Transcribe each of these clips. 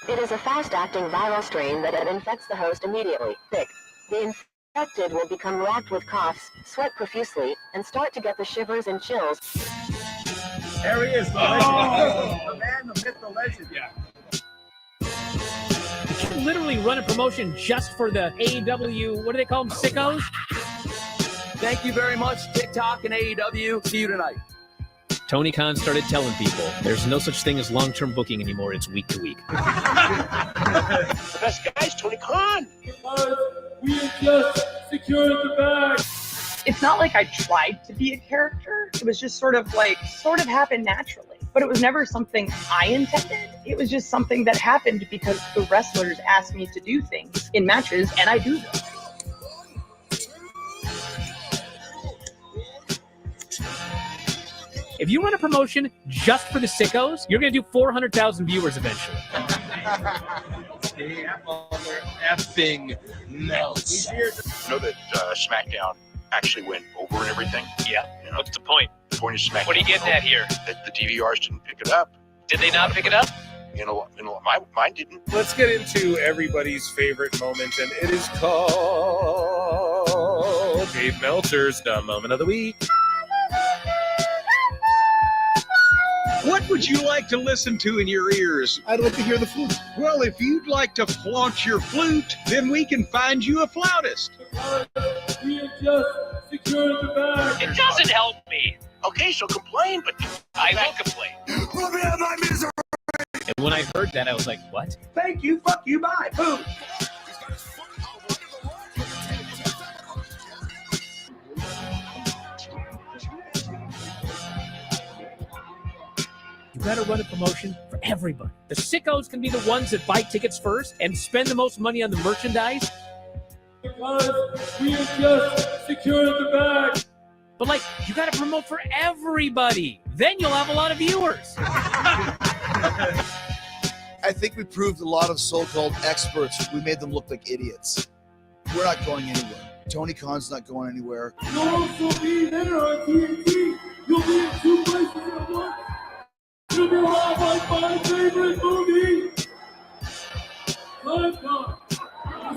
It is a fast-acting viral strain that infects the host immediately. Thick. The infected will become racked with coughs, sweat profusely, and start to get the shivers and chills. There he is, the legend. The man, the myth, the legend. Yeah. You can literally run a promotion just for the AEW, what do they call them, sickos? Thank you very much, TikTok and AEW. See you tonight. Tony Khan started telling people there's no such thing as long-term booking anymore. It's week to week. The best guy is Tony Khan. We just secured the bag. It's not like I tried to be a character. It was just sort of happened naturally. But it was never something I intended. It was just something that happened because the wrestlers asked me to do things in matches, and I do them. If you run a promotion just for the sickos, you're going to do 400,000 viewers eventually. Effing Meltzer. You know that Smackdown actually went over and everything? Yeah. You know, What's the point? the point of Smackdown. What are you getting at here? That the DVRs didn't pick it up. Did they not pick it up? Mine didn't. Let's get into everybody's favorite moment, and it is called Dave Meltzer's Dumb Moment of the Week. What would you like to listen to in your ears? I'd like to hear the flute. Well, if you'd like to flaunt your flute, then we can find you a flautist. We have just secured the bag. It doesn't help me. Okay, so complain, but I will complain. Let me have my misery. And when I heard that, I was like, what? Thank you, fuck you, bye, boom. You got to run a promotion for everybody. The sickos can be the ones that buy tickets first and spend the most money on the merchandise. Because we have just secured the bag. But, like, you got to promote for everybody. Then you'll have a lot of viewers. I think we proved a lot of so-called experts. We made them look like idiots. We're not going anywhere. Tony Khan's not going anywhere. You'll also be there on TNT. You'll be in 2 places at once. You'll be live like my favorite movie. Smackdown.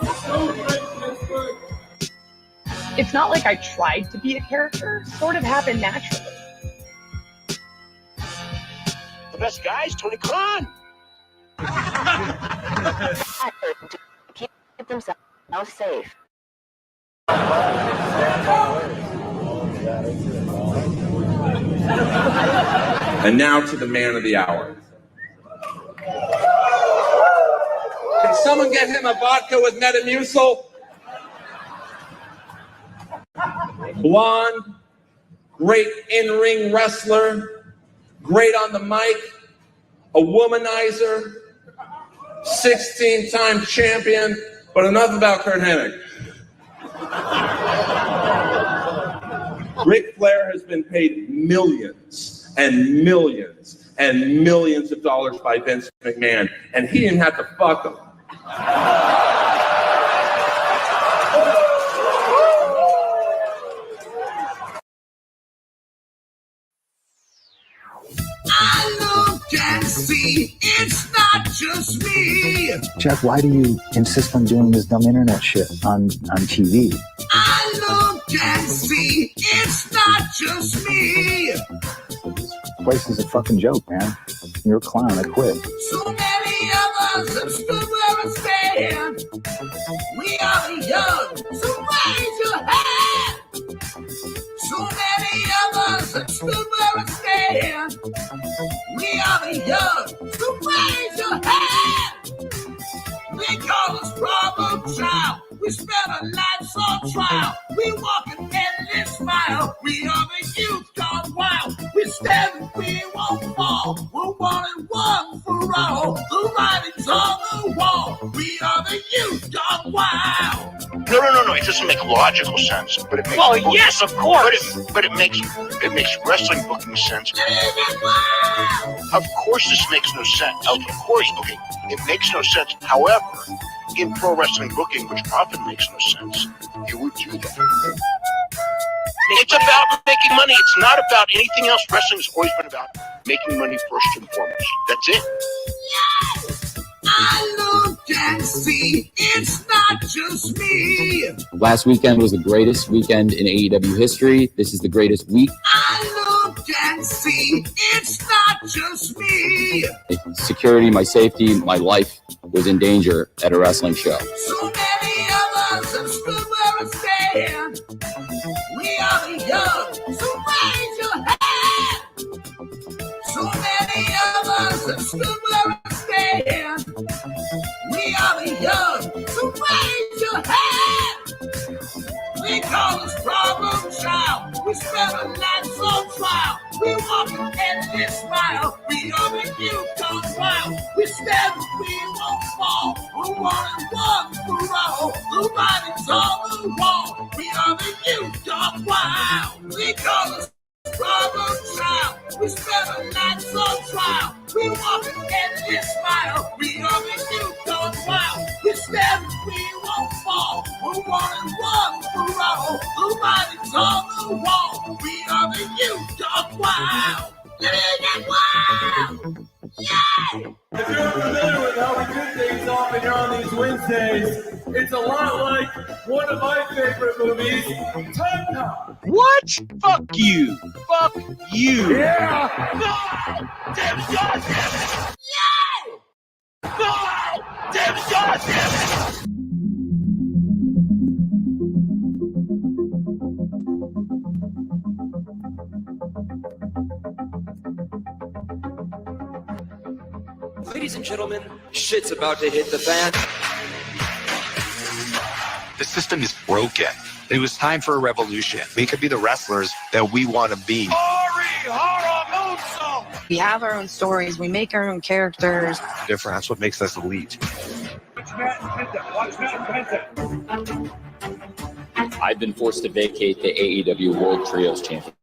This is so great, Pittsburgh. It's not like I tried to be a character. It sort of happened naturally. The best guy is Tony Khan. Keep themselves safe. And now to the man of the hour. Can someone get him a vodka with Metamucil? Blonde, great in-ring wrestler, great on the mic, a womanizer, 16-time champion, but enough about Kurt Hennig. Ric Flair has been paid millions and millions and millions of dollars by Vince McMahon, and he didn't have to fuck him. I look and see it's not just me. Jeff, why do you insist on doing this dumb internet shit on TV? I look and see it's not just me. This place is a fucking joke, man. You're a clown. I quit. So many of us have stood where we stand. We are the young, so raise your hand. So many of us have stood where we stand. We are the young, so raise your hand. We call us problem child. We spend our lives on trial. We walk an endless mile. We are the youth gone wild. We stand and we won't fall. We're 1 and 1 for all. The writing's on the wall. We are the youth gone wild. No. It doesn't make logical sense, but it makes. Well, yes, of course. But it makes wrestling booking sense. Of course, this makes no sense. Of course, okay, it makes no sense. However, in pro wrestling booking, which often makes no sense, you would do that. It's about making money. It's not about anything else. Wrestling's always been about making money first and foremost. That's it. Yes, I see, it's not just me. Last weekend was the greatest weekend in AEW history. This is the greatest week. I look and see, it's not just me. Security, my safety, my life was in danger at a wrestling show. So many of us have stood where I stand. We are the young, so raise your hand. So many of us have stood where I stand. We are the young, so raise your hand. We call this problem child. We spend our nights on trial. We walk an endless mile. We are the youth on trial. We stand, we won't fall. We're 1 and 1 for all. The writing's on the wall. We are the youth on wild. We call this problem child. We spend our nights on trial. We walk an endless mile. We are the youth on wild. We stand, we won't fall. We're 1 and 1 for all. The writing's on the wall. We are the youth on wild. Living wild. Yeah. If you're familiar with how we do things often here on these Wednesdays, it's a lot like one of my favorite movies, Time Cop. What? Fuck you. Fuck you. Yeah. No! Damn it, God damn it! Yeah! No! Damn it, God damn it! Ladies and gentlemen, shit's about to hit the fan. The system is broken. It was time for a revolution. We could be the wrestlers that we want to be. We have our own stories. We make our own characters. Different. That's what makes us elite. I've been forced to vacate the AEW World Trios Championship.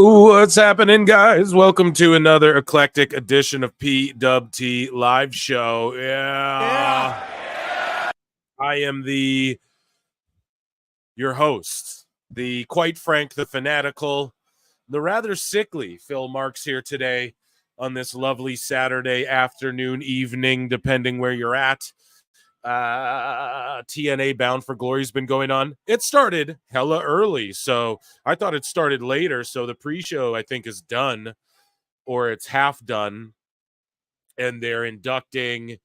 What's happening, guys? Welcome to another eclectic edition of PWT Live Show. Yeah. I am your host, the quite frank, the fanatical, the rather sickly Phil Marks here today on this lovely Saturday afternoon, evening, depending where you're at. TNA Bound for Glory has been going on. It started hella early, so I thought it started later. So the pre-show, I think, is done, or it's half done, and they're inducting.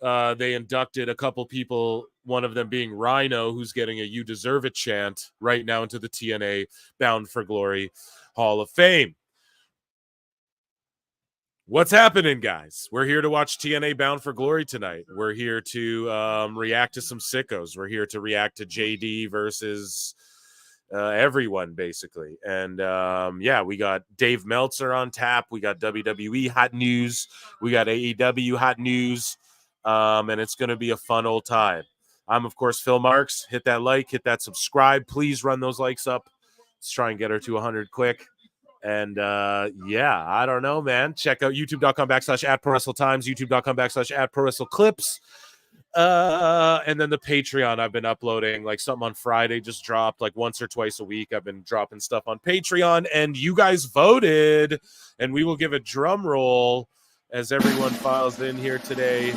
They inducted a couple people, one of them being Rhino, who's getting a "You Deserve It" chant right now into the TNA Bound for Glory Hall of Fame. What's happening, guys? We're here to watch TNA Bound for Glory tonight. We're here to react to some sickos. We're here to react to JD versus everyone, basically. And, yeah, we got Dave Meltzer on tap. We got WWE hot news. We got AEW hot news. And it's going to be a fun old time. I'm, of course, Phil Marks. Hit that like, hit that subscribe. Please run those likes up. Let's try and get her to 100 quick. And, yeah, I don't know, man. Check out youtube.com/@prowrestletimes, youtube.com/@prowrestleclips. And then the Patreon I've been uploading, like something on Friday just dropped, like once or twice a week. I've been dropping stuff on Patreon, and you guys voted, and we will give a drum roll as everyone files in here today.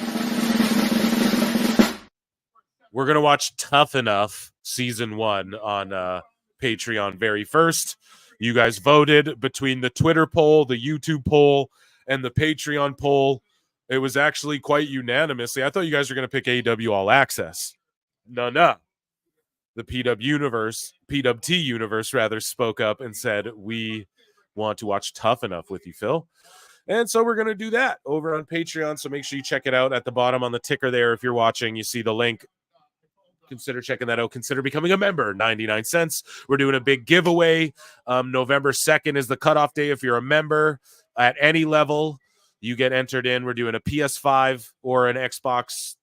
We're going to watch Tough Enough Season 1 on Patreon very first. You guys voted between the Twitter poll, the YouTube poll, and the Patreon poll. It was actually quite unanimously. I thought you guys were going to pick AEW All Access. No. The PWT universe rather spoke up and said, we want to watch Tough Enough with you, Phil. And so we're going to do that over on Patreon. So make sure you check it out at the bottom on the ticker there. If you're watching, you see the link. Consider checking that out. Consider becoming a member. 99 cents. We're doing a big giveaway. November 2nd is the cutoff day. If you're a member at any level, you get entered in. We're doing a PS5 or an Xbox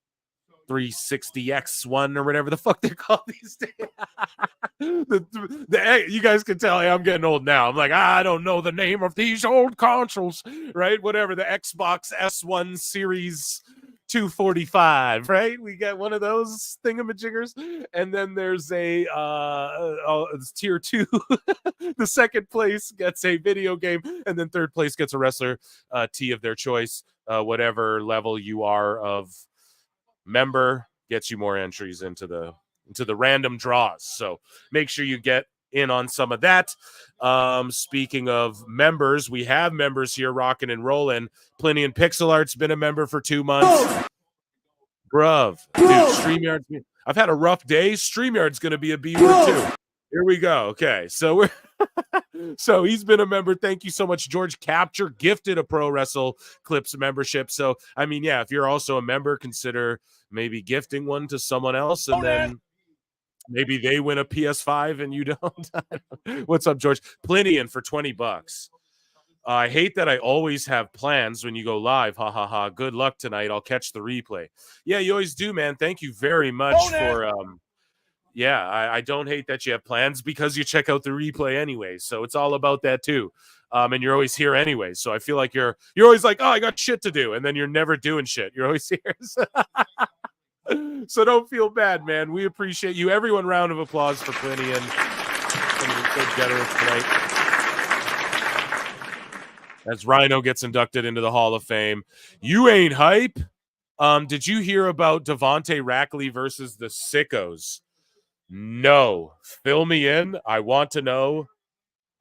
360 X1 or whatever the fuck they're called these days. You guys can tell I'm getting old now. I'm like, I don't know the name of these old consoles, right? Whatever, the Xbox S1 Series 245, right? We got one of those thingamajiggers, and then there's a it's tier 2. The second place gets a video game, and then third place gets a wrestler tee of their choice. Whatever level you are of member gets you more entries into the random draws. So make sure you get in on some of that. Speaking of members, we have members here rocking and rolling. Plenty and Pixel Art's been a member for 2 months. Bruv. Dude, StreamYard's I've had a rough day. StreamYard's going to be a B word too. Here we go. Okay. So we're so he's been a member. Thank you so much. George Capture gifted a Pro Wrestle Clips membership. So, I mean, yeah, if you're also a member, consider maybe gifting one to someone else, and then maybe they win a PS5 and you don't. What's up, George? Plenty in for $20. I hate that I always have plans when you go live. Ha ha ha. Good luck tonight. I'll catch the replay. Yeah, you always do, man. Thank you very much for yeah, I don't hate that you have plans because you check out the replay anyway. So it's all about that too. And you're always here anyway. So I feel like you're always like, oh, I got shit to do. And then you're never doing shit. You're always here. So don't feel bad, man. We appreciate you. Everyone, round of applause for Plenty and so generous tonight. As Rhino gets inducted into the Hall of Fame. You ain't hype. Did you hear about Devontae Rackley versus the Sickos? No. Fill me in. I want to know.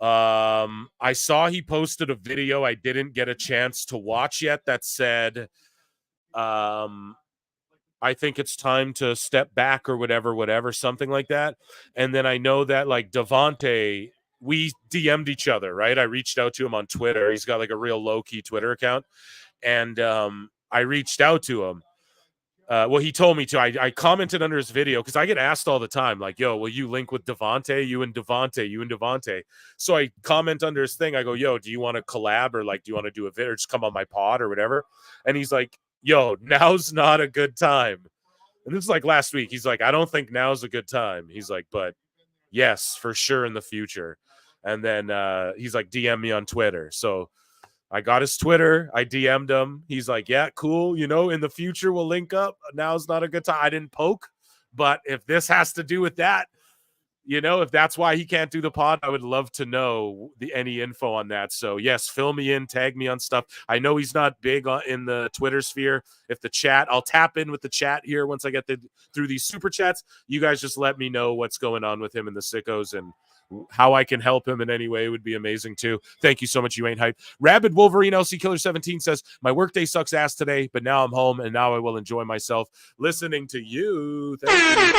I saw he posted a video I didn't get a chance to watch yet that said, I think it's time to step back or whatever, something like that. And then I know that like Devontae, we DM'd each other, right? I reached out to him on Twitter. He's got like a real low-key Twitter account. And I reached out to him. Well, he told me to. I commented under his video because I get asked all the time, like, yo, will you link with Devontae? You and Devontae. So I comment under his thing. I go, yo, do you want to collab or like, do you want to do a video or just come on my pod or whatever? And he's like, yo, now's not a good time. And this is like last week. He's like, I don't think now's a good time. He's like, but yes, for sure in the future. And then he's like, DM me on Twitter. So I got his Twitter. I DM'd him. He's like, yeah, cool. You know, in the future, we'll link up. Now's not a good time. I didn't poke. But if this has to do with that, you know, if that's why he can't do the pod, I would love to know any info on that. So, yes, fill me in, tag me on stuff. I know he's not big in the Twitter sphere. If the chat, I'll tap in with the chat here once I get through these super chats. You guys just let me know what's going on with him and the Sickos and how I can help him in any way would be amazing too. Thank you so much. You ain't hype. Rabid Wolverine LC Killer 17 says, my workday sucks ass today, but now I'm home and now I will enjoy myself listening to you. Thank you.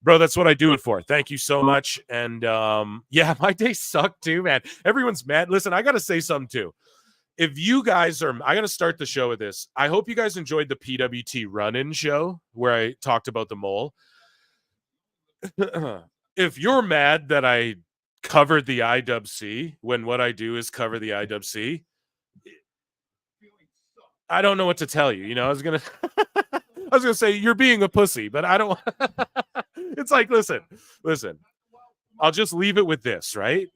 Bro, that's what I do it for. Thank you so much. And yeah, my day sucked too, man. Everyone's mad. Listen, I got to say something too. If you guys are, I got to start the show with this. I hope you guys enjoyed the PWT run-in show where I talked about the mole. If you're mad that I covered the IWC when what I do is cover the IWC, I don't know what to tell you. You know, I was gonna say you're being a pussy, but I don't. It's like, listen. I'll just leave it with this, right?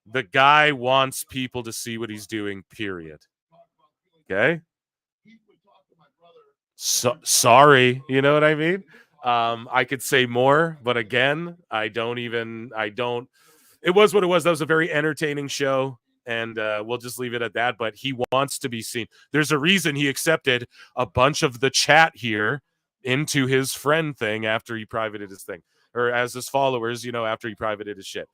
The guy wants people to see what he's doing. Period. Okay. So sorry, you know what I mean? I could say more, but again, it was what it was. That was a very entertaining show, and we'll just leave it at that. But he wants to be seen. There's a reason he accepted a bunch of the chat here into his friend thing after he privated his thing, or as his followers, you know, after he privated his shit.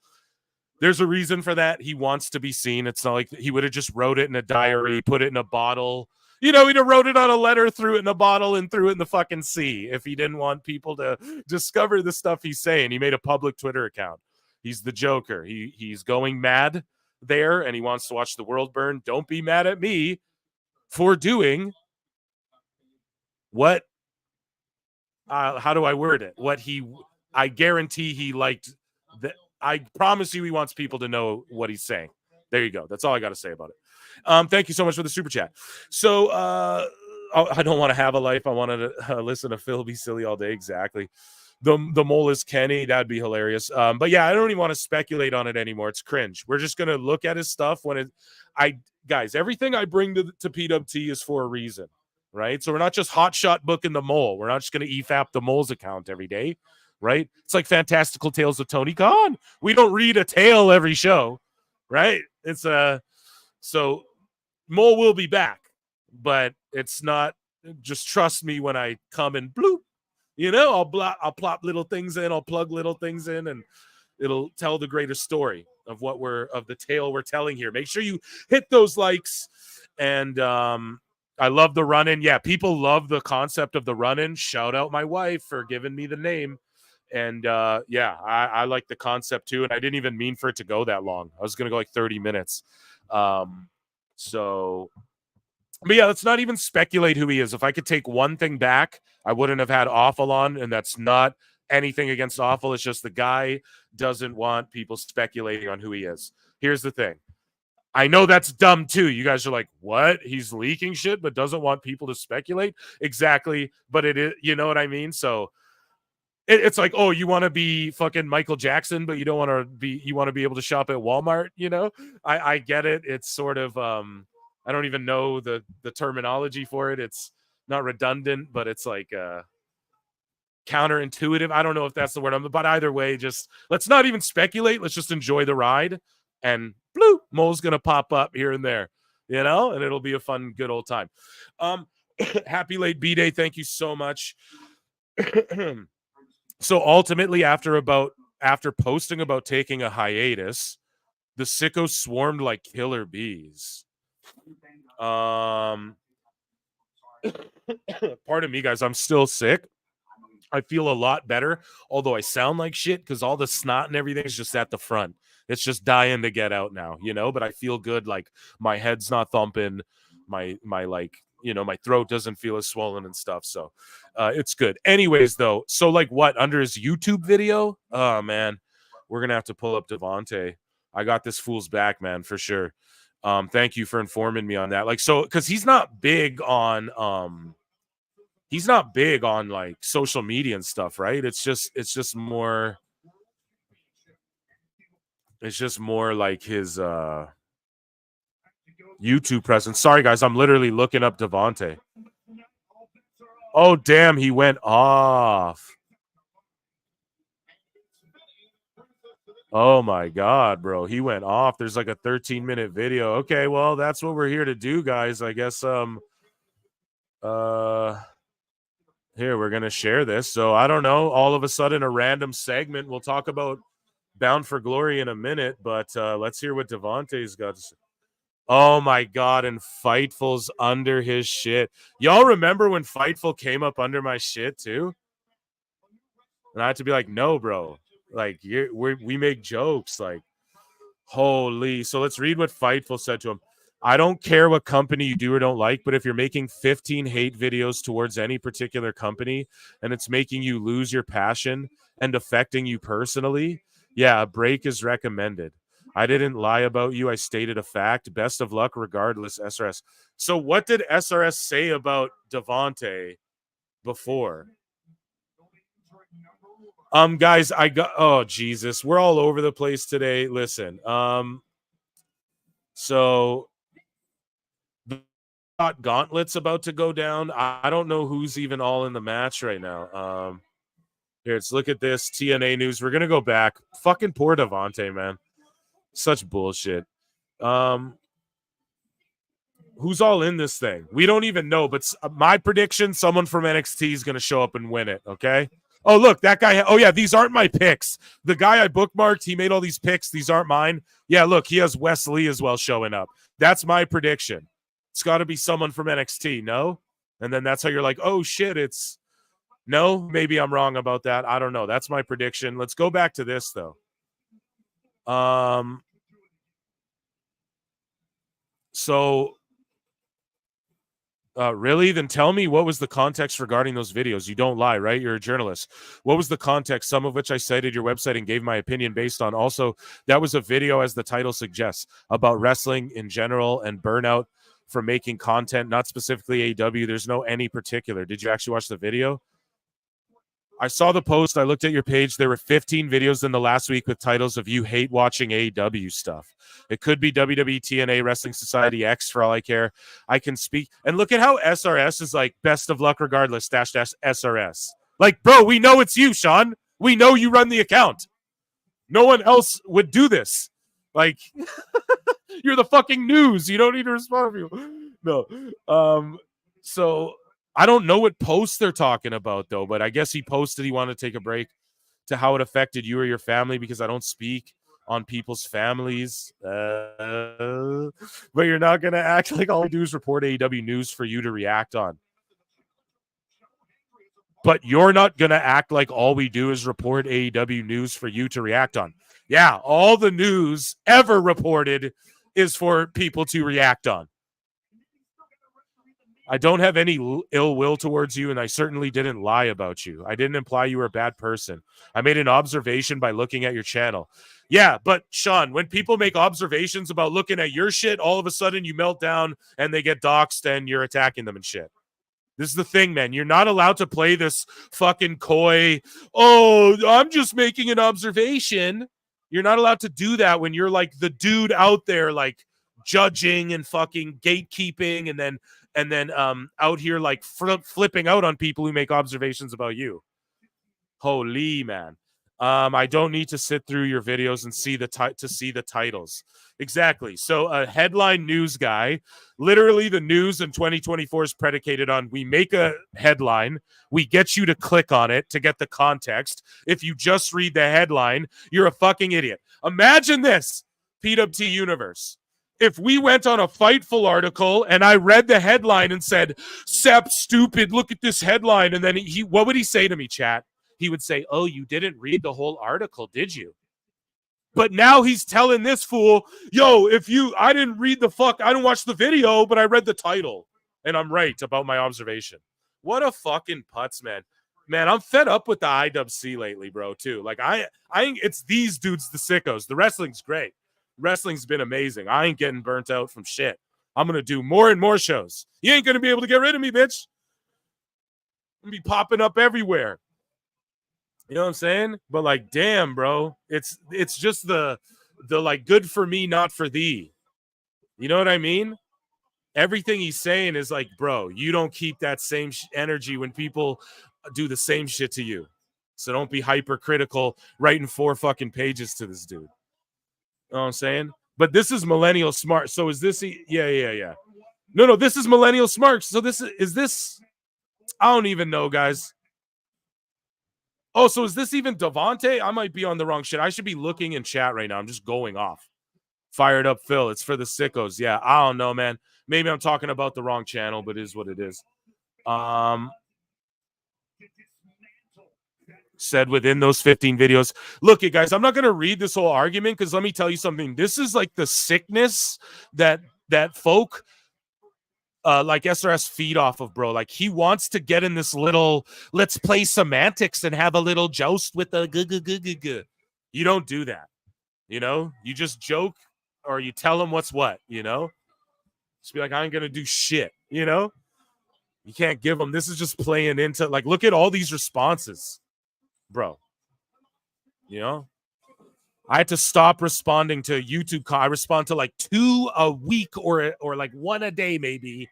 There's a reason for that. He wants to be seen. It's not like he would have just wrote it in a diary, put it in a bottle. You know, he'd have wrote it on a letter, threw it in a bottle, and threw it in the fucking sea if he didn't want people to discover the stuff he's saying. He made a public Twitter account. He's the Joker. He's going mad there, and he wants to watch the world burn. Don't be mad at me for doing what, how do I word it? I guarantee he liked. I promise you he wants people to know what he's saying. There you go. That's all I got to say about it. Thank you so much for the super chat. So I don't want to have a life. I wanted to listen to Phil be silly all day. Exactly. The mole is Kenny. That'd be hilarious. But yeah, I don't even want to speculate on it anymore. It's cringe. We're just going to look at his stuff when guys, everything I bring to PWT is for a reason, right? So we're not just hotshot booking the mole. We're not just going to EFAP the mole's account every day, right? It's like Fantastical Tales of Tony Khan. We don't read a tale every show, right? It's so mole will be back, but it's not just trust me when I come and bloop, you know, I'll plop little things in, I'll plug little things in, and it'll tell the greater story of what of the tale we're telling here. Make sure you hit those likes. And I love the run-in. Yeah, people love the concept of the run-in. Shout out my wife for giving me the name. And yeah, I like the concept too. And I didn't even mean for it to go that long. I was going to go like 30 minutes. So, but yeah, let's not even speculate who he is. If I could take one thing back, I wouldn't have had Awful on, and that's not anything against Awful. It's just the guy doesn't want people speculating on who he is. Here's the thing. I know that's dumb too. You guys are like, what? He's leaking shit, but doesn't want people to speculate? Exactly. But it is, you know what I mean? So it's like, oh, you want to be fucking Michael Jackson, but you don't want to be, you want to be able to shop at Walmart, you know? I get it. It's sort of, I don't even know the terminology for it. It's not redundant, but it's like counterintuitive. I don't know if that's the word. But either way, just let's not even speculate. Let's just enjoy the ride. And bloop, Mole's gonna pop up here and there, you know, and it'll be a fun, good old time. Happy late B-Day. Thank you so much. So ultimately, after posting about taking a hiatus, the sickos swarmed like killer bees. Pardon me, guys. I'm still sick. I feel a lot better, although I sound like shit because all the snot and everything is just at the front. It's just dying to get out now, you know, but I feel good. Like my head's not thumping, my like, you know, my throat doesn't feel as swollen and stuff. So it's good. Anyways, though, so like what, under his YouTube video? Oh man, we're going to have to pull up Devontae. I got this fool's back, man, for sure. Thank you for informing me on that. Like, so, cause he's not big on like social media and stuff, right? It's just more like his YouTube presence. Sorry guys, I'm literally looking up Devontae. Oh damn, he went off. Oh my god, bro, he went off. There's like a 13-minute video. Okay, well, that's what we're here to do, guys. I guess here, we're going to share this. So, I don't know. All of a sudden, a random segment. We'll talk about Bound for Glory in a minute, but let's hear what Devontae's got to say. Oh, my God, and Fightful's under his shit. Y'all remember when Fightful came up under my shit, too? And I had to be like, no, bro. Like, we make jokes. Like, holy. So, let's read what Fightful said to him. I don't care what company you do or don't like, but if you're making 15 hate videos towards any particular company and it's making you lose your passion and affecting you personally, yeah, a break is recommended. I didn't lie about you. I stated a fact. Best of luck regardless, SRS. So what did SRS say about Devontae before? Guys, oh, Jesus. We're all over the place today. Listen, so Gauntlet's about to go down. I don't know who's even all in the match right now. Here, let's look at this TNA news. We're gonna go back. Fucking poor Devontae, man. Such bullshit. Who's all in this thing? We don't even know. But my prediction: someone from NXT is gonna show up and win it. Okay. Oh look, that guy. Oh yeah, these aren't my picks. The guy I bookmarked, he made all these picks. These aren't mine. Yeah, look, he has Wes Lee as well showing up. That's my prediction. It's got to be someone from NXT, no? And then that's how you're like, oh, shit, it's... No, maybe I'm wrong about that. I don't know. That's my prediction. Let's go back to this, though. Really? Then tell me what was the context regarding those videos. You don't lie, right? You're a journalist. What was the context? Some of which I cited your website and gave my opinion based on. Also, that was a video, as the title suggests, about wrestling in general and burnout for making content, not specifically AEW. There's no any particular. Did you actually watch the video? I saw the post. I looked at your page. There were 15 videos in the last week with titles of you hate watching AEW stuff. It could be WWE, TNA, Wrestling Society X for all I care. I can speak. And look at how SRS is like best of luck regardless, -- SRS. Like, bro, we know it's you, Sean. We know you run the account. No one else would do this. Like, you're the fucking news. You don't need to respond to you. No. So I don't know what post they're talking about, though, but I guess he posted he wanted to take a break to how it affected you or your family because I don't speak on people's families. But you're not going to act like all we do is report AEW news for you to react on. But you're not going to act like all we do is report AEW news for you to react on. Yeah, all the news ever reported is for people to react on. I don't have any ill will towards you, and I certainly didn't lie about you. I didn't imply you were a bad person. I made an observation by looking at your channel. Yeah, but Sean, when people make observations about looking at your shit, all of a sudden you melt down and they get doxxed and you're attacking them and shit. This is the thing, man. You're not allowed to play this fucking coy, oh, I'm just making an observation. You're not allowed to do that when you're like the dude out there like judging and fucking gatekeeping and then out here like flipping out on people who make observations about you. Holy man. I don't need to sit through your videos and see the titles. Exactly. So a headline news guy, literally the news in 2024 is predicated on we make a headline, we get you to click on it to get the context. If you just read the headline, you're a fucking idiot. Imagine this, PWT universe. If we went on a Fightful article and I read the headline and said, Sep, stupid, look at this headline. And then what would he say to me, chat? He would say, oh, you didn't read the whole article, did you? But now he's telling this fool, yo, I didn't read I didn't watch the video, but I read the title. And I'm right about my observation. What a fucking putz, man. Man, I'm fed up with the IWC lately, bro, too. Like, it's these dudes, the sickos. The wrestling's great. Wrestling's been amazing. I ain't getting burnt out from shit. I'm going to do more and more shows. You ain't going to be able to get rid of me, bitch. I'm going to be popping up everywhere. You know what I'm saying? But like, damn, bro, it's just the like good for me, not for thee. You know what I mean? Everything he's saying is like, bro, you don't keep that same energy when people do the same shit to you. So don't be hypercritical writing 4 fucking pages to this dude. You know what I'm saying? But this is Millennial Smart. So is this? Yeah. No, this is Millennial Smart. So is this? I don't even know, guys. Oh, so is this even Devontae? I might be on the wrong shit. I should be looking in chat right now. I'm just going off. Fired up Phil. It's for the sickos. Yeah, I don't know, man. Maybe I'm talking about the wrong channel, but it is what it is. Said within those 15 videos. Look, you guys, I'm not going to read this whole argument because let me tell you something. This is like the sickness that folk like SRS feed off of, bro. Like he wants to get in this little, let's play semantics and have a little joust with the g. You don't do that. You know, you just joke or you tell them what's what, you know, just be like, I ain't going to do shit. You know, you can't give them. This is just playing into like, look at all these responses, bro. You know, I had to stop responding to YouTube. I respond to like 2 a week or like 1 a day, maybe,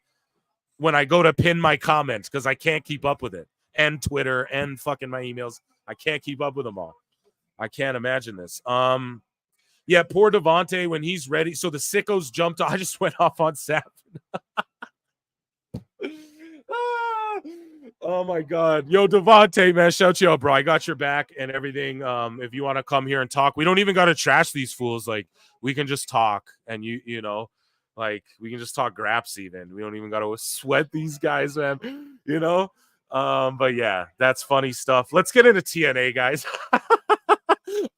when I go to pin my comments because I can't keep up with it. And Twitter and fucking my emails. I can't keep up with them all. I can't imagine this. Yeah, poor Devontae when he's ready. So the sickos jumped. I just went off on Sap. Oh my God. Yo, Devontae, man, shout you out, bro. I got your back and everything. If you want to come here and talk, we don't even got to trash these fools. Like, we can just talk and you know, like we can just talk graps even. We don't even got to sweat these guys, man, you know? But yeah, that's funny stuff. Let's get into TNA, guys.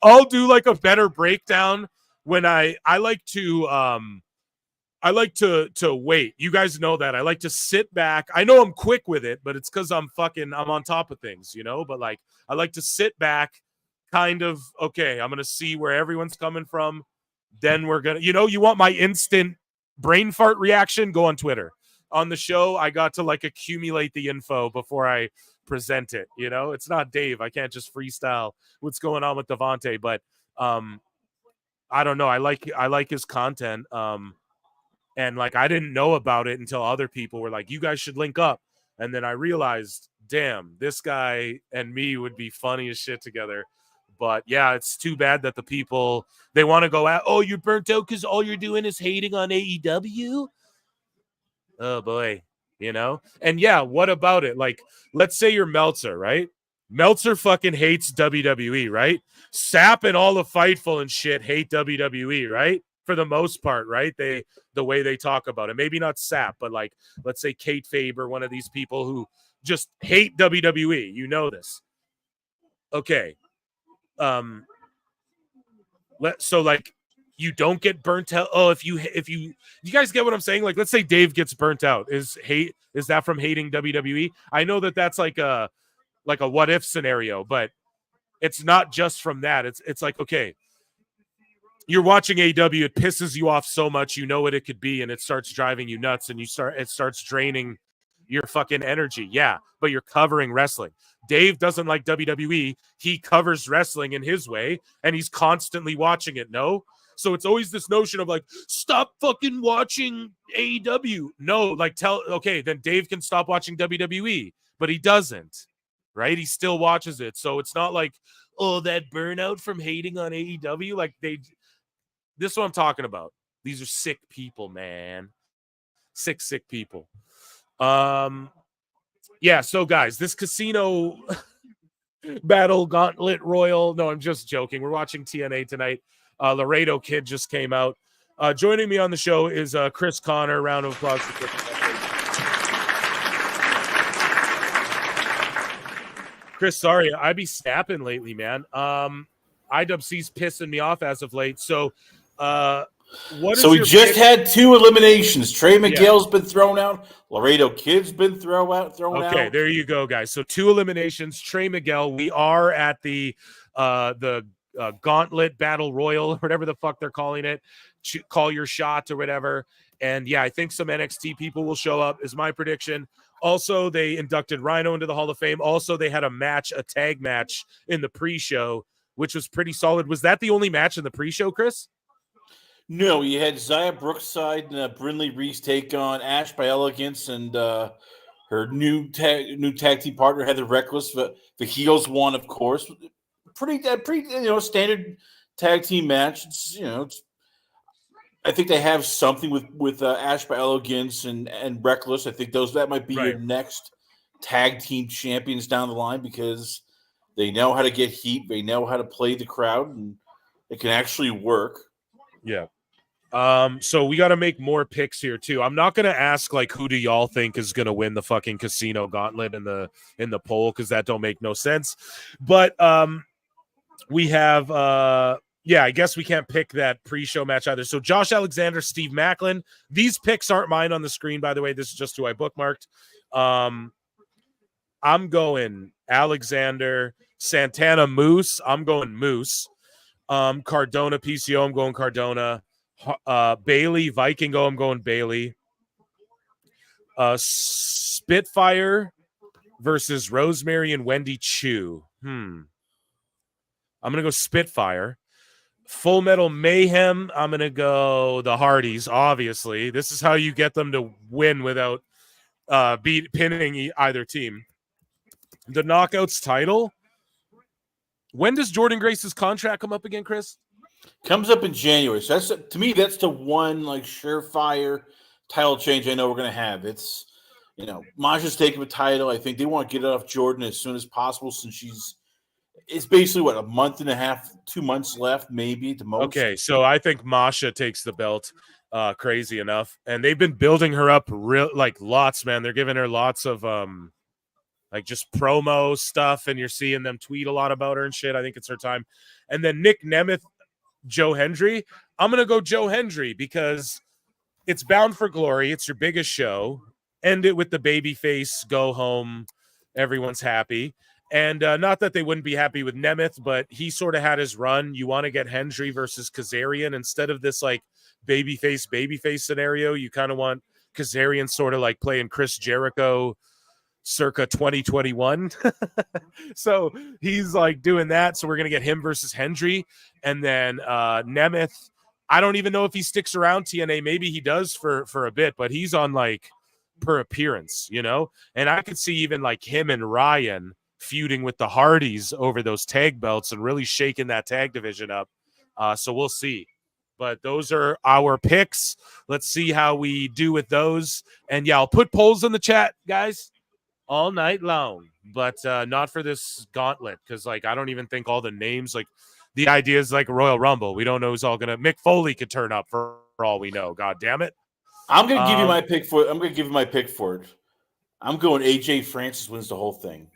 I'll do like a better breakdown when I like to wait. You guys know that. I like to sit back. I know I'm quick with it, but it's because I'm on top of things, you know? But like, I like to sit back kind of, okay, I'm going to see where everyone's coming from. Then we're going to, you know, you want my instant brain fart reaction? Go on Twitter. on the show, I got to like accumulate the info before I present it. You know, it's not Dave. I can't just freestyle what's going on with Devontae, but I don't know. I like his content. And like I didn't know about it until other people were like, you guys should link up. And then I realized, damn, this guy and me would be funny as shit together. But yeah, it's too bad that the people, they want to go out, oh, you're burnt out because all you're doing is hating on AEW. Oh boy, you know? And yeah, what about it? Like, let's say you're Meltzer, right? Meltzer fucking hates WWE, right? Sap and all of Fightful and shit hate WWE, right? For the most part, right? The way they talk about it. Maybe not Sap, but like, let's say Kate Faber, one of these people who just hate WWE. You know this. Okay. So like you don't get burnt out. Oh, if you guys get what I'm saying? Like, let's say Dave gets burnt out. Is that from hating WWE? I know that that's like a what if scenario, but it's not just from that. It's like, okay, you're watching AEW, it pisses you off so much, you know what it could be, and it starts driving you nuts, and it starts draining your fucking energy. Yeah, but you're covering wrestling. Dave doesn't like WWE. He covers wrestling in his way, and he's constantly watching it. No? So it's always this notion of like, stop fucking watching AEW. No, like okay, then Dave can stop watching WWE, but he doesn't, right? He still watches it. So it's not like, oh, that burnout from hating on AEW. Like this is what I'm talking about. These are sick people, man. Sick people. Yeah, so guys, this casino battle gauntlet royal. No, I'm just joking. We're watching TNA tonight. Laredo Kid just came out. Joining me on the show is Chris Connor. Round of applause for Chris. Chris, sorry, I be snapping lately, man. IWC's pissing me off as of late. So we just had 2 eliminations. Trey Miguel's been thrown out. Laredo Kid's been thrown out. Okay, there you go, guys. So 2 eliminations. Trey Miguel. We are at the gauntlet battle royal, or whatever the fuck they're calling it. Call your shot or whatever. And yeah, I think some NXT people will show up, is my prediction. Also, they inducted Rhino into the Hall of Fame. Also, they had a tag match in the pre-show, which was pretty solid. Was that the only match in the pre-show, Chris? No, you had Zaya Brookside and Brindley Reese take on Ash by Elegance, and her new tag team partner Heather Reckless. The heels won, of course. Pretty standard tag team match. I think they have something with Ash by Elegance and Reckless. I think that might be your next tag team champions down the line, because they know how to get heat, they know how to play the crowd, and it can actually work. Yeah. So we got to make more picks here too. I'm not going to ask like who do y'all think is going to win the fucking casino gauntlet in the poll, because that don't make no sense. But we have I guess we can't pick that pre-show match either. So Josh Alexander, Steve Macklin. These picks aren't mine on the screen, by the way. This is just who I bookmarked. I'm going Alexander. Santana, Moose. I'm going Moose. Cardona, PCO. I'm going Cardona. Bailey, Vikingo. I'm going Bailey. Spitfire versus Rosemary and Wendy Chu. I'm going to go Spitfire. Full Metal Mayhem, I'm going to go the Hardys, obviously. This is how you get them to win without pinning either team. The Knockouts title. When does Jordan Grace's contract come up again, Chris? Comes up in January. So to me, that's the one like surefire title change I know we're going to have. It's, Masha's taking the title. I think they want to get it off Jordan as soon as possible, since it's basically a month and a half, 2 months left, maybe at the most. Okay, so I think Masha takes the belt. Crazy enough, and they've been building her up lots, man. They're giving her lots of just promo stuff, and you're seeing them tweet a lot about her and shit. I think it's her time. And then Nick Nemeth, Joe Hendry. I'm gonna go Joe Hendry because it's Bound for Glory. It's your biggest show. End it with the baby face. Go home. Everyone's happy. And not that they wouldn't be happy with Nemeth, but he sort of had his run. You want to get Hendry versus Kazarian instead of this babyface scenario. You kind of want Kazarian sort of like playing Chris Jericho circa 2021. So he's like doing that. So we're going to get him versus Hendry. And then Nemeth, I don't even know if he sticks around TNA. Maybe he does for a bit, but he's on like per appearance, you know? And I could see even like him and Ryan feuding with the Hardys over those tag belts and really shaking that tag division up. So we'll see. But those are our picks. Let's see how we do with those. And yeah, I'll put polls in the chat, guys, all night long, but not for this gauntlet, because like I don't even think all the names, like the idea is like a Royal Rumble. We don't know who's all gonna. Mick Foley could turn up for all we know. God damn it! I'm gonna give you my pick for it. I'm gonna give you my pick for it. I'm going AJ Francis wins the whole thing.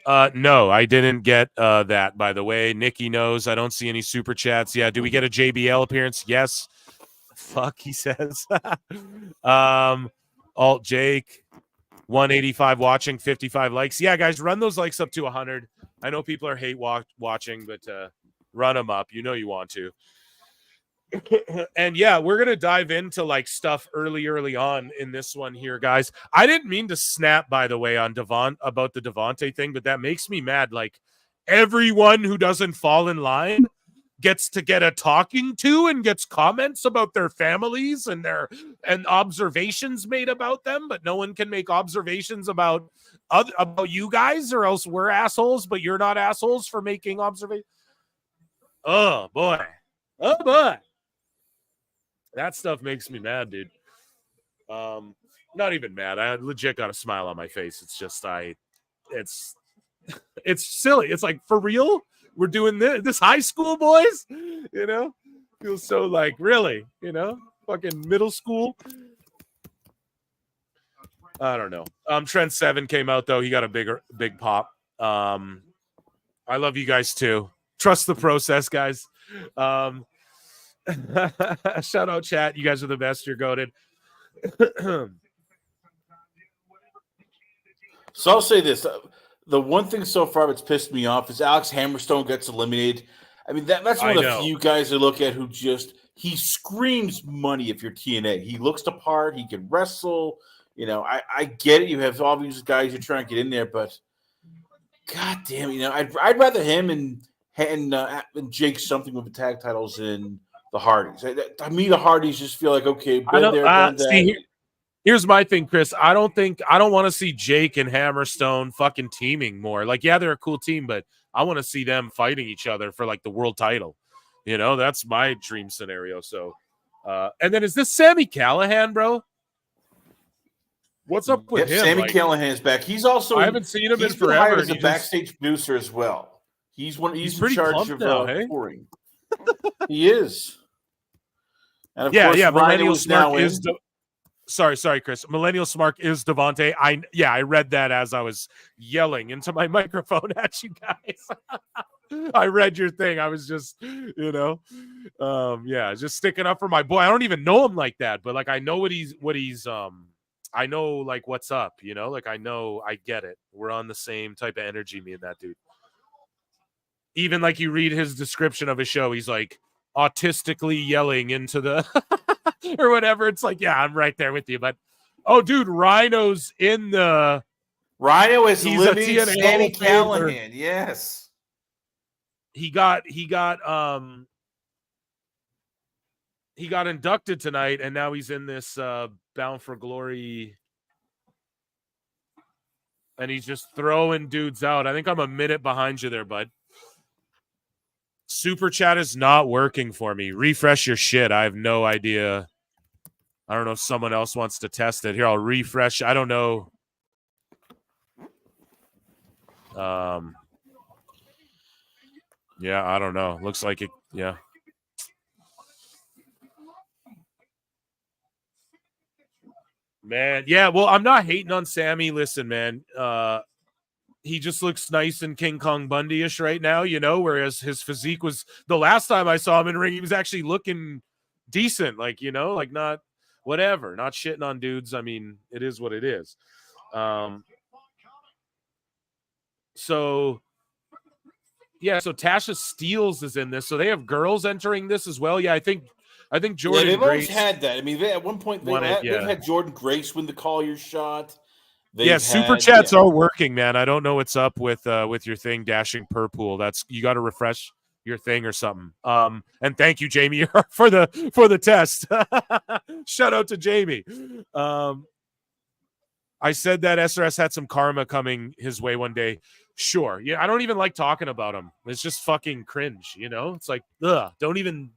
No, I didn't get that, by the way. Nikki knows. I don't see any super chats. Yeah, do we get a JBL appearance? Yes. Fuck, he says. Alt Jake, 185 watching, 55 likes. Yeah, guys, run those likes up to 100. I know people are hate watching, but run them up. You know you want to. And yeah, we're gonna dive into like stuff early on in this one here, guys. I didn't mean to snap, by the way, on about the Devontae thing, but that makes me mad. Like everyone who doesn't fall in line gets to get a talking to and gets comments about their families and observations made about them, but no one can make observations about you guys, or else we're assholes, but you're not assholes for making observations. Oh boy. That stuff makes me mad, dude. Not even mad. I legit got a smile on my face. It's just it's silly. It's like, for real? We're doing this high school, boys? You know? Feels so like, really? You know? Fucking middle school? I don't know. Trent 7 came out, though. He got a big pop. I love you guys, too. Trust the process, guys. Shout out chat, you guys are the best. You're goated. So I'll say this: the one thing so far that's pissed me off is Alex Hammerstone gets eliminated. I mean, that's one of the few guys I look at who he screams money. If you're TNA, he looks the part. He can wrestle. You know, I get it. You have all these guys you're trying to get in there, but god damn, you know, I'd rather him and Jake something with the tag titles in the Hardys. To me, the Hardys just feel like, okay, here's my thing, Chris. I don't want to see Jake and Hammerstone fucking teaming more. Like, yeah, they're a cool team, but I want to see them fighting each other for like the world title. You know, that's my dream scenario. So, and then is this Sami Callihan, bro? What's up with him? Sami Callihan is back. He's also I haven't seen him in forever. He's a backstage producer as well. He's in charge of touring. He is. And of course, Millennial Smart is sorry, Chris. Millennial Smart is Devontae. I read that as I was yelling into my microphone at you guys. I read your thing. I was just, just sticking up for my boy. I don't even know him like that, but like I know what he's I know like what's up, like I get it. We're on the same type of energy, me and that dude. Even like you read his description of his show, he's like autistically yelling into the or whatever. It's like, yeah, I'm right there with you. But dude, Rhino's in the Rhino is living Sami Callihan. Yes. He got inducted tonight, and now he's in this Bound for Glory, and he's just throwing dudes out. I think I'm a minute behind you there, bud. Super chat is not working for me. Refresh your shit. I have no idea. I don't know if someone else wants to test it. Here, I'll refresh. I don't know. Yeah, I don't know. Looks like it. Yeah. Man, yeah, well, I'm not hating on Sammy. Listen, man, he just looks nice and King Kong Bundy-ish right now, whereas his physique was, the last time I saw him in ring, he was actually looking decent, like, like not whatever, not shitting on dudes. I mean, it is what it is. So Tasha Steelz is in this. So they have girls entering this as well. Yeah, I think I think Jordan they've always Grace had that. I mean, at one point they've had Jordan Grace win the Call Your Shot. Super chats are working, man. I don't know what's up with your thing dashing per pool. That's you got to refresh your thing or something. And thank you, Jamie, for the test. Shout out to Jamie. I said that SRS had some karma coming his way one day. Sure. Yeah, I don't even like talking about him. It's just fucking cringe, you know? It's like, ugh, don't even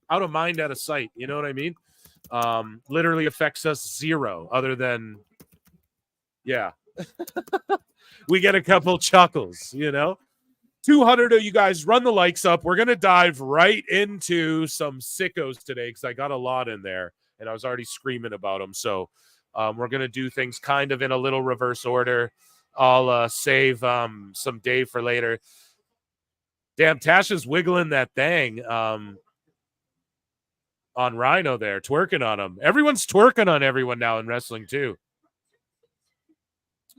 out of mind, out of sight. You know what I mean? Literally affects us zero other than, yeah. We get a couple chuckles, you know? 200 of you guys run the likes up. We're going to dive right into some sickos today because I got a lot in there and I was already screaming about them. So we're going to do things kind of in a little reverse order. I'll save some Dave for later. Damn, Tasha's wiggling that thing on Rhino there, twerking on him. Everyone's twerking on everyone now in wrestling too.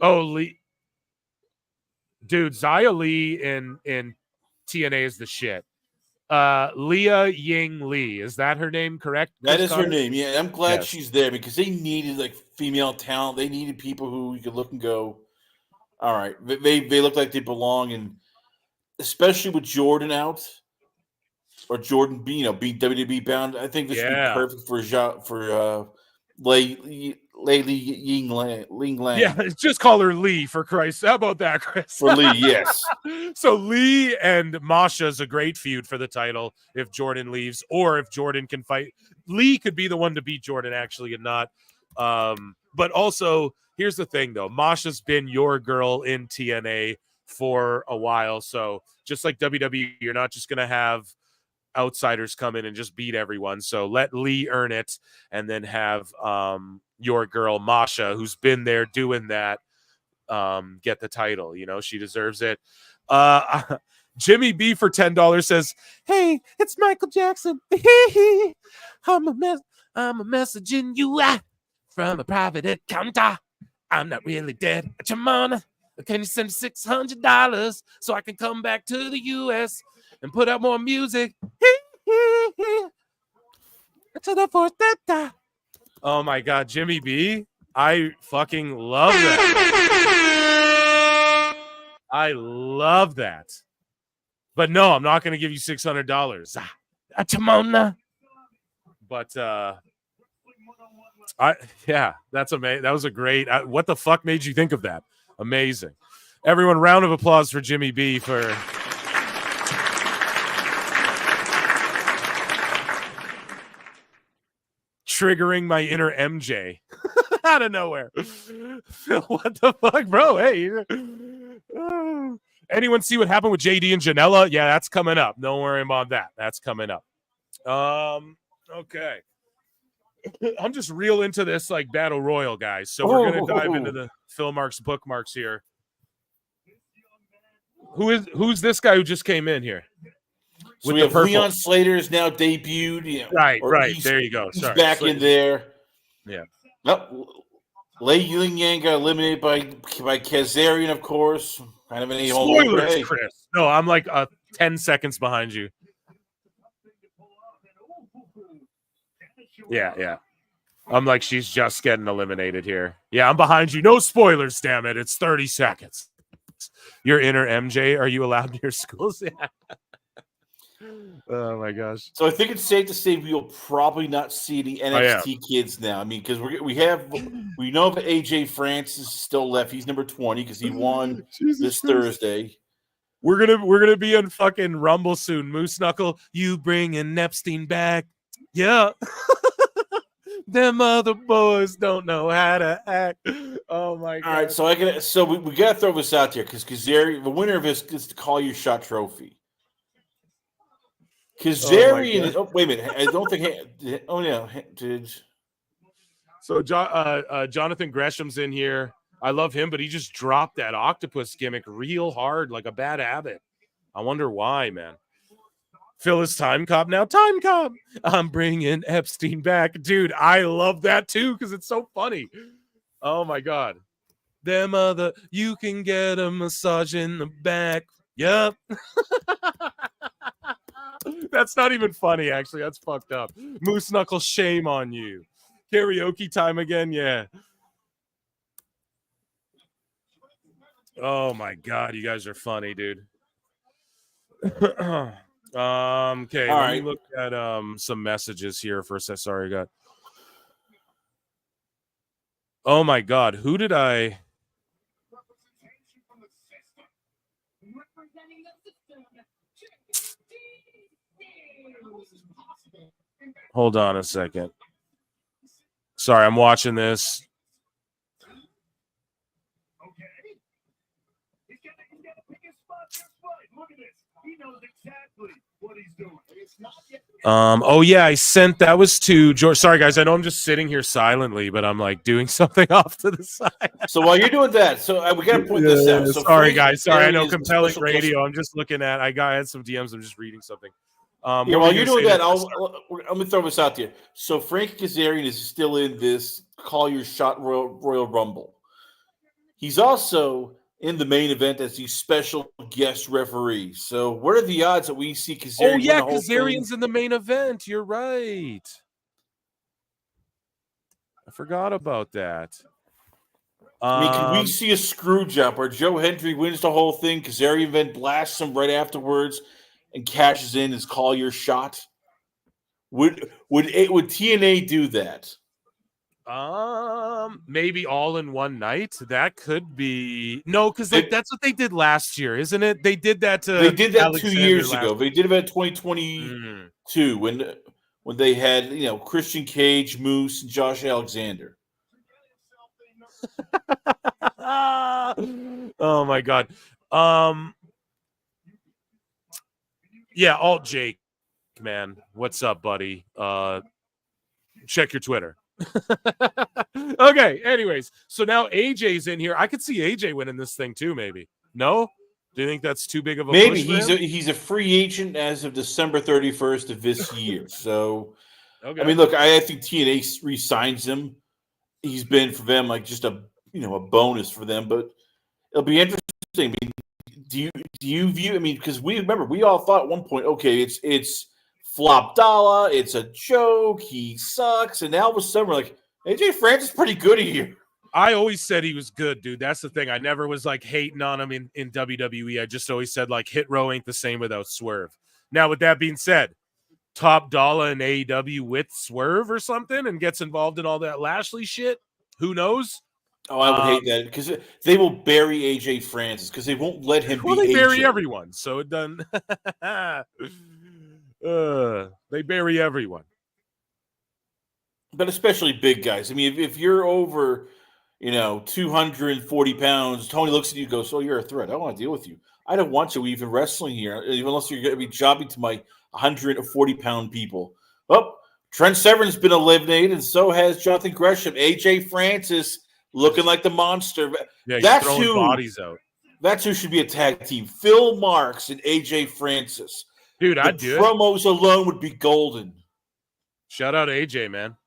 Oh, Lee. Dude, Xia Li in TNA is the shit. Leah Ying Lee. Is that her name, correct? That is her name, yeah. I'm glad she's there because they needed like female talent. They needed people who you could look and go, all right, they look like they belong, and especially with Jordan out or Jordan being WWE bound, I think this would be perfect for Lei Ying Lang. Yeah, just call her Lee for Christ. How about that, Chris? For Lee, yes. So Lee and Masha is a great feud for the title if Jordan leaves, or if Jordan can fight. Lee could be the one to beat Jordan actually, and not. But also, here's the thing though: Masha's been your girl in TNA for a while, so just like WWE, you're not just gonna have outsiders come in and just beat everyone. So let Lee earn it, and then have your girl Masha, who's been there doing that, get the title. You know, she deserves it. Jimmy B for $10 says, "Hey, it's Michael Jackson. I'm messaging you from a private account. I'm not really dead. Chamona, can you send $600 so I can come back to the U.S. and put out more music?" To the fourth. Oh my God, Jimmy B. I fucking love that. I love that. But no, I'm not going to give you $600. Chamona. But that's amazing. That was a great. What the fuck made you think of that? Amazing. Everyone, round of applause for Jimmy B for triggering my inner MJ out of nowhere. What the fuck, bro? Hey. Anyone see what happened with JD and Janela? Yeah, that's coming up. Don't worry about that. That's coming up. Okay. I'm just real into this like battle royal, guys. So we're gonna dive into the Philmarks bookmarks here. Who's this guy who just came in here? So we have Leon Slater is now debuted. You know, right. There you go. He's back Slater. In there. Yeah. Nope. Lei Ying Yang got eliminated by Kazarian, of course. Kind of an a-hole. Spoilers, Chris. No, I'm like 10 seconds behind you. Yeah. I'm like, she's just getting eliminated here. Yeah, I'm behind you. No spoilers, damn it. It's 30 seconds. Your inner MJ, are you allowed in your schools? Yeah. Oh my gosh. So I think it's safe to say we will probably not see the NXT kids now. I mean, because we know that AJ Francis is still left. He's number 20 because he won this Thursday. We're gonna be in fucking Rumble soon. Moose Knuckle, you bringing Epstein back? Yeah. Them other boys don't know how to act. Oh my god. All right, so we gotta throw this out there because Kazarian, the winner of this gets to call your shot trophy. Kazarian. Oh, wait a minute. I don't think. Oh yeah. So Jonathan Gresham's in here. I love him, but he just dropped that octopus gimmick real hard, like a bad habit. I wonder why, man. Phil is Time Cop now. Time Cop. I'm bringing Epstein back, dude. I love that too because it's so funny. Oh my god. Them other. You can get a massage in the back. Yep. That's not even funny, actually. That's fucked up. Moose Knuckle, shame on you. Karaoke time again? Yeah. Oh my God, you guys are funny, dude. Okay, All let me right. look at some messages here for a sec. Sorry, I got. Oh my God, who did I? Hold on a second. Sorry, I'm watching this. Oh yeah, I sent that was to George. Sorry guys, I know I'm just sitting here silently, but I'm like doing something off to the side. So while you're doing that, so we got to point this out. So Sorry Frank guys, sorry. I know Kazarian is a compelling special radio. guest. I'm just looking at. I had some DMs. I'm just reading something. Yeah, while you're doing that, let me throw this out there. So Frank Kazarian is still in this Call Your Shot Royal Rumble. He's also in the main event as the special guest referee. So what are the odds that we see Kazarian? Oh yeah, win the whole Kazarian's thing? in the main event. You're right. I forgot about that. I mean, can we see a screw job where Joe Hendry wins the whole thing, Kazarian then blasts him right afterwards and cashes in his Call Your Shot? Would TNA do that? Maybe all in one night. That could be because that's what they did last year, isn't it? They did that to. They did that Alexander 2 years last ago. They did it in 2022 when they had Christian Cage, Moose, and Josh Alexander. Oh my God. Yeah, Alt Jake, man. What's up, buddy? Check your Twitter. Okay, anyways, so now AJ's in here. I could see AJ winning this thing too, maybe. No? Do you think that's too big of a Maybe push for him? he's a free agent as of December 31st of this year. So Okay. I mean, look, I think TNA re-signs him. He's been for them like just a bonus for them, but it'll be interesting. I mean, do you view? I mean, because we all thought at one point, okay, it's Flop Dollar, it's a joke, he sucks, and now all of a sudden we're like, AJ France is pretty good here. I always said he was good, dude. That's the thing. I never was like hating on him in WWE. I just always said like Hit Row ain't the same without Swerve. Now, with that being said, Top Dollar in AEW with Swerve or something and gets involved in all that Lashley shit. Who knows? Oh, I would hate that because they will bury AJ Francis because they won't let him be they bury AJ. everyone, so it doesn't. They bury everyone. But especially big guys. I mean, if you're over, 240 pounds, Tony looks at you and goes, "Oh, you're a threat. I don't want to deal with you. I don't want you even wrestling here, even unless you're going to be jobbing to my 140-pound people." Oh, Trent Severn's been eliminated, and so has Jonathan Gresham. AJ Francis looking like the monster. Yeah, he's that's throwing who bodies out. That's who should be a tag team. Phil Marks and AJ Francis. Dude, the I'd do it. Promos alone would be golden. Shout out to AJ, man.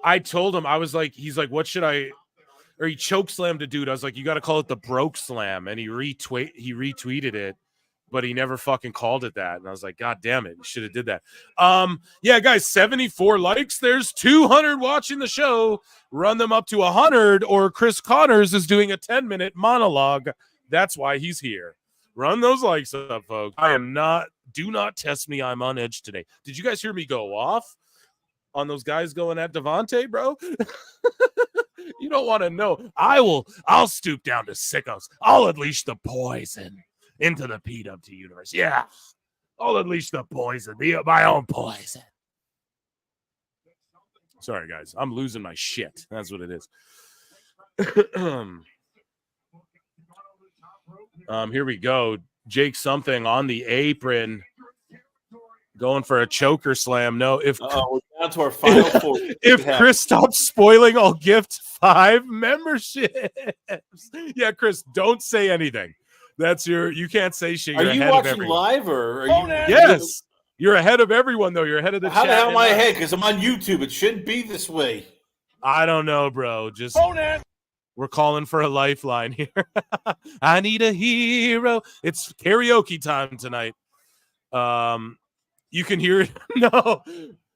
I told him, I was like, he's like, what should I, or he choke slammed a dude. I was like, you got to call it the broke slam. And he retweeted it, but he never fucking called it that. And I was like, God damn it. You should have did that. Yeah, guys, 74 likes. There's 200 watching the show. Run them up to 100 or Chris Connors is doing a 10-minute monologue. That's why he's here. Run those likes up, folks. Do not test me. I'm on edge today. Did you guys hear me go off on those guys going at Devontae, bro? You don't want to know. I'll stoop down to sickos. I'll unleash the poison into the PWT universe. Yeah. I'll unleash the poison, my own poison. Sorry, guys. I'm losing my shit. That's what it is. Here we go. Jake something on the apron. Going for a choker slam. No, if we're down to our final four. If Chris stops spoiling, I'll gift 5 memberships. Yeah, Chris, don't say anything. You can't say shit. Are You're you ahead of watching everyone. live or are you? Yes. You're ahead of everyone, though. You're ahead of the How chat. the hell am I ahead? Because I'm on YouTube. It shouldn't be this way. I don't know, bro. Just We're calling for a lifeline here. I need a hero. It's karaoke time tonight. You can hear it. No.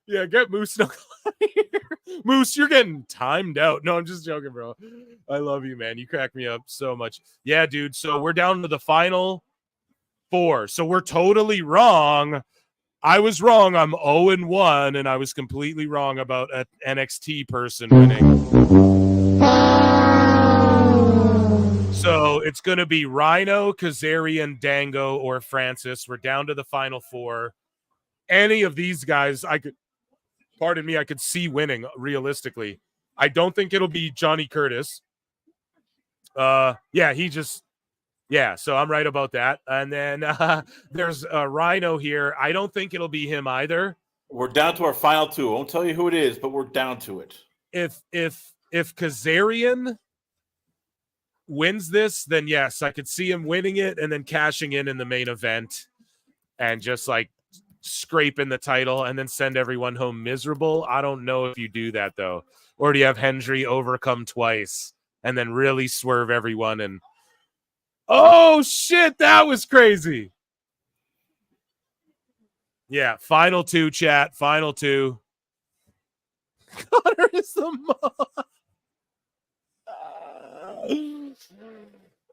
Yeah, get Moose Knuckle here. Moose, you're getting timed out. No, I'm just joking, bro. I love you, man. You crack me up so much. Yeah, dude. So we're down to the final 4. So we're totally wrong. I was wrong. I'm 0-1, and I was completely wrong about an NXT person winning. So it's going to be Rhino, Kazarian, Dango, or Francis. We're down to the final 4. Any of these guys, I could see winning realistically. I don't think it'll be Johnny Curtis. So I'm right about that. And then there's Rhino here. I don't think it'll be him either. We're down to our final 2. I won't tell you who it is, but we're down to it. If Kazarian wins this, then yes, I could see him winning it and then cashing in the main event and just like scraping the title and then send everyone home miserable. I don't know if you do that though. Or do you have Hendry overcome twice and then really swerve everyone and oh shit, that was crazy. Yeah, final 2, chat. Final 2. Connor is the most.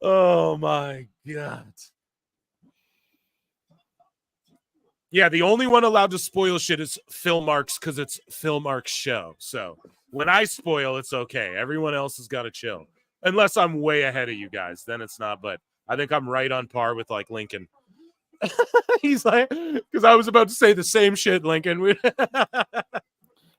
Oh my God. Yeah, the only one allowed to spoil shit is Phil Marks because it's Phil Marks' show. So when I spoil, it's okay. Everyone else has got to chill. Unless I'm way ahead of you guys, then it's not. But I think I'm right on par with like Lincoln. He's like, because I was about to say the same shit, Lincoln. All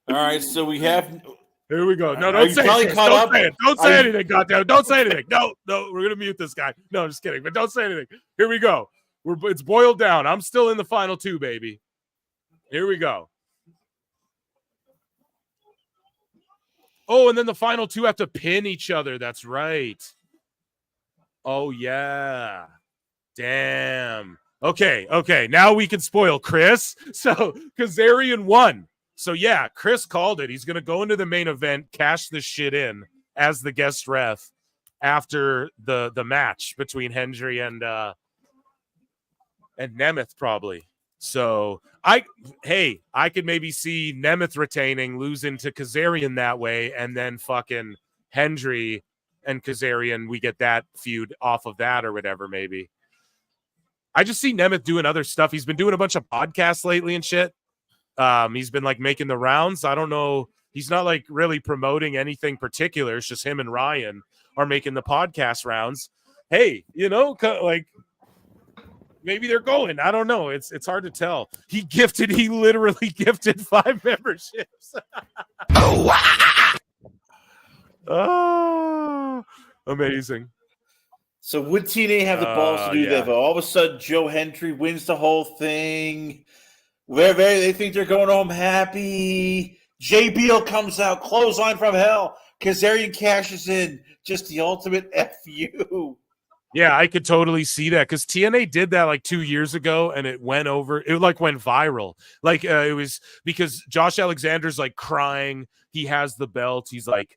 right, so we have. Here we go. No, don't say it. Don't say anything, goddamn. Don't say anything. No, we're gonna mute this guy. No, I'm just kidding. But don't say anything. Here we go. It's boiled down. I'm still in the final 2, baby. Here we go. Oh, and then the final 2 have to pin each other. That's right. Oh yeah. Damn. Okay. Now we can spoil Chris. So Kazarian won. So yeah, Chris called it. He's gonna go into the main event, cash this shit in as the guest ref after the match between Hendry and Nemeth probably. So I could maybe see Nemeth retaining, losing to Kazarian that way, and then fucking Hendry and Kazarian, we get that feud off of that or whatever, maybe. I just see Nemeth doing other stuff. He's been doing a bunch of podcasts lately and shit. He's been like making the rounds. I don't know. He's not like really promoting anything particular. It's just him and Ryan are making the podcast rounds. Hey, like maybe they're going. I don't know. It's hard to tell. He literally gifted 5 memberships. Oh, amazing. So would TNA have the balls to do that? But all of a sudden, Joe Hendry wins the whole thing. They think they're going home happy. JBL comes out, clothesline from hell. Kazarian cashes in. Just the ultimate FU. Yeah, I could totally see that because TNA did that like 2 years ago and it went over. It like went viral. Like it was because Josh Alexander's like crying. He has the belt. He's like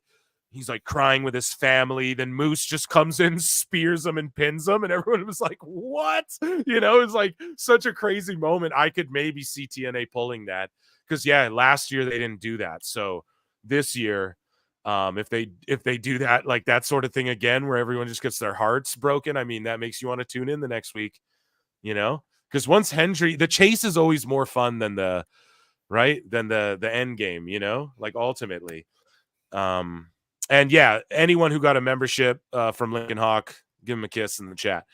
crying with his family. Then Moose just comes in, spears him and pins him. And everyone was like, what? It was like such a crazy moment. I could maybe see TNA pulling that because last year they didn't do that. So this year, if they do that, like that sort of thing again, where everyone just gets their hearts broken, I mean, that makes you want to tune in the next week, because once Hendry, the chase is always more fun than the end game, like ultimately. And yeah, anyone who got a membership from Lincoln Hawk, give him a kiss in the chat.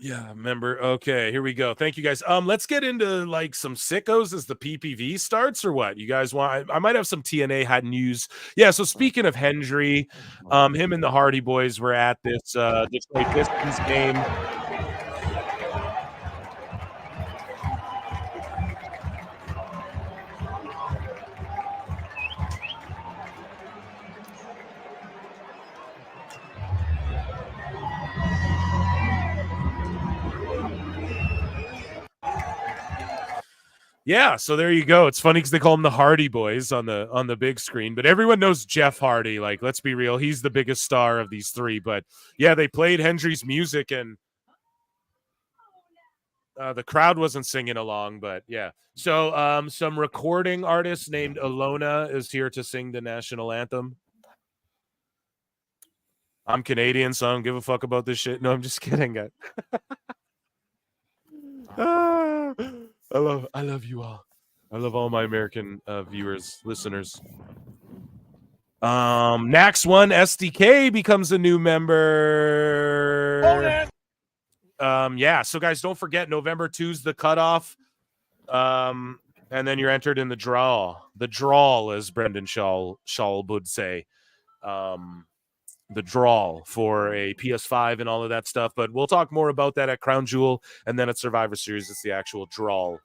Yeah, member. Okay, here we go. Thank you guys. Let's get into like some sickos as the PPV starts, or what? You guys want? I might have some TNA had news. Yeah. So speaking of Hendry, him and the Hardy Boys were at this Detroit Pistons game. Yeah, so there you go. It's funny because they call them the Hardy Boys on the big screen, but everyone knows Jeff Hardy. Like, let's be real, he's the biggest star of these three. But yeah, they played Hendry's music, and the crowd wasn't singing along. But yeah, so some recording artist named Alona is here to sing the national anthem. I'm Canadian, so I don't give a fuck about this shit. No, I'm just kidding. I love you all. I love all my American viewers, listeners. Next one, SDK becomes a new member. Yeah, so guys, don't forget November 2's the cutoff. And then you're entered in the draw. The draw, as Brendan Shaw would say. The draw for a PS5 and all of that stuff. But we'll talk more about that at Crown Jewel, and then at Survivor Series, it's the actual draw.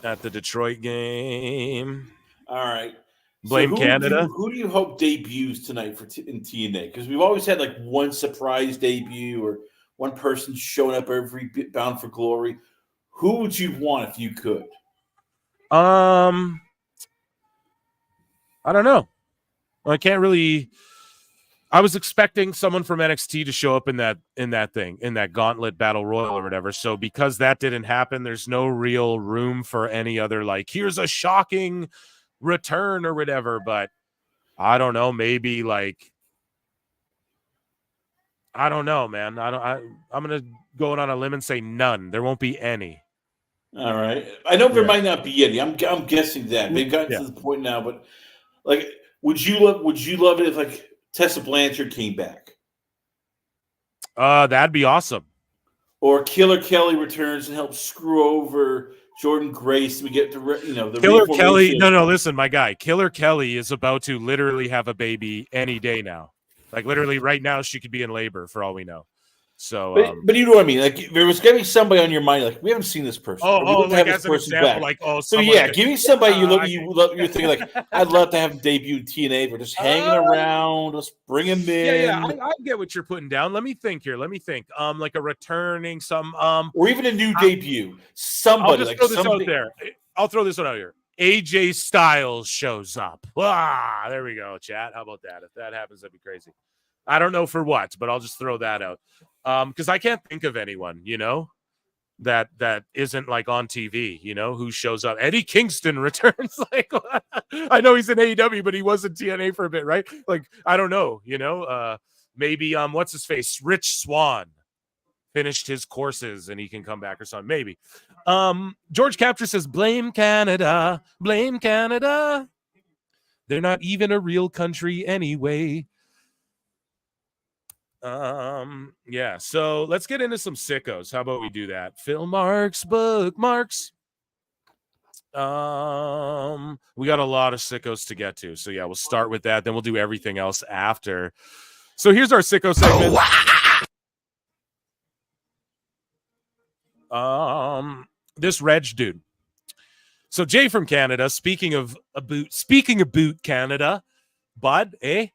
At the Detroit game. All right. Blame Canada. Who do you hope debuts tonight in TNA? Because we've always had like one surprise debut or one person showing up every Bound for Glory. Who would you want if you could? I don't know. I can't really. I was expecting someone from NXT to show up in that gauntlet battle royal or whatever. So because that didn't happen, there's no real room for any other, like, here's a shocking return or whatever. But I don't know, maybe like, I don't know, man. I'm gonna go on a limb and say none. There won't be any. All right. I know there might not be any. I'm guessing that they've gotten to the point now, but like, would you love it if like Tessa Blanchard came back? That'd be awesome. Or Killer Kelly returns and helps screw over Jordan Grace. We get the Killer Kelly. No, listen, my guy. Killer Kelly is about to literally have a baby any day now. Like literally right now, she could be in labor for all we know. So, but you know what I mean. Like there was gonna be somebody on your mind. Like we haven't seen this person. Like as an example, like So yeah, give me somebody you're thinking like I'd love to have him debut in TNA. We're just hanging around. Let's bring him in. Yeah. I get what you're putting down. Let me think here. Like a returning or even a new debut. Somebody I'll throw this one out here. AJ Styles shows up. There we go, chat. How about that? If that happens, that'd be crazy. I don't know for what, but I'll just throw that out. Because I can't think of anyone, that isn't like on TV, who shows up. Eddie Kingston returns. Like, I know he's in AEW, but he was in TNA for a bit, right? Like, I don't know, maybe what's his face? Rich Swann finished his courses and he can come back or something. Maybe. George Capture says, blame Canada. Blame Canada. They're not even a real country anyway. Yeah, so let's get into some sickos. How about we do that? Phil Marks, bookmarks. We got a lot of sickos to get to. So yeah, we'll start with that. Then we'll do everything else after. So here's our sicko segment. This Reg dude. So Jay from Canada, speaking of boot Canada, bud, eh?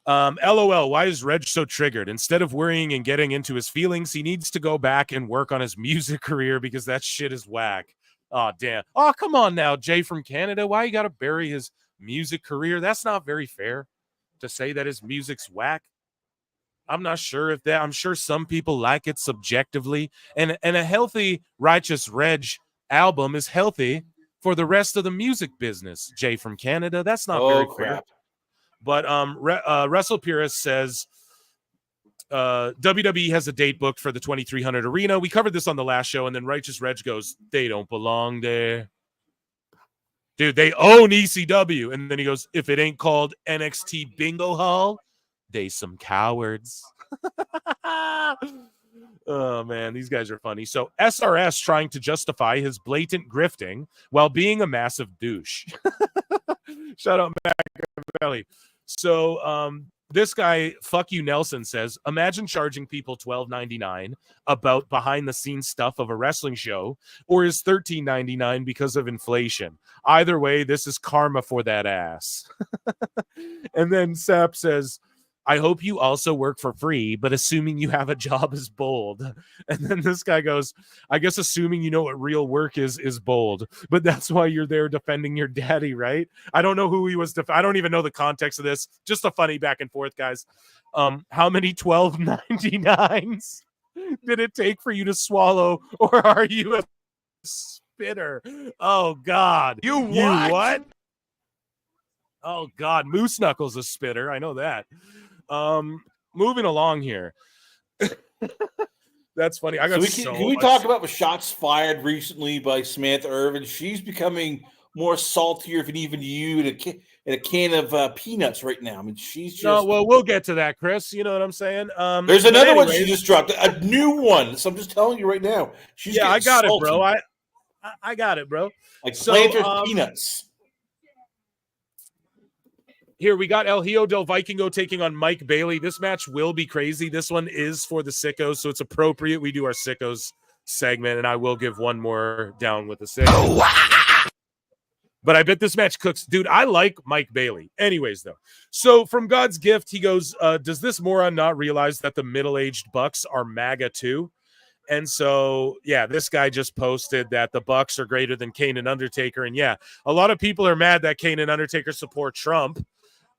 LOL, why is Reg so triggered? Instead of worrying and getting into his feelings, he needs to go back and work on his music career because that shit is whack. Oh, damn. Oh, come on now, Jay from Canada. Why you got to bury his music career? That's not very fair to say that his music's whack. I'm not sure if that. I'm sure some people like it subjectively. And a healthy, righteous Reg album is healthy for the rest of the music business. Jay from Canada. That's not very fair. But Wrestle Purist says WWE has a date booked for the 2300 arena. We covered this on the last show, and then Righteous Reg goes, they don't belong there. Dude, they own ECW. And then he goes, if it ain't called NXT Bingo Hall, they some cowards. Oh, man, these guys are funny. So SRS trying to justify his blatant grifting while being a massive douche. Shout out Machiavelli. So this guy, Fuck You Nelson, says, imagine charging people $12.99 about behind-the-scenes stuff of a wrestling show, or is $13.99 because of inflation. Either way, this is karma for that ass. And then Sap says, I hope you also work for free, but assuming you have a job is bold. And then this guy goes, I guess assuming you know what real work is bold, but that's why you're there defending your daddy, right? I don't know who he was. I don't even know the context of this. Just a funny back and forth, guys. How many 12.99s did it take for you to swallow, or are you a spitter? Oh God. You what? Oh God, Moose Knuckles a spitter. I know that. Moving along here. That's funny. I got can we talk about the shots fired recently by Samantha Irvin? She's becoming more saltier than even you in a can of peanuts right now. I mean, she's just. No, well, we'll get to that, Chris. You know what I'm saying? There's another one she just dropped, a new one. So I'm just telling you right now. I got it, bro. I got it, bro. Like Planters peanuts. Here we got El Hijo del Vikingo taking on Mike Bailey. This match will be crazy. This one is for the sickos, so it's appropriate we do our sickos segment, and I will give one more down with the sickos. But I bet this match cooks. Dude, I like Mike Bailey. Anyways, though. So from God's gift, he goes, does this moron not realize that the middle-aged Bucks are MAGA too? And so, yeah, this guy just posted that the Bucks are greater than Kane and Undertaker. And yeah, a lot of people are mad that Kane and Undertaker support Trump.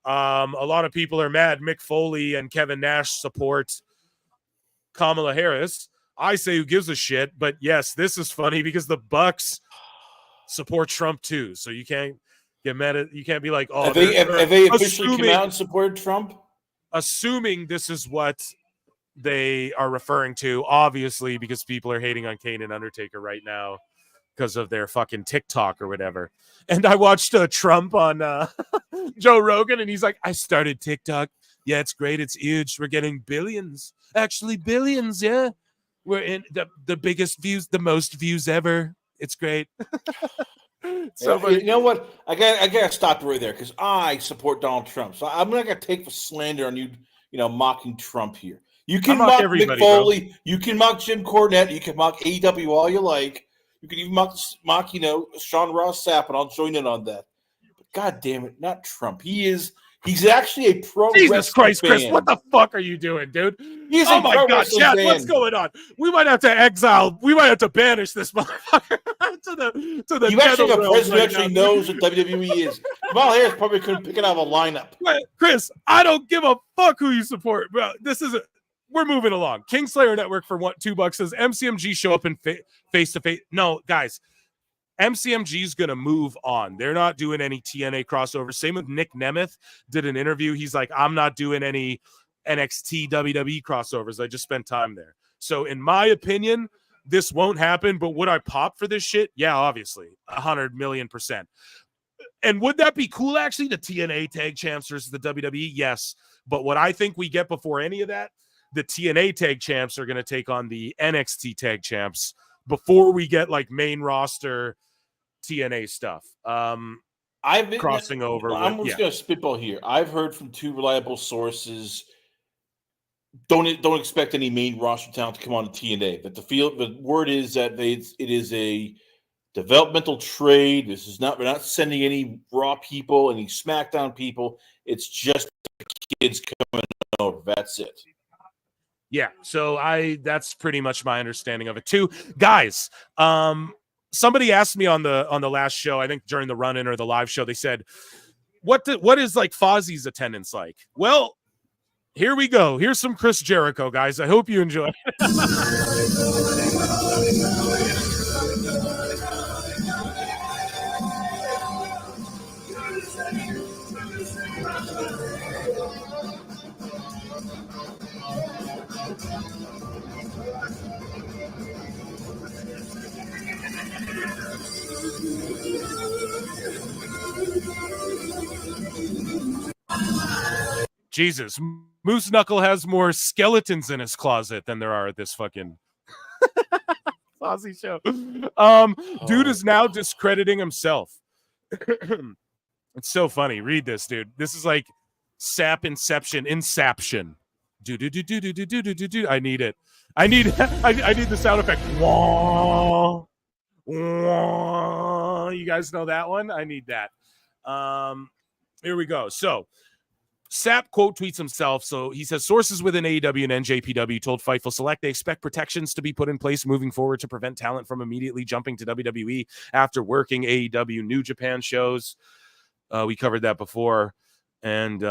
A lot of people are mad Mick Foley and Kevin Nash support Kamala Harris. I say who gives a shit, but yes, this is funny because the Bucks support Trump too. So you can't get mad at, you can't be like, oh, have they officially come out and supported Trump? Assuming this is what they are referring to, obviously, because people are hating on Kane and Undertaker right now because of their fucking TikTok or whatever. And I watched Trump on Joe Rogan, and he's like, I started TikTok. Yeah, it's great. It's huge. We're getting billions. Actually, billions, yeah. We're in the biggest views, the most views ever. It's great. So, you know what? I gotta stop right there because I support Donald Trump. So I'm not gonna take the slander on you, mocking Trump here. You can mock Mick Foley, bro. You can mock Jim Cornette, you can mock AEW all you like. You can even mock Sean Ross Sapp, and I'll join in on that. But God damn it, not Trump. He's actually a pro. Jesus Christ, fan. Chris, what the fuck are you doing, dude? Oh my God, Chad, what's going on? We might have to exile. We might have to banish this motherfucker to the. You actually have a president who actually knows what WWE is. Kamala Harris probably couldn't pick it out of a lineup. Chris, I don't give a fuck who you support, bro. This isn't. We're moving along. Kingslayer Network for $2 says MCMG show up in face to face. No, guys, MCMG is going to move on. They're not doing any TNA crossover. Same with Nick Nemeth. Did an interview. He's like, I'm not doing any NXT WWE crossovers. I just spent time there. So in my opinion, this won't happen. But would I pop for this shit? Yeah, obviously. 100,000,000%. And would that be cool, actually, the TNA tag champs versus the WWE? Yes. But what I think we get before any of that, the TNA tag champs are going to take on the NXT tag champs before we get like main roster TNA stuff. Crossing over. I'm just going to spitball here. I've heard from two reliable sources. Don't expect any main roster talent to come on to TNA. But the word is that it is a developmental trade. We're not sending any Raw people, any SmackDown people. It's just the kids coming over. That's it. Yeah, so that's pretty much my understanding of it too. Guys, somebody asked me on the last show, I think during the run-in or the live show, they said, what is like Fozzie's attendance like? Well, here we go. Here's some Chris Jericho, guys. I hope you enjoy. Jesus, Moose Knuckle has more skeletons in his closet than there are at this fucking Fozzie show. Dude is now discrediting himself. It's so funny. Read this, dude. This is like sap inception. Do. I need it. I need the sound effect. Wah, wah. You guys know that one? I need that. Here we go. So Sapp quote tweets himself. So he says, sources within AEW and NJPW told Fightful Select they expect protections to be put in place moving forward to prevent talent from immediately jumping to WWE after working AEW New Japan shows. We covered that before. And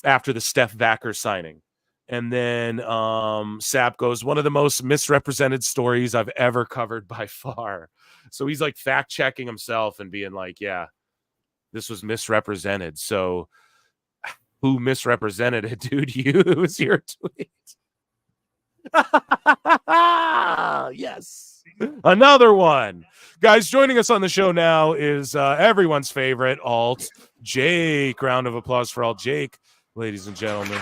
after the Steph Vacker signing. And then Sapp goes, one of the most misrepresented stories I've ever covered by far. So he's like fact checking himself and being like, yeah, this was misrepresented. So who misrepresented it, dude? You. It was your tweet. Yes. Another one. Guys, joining us on the show now is everyone's favorite, Alt Jake. Round of applause for Alt Jake, ladies and gentlemen.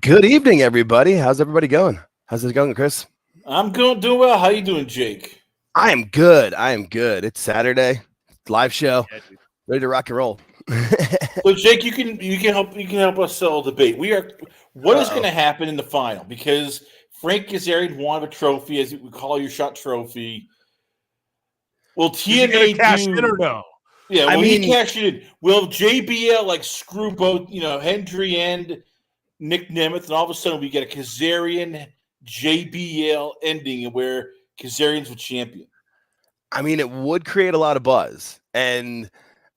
Good evening, everybody. How's everybody going? How's it going, Chris? I'm doing well. How you doing, Jake? I am good. It's Saturday, live show, ready to rock and roll. So, Jake, you can help us settle the debate. What is going to happen in the final? Because Frank Kazarian won a trophy, as we call your shot trophy. Will TNA cash in or no? Yeah, he cash in? Will JBL screw both Hendry and Nick Nemeth, and all of a sudden we get a Kazarian JBL ending where Kazarian's the champion? I mean, it would create a lot of buzz, and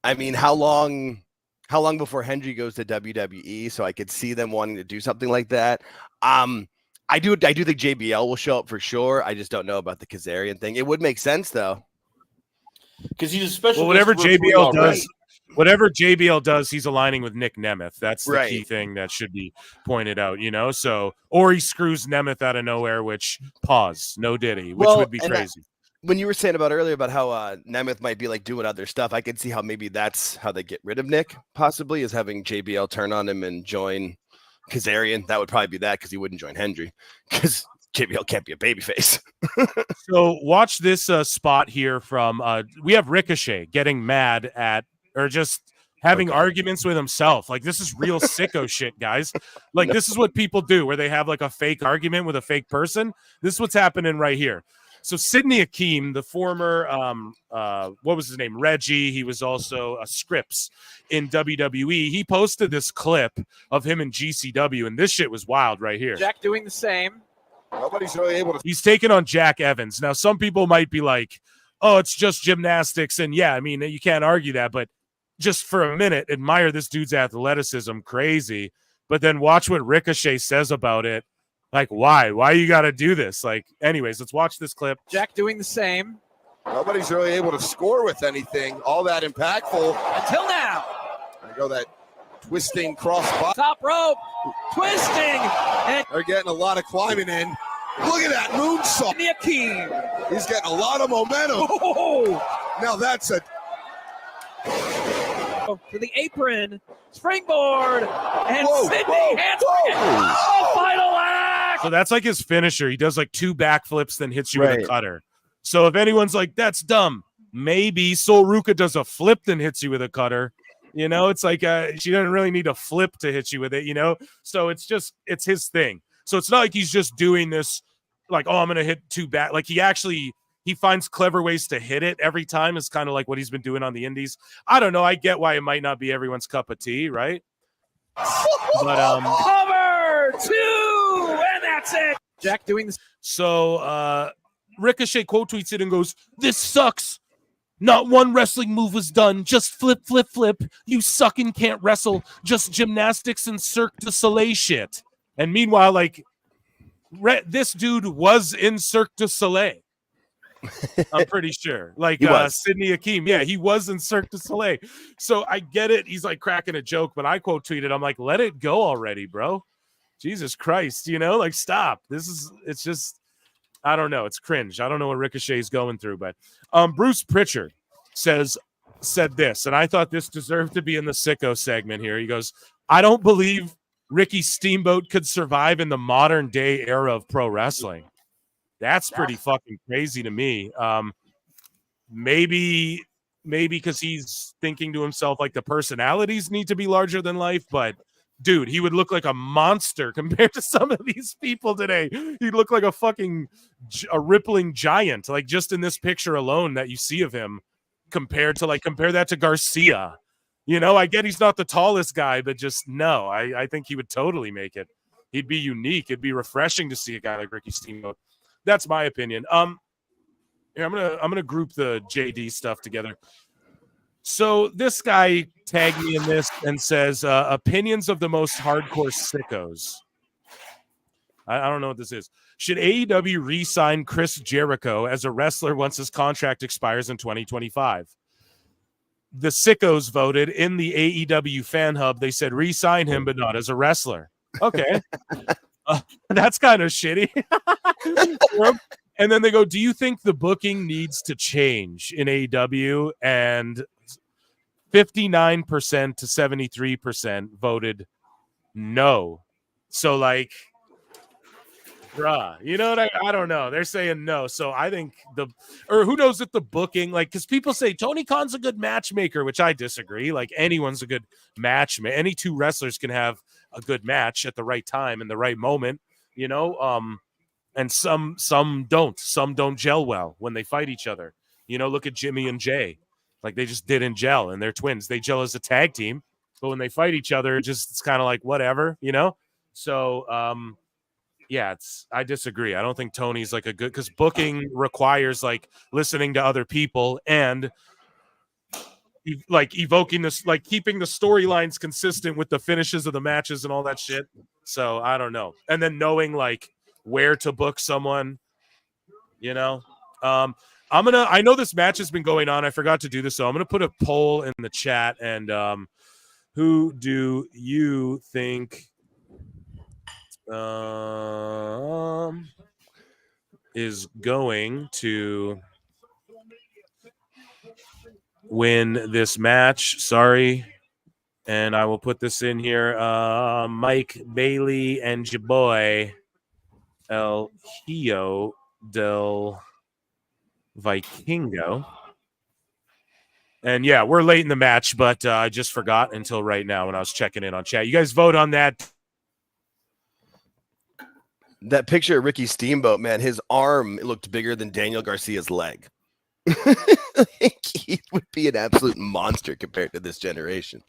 I mean, how long before Hendry goes to WWE? So I could see them wanting to do something like that. I do think JBL will show up for sure. I just don't know about the Kazarian thing. It would make sense though, because he's a special. Well, whatever JBL does, he's aligning with Nick Nemeth. That's the key thing that should be pointed out, So, or he screws Nemeth out of nowhere, which no Diddy, which would be crazy. When you were saying earlier about how Nemeth might be doing other stuff, I could see how maybe that's how they get rid of Nick, possibly, is having JBL turn on him and join Kazarian. That would probably be that, because he wouldn't join Hendry, because JBL can't be a babyface. So watch this spot here from we have Ricochet getting mad at, or just having arguments with himself. This is real sicko shit, guys. This is what people do, where they have a fake argument with a fake person. This is what's happening right here. So Sidney Akeem, the former, what was his name? Reggie. He was also Scripps in WWE. He posted this clip of him in GCW, and this shit was wild right here. Jack doing the same. Nobody's really able to. He's taking on Jack Evans. Now, some people might be like, oh, it's just gymnastics. And yeah, I mean, you can't argue that, but just for a minute, admire this dude's athleticism. Crazy. But then watch what Ricochet says about it. Why you got to do this? Anyways, let's watch this clip. Jack doing the same. Nobody's really able to score with anything all that impactful until now. There you go, that twisting cross top rope, twisting, and they're getting a lot of climbing in. Look at that moonsault. Akeem. He's getting a lot of momentum. Oh. Now that's a to the apron, springboard, and Sidney handspring. Final act. So that's his finisher. He does 2 backflips, then hits you with a cutter. So if anyone's that's dumb, maybe Sol Ruka does a flip, then hits you with a cutter. It's she doesn't really need a flip to hit you with it, So it's his thing. So it's not like he's just doing this I'm going to hit 2 back. He finds clever ways to hit it every time. It's kind of like what he's been doing on the indies. I don't know. I get why it might not be everyone's cup of tea, right? But cover 2, and that's it. Jack doing this. So Ricochet quote tweets it and goes, "This sucks. Not one wrestling move was done. Just flip, flip, flip. You suck and can't wrestle. Just gymnastics and Cirque du Soleil shit." And meanwhile, this dude was in Cirque du Soleil. I'm pretty sure. Sidney Akeem. Yeah, he was in Cirque du Soleil. So I get it. He's cracking a joke, but I quote tweeted, I'm let it go already, bro. Jesus Christ, stop. It's just, I don't know. It's cringe. I don't know what Ricochet's going through, but Bruce Pritchard said this, and I thought this deserved to be in the sicko segment here. He goes, "I don't believe Ricky Steamboat could survive in the modern day era of pro wrestling." That's pretty fucking crazy to me. Maybe because he's thinking to himself the personalities need to be larger than life, but dude, he would look like a monster compared to some of these people today. He'd look like a rippling giant, like just in this picture alone that you see of him, compare that to Garcia. You know, I get he's not the tallest guy, but just no, I think he would totally make it. He'd be unique. It'd be refreshing to see a guy like Ricky Steamboat. That's my opinion. Here, I'm gonna group the JD stuff together. So this guy tagged me in this and says, opinions of the most hardcore sickos. I don't know what this is. Should AEW re-sign Chris Jericho as a wrestler once his contract expires in 2025? The sickos voted in the AEW fan hub. They said re-sign him, but not as a wrestler. Okay. That's kind of shitty. And then they go, do you think the booking needs to change in AEW? And 59% to 73% voted no. So like, bruh, you know what? I don't know. They're saying no. So I think who knows if the booking, like, because people say Tony Khan's a good matchmaker, which I disagree. Like anyone's a good matchmaker. Any two wrestlers can have a good match at the right time in the right moment, you know? And some don't gel well when they fight each other. You know, look at Jimmy and Jay. Like they just didn't gel, and they're twins. They gel as a tag team, but when they fight each other, it's kind of like whatever, you know? So, yeah, I disagree. I don't think Tony's like because booking requires like listening to other people and like evoking this, like keeping the storylines consistent with the finishes of the matches and all that shit. So I don't know. And then knowing like where to book someone, you know? I know this match has been going on. I forgot to do this, so I'm gonna put a poll in the chat. And who do you think is going to win this match? Sorry, and I will put this in here. Mike Bailey and your boy El Hijo del Vikingo. And yeah, we're late in the match, but I just forgot until right now when I was checking in on chat. You guys vote on that. That picture of Ricky Steamboat, man, his arm looked bigger than Daniel Garcia's leg. He would be an absolute monster compared to this generation.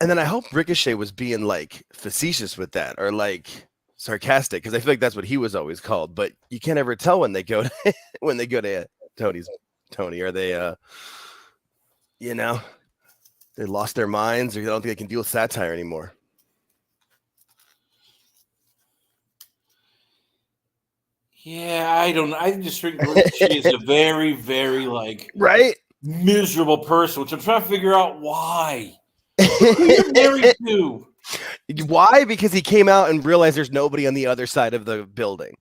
And then I hope Ricochet was being like facetious with that or like sarcastic, because I feel like that's what he was always called. But you can't ever tell when they go to Tony. Are they you know, they lost their minds, or they don't think they can deal with satire anymore. Yeah, I don't know. I just think Ricochet is a very, very like miserable person, which I'm trying to figure out why. Who you're married to? Why? Because he came out and realized there's nobody on the other side of the building.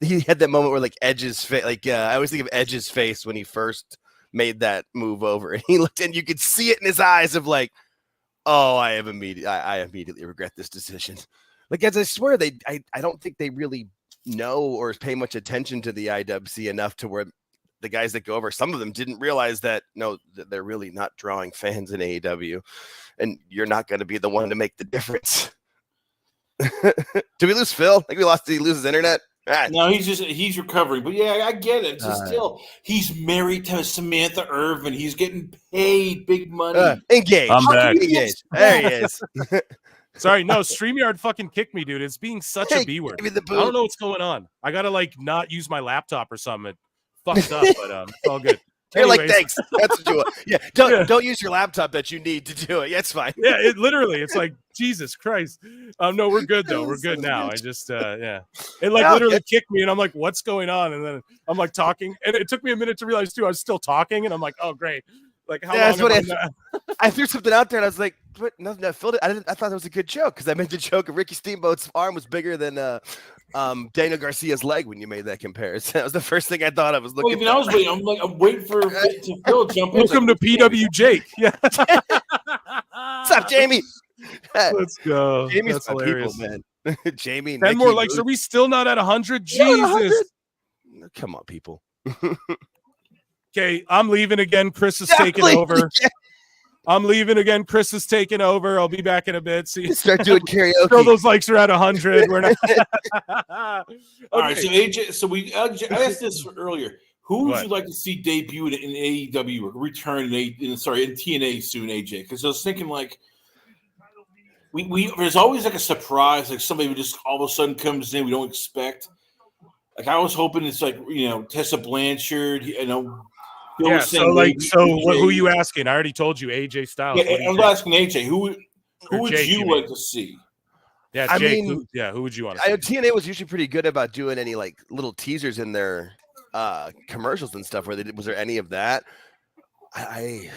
He had that moment where like Edge's face, like I always think of Edge's face when he first made that move over, and he looked, and you could see it in his eyes of like, oh, I immediately regret this decision. Like, as I swear, I don't think they really know or pay much attention to the IWC enough to where the guys that go over, some of them didn't realize that they're really not drawing fans in AEW, and you're not going to be the one to make the difference. Did we lose Phil? Did he lose his internet? Right. No, he's recovering. But yeah, I get it. Still, he's married to Samantha Irvin. He's getting paid big money. Engaged. I'm back. Engaged. There he is. Sorry, no, StreamYard fucking kicked me, dude. It's being such a B word. I don't know what's going on. I gotta like not use my laptop or something. It fucked up, but it's all good. You're Anyways. like, thanks. That's what you want. Yeah, don't use your laptop that you need to do it. Yeah, it's fine. Yeah, it's like Jesus Christ. No, we're good though. We're good now. I just it literally kicked me, and I'm like, what's going on? And then I'm like talking, and it took me a minute to realize too I was still talking, and I'm like, oh great. Like how long? I threw something out there, and I was like, "What? Nothing that filled it." I thought that was a good joke because I meant the joke of Ricky Steamboat's arm was bigger than Daniel Garcia's leg when you made that comparison. That was the first thing I thought. I was looking. I was waiting. I'm waiting for Phil to jump in. Welcome to PW Jake. Yeah. What's up, Jamie? Let's go. Jamie's That's my hilarious. people, man. Jamie, 10 Nikki, more likes. Moose. Are we still not at 100? Not at 100? Jesus. Come on, people. Okay, I'm leaving again. Chris is taking over. Yeah. I'm leaving again. Chris is taking over. I'll be back in a bit. See, Start doing karaoke. Still those likes are at 100. We're not. All right, so AJ, I asked this earlier. Who would you like to see debut in AEW or return in TNA soon, AJ? Because I was thinking like we there's always like a surprise, like somebody who just all of a sudden comes in we don't expect. Like I was hoping it's like Tessa Blanchard, Yeah. So who are you asking? I already told you AJ Styles. Yeah, I'm asking AJ. Who would Jake, you like to see? Yeah, I Jake. mean, who would you want to I know see? TNA was usually pretty good about doing any like little teasers in their commercials and stuff. Was there any of that? I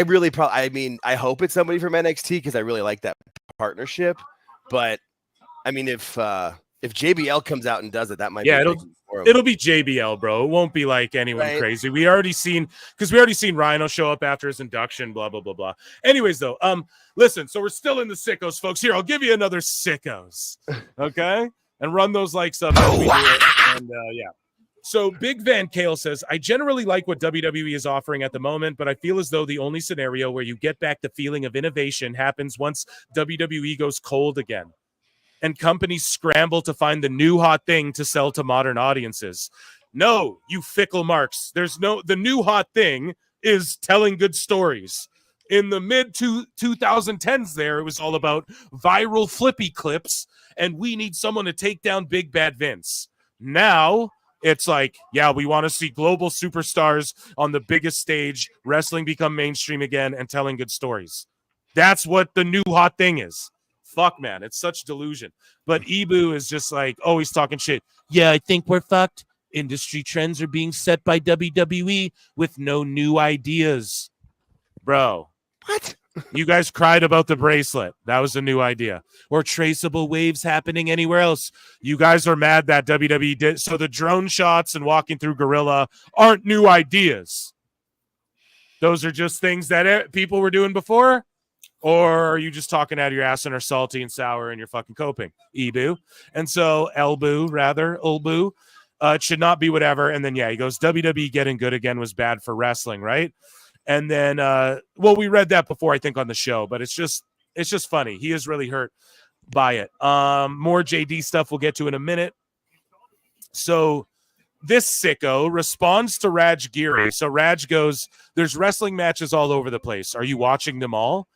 really I hope it's somebody from NXT because I really like that partnership. But I mean, if JBL comes out and does it, that might be it'll be JBL, bro. It won't be like anyone crazy. We already seen Rhino show up after his induction, blah blah blah blah. Anyways, though, listen. So we're still in the sickos, folks. Here, I'll give you another sickos, okay? And run those likes up as we do it. And yeah. So Big Van Kale says, I generally like what WWE is offering at the moment, but I feel as though the only scenario where you get back the feeling of innovation happens once WWE goes cold again and companies scramble to find the new hot thing to sell to modern audiences. No, you fickle marks. The new hot thing is telling good stories. In the mid-2010s there, it was all about viral flippy clips, and we need someone to take down Big Bad Vince. Now, it's like, yeah, we want to see global superstars on the biggest stage, wrestling become mainstream again, and telling good stories. That's what the new hot thing is. Fuck, man, it's such delusion. But Ibu is just like, oh, he's talking shit. Yeah, I think we're fucked. Industry trends are being set by WWE with no new ideas. Bro. What? You guys cried about the bracelet. That was a new idea. Or traceable waves happening anywhere else. You guys are mad that WWE did. So the drone shots and walking through Gorilla aren't new ideas. Those are just things that people were doing before. Or are you just talking out of your ass and are salty and sour and you're fucking coping? Ibu. And so Ulbu. It should not be whatever. And then, yeah, he goes, WWE getting good again was bad for wrestling, right? And then, we read that before, I think, on the show, but it's just funny. He is really hurt by it. More JD stuff we'll get to in a minute. So this sicko responds to Raj Giri. So Raj goes, there's wrestling matches all over the place. Are you watching them all?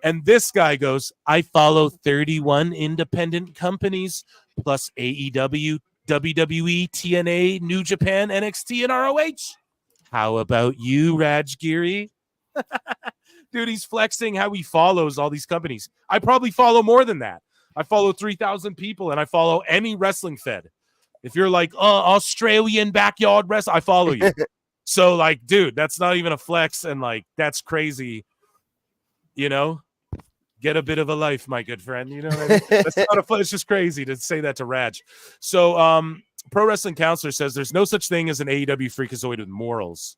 And this guy goes, I follow 31 independent companies plus AEW, WWE, TNA, New Japan, NXT, and ROH. How about you, Raj Giri? Dude, he's flexing how he follows all these companies. I probably follow more than that. I follow 3,000 people, and I follow any wrestling fed. If you're like, Australian backyard wrestling, I follow you. So, like, dude, that's not even a flex, and, like, that's crazy. You know? Get a bit of a life, my good friend. You know what I mean? That's not a flex. It's just crazy to say that to Raj. So, Pro Wrestling Counselor says there's no such thing as an AEW freakazoid with morals.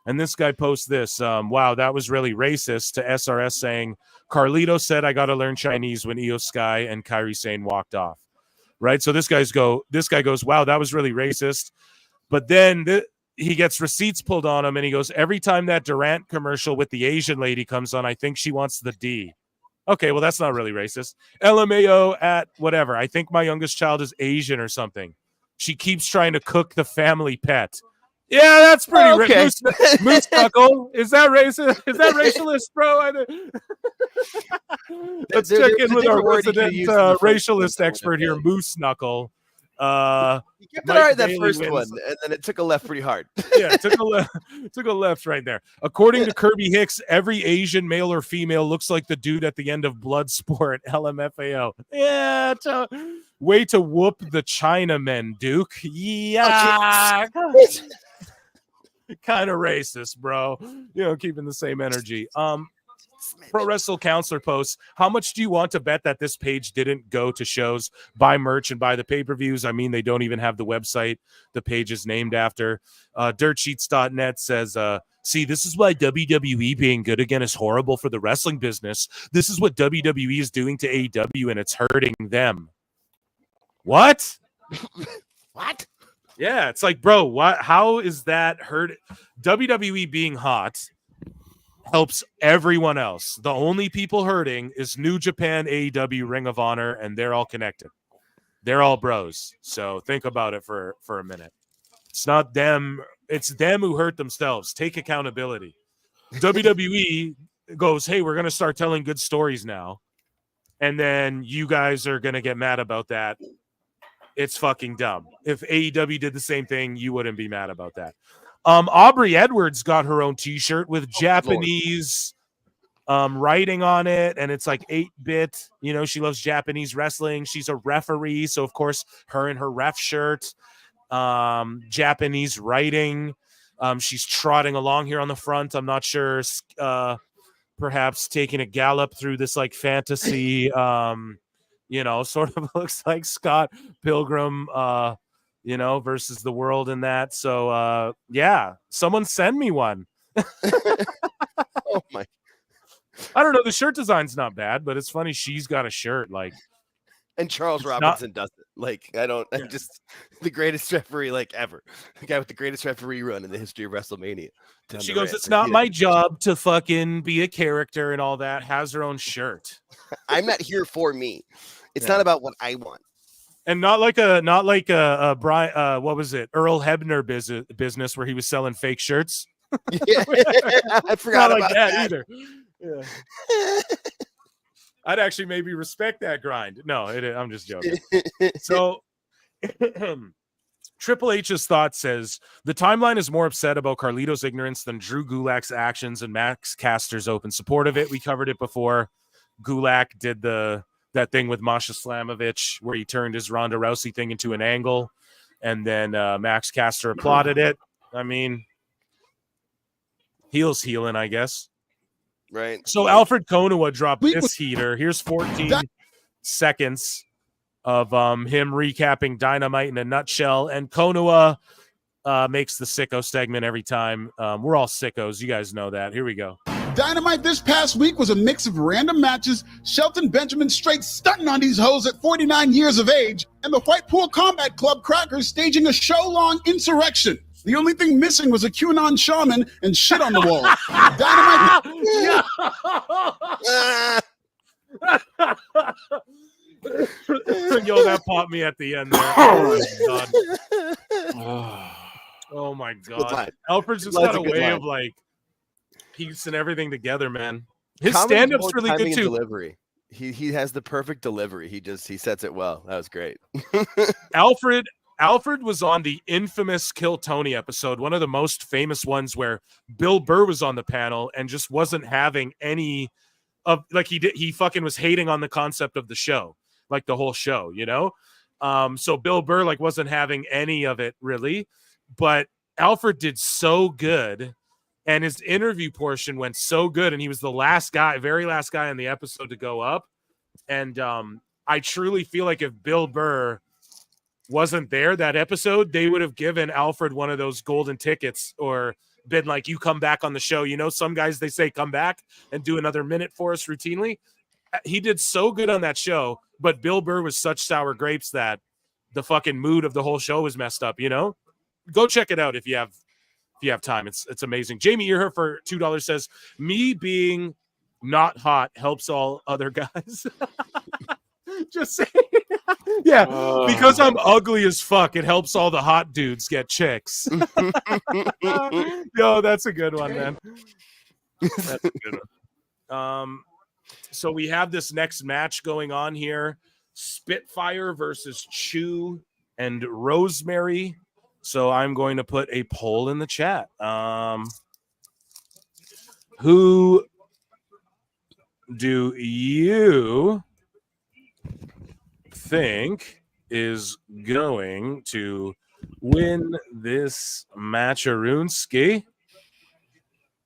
And this guy posts this. Wow, that was really racist to SRS saying, Carlito said I got to learn Chinese when Io Sky and Kairi Sane walked off. Right? So this guy goes, wow, that was really racist. But then he gets receipts pulled on him and he goes, every time that Durant commercial with the Asian lady comes on, I think she wants the D. Okay, well, that's not really racist. LMAO at whatever. I think my youngest child is Asian or something. She keeps trying to cook the family pet. Yeah, that's pretty racist. Moose Knuckle. Is that racist? Is that racialist, bro? Let's check in with our resident racialist expert here, Moose Knuckle. You kept it all right that first one, and then it took a left pretty hard. Yeah, it took a left right there. According to Kirby Hicks, every Asian male or female looks like the dude at the end of Bloodsport, LMFAO. Yeah, way to whoop the Chinamen, Duke. Yeah. Kind of racist, bro. You know, keeping the same energy. Pro Wrestle Counselor posts, how much do you want to bet that this page didn't go to shows, buy merch, and buy the pay-per-views? I mean, they don't even have the website the page is named after. Dirtsheets.net says, see, this is why WWE being good again is horrible for the wrestling business. This is what WWE is doing to AEW, and it's hurting them. What? What? Yeah, it's like, bro, what? How is that hurt? WWE being hot helps everyone else. The only people hurting is New Japan, AEW, Ring of Honor, and they're all connected. They're all bros. So think about it for a minute. It's not them. It's them who hurt themselves. Take accountability. WWE goes, hey, we're going to start telling good stories now. And then you guys are going to get mad about that. It's fucking dumb. If AEW did the same thing, you wouldn't be mad about that. Aubrey Edwards got her own t-shirt with Japanese writing on it, and it's like 8-bit. You know, she loves Japanese wrestling. She's a referee, so of course her and her ref shirt, Japanese writing. She's trotting along here on the front. I'm not sure, perhaps taking a gallop through this like fantasy, sort of looks like Scott Pilgrim, versus the world in that. So, yeah, someone send me one. Oh my! I don't know. The shirt design's not bad, but it's funny. She's got a shirt and Charles Robinson does it. Like, I'm just the greatest referee ever. The guy with the greatest referee run in the history of WrestleMania. She goes, it's not my job to fucking be a character and all that. Has her own shirt. I'm not here for me. It's not about what I want. And not like a Brian, what was it? Earl Hebner business where he was selling fake shirts. Yeah. I forgot about that either. Yeah. I'd actually maybe respect that grind. No, I'm just joking. So Triple H's thought says, the timeline is more upset about Carlito's ignorance than Drew Gulak's actions and Max Caster's open support of it. We covered it before. Gulak did that thing with Masha Slamovich where he turned his Ronda Rousey thing into an angle, and then Max Caster applauded it. I mean, heel's healing, I guess. Right. So Alfred Konuwa dropped this heater. Here's 14 seconds of him recapping Dynamite in a nutshell. And Konuwa makes the sicko segment every time. We're all sickos. You guys know that. Here we go. Dynamite this past week was a mix of random matches, Shelton Benjamin straight stunting on these hoes at 49 years of age, and the Whitepool Combat Club Crackers staging a show-long insurrection. The only thing missing was a QAnon shaman and shit on the wall. Dynamite. Yo, that popped me at the end there. Oh my god. Oh my god. Alfred's just got a way of piecing everything together, man. His stand-up's really good too. Delivery. He has the perfect delivery. He sets it well. That was great. Alfred was on the infamous Kill Tony episode, one of the most famous ones where Bill Burr was on the panel and just wasn't having any of he fucking was hating on the concept of the show, like the whole show, so Bill Burr wasn't having any of it really, but Alfred did so good and his interview portion went so good, and he was the very last guy on the episode to go up. And I truly feel like if Bill Burr wasn't there that episode, they would have given Alfred one of those golden tickets or been like, you come back on the show. Some guys, they say come back and do another minute for us routinely. He did so good on that show, but Bill Burr was such sour grapes that the fucking mood of the whole show was messed up. Go check it out if you have time. It's amazing. Jamie Earhart for $2 says, me being not hot helps all other guys. Just saying. Yeah, because I'm ugly as fuck, it helps all the hot dudes get chicks. Yo, that's a good one, man. That's a good one. So we have this next match going on here. Spitfire versus Chew and Rosemary. So I'm going to put a poll in the chat. Who do you think is going to win this match-a-roonski?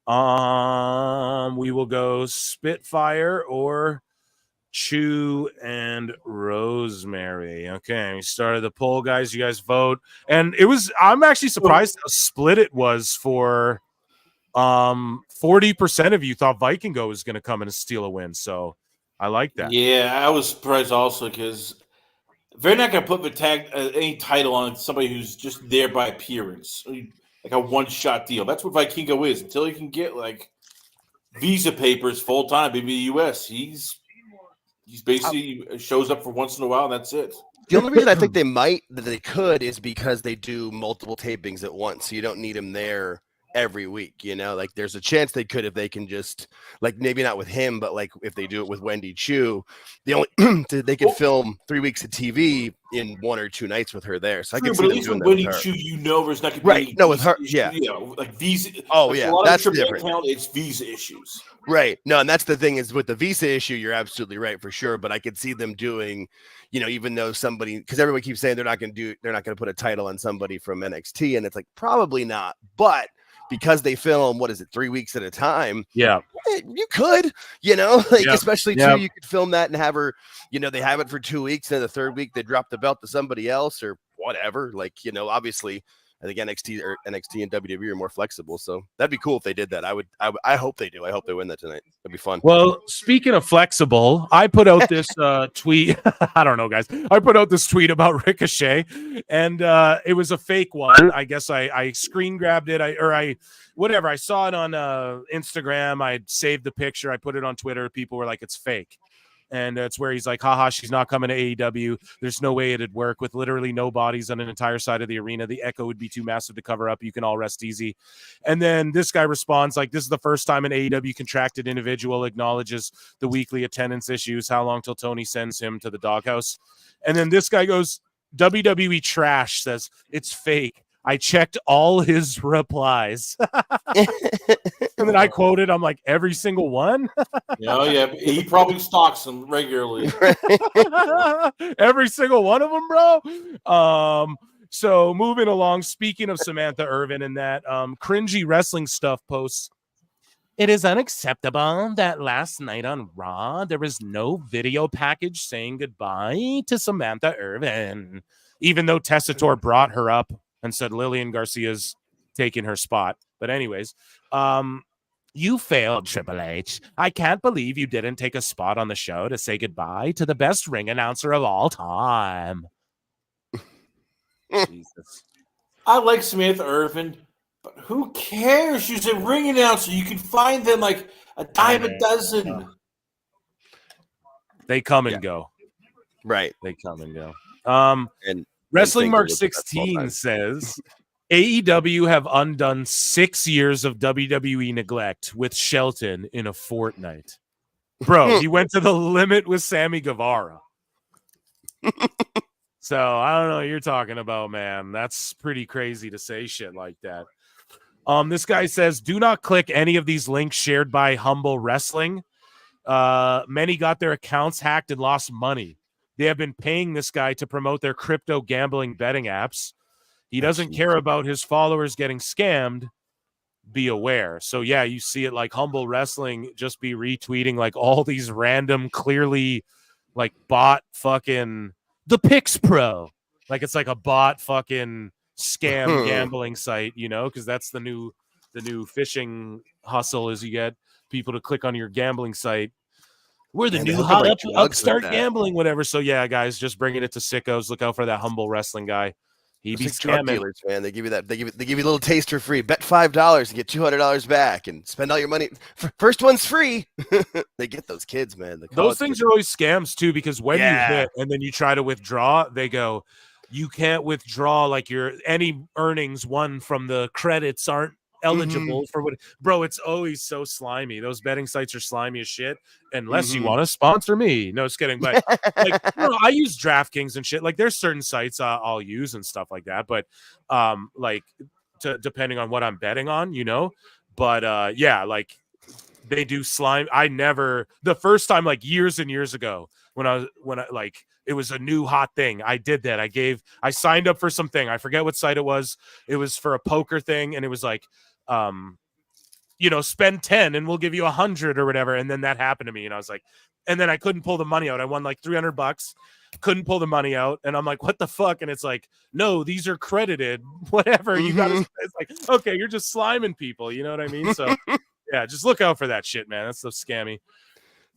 We will go Spitfire or Chew and Rosemary. Okay, we started the poll, guys. You guys vote, and I'm actually surprised how split it was. For 40% of you thought Vikingo was going to come in and steal a win, so I like that. Yeah, I was surprised also because they're not going to put the tag any title on somebody who's just there by appearance, like a one-shot deal. That's what Vikingo is. Until he can get like visa papers full time in the U.S., he's basically shows up for once in a while, and that's it. The only reason I think they could is because they do multiple tapings at once, so you don't need him there every week. Like there's a chance they could if they can just like maybe not with him, but like if they do it with Wendy Chu, they could film 3 weeks of TV in 1 or 2 nights with her there. So I can see them doing that Wendy with her. Chu, there's not going to be Right. No, with her, yeah. Like visa. Oh yeah, that's different. It's visa issues. Right. No, and that's the thing is with the visa issue, you're absolutely right for sure. But I could see them doing, even though somebody, because everybody keeps saying they're not going to put a title on somebody from NXT, and it's like probably not. But because they film 3 weeks at a time, yeah, you could, especially too, you could film that and have her, they have it for 2 weeks, and the third week they drop the belt to somebody else or whatever. Like, obviously. I think NXT and WWE are more flexible, so that'd be cool if they did that. I hope they do. I hope they win that tonight. That'd be fun. Well, speaking of flexible, I put out this tweet. I don't know, guys. I put out this tweet about Ricochet, and it was a fake one. I guess I screen grabbed it. I saw it on Instagram. I saved the picture. I put it on Twitter. People were like, "It's fake." And that's where he's like, haha, she's not coming to AEW. There's no way it'd work with literally no bodies on an entire side of the arena. The echo would be too massive to cover up. You can all rest easy. And then this guy responds like, this is the first time an AEW contracted individual acknowledges the weekly attendance issues. How long till Tony sends him to the doghouse? And then this guy goes, WWE trash, says, it's fake. I checked all his replies. And then I quoted, I'm like, every single one? Yeah. He probably stalks them regularly. Every single one of them, bro. So moving along, speaking of Samantha Irvin and that cringy wrestling stuff posts, it is unacceptable that last night on Raw, there was no video package saying goodbye to Samantha Irvin, even though Tessitore brought her up and said Lillian Garcia's taking her spot. But anyways, you failed, Triple H. I can't believe you didn't take a spot on the show to say goodbye to the best ring announcer of all time. Jesus. I like Samantha Irvin, but who cares? She's a ring announcer. You can find them like a dime a dozen. They come and go. Right. They come and go. And Wrestling Mark 16 says AEW have undone 6 years of WWE neglect with Shelton in a fortnight. Bro, he went to the limit with Sammy Guevara. So I don't know what you're talking about, man. That's pretty crazy to say shit like that. This guy says, do not click any of these links shared by Humble Wrestling. Many got their accounts hacked and lost money. They have been paying this guy to promote their crypto gambling betting apps. He doesn't care about his followers getting scammed. Be aware. So yeah, you see it like Humble Wrestling just be retweeting like all these random, clearly like bot fucking the Pix Pro. Like it's like a bot fucking scam gambling site, because that's the new phishing hustle is you get people to click on your gambling site. We're the new hot upstart gambling, whatever. So yeah, guys, just bringing it to sickos. Look out for that Humble Wrestling guy. He be drug dealers, man. They give you that. They give you a little taster free. Bet $5 and get $200 back, and spend all your money. First one's free. They get those kids, man. Those things are always scams too, because when you hit and then you try to withdraw, they go, you can't withdraw like your any earnings won from the credits aren't eligible for what, bro. It's always so slimy. Those betting sites are slimy as shit. Unless you want to sponsor me, no, just kidding. But like, I use DraftKings and shit. Like, there's certain sites I'll use and stuff like that. But like, depending on what I'm betting on, But yeah, like they do slime. The first time, like years and years ago, when I like it was a new hot thing. I did that. I signed up for something. I forget what site it was. It was for a poker thing, and it was like spend 10 and we'll give you 100 or whatever. And then that happened to me. And I was like, and then I couldn't pull the money out. I won like $300, couldn't pull the money out. And I'm like, what the fuck? And it's like, no, these are credited, whatever. You got to, it's like, okay, you're just sliming people. You know what I mean? So yeah, just look out for that shit, man. That's so scammy.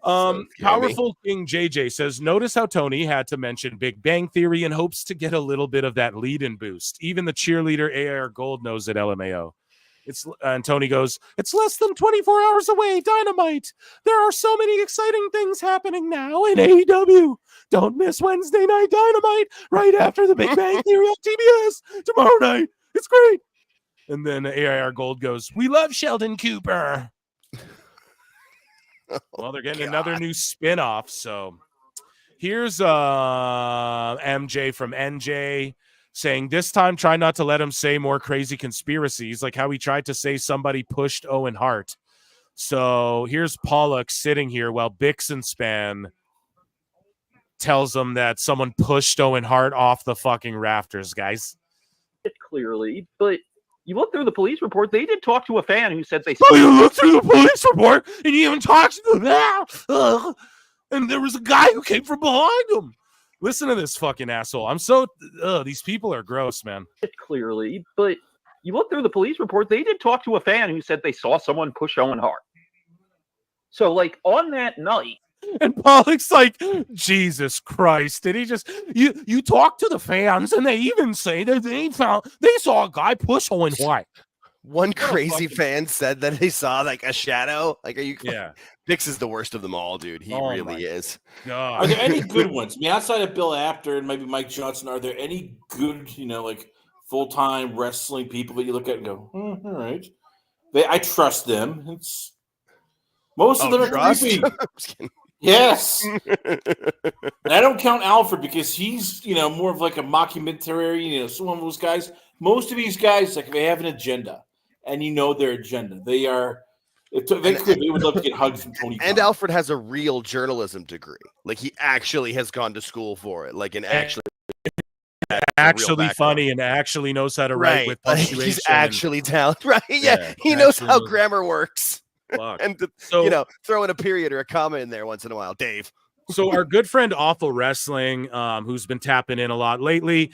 Powerful King JJ says, notice how Tony had to mention Big Bang Theory in hopes to get a little bit of that lead-in boost. Even the cheerleader AR Gold knows it, LMAO. And Tony goes, it's less than 24 hours away, Dynamite. There are so many exciting things happening now in AEW. Don't miss Wednesday Night Dynamite right after the Big Bang Theory on TBS tomorrow night. It's great. And then AR Gold goes, we love Sheldon Cooper. Well, they're getting another new spinoff. So here's MJ from NJ saying, this time try not to let him say more crazy conspiracies, like how he tried to say somebody pushed Owen Hart. So here's Pollock sitting here while Bixenspan tells him that someone pushed Owen Hart off the fucking rafters, guys. Clearly, but you look through the police report, they did talk to a fan who said they saw. Oh, you looked through the police report and you even talked to them. And there was a guy who came from behind him. Listen to this fucking asshole. I'm so these people are gross, man. Clearly, but you look through the police report, they did talk to a fan who said they saw someone push Owen Hart. So, like, on that night, and Pollock's like, Jesus Christ, did he just you talk to the fans and they even say that they saw a guy push Owen Hart. One crazy fan said that they saw like a shadow. Like, are you? Yeah. Bix is the worst of them all, dude. He really is. God. Are there any good ones? I mean, outside of Bill Apter and maybe Mike Johnson, are there any good, like full-time wrestling people that you look at and go, all right, I trust them. It's most of them are creepy. Yes. And I don't count Alfred because he's, more of like a mockumentary, some of those guys. Most of these guys, like, they have an agenda, and their agenda. They are. They would love to get hugs from Tony Khan. And Alfred has a real journalism degree. Like, he actually has gone to school for it. Like, and actually funny and actually knows how to write with punctuation. He's actually talented, right? Yeah, he knows how grammar works. And throw in a period or a comma in there once in a while, Dave. So our good friend Awful Wrestling, who's been tapping in a lot lately,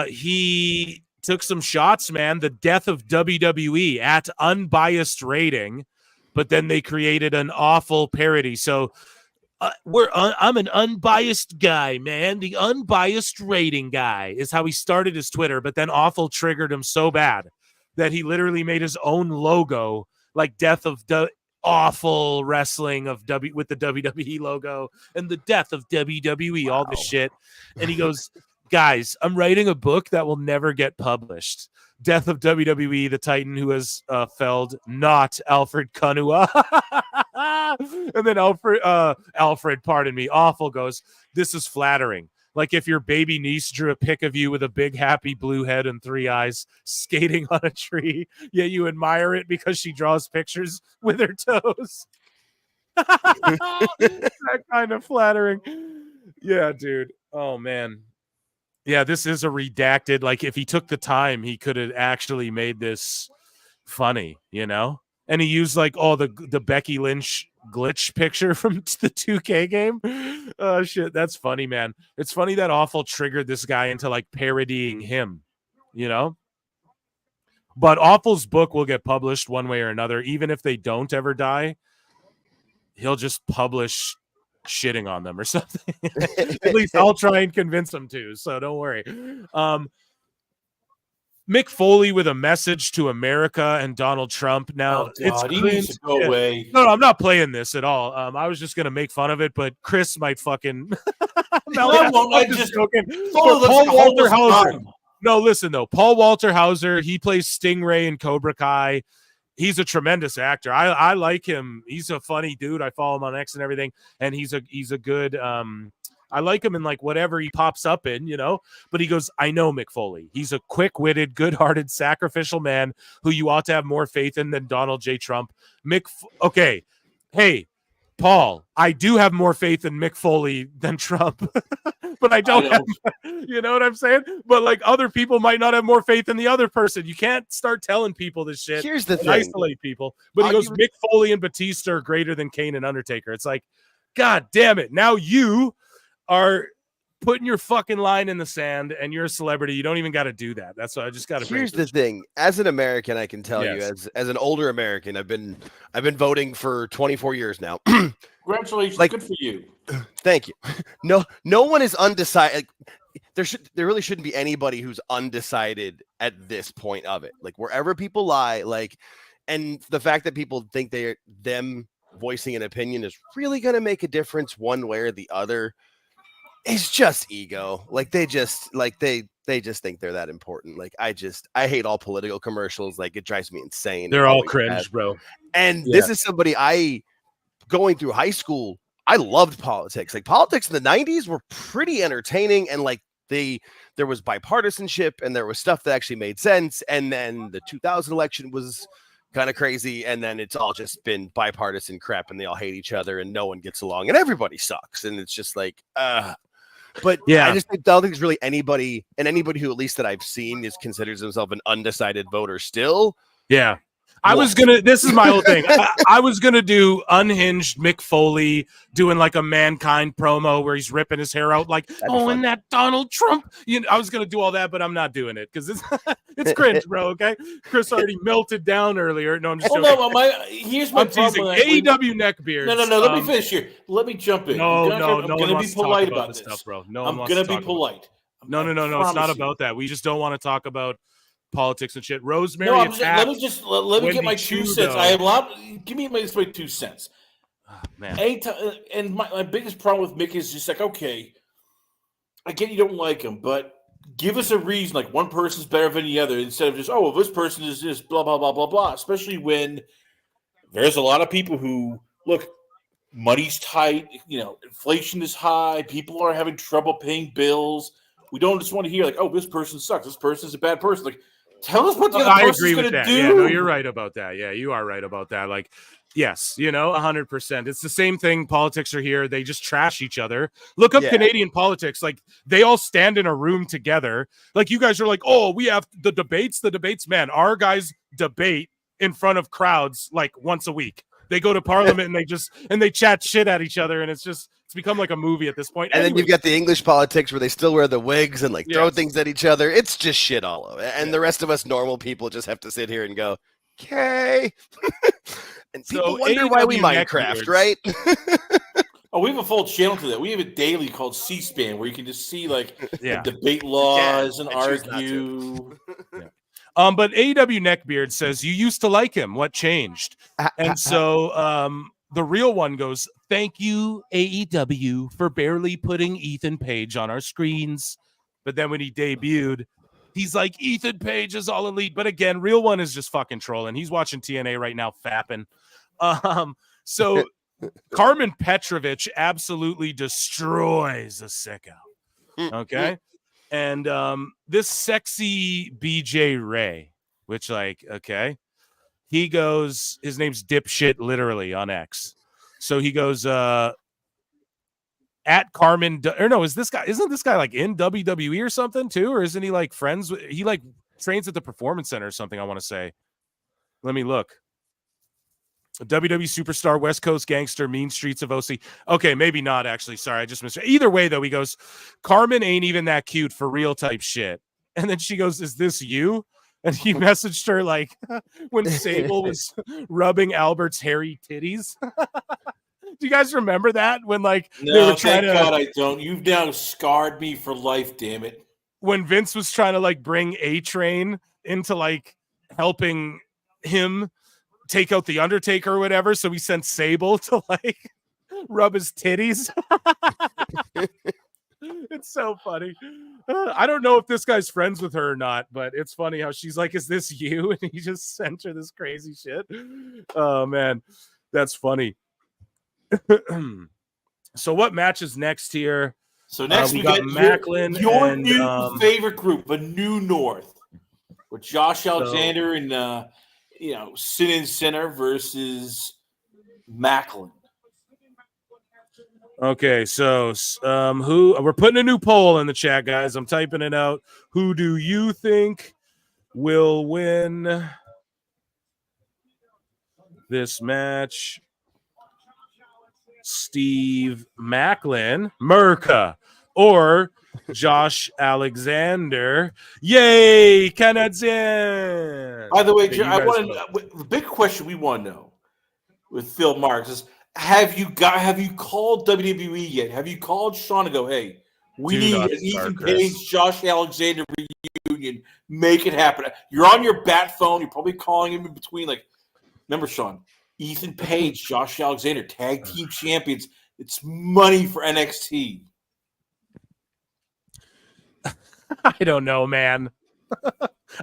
he took some shots, man. The death of WWE at unbiased rating, but then they created an awful parody. So I'm an unbiased guy, man. The unbiased rating guy is how he started his Twitter, but then Awful triggered him so bad that he literally made his own logo, like death of awful wrestling with the WWE logo and the death of WWE, all this shit. And he goes, guys, I'm writing a book that will never get published. Death of WWE, the Titan who has felled not Alfred Kanua. And then Alfred, pardon me, Awful goes, this is flattering. Like if your baby niece drew a pic of you with a big happy blue head and 3 eyes skating on a tree, yet you admire it because she draws pictures with her toes. That kind of flattering. Yeah, dude. Oh, man. Yeah, this is a redacted. Like, if he took the time, he could have actually made this funny, And he used like the Becky Lynch glitch picture from the 2K game. Oh shit, that's funny, man. It's funny that Awful triggered this guy into like parodying him, But Awful's book will get published one way or another, even if they don't ever die. He'll just publish shitting on them or something. At least I'll try and convince him to, so don't worry. Mick Foley with a message to America and Donald Trump. Now, it's he needs to go away. No, I'm not playing this at all. I was just going to make fun of it, but Chris might fucking... Paul Walter Hauser. No, listen, though. Paul Walter Hauser, he plays Stingray in Cobra Kai. He's a tremendous actor. I like him. He's a funny dude. I follow him on X and everything, and he's a good... I like him in like whatever he pops up in, but he goes, I know Mick Foley. He's a quick-witted, good-hearted, sacrificial man who you ought to have more faith in than Donald J. Trump. Okay. Hey, Paul, I do have more faith in Mick Foley than Trump, but I don't have, you know what I'm saying? But like other people might not have more faith in the other person. You can't start telling people this shit. Here's the and thing. isolate people. But he goes, Mick Foley and Batista are greater than Kane and Undertaker. It's like, God damn it. Now you are putting your fucking line in the sand and you're a celebrity. You don't even got to do that. That's what I just got to. Here's the thing. As an American, I can tell you, as an older American, I've been voting for 24 years now. Congratulations. Good for you. Thank you. No one is undecided. Like, there really shouldn't be anybody who's undecided at this point of it. Like wherever people lie, like, and the fact that people think them voicing an opinion is really going to make a difference one way or the other. It's just ego. Like they just think they're that important. Like I hate all political commercials. Like it drives me insane. They're all cringe, bro. And this is somebody going through high school, I loved politics. Like politics in the 90s were pretty entertaining, and like there was bipartisanship and there was stuff that actually made sense. And then the 2000 election was kind of crazy, and then it's all just been bipartisan crap and they all hate each other and no one gets along and everybody sucks. And it's just like but I just don't think there's really anybody who, at least that I've seen, considers himself an undecided voter still. Yeah. This is my whole thing. I was going to do unhinged Mick Foley doing like a Mankind promo where he's ripping his hair out like, and that Donald Trump. I was going to do all that, but I'm not doing it because it's cringe, bro. Okay. Chris already melted down earlier. No, I'm just joking. Here's my problem. AEW neckbeards. No. Let me finish here. Let me jump in. I'm going to be polite about this stuff, bro. I'm going to be polite. No. It's not about that. We just don't want to talk about politics and shit. Rosemary. No, let me get my 2 cents. I have a lot. Give me my 2 cents. Oh, man. And my biggest problem with Mick is just like, okay, I get you don't like him, but give us a reason. Like one person's better than the other instead of just, this person is just blah blah blah blah blah. Especially when there's a lot of people who look, money's tight. Inflation is high. People are having trouble paying bills. We don't just want to hear like, this person sucks. This person's a bad person. Like, tell us what the other person's going to do. Yeah, no, you're right about that. Yeah, you are right about that. Like, yes, 100%. It's the same thing. Politics are here. They just trash each other. Look up Canadian politics. Like, they all stand in a room together. Like, you guys are like, we have the debates. The debates, man, our guys debate in front of crowds like once a week. They go to Parliament and they chat shit at each other, and it's become like a movie at this point. And then you've got the English politics where they still wear the wigs and like throw things at each other. It's just shit all over. And the rest of us normal people just have to sit here and go, okay. And people wonder why we Minecraft, right? We have a full channel to that. We have a daily called C-SPAN where you can just see like debate laws and argue. But AEW Neckbeard says, you used to like him. What changed? And so the real one goes, thank you, AEW, for barely putting Ethan Page on our screens. But then when he debuted, he's like, Ethan Page is all elite. But again, real one is just fucking trolling. He's watching TNA right now, fapping. So Carmen Petrovich absolutely destroys a sicko. Okay. And this sexy BJ Ray, which he goes, his name's Dipshit literally on X. So he goes at Carmen, isn't this guy like in WWE or something too? Or isn't he like friends with, he like trains at the Performance Center or something, I want to say. Let me look. WWE superstar, West Coast gangster, mean streets of OC. Okay, maybe not actually. Sorry, I just missed it. Either way, though, he goes, Carmen ain't even that cute for real type shit. And then she goes, is this you? And he messaged her like when Sable was rubbing Albert's hairy titties. Do you guys remember that? When like no, they were trying to, God, I don't. You've now scarred me for life, damn it. When Vince was trying to like bring A-Train into like helping him take out the Undertaker or whatever, so he sent Sable to like rub his titties. It's so funny. I don't know if this guy's friends with her or not, but it's funny how she's like, is this you? And he just sent her this crazy shit. Oh man, that's funny. So what match is next here? So next we got MacLeod your and, new favorite group, the New North, with Josh Alexander and Sin and Sinner versus MacLeod. Okay, so who we're putting a new poll in the chat, guys. I'm typing it out. Who do you think will win this match? Steve Macklin, Merca, or Josh Alexander? Yay, Canadien! By the way, Okay, I want to. The big question we want to know with Phil Marks is: Have you called WWE yet? Have you called Sean to go? Hey, we need an Ethan Page, Josh Alexander reunion. Make it happen. You're on your bat phone. You're probably calling him in between. Like, remember, Sean, Ethan Page, Josh Alexander, tag team champions. It's money for NXT. I don't know, man.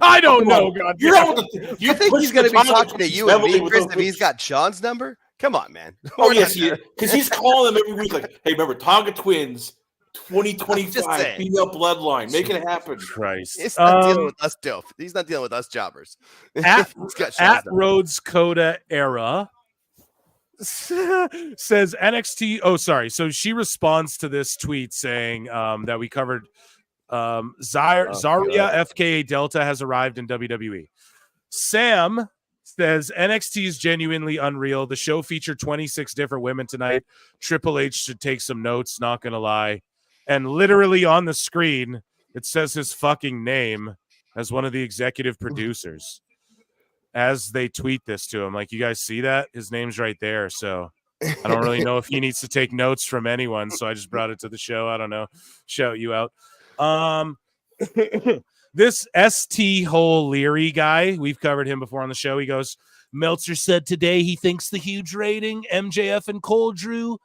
I don't know. God, I think he's going to be talking to you and me, Chris, if he's got Sean's number. Come on, man. Oh, yes, because he's calling them every week. Like, hey, remember, Tonga Twins, 2025, female bloodline. Make it happen. Christ. He's not dealing with us, Dilf. He's not dealing with us jobbers. At Rhodes Coda Era says NXT. Oh, sorry. So she responds to this tweet saying that we covered Zarya FKA Delta has arrived in WWE. Sam says NXT is genuinely unreal. The show featured 26 different women tonight. Triple H should take some notes, not gonna lie. And literally on the screen, it says his fucking name as one of the executive producers as they tweet this to him. Like, you guys see that? His name's right there. So I don't really know if he needs to take notes from anyone. So I just brought it to the show. I don't know. Shout you out. This ST Hole Leary guy, we've covered him before on the show. He goes, Meltzer said today he thinks the huge rating MJF and Cole drew.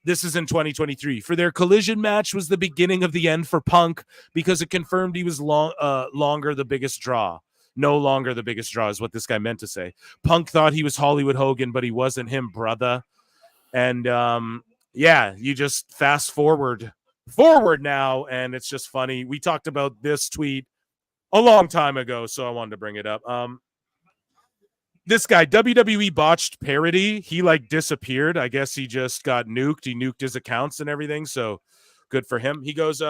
This is in 2023. For their collision match was the beginning of the end for Punk because it confirmed he was longer the biggest draw. No longer the biggest draw is what this guy meant to say. Punk thought he was Hollywood Hogan, but he wasn't him, brother. And yeah, you just fast forward now, and it's just funny. We talked about this tweet a long time ago, so I wanted to bring it up. This guy, WWE botched parody. He like disappeared. I guess he just got nuked. He nuked his accounts and everything, so good for him. He goes,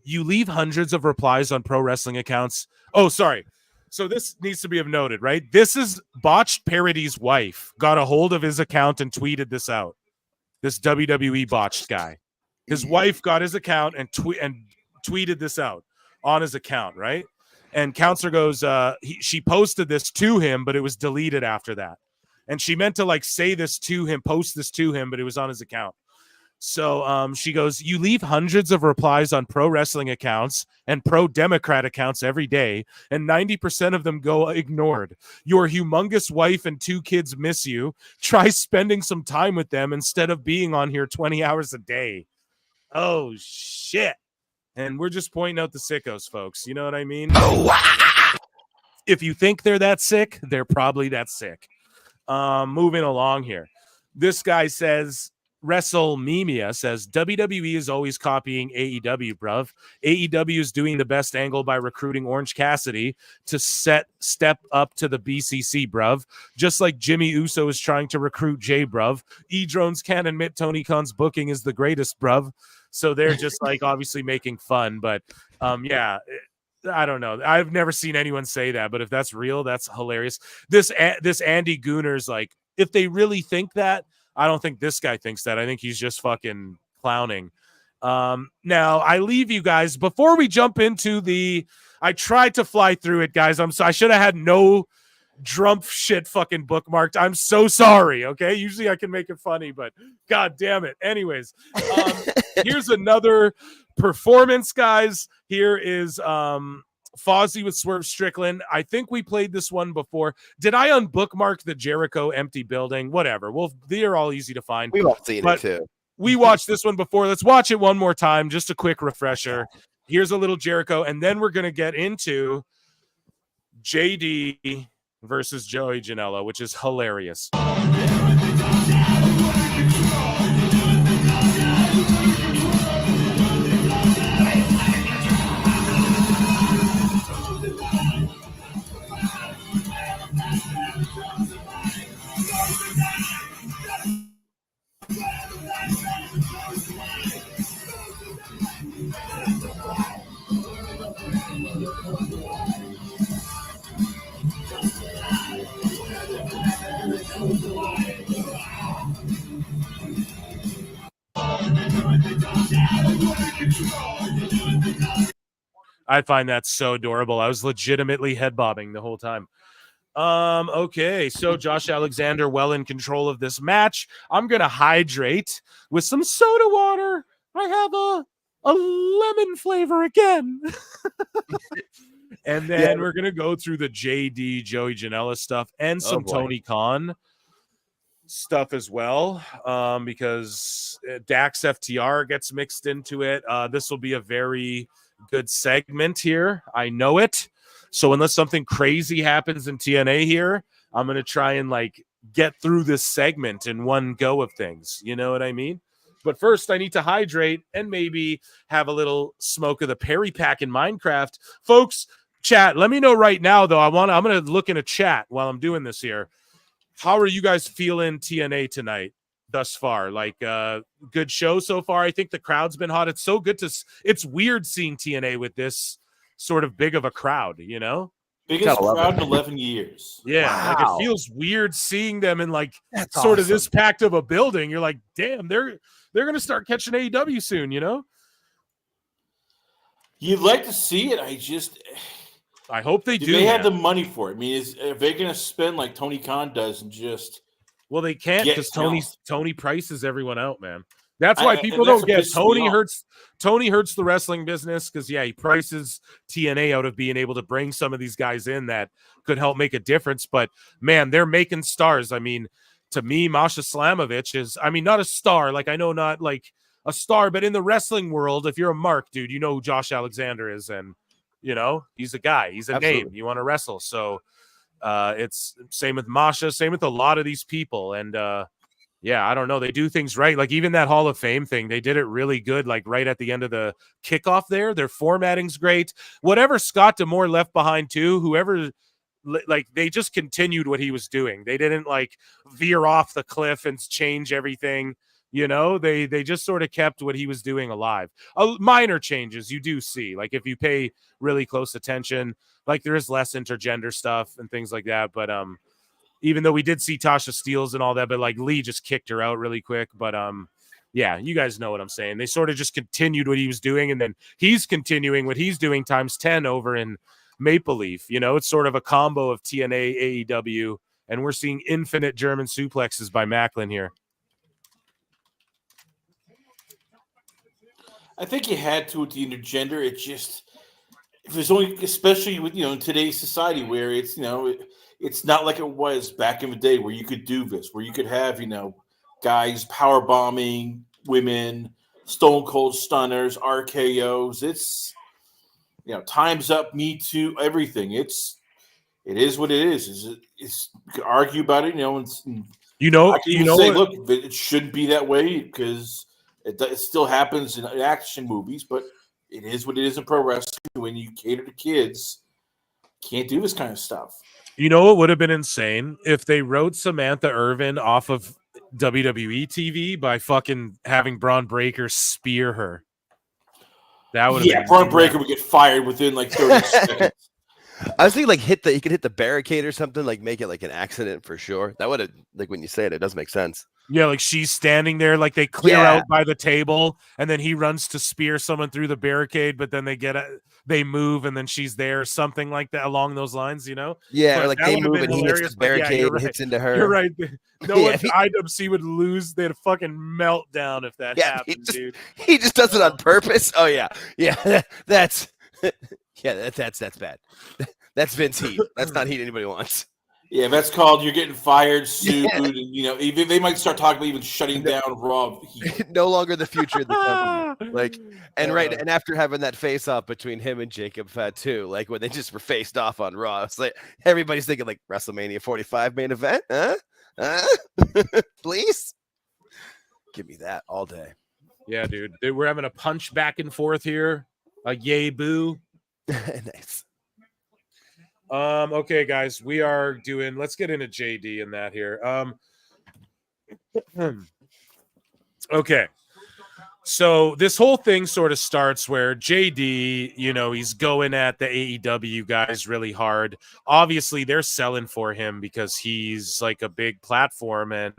you leave hundreds of replies on pro wrestling accounts. Oh, sorry. So this needs to be noted, right? This is Botched Parody's wife got a hold of his account and tweeted this out. This WWE Botched guy. His wife got his account and tweeted this out on his account, right? And Counselor goes, she posted this to him, but it was deleted after that. And she meant to like say this to him, post this to him, but it was on his account. So she goes, you leave hundreds of replies on pro wrestling accounts and pro Democrat accounts every day, and 90% of them go ignored. Your humongous wife and 2 kids miss you. Try spending some time with them instead of being on here 20 hours a day. Oh, shit. And we're just pointing out the sickos, folks. You know what I mean? If you think they're that sick, they're probably that sick. Moving along here. This guy says, WrestleMemia says, WWE is always copying AEW, bruv. AEW is doing the best angle by recruiting Orange Cassidy to step up to the BCC, bruv. Just like Jimmy Uso is trying to recruit Jay, bruv. E-Drones can't admit Tony Khan's booking is the greatest, bruv. So they're just like obviously making fun, but yeah, I don't know. I've never seen anyone say that, but if that's real, that's hilarious. This Andy Gooner's like, if they really think that, I don't think this guy thinks that. I think he's just fucking clowning. Now I leave you guys before we jump into I tried to fly through it, guys. I should have had no Drumpf shit fucking bookmarked. I'm so sorry. Okay. Usually I can make it funny, but god damn it. Anyways, here's another performance, guys. Here is Fozzy with Swerve Strickland. I think we played this one before. Did I unbookmark the Jericho empty building? Whatever. Well, they're all easy to find. We've all seen it too. We watched this one before. Let's watch it one more time. Just a quick refresher. Here's a little Jericho, and then we're going to get into JD versus Joey Janela, which is hilarious. I find that so adorable. I was legitimately head bobbing the whole time. Okay, so Josh Alexander well in control of this match. I'm gonna hydrate with some soda water. I have a lemon flavor again. And then we're gonna go through the JD Joey Janela stuff and some Tony Khan stuff as well, because Dax FTR gets mixed into it. This will be a very good segment here. I know it. So unless something crazy happens in TNA here, I'm going to try and like get through this segment in one go of things. You know what I mean? But first I need to hydrate and maybe have a little smoke of the Perry Pack in Minecraft. Folks, chat, let me know right now though. I'm going to look in a chat while I'm doing this here. How are you guys feeling TNA tonight thus far? Like, good show so far. I think the crowd's been hot. It's so good it's weird seeing TNA with this sort of big of a crowd, you know? Biggest crowd in 11 years. Yeah, like it feels weird seeing them in like sort of this packed of a building. You're like, damn, they're going to start catching AEW soon, you know? You'd like to see it. I hope they do. They have the money for it. I mean, are they going to spend like Tony Khan does and just? Well, they can't because Tony prices everyone out, man. That's why people don't get Tony hurts the wrestling business because he prices TNA out of being able to bring some of these guys in that could help make a difference. But man, they're making stars. I mean, to me, Masha Slamovich is, I mean, not a star. Like I know not like a star, but in the wrestling world, if you're a mark, dude, you know who Josh Alexander is, and you know he's a guy. He's a name. You want to wrestle, so it's same with Masha, same with a lot of these people, and yeah, I don't know. They do things right. Like even that Hall of Fame thing, they did it really good. Like right at the end of the kickoff there, their formatting's great. Whatever Scott D'Amore left behind too, whoever, like they just continued what he was doing. They didn't like veer off the cliff and change everything. You know, they just sort of kept what he was doing alive. Minor changes you do see. Like if you pay really close attention, like there is less intergender stuff and things like that. But even though we did see Tasha Steelz and all that, but like Lee just kicked her out really quick. But yeah, you guys know what I'm saying. They sort of just continued what he was doing, and then he's continuing what he's doing times 10 over in Maple Leaf. You know, it's sort of a combo of TNA, AEW, and we're seeing infinite German suplexes by Macklin here. I think you had to with the intergender. It just, if there's only, especially with, in today's society where it's, it's not like it was back in the day where you could do this, where you could have, guys power bombing women, stone cold stunners, RKOs. It's, Time's Up, Me Too, everything. It is what it is. It's you could argue about it, and say, look, it shouldn't be that way because it still happens in action movies, but it is what it is in pro wrestling. When you cater to kids, can't do this kind of stuff. You know, it would have been insane if they wrote Samantha Irvin off of WWE TV by fucking having Braun Breaker spear her. That would have been Braun Breaker would get fired within like 30 seconds. I was thinking like he could hit the barricade or something, like make it like an accident for sure. That would have, like when you say it does make sense. Yeah, like she's standing there, like they clear out by the table, and then he runs to spear someone through the barricade, but then they move, and then she's there, something like that along those lines, Yeah, but or like they move and he hits the barricade and hits into her. You're right. No one IWC would lose. They'd fucking meltdown if that happened, dude. He just does it on purpose. Oh yeah, that's that's bad. That's Vince heat. That's not heat anybody wants. Yeah, that's called you're getting fired, sued, and even they might start talking about even shutting down Raw. No longer the future of the company. And after having that face off between him and Jacob Fatu, like when they just were faced off on Raw, it's like everybody's thinking like WrestleMania 45 main event, please give me that all day. Yeah, dude, we're having a punch back and forth here, a yay boo. Nice. Okay, guys, let's get into JD and that here. Okay. So this whole thing sort of starts where JD, he's going at the AEW guys really hard. Obviously, they're selling for him because he's like a big platform and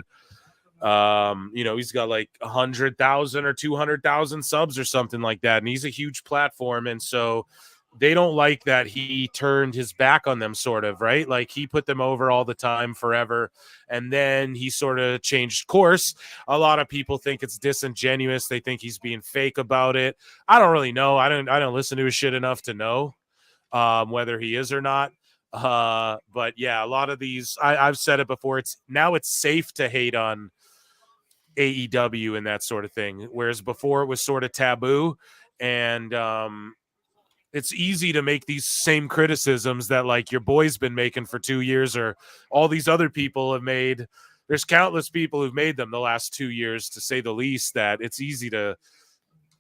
he's got like 100,000 or 200,000 subs or something like that, and he's a huge platform, and so they don't like that he turned his back on them, sort of, right? Like he put them over all the time forever, and then he sort of changed course. A lot of people think it's disingenuous. They think he's being fake about it. I don't really know. I don't listen to his shit enough to know whether he is or not. But yeah, a lot of these, I've said it before. It's safe to hate on AEW and that sort of thing, whereas before it was sort of taboo. And it's easy to make these same criticisms that like your boy's been making for 2 years, or all these other people have made. There's countless people who've made them the last 2 years, to say the least, that it's easy to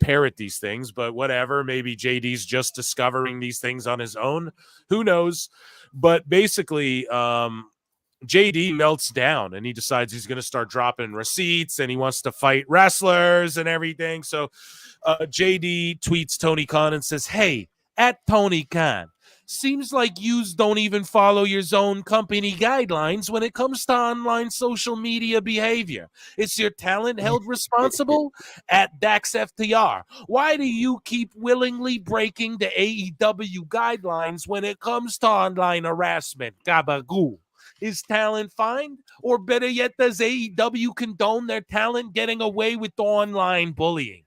parrot these things. But whatever, maybe JD's just discovering these things on his own. Who knows? But basically, JD melts down and he decides he's going to start dropping receipts and he wants to fight wrestlers and everything. So JD tweets Tony Khan and says, "Hey, at Tony Khan, seems like yous don't even follow your own company guidelines when it comes to online social media behavior. Is your talent held responsible? At DaxFTR, why do you keep willingly breaking the AEW guidelines when it comes to online harassment? Gabagoo. Is talent fined? Or better yet, does AEW condone their talent getting away with online bullying?"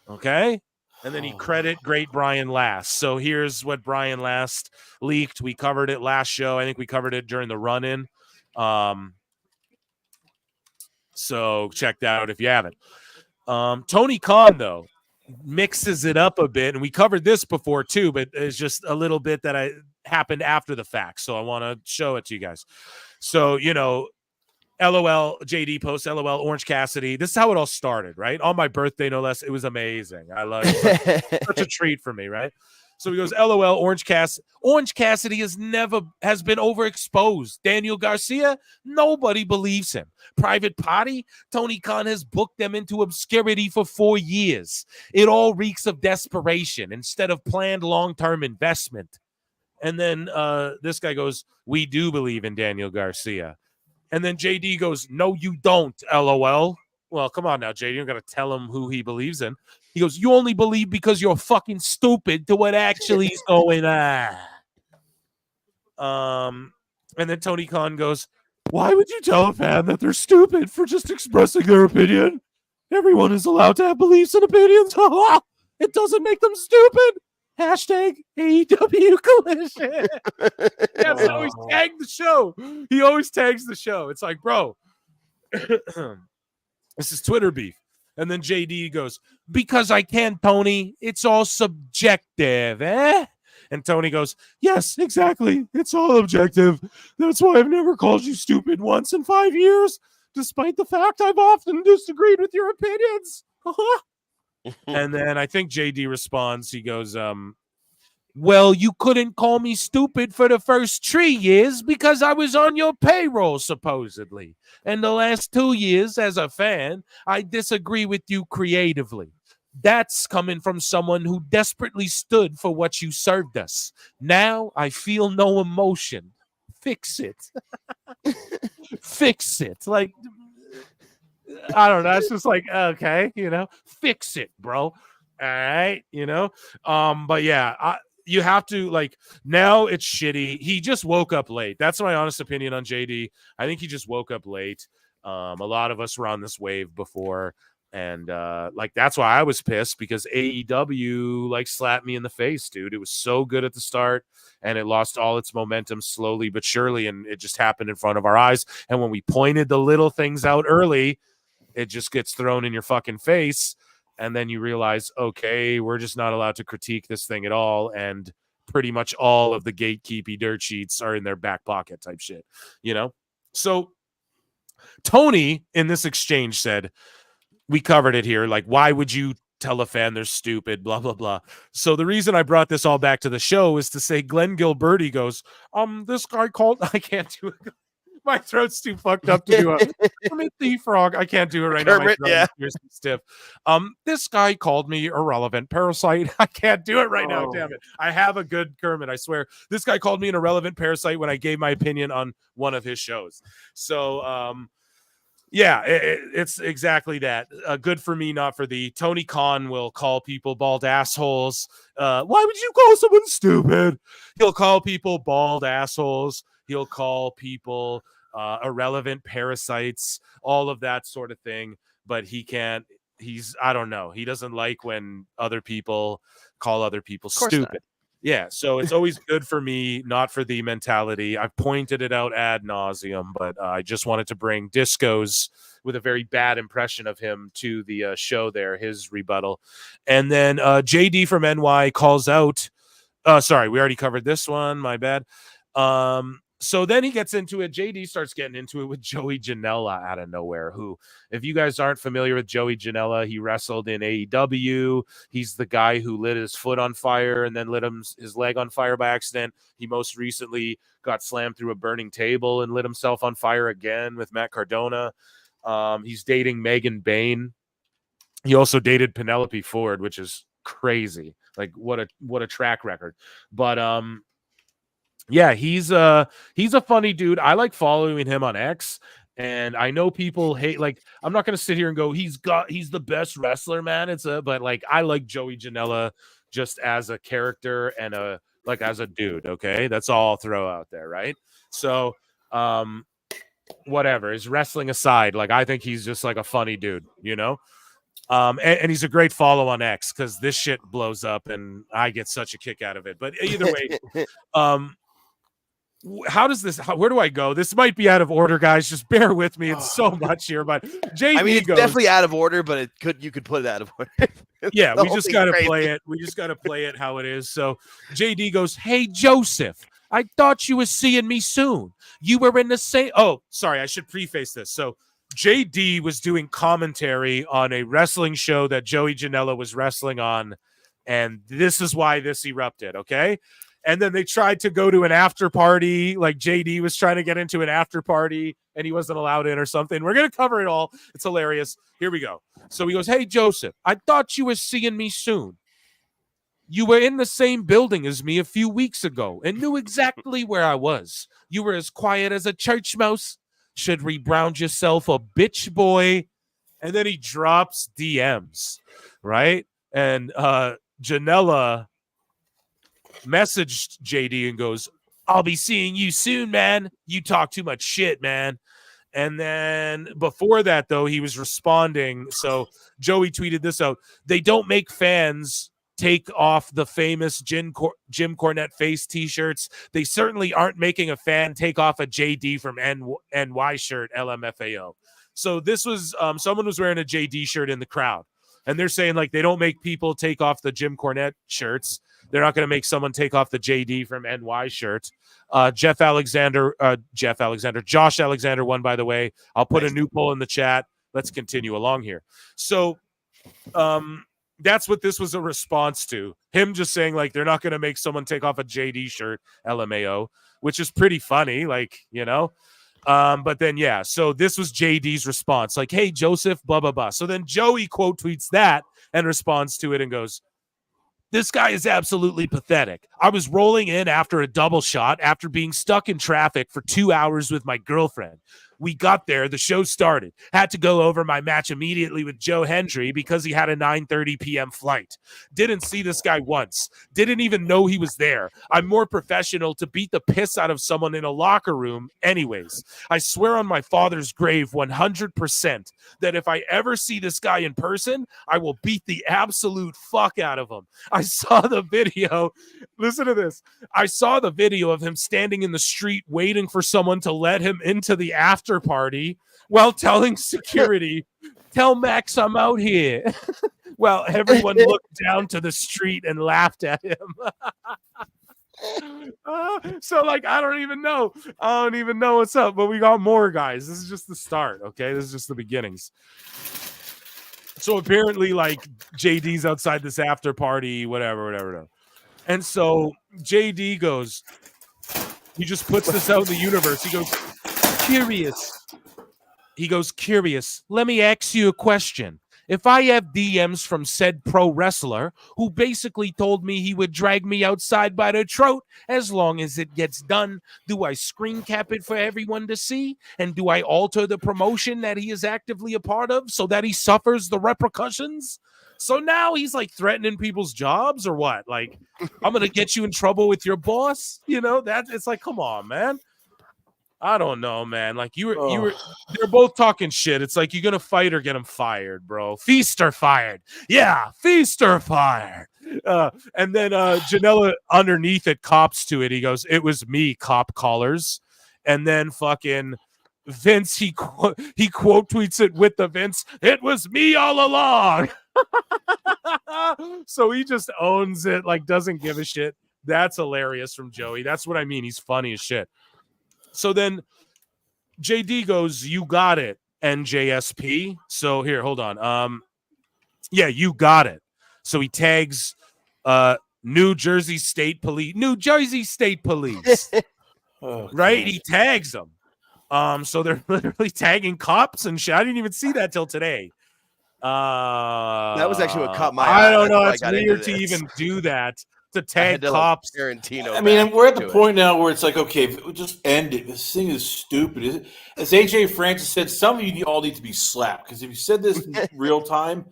Okay? And then he credit great Brian Last. So here's what Brian Last leaked. We covered it last show. I think we covered it during the run-in. So check that out if you haven't. Tony Khan, though, mixes it up a bit. And we covered this before, too, but it's just a little bit that happened after the fact. So I want to show it to you guys. So, LOL, JD posts, LOL, Orange Cassidy. This is how it all started, right? On my birthday, no less. It was amazing. I love it. Such a treat for me, right? So he goes, LOL, Orange Cassidy has been overexposed. Daniel Garcia, nobody believes him. Private Party, Tony Khan has booked them into obscurity for 4 years. It all reeks of desperation instead of planned long-term investment. And then this guy goes, "We do believe in Daniel Garcia." And then JD goes, "No, you don't, LOL." Well, come on now, JD. You're going to tell him who he believes in. He goes, "You only believe because you're fucking stupid to what actually is going on." And then Tony Khan goes, "Why would you tell a fan that they're stupid for just expressing their opinion? Everyone is allowed to have beliefs and opinions. It doesn't make them stupid. Hashtag AEW collision." Yeah, so he's tagged the show. He always tags the show. It's like, bro, this is Twitter beef. And then JD goes, "Because I can, Tony. It's all subjective, eh?" And Tony goes, "Yes, exactly. It's all objective. That's why I've never called you stupid once in 5 years, despite the fact I've often disagreed with your opinions." And then I think JD responds. He goes, "Well, you couldn't call me stupid for the first 3 years because I was on your payroll, supposedly. And the last 2 years, as a fan, I disagree with you creatively. That's coming from someone who desperately stood for what you served us. Now I feel no emotion. Fix it." Fix it. Like, I don't know. It's just like, okay, fix it, bro. All right, but yeah, you have to, like, now it's shitty. He just woke up late. That's my honest opinion on JD. I think he just woke up late. A lot of us were on this wave before. And that's why I was pissed, because AEW slapped me in the face, dude. It was so good at the start and it lost all its momentum slowly but surely. And it just happened in front of our eyes. And when we pointed the little things out early, it just gets thrown in your fucking face. And then you realize, okay, we're just not allowed to critique this thing at all. And pretty much all of the gatekeepy dirt sheets are in their back pocket type shit, So Tony in this exchange said, we covered it here. Like, why would you tell a fan they're stupid, blah, blah, blah. So the reason I brought this all back to the show is to say Glenn Gilberti goes, this guy called, I can't do it. My throat's too fucked up to do a Kermit the Frog. I can't do it right now. My throat is stiff. This guy called me irrelevant parasite. I can't do it right now. Damn it. I have a good Kermit, I swear. This guy called me an irrelevant parasite when I gave my opinion on one of his shows. So Yeah, it's exactly that. Good for me, not for thee. Tony Khan will call people bald assholes. Why would you call someone stupid? He'll call people bald assholes. He'll call people irrelevant parasites, all of that sort of thing. But he can't. I don't know. He doesn't like when other people call other people stupid. Not. Yeah, so it's always good for me, not for the mentality. I've pointed it out ad nauseum, but I just wanted to bring Disco's with a very bad impression of him to the show there, his rebuttal. And then JD from NY calls out. Sorry, we already covered this one. My bad. So then he gets into it. JD starts getting into it with Joey Janela out of nowhere, who, if you guys aren't familiar with Joey Janela, he wrestled in AEW. He's the guy who lit his foot on fire and then lit his leg on fire by accident. He most recently got slammed through a burning table and lit himself on fire again with Matt Cardona. He's dating Megan Bain. He also dated Penelope Ford, which is crazy. Like, what a track record. But yeah, he's a funny dude. I like following him on X, and I know people hate. Like, I'm not gonna sit here and go, he's the best wrestler, man. But like, I like Joey Janela just as a character and as a dude. Okay, that's all I'll throw out there, right? So, whatever. His wrestling aside, like, I think he's just like a funny dude, you know. And he's a great follow on X because this shit blows up, and I get such a kick out of it. But either way, where do I go? This might be out of order, guys. Just bear with me. It's so much here, but JD it's definitely out of order, but you could put it out of order. Yeah, we just got to play it. We just got to play it how it is. So JD goes, "Hey, Joseph, I thought you were seeing me soon. You were in the same." Oh, sorry. I should preface this. So JD was doing commentary on a wrestling show that Joey Janela was wrestling on, and this is why this erupted. Okay. And then they tried to go to an after party. Like, JD was trying to get into an after party and he wasn't allowed in or something. We're going to cover it all. It's hilarious. Here we go. So he goes, "Hey, Joseph, I thought you were seeing me soon. You were in the same building as me a few weeks ago and knew exactly where I was. You were as quiet as a church mouse. Should rebrand yourself a bitch boy." And then he drops DMs, right? And Janela messaged JD and goes, "I'll be seeing you soon, man. You talk too much shit, man." And then before that, though, he was responding. So Joey tweeted this out: "They don't make fans take off the famous Jim Cornette face t-shirts. They certainly aren't making a fan take off a JD from NY shirt, LMFAO." So this was someone was wearing a JD shirt in the crowd. And they're saying, like, they don't make people take off the Jim Cornette shirts. They're not going to make someone take off the JD from NY shirt. Josh Alexander won, by the way. I'll put a new poll in the chat. Let's continue along here. So that's what this was a response to. Him just saying, like, they're not going to make someone take off a JD shirt, LMAO, which is pretty funny, like, you know. But then, yeah, so this was JD's response, like, "Hey, Joseph, blah, blah, blah." So then Joey quote tweets that and responds to it and goes, "This guy is absolutely pathetic. I was rolling in after a double shot after being stuck in traffic for 2 hours with my girlfriend. We got there, the show started. Had to go over my match immediately with Joe Hendry because he had a 9:30 p.m. flight. Didn't see this guy once. Didn't even know he was there. I'm more professional to beat the piss out of someone in a locker room anyways. I swear on my father's grave 100% that if I ever see this guy in person, I will beat the absolute fuck out of him. I saw the video." Listen to this. "I saw the video of him standing in the street waiting for someone to let him into the after party while telling security, 'Tell Max I'm out here.' Well, everyone looked down to the street and laughed at him." So, like, I don't even know what's up, but we got more, guys. This is just the start, okay? This is just the beginnings. So apparently, like, JD's outside this after party, whatever. And so JD goes, he just puts this out in the universe. He goes, curious. Let me ask you a question. if I have DMs from said pro wrestler who basically told me he would drag me outside by the throat as long as it gets done, do I screen cap it for everyone to see? And do I alter the promotion that he is actively a part of so that he suffers the repercussions? So now he's like threatening people's jobs or what? Like, I'm going to get you in trouble with your boss? You know, it's like, come on, man. I don't know, man. Like they're both talking shit. It's like, you're going to fight or get them fired, bro. Feast or fired. Yeah, feast or fired. And then Janela underneath it cops to it. He goes, it was me, cop callers. And then fucking Vince, he quote tweets it with the Vince, it was me all along. So he just owns it, like doesn't give a shit. That's hilarious from Joey. That's what I mean. He's funny as shit. So then JD goes, you got it, NJSP. So here, hold on. Yeah, you got it. So he tags New Jersey State Police. Right? He tags them. So they're literally tagging cops and shit. I didn't even see that till today. That was actually what caught my eye. I don't know. It's weird to even do that. To tag cops. I mean, we're at the point now where it's like, okay, just end it. This thing is stupid. As AJ Francis said, some of you all need to be slapped, because if you said this in real time.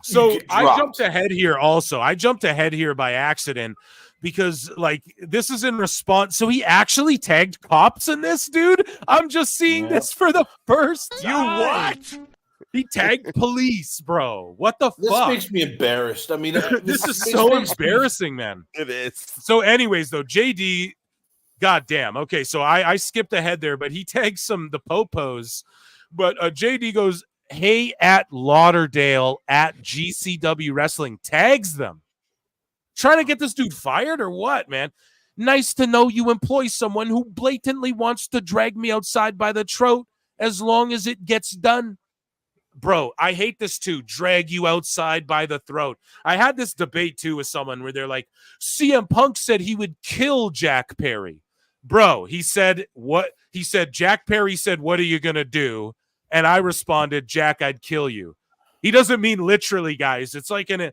So I jumped ahead here also. I jumped ahead here by accident because, like, this is in response. So he actually tagged cops in this, dude. I'm just seeing this for the first time. You what? He tagged police, bro. What the fuck? This makes me embarrassed. I mean, this is so embarrassing, man. It is. So anyways, though, JD, goddamn. Okay, so I skipped ahead there, but he tags the popos. But JD goes, hey, at Lauderdale, at GCW Wrestling, tags them. Trying to get this dude fired or what, man? Nice to know you employ someone who blatantly wants to drag me outside by the throat as long as it gets done. Bro, I hate this too. Drag you outside by the throat. I had this debate too with someone where they're like, CM Punk said he would kill Jack Perry. Bro, he said, what? He said, Jack Perry said, what are you going to do? And I responded, Jack, I'd kill you. He doesn't mean literally, guys. It's like yeah,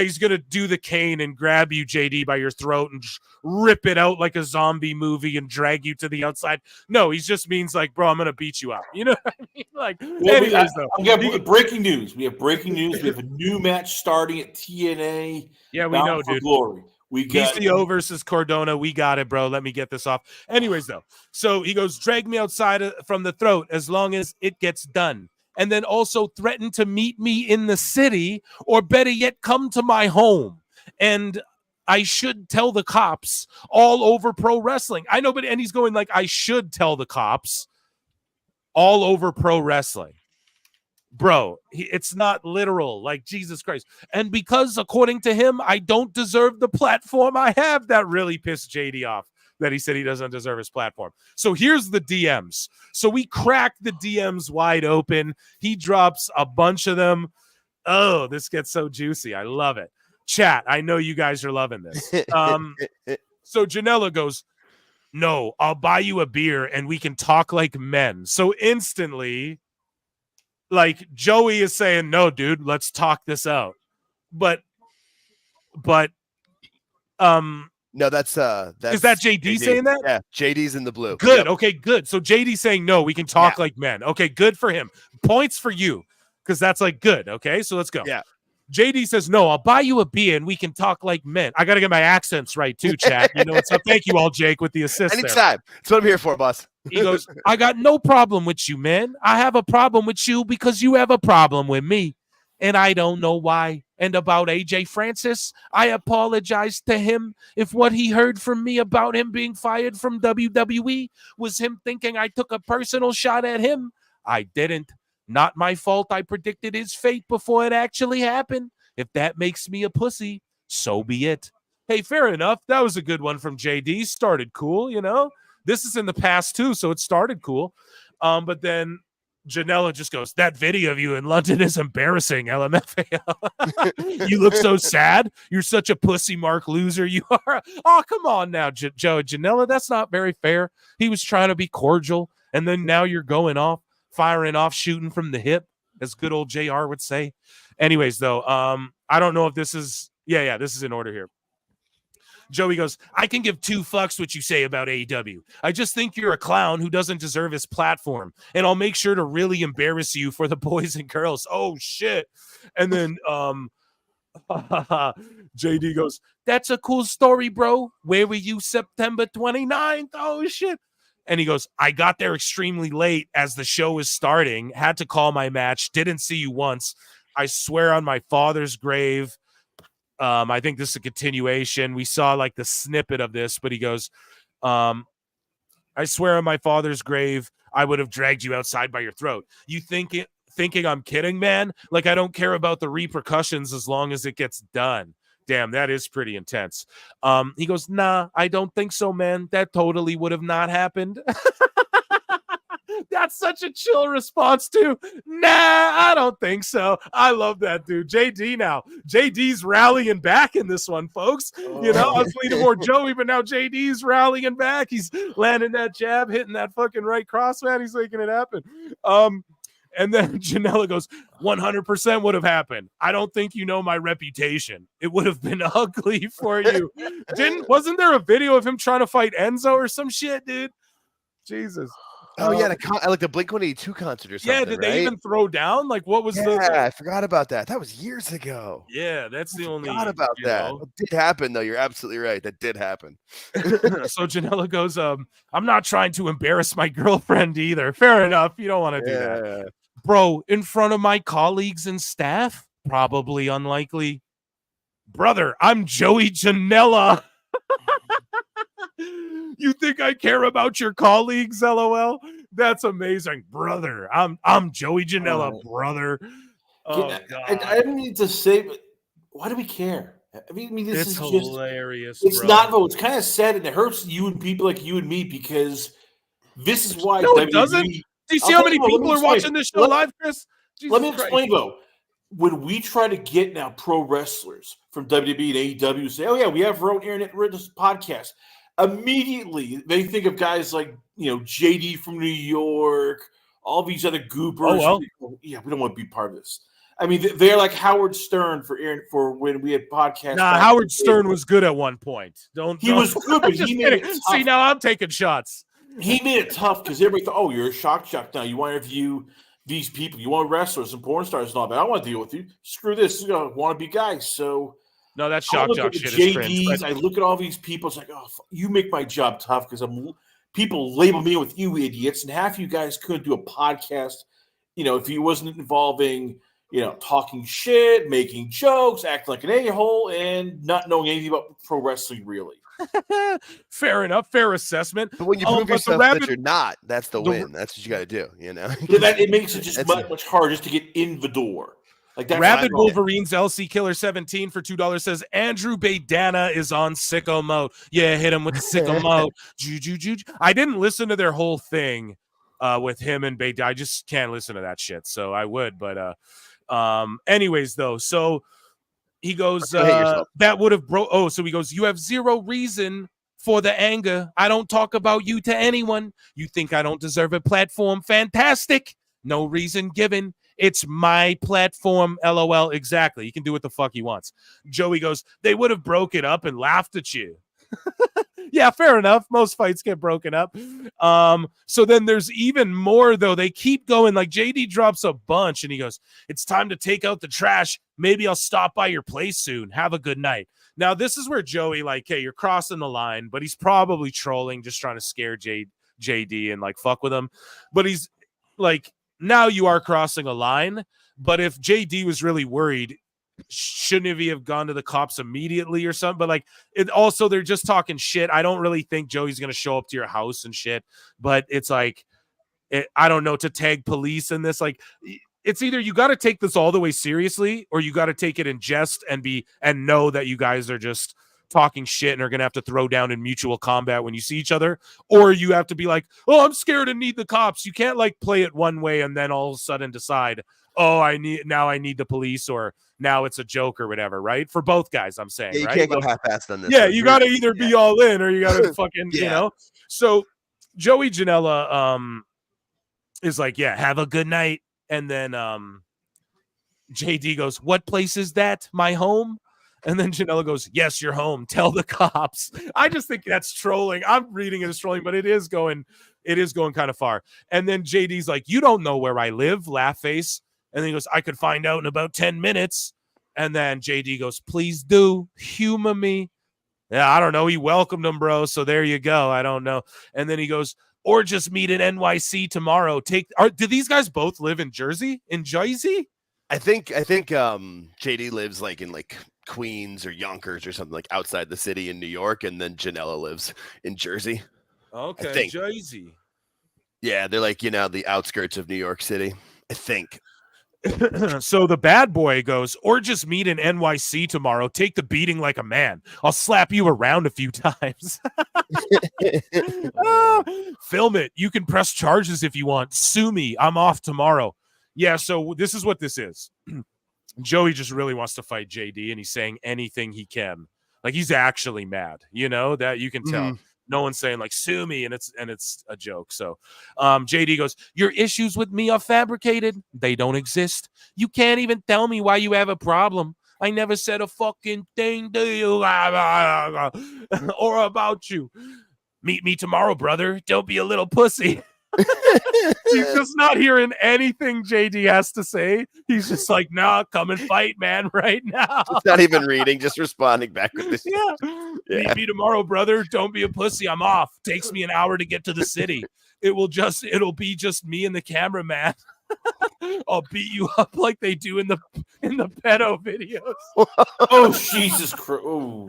he's going to do the cane and grab you, JD, by your throat and rip it out like a zombie movie and drag you to the outside. No, he just means like, bro, I'm going to beat you up. You know what I mean? Like, well, anyways, we got breaking news. We have breaking news. We have a new match starting at TNA. Yeah, we know, dude. Glory. We got PCO versus Cardona. We got it, bro. Let me get this off. Anyways, though. So he goes, drag me outside from the throat as long as it gets done. And then also threaten to meet me in the city, or better yet, come to my home. And I should tell the cops all over pro wrestling. I know, but and he's going like, I should tell the cops all over pro wrestling. Bro, it's not literal, like Jesus Christ. And because, according to him, I don't deserve the platform I have, that really pissed JD off, that he said he doesn't deserve his platform. So here's the DMs. So we crack the DMs wide open. He drops a bunch of them. Oh, this gets so juicy. I love it. Chat, I know you guys are loving this. So Janela goes, no, I'll buy you a beer and we can talk like men. So instantly, like, Joey is saying, no, dude, let's talk this out. But no, that's is that JD saying that? Yeah, JD's in the blue. Good. Yep. Okay, good. So JD's saying, no, we can talk like men. Okay, good for him. Points for you, because that's like good. Okay, so let's go. Yeah. JD says, no, I'll buy you a beer and we can talk like men. I got to get my accents right too, chat. You know what's up? Thank you all, Jake, with the assist. Anytime. There. That's what I'm here for, boss. He goes, I got no problem with you, man. I have a problem with you because you have a problem with me. And I don't know why. And about AJ Francis, I apologize to him if what he heard from me about him being fired from WWE was him thinking I took a personal shot at him. I didn't. Not my fault. I predicted his fate before it actually happened. If that makes me a pussy, so be it. Hey, fair enough. That was a good one from JD. Started cool, you know. This is in the past too, so it started cool. But then Janela just goes, that video of you in London is embarrassing, LMFAO. You look so sad. You're such a pussy mark loser you are. Oh, come on now, Joe. Janela, that's not very fair. He was trying to be cordial, and then now you're going off, firing off, shooting from the hip. as good old JR would say. Anyways, though, I don't know if this is this is in order here. Joey goes, I can give two fucks what you say about AEW. I just think you're a clown who doesn't deserve his platform, and I'll make sure to really embarrass you for the boys and girls. Oh shit. And then JD goes, that's a cool story, bro. Where were you September 29th? Oh shit. And he goes, I got there extremely late as the show was starting, had to call my match, didn't see you once. I swear on my father's grave. I think this is a continuation. We saw like the snippet of this, but he goes, I swear on my father's grave, I would have dragged you outside by your throat. You thinking I'm kidding, man? Like, I don't care about the repercussions as long as it gets done. Damn, that is pretty intense. He goes, nah, I don't think so, man. That totally would have not happened. That's such a chill response too. Nah, I don't think so. I love that dude. JD now. JD's rallying back in this one, folks. You know, I was leaning more Joey, but now JD's rallying back. He's landing that jab, hitting that fucking right cross, man. He's making it happen. And then Janela goes, 100% would have happened. I don't think you know my reputation. It would have been ugly for you. Wasn't there a video of him trying to fight Enzo or some shit, dude? Jesus. Oh yeah, like the Blink-182 concert or something. Yeah, did they even throw down? Like, what was the? Yeah, I forgot about that. That was years ago. Yeah, that's the only. Forgot about that. It did happen though. You're absolutely right. That did happen. So Janela goes, I'm not trying to embarrass my girlfriend either. Fair enough. You don't want to do that, bro. In front of my colleagues and staff, probably unlikely. Brother, I'm Joey Janela. You think I care about your colleagues? LOL. That's amazing, brother. I'm Joey Janela, brother. Oh God. I didn't need to say, but why do we care? I mean, this is hilarious. It's bro. Not though. It's kind of sad, and it hurts you and people like you and me because this is why. No, it doesn't. Do you see how many people are watching this show live, Chris? Let me explain though. When we try to get now pro wrestlers from WWE and AEW say, "Oh yeah, we have our own internet podcast," immediately they think of guys like JD from New York, all these other goopers. Oh, well. Yeah, we don't want to be part of this. I mean, they're like Howard Stern for when we had podcasts. Nah, Howard Stern was good at one point. He was good, but he made it tough. See, now I'm taking shots. He made it tough because everybody thought, "Oh, you're a shock jock now. You want to interview these people. You want wrestlers and porn stars and all that. I don't want to deal with you. Screw this. Want to be guys." So no, that shock jock shit is cringe. But I look at all these people. It's like, oh, you make my job tough because people label me with you idiots, and half you guys couldn't do a podcast. If he wasn't involving, talking shit, making jokes, acting like an a-hole, and not knowing anything about pro wrestling really. Fair enough, fair assessment. But when you prove yourself that you're not, that's the win. That's what you got to do. It makes it just much harder just to get in the door. Like that. Rabid Wolverines LC Killer 17 for $2 says Andrew Baydana is on sicko mode. Yeah, hit him with the sicko mode. I didn't listen to their whole thing with him and Baydana. I just can't listen to that shit. So I would, but anyways though, so he goes that would have so he goes, you have zero reason for the anger. I don't talk about you to anyone. You think I don't deserve a platform? Fantastic. No reason given. It's my platform. LOL. Exactly. He can do what the fuck he wants. Joey goes, they would have broke it up and laughed at you. Yeah, fair enough. Most fights get broken up. So then there's even more, though. They keep going. Like, JD drops a bunch, and he goes, it's time to take out the trash. Maybe I'll stop by your place soon. Have a good night. Now, this is where Joey, like, hey, you're crossing the line, but he's probably trolling, just trying to scare JD and, like, fuck with him. But he's, like, now you are crossing a line. But if JD was really worried, shouldn't he have gone to the cops immediately or something? But like, it also, they're just talking shit. I don't really think Joey's gonna show up to your house and shit, but it's like, I don't know, to tag police in this, like, it's either you got to take this all the way seriously or you got to take it in jest and know that you guys are just talking shit and are gonna have to throw down in mutual combat when you see each other, or you have to be like, oh, I'm scared and need the cops. You can't like play it one way and then all of a sudden decide, oh, I need the police, or now it's a joke or whatever, right? For both guys, I'm saying, you right? can't go half-assed on this. Yeah, you got to either be all in or you got to fucking, you know? So Joey Janela is like, yeah, have a good night. And then JD goes, "What place is that? My home?" And then Janela goes, "Yes, your home. Tell the cops." I just think that's trolling. I'm reading it as trolling, but it is going kind of far. And then JD's like, "You don't know where I live," laugh face. And then he goes, "I could find out in about 10 minutes. And then JD goes, "Please do humor me." Yeah, I don't know. He welcomed him, bro. So there you go. I don't know. And then he goes, "Or just meet in NYC tomorrow." Do these guys both live in Jersey? In Jersey? I think JD lives like in like Queens or Yonkers or something, like outside the city in New York, and then Janela lives in Jersey. Okay, Jersey. Yeah, they're like, the outskirts of New York City, I think. So the bad boy goes, "Or just meet in NYC tomorrow. Take the beating like a man. I'll slap you around a few times." Film it. You can press charges if you want. Sue me. I'm off tomorrow. Yeah, so this is what this is. Joey just really wants to fight JD, and he's saying anything he can. Like, he's actually mad, that you can tell. No one's saying like "sue me," and it's a joke. So JD goes, "Your issues with me are fabricated. They don't exist. You can't even tell me why you have a problem. I never said a fucking thing to you or about you. Meet me tomorrow, brother. Don't be a little pussy." He's just not hearing anything JD has to say. He's just like, "Nah, come and fight, man, right now." It's not even reading, just responding back with this. Yeah. "Meet me tomorrow, brother. Don't be a pussy. I'm off. Takes me an hour to get to the city. It'll be just me and the cameraman. I'll beat you up like they do in the pedo videos." Oh, Jesus Christ! Oh.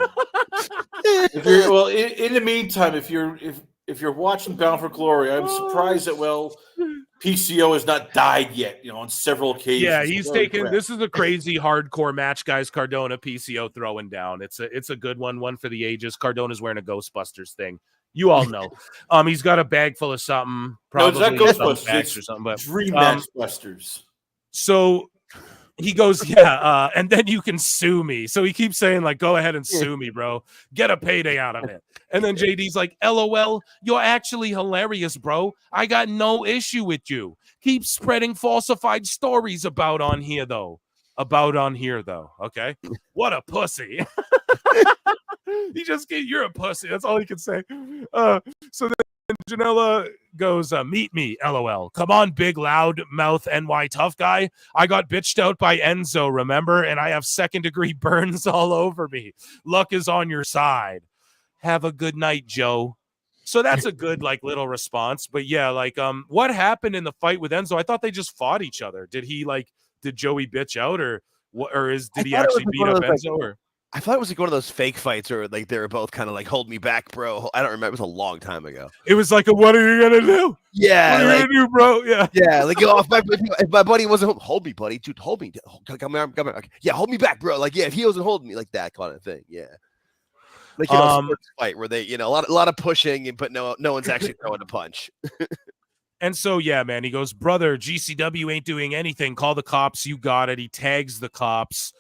In the meantime, if you're watching Bound for Glory, I'm surprised that PCO has not died yet. On several occasions. Yeah, he's taken. This is a crazy hardcore match, guys. Cardona PCO throwing down. It's a good one for the ages. Cardona's wearing a Ghostbusters thing. You all know. He's got a bag full of something. Probably no, it's not Ghostbusters. It's or something. But Dream Match Busters. So he goes, "Yeah, and then you can sue me." So he keeps saying like, "Go ahead and sue me, bro. Get a payday out of it." And then JD's like, "LOL, you're actually hilarious, bro. I got no issue with you. Keep spreading falsified stories about on here, though. Okay? What a pussy." You're a pussy. That's all he can say. So then Janela goes, "Meet me, LOL. Come on, big loud mouth NY tough guy. I got bitched out by Enzo, remember? And I have second-degree burns all over me. Luck is on your side. Have a good night, Joe." So that's a good little response. But yeah, what happened in the fight with Enzo? I thought they just fought each other. Did Joey bitch out or did he actually beat up Enzo? Or I thought it was like one of those fake fights or like they were both kind of like, "Hold me back, bro." I don't remember. It was a long time ago. It was like "What are you gonna do?" Yeah, what are you gonna do, bro? Yeah, yeah. Like, if my buddy wasn't hold me, buddy, dude, hold me. Come here. Okay. Yeah, hold me back, bro. Like, yeah, if he wasn't holding me, like that kind of thing. Yeah, like sports fight where they, a lot of pushing, but no one's actually throwing a punch. And so, yeah, man, he goes, "Brother, GCW ain't doing anything. Call the cops. You got it." He tags the cops.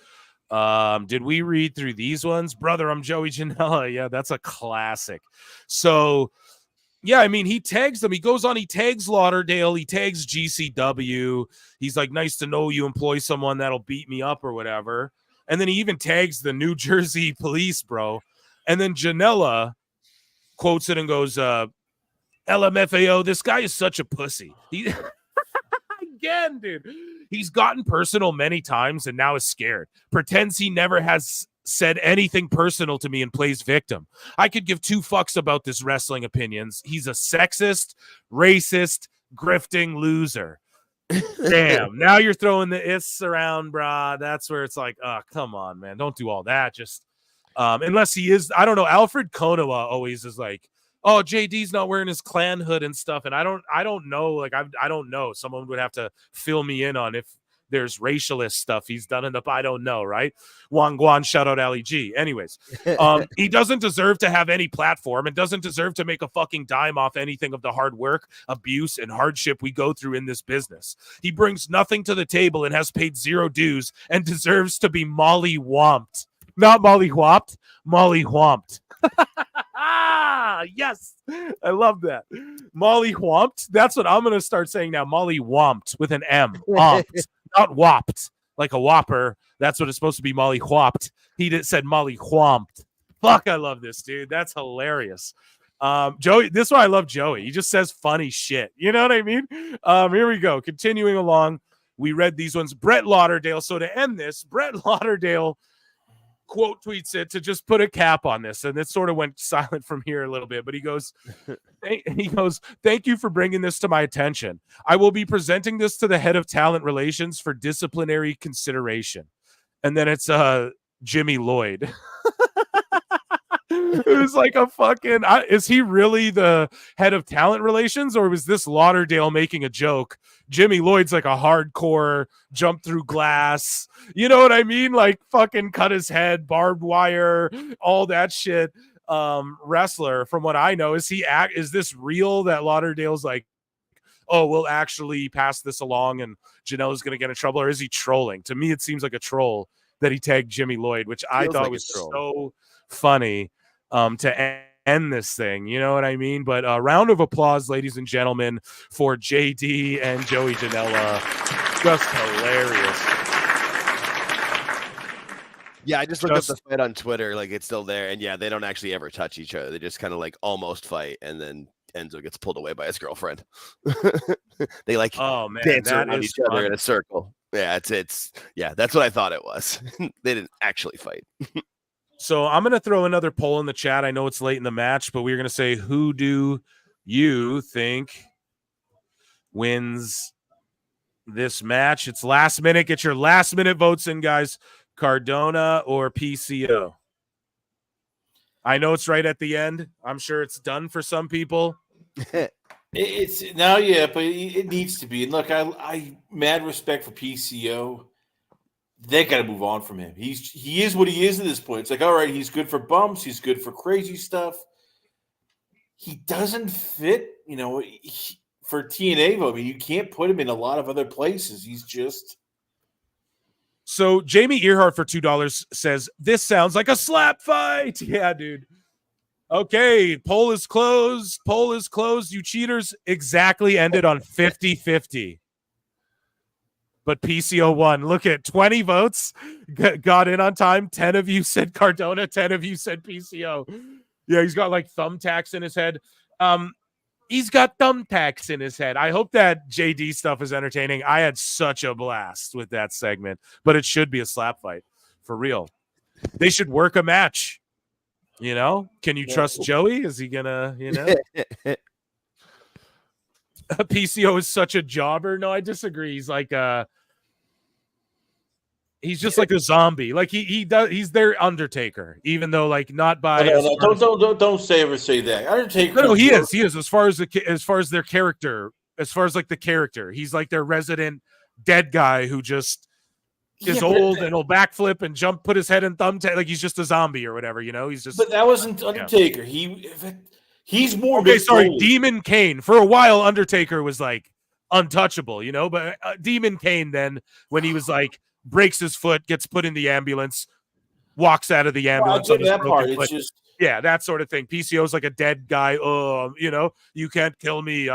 Did we read through these ones? "Brother, I'm Joey Janela." Yeah, that's a classic. So, yeah, I mean, he tags them. He goes on, he tags Lauderdale. He tags GCW. He's like, "Nice to know you employ someone that'll beat me up or whatever." And then he even tags the New Jersey police, bro. And then Janela quotes it and goes, "LMFAO, this guy is such a pussy." Again, dude. He's gotten personal many times and now is scared. Pretends he never has said anything personal to me and plays victim. I could give two fucks about this wrestling opinions. He's a sexist, racist, grifting loser. Damn. Now you're throwing the ists around, brah. That's where it's like, oh, come on, man. Don't do all that. Just unless he is, I don't know. Alfred Konowa always is like, "Oh, JD's not wearing his clan hood and stuff." And I don't know. Like, I don't know. Someone would have to fill me in on if there's racialist stuff he's done in the, I don't know, right? Wang Guan, shout out Ali G. Anyways, he doesn't deserve to have any platform and doesn't deserve to make a fucking dime off anything of the hard work, abuse, and hardship we go through in this business. He brings nothing to the table and has paid zero dues and deserves to be molly-whomped. Not molly-whopped, molly-whomped. Yes, I love that. Molly-whomped. That's what I'm going to start saying now. Molly-whomped with an M. Whomped, not whopped. like a Whopper. That's what it's supposed to be, Molly Whopped. He said Molly Whomped. Fuck, I love this, dude. That's hilarious. Joey, this is why I love Joey. He just says funny shit. You know what I mean? Here we go. Continuing along. We read these ones. Brett Lauderdale. So to end this, Brett Lauderdale quote tweets it to just put a cap on this, and it sort of went silent from here a little bit, but he goes, thank you for bringing this to my attention. I will be presenting this to the head of talent relations for disciplinary consideration. And then it's Jimmy Lloyd. It was like a fucking is he really the head of talent relations, or was this Lauderdale making a joke? Jimmy Lloyd's like a hardcore jump through glass, you know what I mean, like fucking cut his head, barbed wire, all that shit wrestler. From what I know, is this real that Lauderdale's like, oh, we'll actually pass this along and Janela's gonna get in trouble? Or is he trolling? To me it seems like a troll that he tagged Jimmy Lloyd, which I thought was so funny to end this thing, you know what I mean? But a round of applause, ladies and gentlemen, for JD and Joey Janela. Just hilarious. Yeah, I just looked up the fight on Twitter, like it's still there, and yeah, they don't actually ever touch each other. They just kind of like almost fight, and then Enzo gets pulled away by his girlfriend. They like dance around each other in a circle. Yeah, yeah, that's what I thought it was. They didn't actually fight. So I'm going to throw another poll in the chat. I know it's late in the match, but we're going to say, who do you think wins this match? It's last minute. Get your last minute votes in, guys. Cardona or PCO? I know it's right at the end. I'm sure it's done for some people. It's now, yeah, but it needs to be. And look, I mad respect for PCO. They got to move on from him. He is what he is at this point. It's like, all right, he's good for bumps. He's good for crazy stuff. He doesn't fit, for TNA. I mean, you can't put him in a lot of other places. He's just. So Jamie Earhart for $2 says, this sounds like a slap fight. Yeah, dude. Okay, poll is closed. Poll is closed. You cheaters. Exactly ended on 50-50. But PCO won. Look at 20 votes. Got in on time. 10 of you said Cardona. 10 of you said PCO. Yeah, he's got like thumbtacks in his head. He's got thumbtacks in his head. I hope that JD stuff is entertaining. I had such a blast with that segment, but it should be a slap fight for real. They should work a match. Can you trust Joey? Is he gonna, PCO is such a jobber. No, I disagree. He's like he's just like a zombie. Like he's their Undertaker, even though like not by. No, don't ever say that. Undertaker. No, he is as far as their character, as far as like the character. He's like their resident dead guy who just is old and will backflip and jump, put his head in thumbtack. Like he's just a zombie or whatever. He's just. But that wasn't Undertaker. He's more. Okay, sorry, Demon Kane. For a while, Undertaker was like untouchable, but Demon Kane then, when he was like breaks his foot, gets put in the ambulance, walks out of the ambulance. Well, that part, it's just that sort of thing. PCO's like a dead guy. Oh, you can't kill me.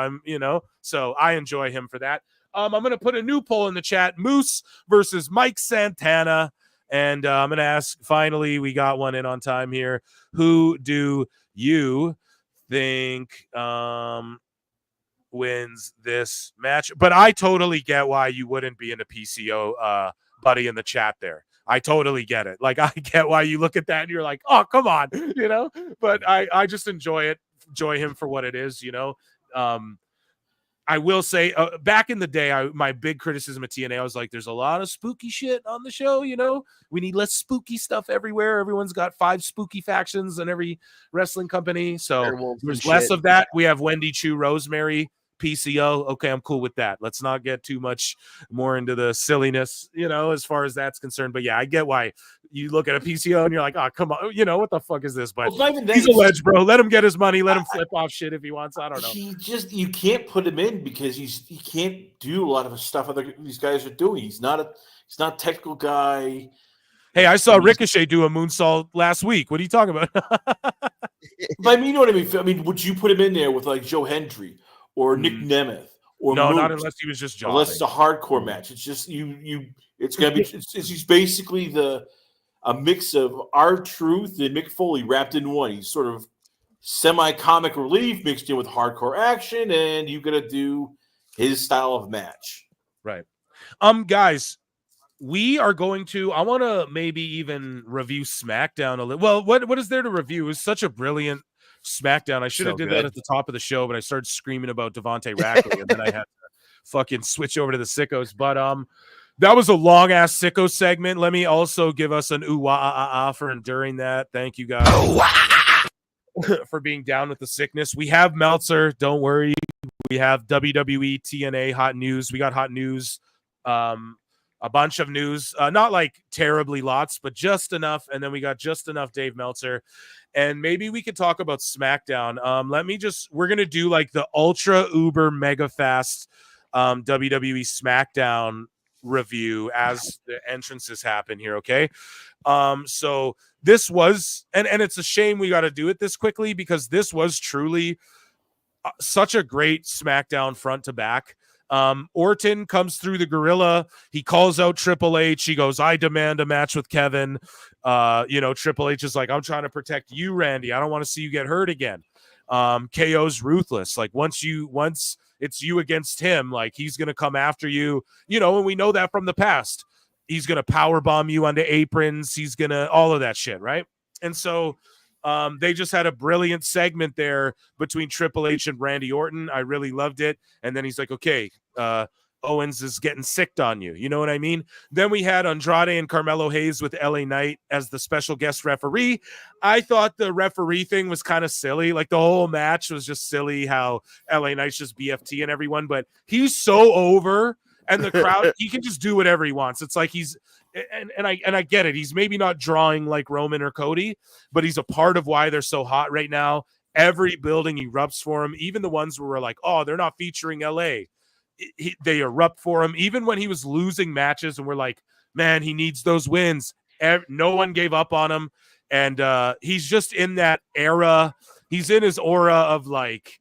So I enjoy him for that. I'm going to put a new poll in the chat. Moose versus Mike Santana. And I'm going to ask, finally, we got one in on time here. Who do you think wins this match? But I totally get why you wouldn't be in a PCO buddy in the chat there. I totally get it. Like, I get why you look at that and you're like, oh, come on, but I just enjoy him for what it is. I will say back in the day, my big criticism of TNA, I was like, there's a lot of spooky shit on the show. We need less spooky stuff everywhere. Everyone's got 5 spooky factions in every wrestling company. So there's less of that. We have Wendy Chu, Rosemary, PCO. Okay, I'm cool with that. Let's not get too much more into the silliness, as far as that's concerned. But yeah, I get why you look at a PCO and you're like, oh, come on, what the fuck is this? But he's a ledge, bro. Let him get his money. Let him flip off shit if he wants. I don't know. You can't put him in because he can't do a lot of the stuff these guys are doing. He's not a technical guy. Hey, I saw Ricochet do a moonsault last week. What are you talking about? But you know what I mean? I mean, would you put him in there with like Joe Hendry or Nick Nemeth? Or no, Moose, not unless he was just jobbing. Unless it's a hardcore match. It's just you It's gonna be. He's basically a mix of R-Truth and Mick Foley wrapped in one. He's sort of semi-comic relief mixed in with hardcore action, and you gotta do his style of match. Right. Guys, we are going to, I want to maybe even review SmackDown a little. Well, what is there to review? It was such a brilliant SmackDown. I should have did that at the top of the show, but I started screaming about Devontae Rackley, and then I had to fucking switch over to the sickos. But that was a long ass sicko segment. Let me also give us an ooh-wah-ah-ah for enduring that. Thank you guys for being down with the sickness. We have Meltzer, don't worry. We have WWE TNA hot news. We got hot news. A bunch of news, not like terribly lots, but just enough. And then we got just enough Dave Meltzer. And maybe we could talk about SmackDown. We're going to do like the ultra uber mega fast WWE SmackDown review as the entrances happen here. Okay. So this was, and it's a shame we got to do it this quickly because this was truly such a great SmackDown front to back. Orton comes through the gorilla. He calls out Triple H. He goes, I demand a match with Kevin. Triple H is like, I'm trying to protect you, Randy. I don't want to see you get hurt again. KO's ruthless. Like once it's you against him, like he's going to come after you, and we know that from the past. He's going to power bomb you onto aprons. He's going to all of that shit. Right. And so they just had a brilliant segment there between Triple H and Randy Orton. I really loved it. And then he's like, okay, Owens is getting sicked on you. You know what I mean? Then we had Andrade and Carmelo Hayes with LA Knight as the special guest referee. I thought the referee thing was kind of silly. Like the whole match was just silly how LA Knight's just BFT and everyone, but he's so over and the crowd, he can just do whatever he wants. It's like and I get it. He's maybe not drawing like Roman or Cody, but he's a part of why they're so hot right now. Every building erupts for him, even the ones where we're like, oh, they're not featuring LA. They erupt for him. Even when he was losing matches and we're like, man, he needs those wins. No one gave up on him. And he's just in that era. He's in his aura of like,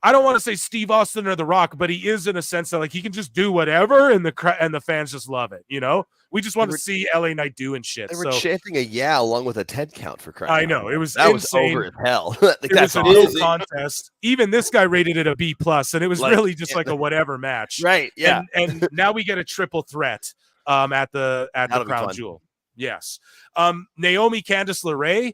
I don't want to say Steve Austin or The Rock, but he is in a sense that like he can just do whatever, and the fans just love it. We just want to see LA Knight doing shit. They were chanting a yeah along with a 10 count for crying. I know it was that insane. was over as hell. That's an awesome contest. Even this guy rated it a B+, and it was really just like a whatever match. Right? Yeah. And now we get a triple threat at the Crown Jewel. Yes. Naomi, Candice LeRae.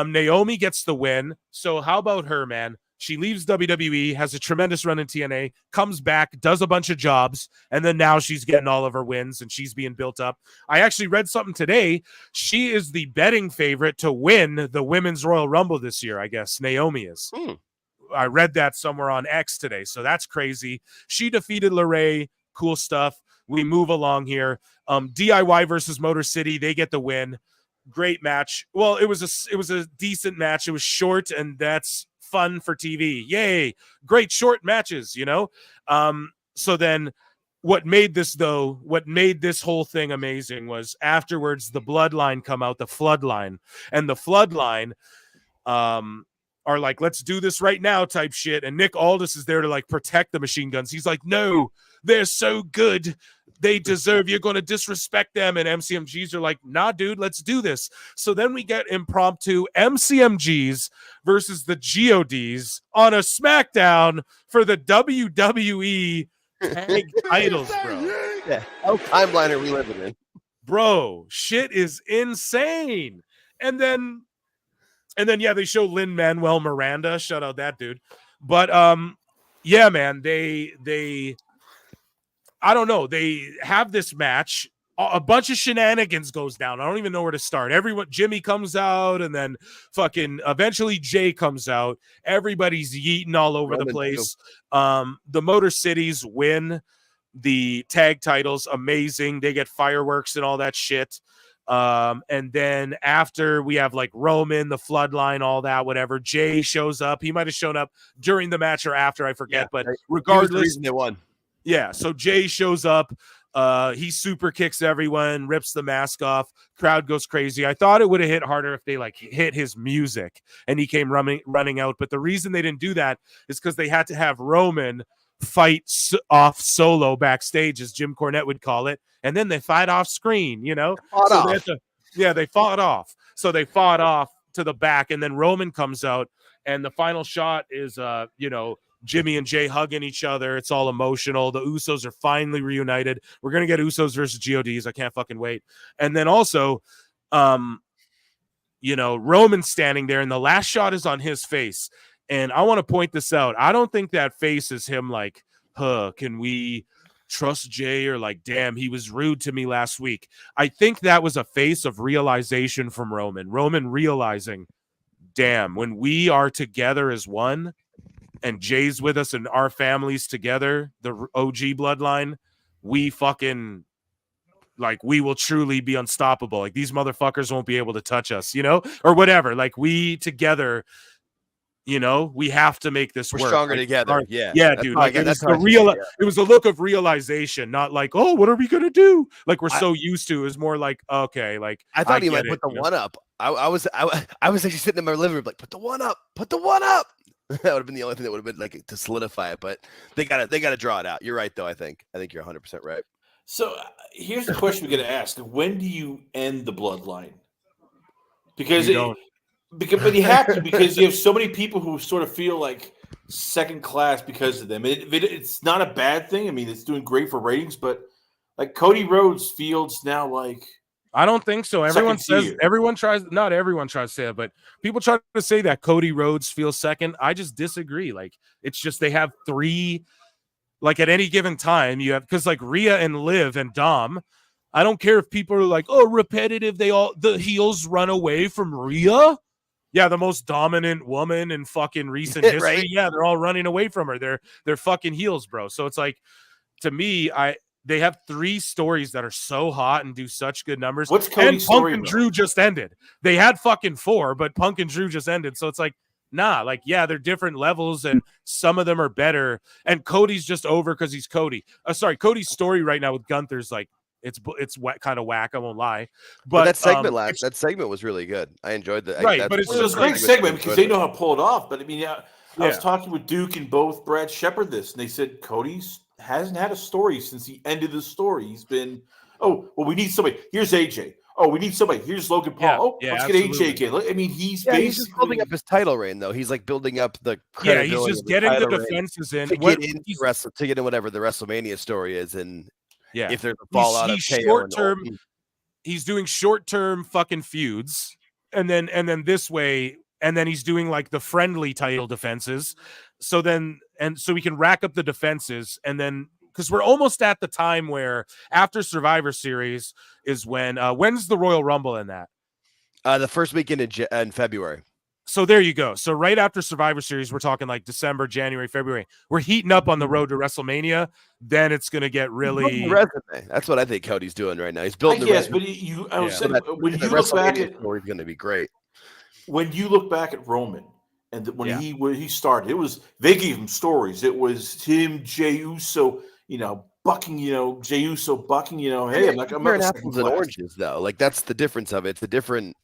Naomi gets the win. So how about her, man? She leaves WWE, has a tremendous run in TNA, comes back, does a bunch of jobs, and then now she's getting all of her wins and she's being built up. I actually read something today. She is the betting favorite to win the Women's Royal Rumble this year, I guess. Naomi is. I read that somewhere on X today, so that's crazy. She defeated LeRae. Cool stuff. We move along here. DIY versus Motor City. They get the win. Great match. Well, it was a decent match. It was short, and that's fun for TV. Yay. Great short matches, So then what made this whole thing amazing was afterwards the bloodline come out, the floodline. And the floodline are like, let's do this right now type shit. And Nick Aldis is there to like protect the machine guns. He's like, no, they're so good. They deserve, you're going to disrespect them. And MCMGs are like, nah, dude, let's do this. So then we get impromptu MCMGs versus the GODs on a SmackDown for the WWE tag titles, bro. Yeah. How timeline are we living in? Bro, shit is insane. And then, yeah, they show Lin-Manuel Miranda. Shout out that dude. But, yeah, man, they I don't know. They have this match. A bunch of shenanigans goes down. I don't even know where to start. Jimmy comes out, and then fucking eventually Jay comes out. Everybody's yeeting all over the place. The Motor Cities win the tag titles. Amazing. They get fireworks and all that shit. And then after we have like Roman, the Floodline, all that, whatever. Jay shows up. He might have shown up during the match or after, I forget. But regardless, the reason they won. Yeah, so Jay shows up. He super kicks everyone, rips the mask off. Crowd goes crazy. I thought it would have hit harder if they like hit his music and he came running out. But the reason they didn't do that is because they had to have Roman fight off solo backstage, as Jim Cornette would call it, and then they fight off screen, you know? They fought off. So they fought off to the back, and then Roman comes out, and the final shot is, you know, Jimmy and Jay hugging each other. It's all emotional. The Usos are finally reunited. We're going to get Usos versus GODs. I can't fucking wait. And then also, you know, Roman's standing there, and the last shot is on his face. And I want to point this out. I don't think that face is him like, can we trust Jay? Or like, damn, he was rude to me last week. I think that was a face of realization from Roman. Roman realizing, damn, when we are together as one, and Jay's with us and our families together, the OG bloodline, we fucking, like, we will truly be unstoppable. Like, these motherfuckers won't be able to touch us, you know, or whatever. Like, we together, you know, we have to make this work. We're stronger like, together. Yeah, dude. Like, it was it was a look of realization, not like, oh, what are we gonna do? Like, we're so used to. It was more like, okay, like, I thought he might put the one up. I was actually sitting in my living room like, put the one up. That would have been the only thing that would have been like to solidify it, but they gotta draw it out. You're right, though. I think you're 100% right. So here's the question we got to ask: when do you end the bloodline? Because but you have to, because you have so many people who sort of feel like second class because of them. It's not a bad thing. I mean, it's doing great for ratings, but like Cody Rhodes feels now like. I don't think so. Everyone says, not everyone tries to say it, but people try to say that Cody Rhodes feels second. I just disagree. Like, it's just they have three, like, at any given time, you have, because like Rhea and Liv and Dom, I don't care if people are like, oh, repetitive, the heels run away from Rhea. Yeah, the most dominant woman in fucking recent history. Right? Yeah, they're all running away from her. They're fucking heels, bro. So it's like, to me, they have three stories that are so hot and do such good numbers. What's Cody's story? Punk and Drew just ended. They had fucking 4, but Punk and Drew just ended. So it's like, nah, like, yeah, they're different levels, and some of them are better. And Cody's just over because he's Cody. Cody's story right now with Gunther's like, it's kind of whack. I won't lie, but that segment that segment was really good. I enjoyed that. Right, but it was a great segment because they know how to pull it off. But I mean, I was talking with Duke and both Brad Shepard this, and they said Cody's hasn't had a story since the end of the story. He's been, oh, well, we need somebody. Here's AJ. Oh, we need somebody. Here's Logan Paul. Let's get AJ again. I mean, he's just building up his title reign, though. He's like building up the credibility. Yeah, he's just getting the defenses in to get in whatever the WrestleMania story is, and if there's a fallout of short term, he's doing short term fucking feuds, and then this way, and then he's doing like the friendly title defenses. So we can rack up the defenses, and then because we're almost at the time where after Survivor Series is when when's the Royal Rumble in that? The first weekend in February. So there you go. So right after Survivor Series, we're talking like December, January, February. We're heating up on the road to WrestleMania. Then it's going to get really. That's what I think Cody's doing right now. He's building the resume. But I was saying, when you look back at, he's going to be great. When you look back at Roman. And when he started, they gave him stories. It was him, Jey Uso, bucking, Jey Uso bucking, hey, I'm not apples and oranges though. Like that's the difference of it. It's a different.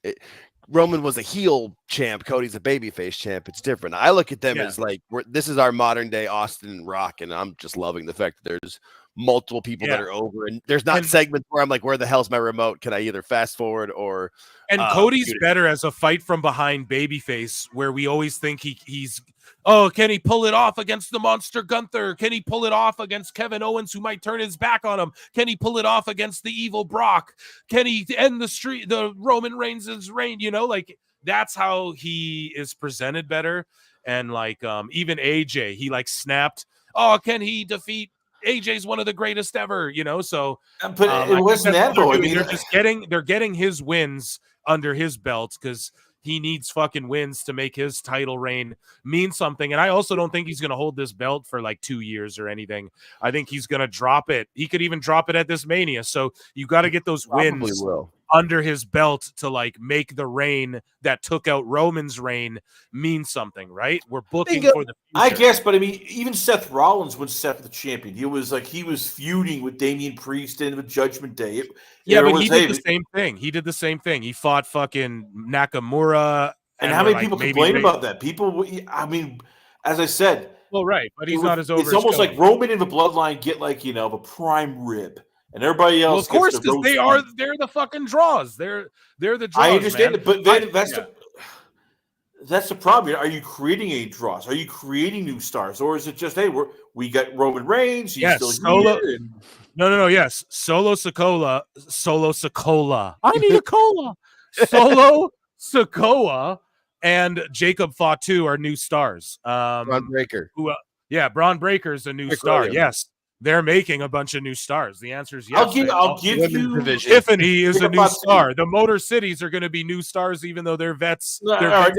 Roman was a heel champ. Cody's a babyface champ. It's different. I look at them as like this is our modern day Austin and Rock, and I'm just loving the fact that there's multiple people that are over, and there's not segments where I'm like, where the hell's my remote? Can I either fast forward or? And Cody's better as a fight from behind babyface, where we always think he's can he pull it off against the monster Gunther? Can he pull it off against Kevin Owens, who might turn his back on him? Can he pull it off against the evil Brock? Can he end the Roman Reigns' reign? Like that's how he is presented better. And like even AJ, he like snapped. Oh, can he defeat? AJ's one of the greatest ever, So, but it wasn't that though. I mean, they're getting his wins under his belt because he needs fucking wins to make his title reign mean something. And I also don't think he's going to hold this belt for like 2 years or anything. I think he's going to drop it. He could even drop it at this Mania. So you got to get those wins under his belt to like make the reign that took out Roman's reign mean something, right? We're booking for the future. I guess, but I mean, even Seth Rollins when Seth the champion, he was feuding with Damian Priest and with Judgment Day. He did the same thing. He did the same thing. He fought fucking Nakamura. And how many people complain about that? People, I mean, as I said, Well, right, but he's not as over. It's almost like Roman and the Bloodline get like the prime rib, and everybody else. Well, of course, gets the because they're the fucking draws. They're the draws. I understand man. it, but then that's the problem. Are you creating any draws? Are you creating new stars, or is it just we got Roman Reigns? He's still Solo. here, and... No. Yes, Solo Sikoa. I need a cola. Solo Sikoa and Jacob Fatu are new stars. Braun Breaker. Braun Breaker's a new star. Williams. Yes, they're making a bunch of new stars. The answer is yes. I'll give you Tiffany is a new star. The Motor Cities are going to be new stars, even though they're vets. All right,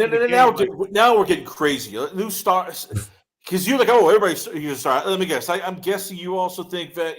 now we're getting crazy. New stars, because you're like, oh, everybody's a star. Let me guess. I'm guessing you also think that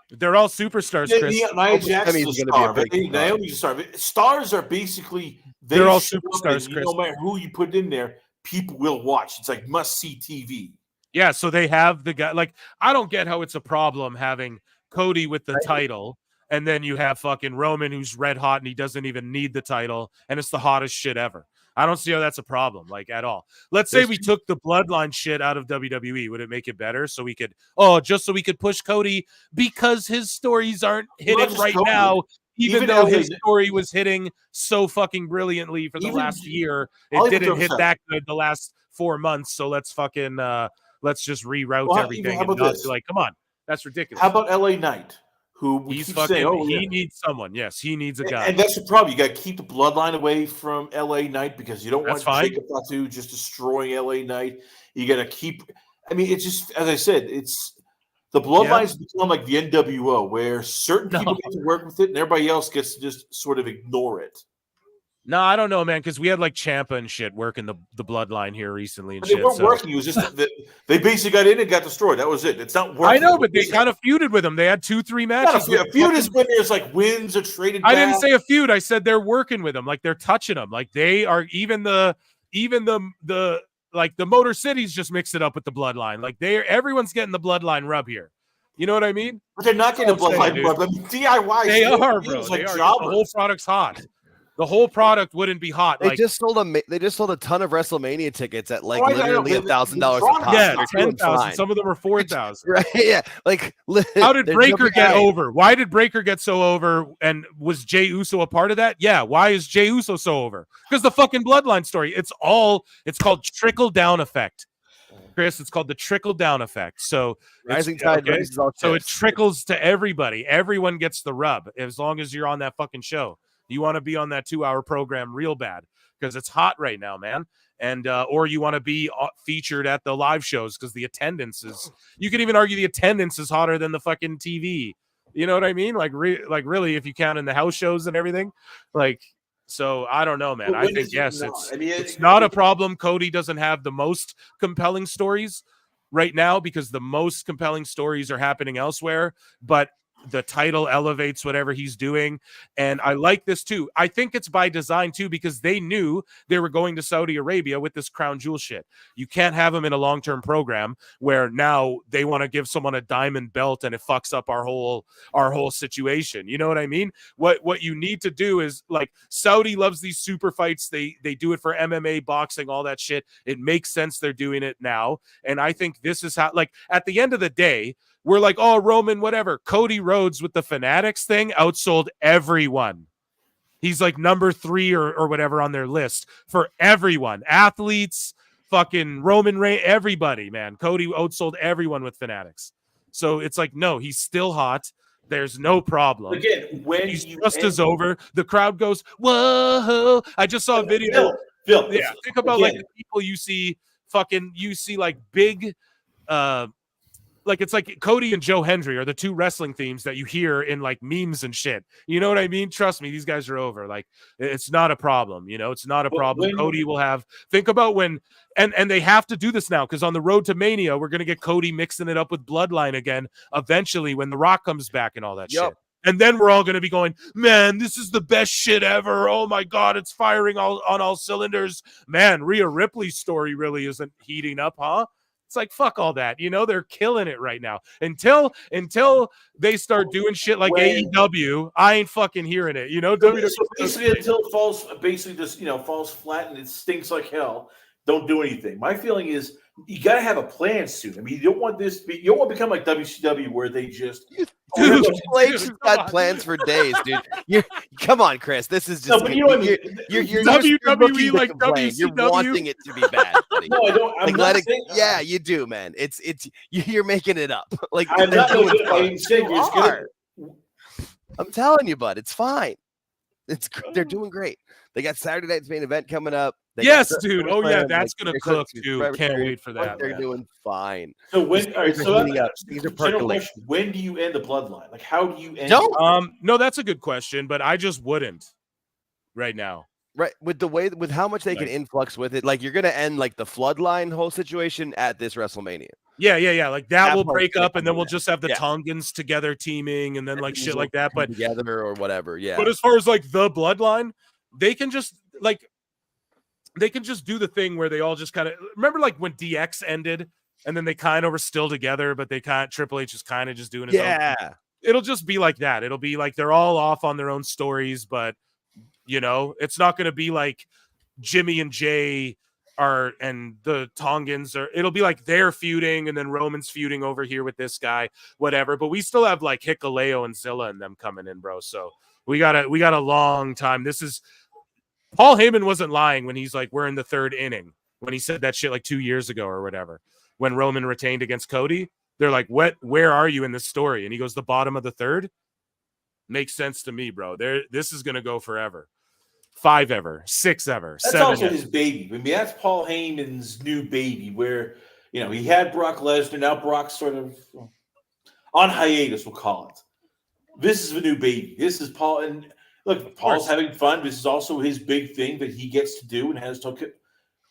they're all superstars, Chris. Nia Jax is a star. Naomi's a star. Stars are basically they're all superstars, Chris. No matter who you put in there, people will watch. It's like must-see TV. Yeah, so they have the guy. Like, I don't get how it's a problem having Cody with the title, and then you have fucking Roman who's red hot and he doesn't even need the title, and it's the hottest shit ever. I don't see how that's a problem, like, at all. Let's say we took the bloodline shit out of WWE. Would it make it better so we could, just so we could push Cody because his stories aren't hitting right now, even though his story was hitting so fucking brilliantly for the last year. It didn't hit that good the last 4 months, so let's fucking let's just reroute everything and not be like, come on, that's ridiculous. How about LA Knight? Who he's fucking saying, he needs someone. Yes, he needs a guy. And that's the problem. You got to keep the bloodline away from LA Knight because you don't want Jacob Fatu just destroying LA Knight. You got to keep. I mean, it's just as I said, it's the bloodline's become like the NWO, where certain people get to work with it, and everybody else gets to just sort of ignore it. No, I don't know, man, because we had like Ciampa and shit working the bloodline here recently and They weren't working. It was just that they basically got in and got destroyed. That was it. It's not working. I know, but they kind of feuded with them. They had 2-3 matches. A feud is when there's like wins or traded. I didn't say a feud. I said they're working with them. Like they're touching them. Like they are even the like the Motor Cities just mix it up with the bloodline. Like everyone's getting the bloodline rub here. You know what I mean? But they're not getting the bloodline rub. I mean, DIY. They are, bro. They are. The whole product's hot. The whole product wouldn't be hot. They just sold a ton of WrestleMania tickets at like literally $1,000 a pop. Yeah, 10,000. Some of them are 4,000. Right? Yeah. Like, how did Breaker get over? Why did Breaker get so over? And was Jey Uso a part of that? Yeah. Why is Jey Uso so over? Because the fucking bloodline story. It's called trickle down effect. Chris, it's called the trickle down effect. So rising tide raises all ships. So it trickles to everybody. Everyone gets the rub as long as you're on that fucking show. You want to be on that 2-hour program real bad because it's hot right now, man. And or you want to be featured at the live shows because the attendance is. You could even argue the attendance is hotter than the fucking TV. You know what I mean? Like really, if you count in the house shows and everything, like. So I don't know, man. I think yes, it's not a problem. Cody doesn't have the most compelling stories right now because the most compelling stories are happening elsewhere, but the title elevates whatever he's doing. And I like this too. I think it's by design too, because they knew they were going to Saudi Arabia with this crown jewel shit. You can't have them in a long-term program where now they want to give someone a diamond belt and it fucks up our whole situation. You know what I mean? What you need to do is like Saudi loves these super fights. They do it for MMA, boxing, all that shit. It makes sense they're doing it now. And I think this is how, like, at the end of the day, we're like, oh, Roman, whatever. Cody Rhodes with the Fanatics thing outsold everyone. He's like number 3 or whatever on their list for everyone. Athletes, fucking Roman Reigns, everybody, man. Cody outsold everyone with Fanatics. So it's like, no, he's still hot. There's no problem. Again, when he's just as over, the crowd goes, whoa. I just saw a video. Phil, yeah, think about like the people you see like big like it's like Cody and Joe Hendry are the 2 wrestling themes that you hear in like memes and shit. You know what I mean? Trust me, these guys are over. Like it's not a problem. You know, it's not a problem. Cody will have. Think about when, and they have to do this now because on the road to Mania, we're gonna get Cody mixing it up with Bloodline again. Eventually, when The Rock comes back and all that shit. And then we're all going to be going, man, this is the best shit ever. Oh, my God, it's firing on all cylinders. Man, Rhea Ripley's story really isn't heating up, huh? It's like, fuck all that. You know, they're killing it right now. Until they start doing shit like AEW, I ain't fucking hearing it. You know, so basically until it falls flat and it stinks like hell, don't do anything. My feeling is you got to have a plan soon. I mean, you don't want this to be, you don't want to become like WCW where they just. Dude, Triple H has got plans for days, dude. Come on, Chris. This is just No, but you know what I mean? you're WWE looking to like complain. You're WCW. wanting it to be bad. Buddy. No, I don't. I'm Like, not saying. yeah, you do, man. It's you're making it up. Like I'm they're not doing making it up. fine. I'm saying You it's gonna- are. I'm telling you, bud. It's fine. They're doing great. They got Saturday night's main event coming up. They Yes, got dude. Oh yeah, SummerSlam, that's like, gonna they're cook starting too. Survivor Can't Series. wait for that. They're man. doing fine. So when, The all right, stories are so heating up. Things are general percolating. question, when do you end the bloodline? Like, how do you end? No, that's a good question, but I just wouldn't right now. Right, with how much they can influx with it, like you're gonna end like the Floodline whole situation at this WrestleMania. Yeah. Like that will part's break gonna up, and then come we'll in. just have the Yeah. Tongans together teaming, and then like shit like that. But together or whatever, yeah. But as far as like the bloodline, they can just do the thing where they all just kind of remember like when DX ended, and then they kind of were still together, but they kind Triple H is kind of just doing his own thing. It'll just be like that. It'll be like they're all off on their own stories, but you know, it's not going to be like Jimmy and Jay and the Tongans are. It'll be like they're feuding, and then Roman's feuding over here with this guy, whatever. But we still have like Hikuleo and Zilla and them coming in, bro. So we got a long time. This is Paul Heyman wasn't lying when he's like, we're in the third inning, when he said that shit like 2 years ago or whatever, when Roman retained against Cody. They're like, where are you in this story? And he goes, the bottom of the third. Makes sense to me, bro. This is going to go forever. 5 ever, 6 ever, That's 7 also ever. his baby. I mean, that's Paul Heyman's new baby, where he had Brock Lesnar. Now Brock's sort of on hiatus, we'll call it. This is a new baby. This is Paul, and look, Paul's having fun. This is also his big thing that he gets to do and has to,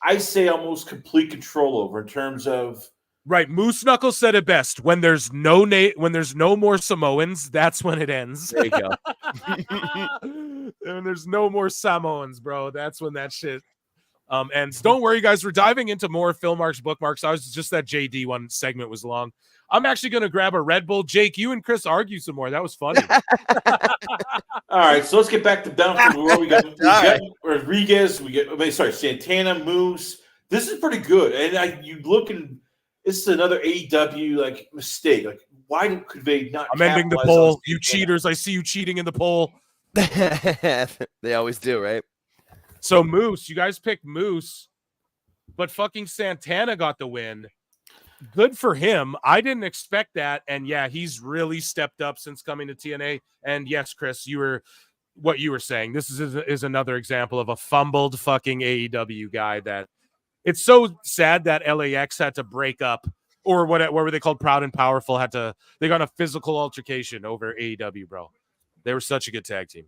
I say, almost complete control over in terms of. Right, Moose Knuckles said it best. When there's no more Samoans, that's when it ends. There you go. When there's no more Samoans, bro, that's when that shit ends. Don't worry, guys. We're diving into more Phil Marks bookmarks. I was just that JD one segment was long. I'm actually going to grab a Red Bull. Jake, you and Chris argue some more. That was funny. All right, so let's get back to down from where we got Rodriguez. Santana, Moose. This is pretty good. And you look and this is another AEW like mistake. Like, why could they not? I'm ending the poll. You cheaters! I see you cheating in the poll. They always do, right? So Moose, you guys picked Moose, but fucking Santana got the win. Good for him. I didn't expect that, and yeah, he's really stepped up since coming to TNA. And yes, Chris, what you were saying. This is another example of a fumbled fucking AEW guy that. It's so sad that LAX had to break up, or what were they called? Proud and Powerful they got a physical altercation over AEW, bro. They were such a good tag team.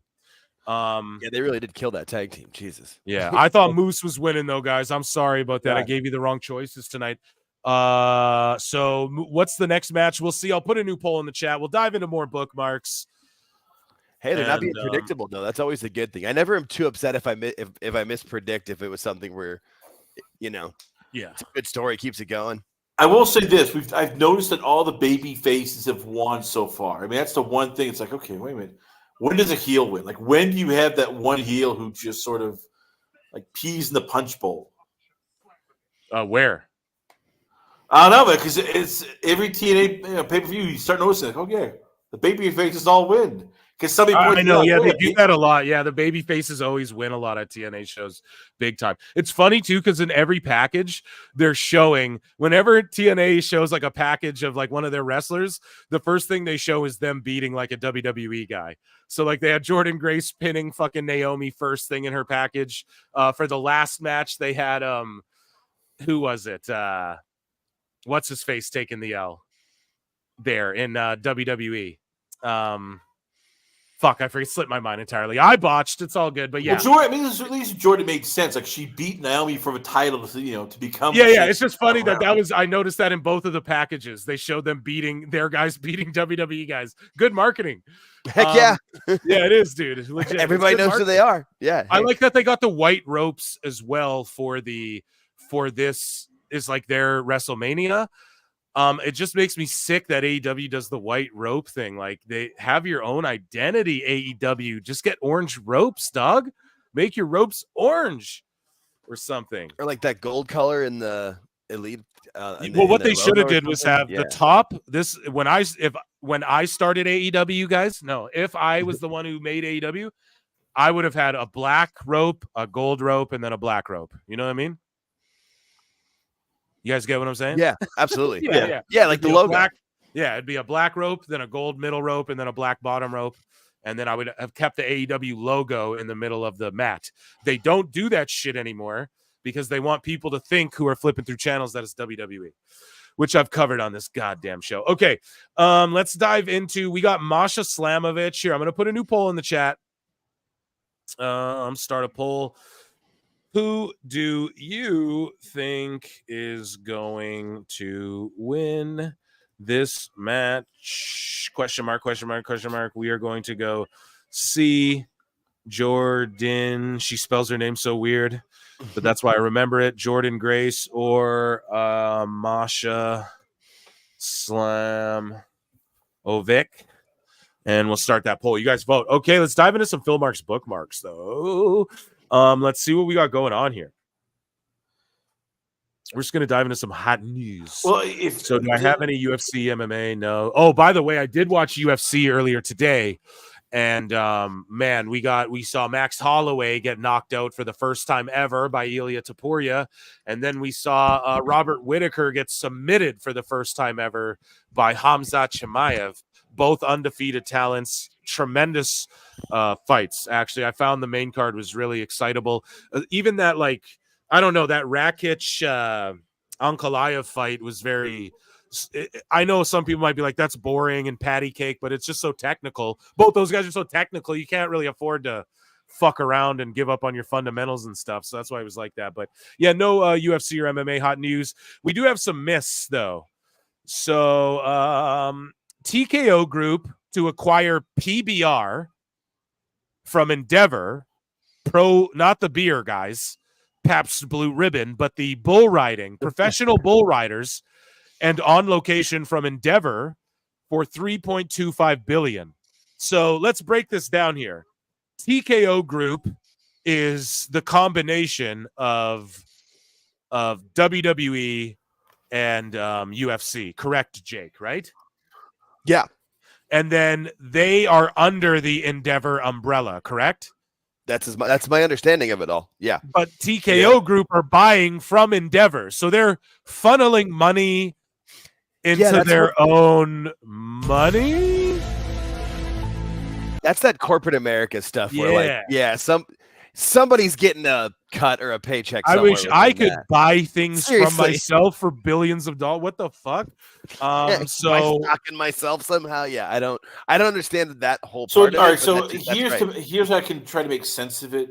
Yeah, they really did kill that tag team. Jesus. Yeah, I thought Moose was winning though, guys. I'm sorry about that. Yeah. I gave you the wrong choices tonight. So what's the next match? We'll see. I'll put a new poll in the chat. We'll dive into more bookmarks. Hey, they're not being predictable though. That's always a good thing. I never am too upset if I mispredict if it was something where. Yeah, it's a good story. Keeps it going. I will say this: I've noticed that all the baby faces have won so far. I mean, that's the one thing. It's like, okay, wait a minute. When does a heel win? Like, when do you have that one heel who just sort of like peas in the punch bowl? Where? I don't know, because it's every TNA pay per view. You start noticing, like, oh yeah, the baby faces all win. Because somebody I know, yeah, they do that a lot. Yeah, the baby faces always win a lot at TNA shows, big time. It's funny too, because in every package they're showing, whenever TNA shows like a package of like one of their wrestlers, the first thing they show is them beating like a WWE guy. So like they had Jordan Grace pinning fucking Naomi first thing in her package. For the last match, they had who was it? What's his face taking the L there in WWE? Fuck, I forget. Slipped my mind entirely. I botched. It's all good, but yeah. Well, Jordan, I mean, at least Jordan made sense. Like she beat Naomi for a title, to become. Yeah. It's just funny that was. I noticed that in both of the packages, they showed them beating their guys, beating WWE guys. Good marketing. Heck yeah. Yeah, it is, dude. Legit. Everybody knows who they are. Yeah. I like that they got the white ropes as well for this is like their WrestleMania. It just makes me sick that AEW does the white rope thing. Like, they have your own identity, AEW. Just get orange ropes, dog. Make your ropes orange. or something. Or like that gold color in the Elite. Well, what they should have did was have the top. This when I started AEW, guys. No, if I was the one who made AEW, I would have had a black rope, a gold rope, and then a black rope. You know what I mean? You guys get what I'm saying? Yeah, absolutely. yeah. Like the logo. It'd be a black rope, then a gold middle rope, and then a black bottom rope. And then I would have kept the AEW logo in the middle of the mat. They don't do that shit anymore because they want people to think who are flipping through channels that it's WWE, which I've covered on this goddamn show. Okay, let's dive into, we got Masha Slamovich here. I'm going to put a new poll in the chat. Start a poll. Who do you think is going to win this match? Question mark, question mark, question mark. We are going to go see Jordan. She spells her name so weird, but that's why I remember it. Jordan Grace or Masha Slamovic. And we'll start that poll. You guys vote. Okay, let's dive into some Phil Marks bookmarks, though. Let's see what we got going on here. We're just going to dive into some hot news. Well, do I have any UFC, MMA? No. Oh, by the way, I did watch UFC earlier today, and man, we saw Max Holloway get knocked out for the first time ever by Ilia Topuria, and then we saw Robert Whittaker get submitted for the first time ever by Hamzat Chimaev. Both undefeated talents, tremendous fights. Actually, I found the main card was really excitable. Even that, like, I don't know, that Rakic Ankalaev fight was very. I know some people might be like, that's boring and patty cake, but it's just so technical. Both those guys are so technical, you can't really afford to fuck around and give up on your fundamentals and stuff. So that's why it was like that. But yeah, no UFC or MMA hot news. We do have some myths, though. So TKO Group to acquire PBR from Endeavor, not the beer guys, Pabst Blue Ribbon, but the bull riding, professional bull riders, and on location from Endeavor for $3.25 billion. So let's break this down here. TKO Group is the combination of WWE and UFC. Correct, Jake, right? Yeah. And then they are under the Endeavor umbrella, correct? That's my understanding of it all. Yeah. But TKO Group are buying from Endeavor. So they're funneling money into their own money. That's that corporate America stuff where somebody's getting a cut or a paycheck. I wish I could buy things from myself for billions of dollars. What the fuck? So stocking myself somehow. Yeah, I don't understand that whole part. So all right, so here's how I can try to make sense of it.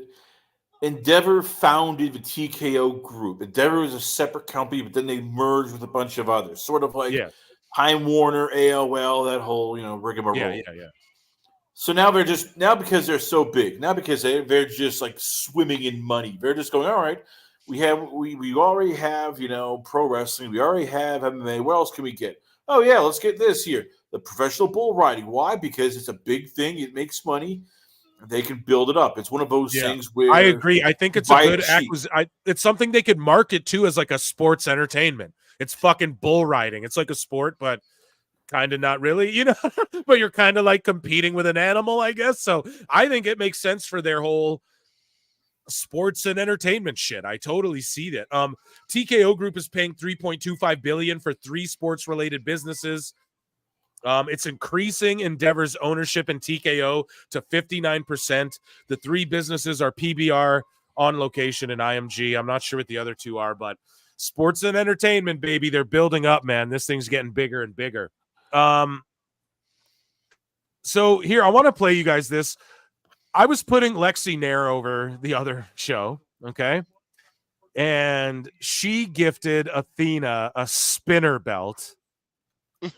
Endeavor founded the TKO Group. Endeavor was a separate company, but then they merged with a bunch of others, sort of like Time Warner, AOL, that whole rigmarole. Yeah. So now because they're so big, now because they're just like swimming in money. They're just going, all right, we already have pro wrestling, we already have MMA. What else can we get? Oh yeah, let's get this here, the professional bull riding. Why? Because it's a big thing. It makes money. They can build it up. It's one of those things where I agree. I think it's a good acquisition. It's something they could market to as like a sports entertainment. It's fucking bull riding. It's like a sport, but kind of not really, but you're kind of like competing with an animal, I guess. So I think it makes sense for their whole sports and entertainment shit. I totally see that. TKO Group is paying $3.25 billion for 3 sports related businesses. It's increasing Endeavor's ownership in TKO to 59%. The 3 businesses are PBR, On Location, and IMG. I'm not sure what the other 2 are, but sports and entertainment, baby, they're building up, man. This thing's getting bigger and bigger. So here, I want to play you guys this. I was putting Lexi Nair over the other show, okay? And she gifted Athena a spinner belt.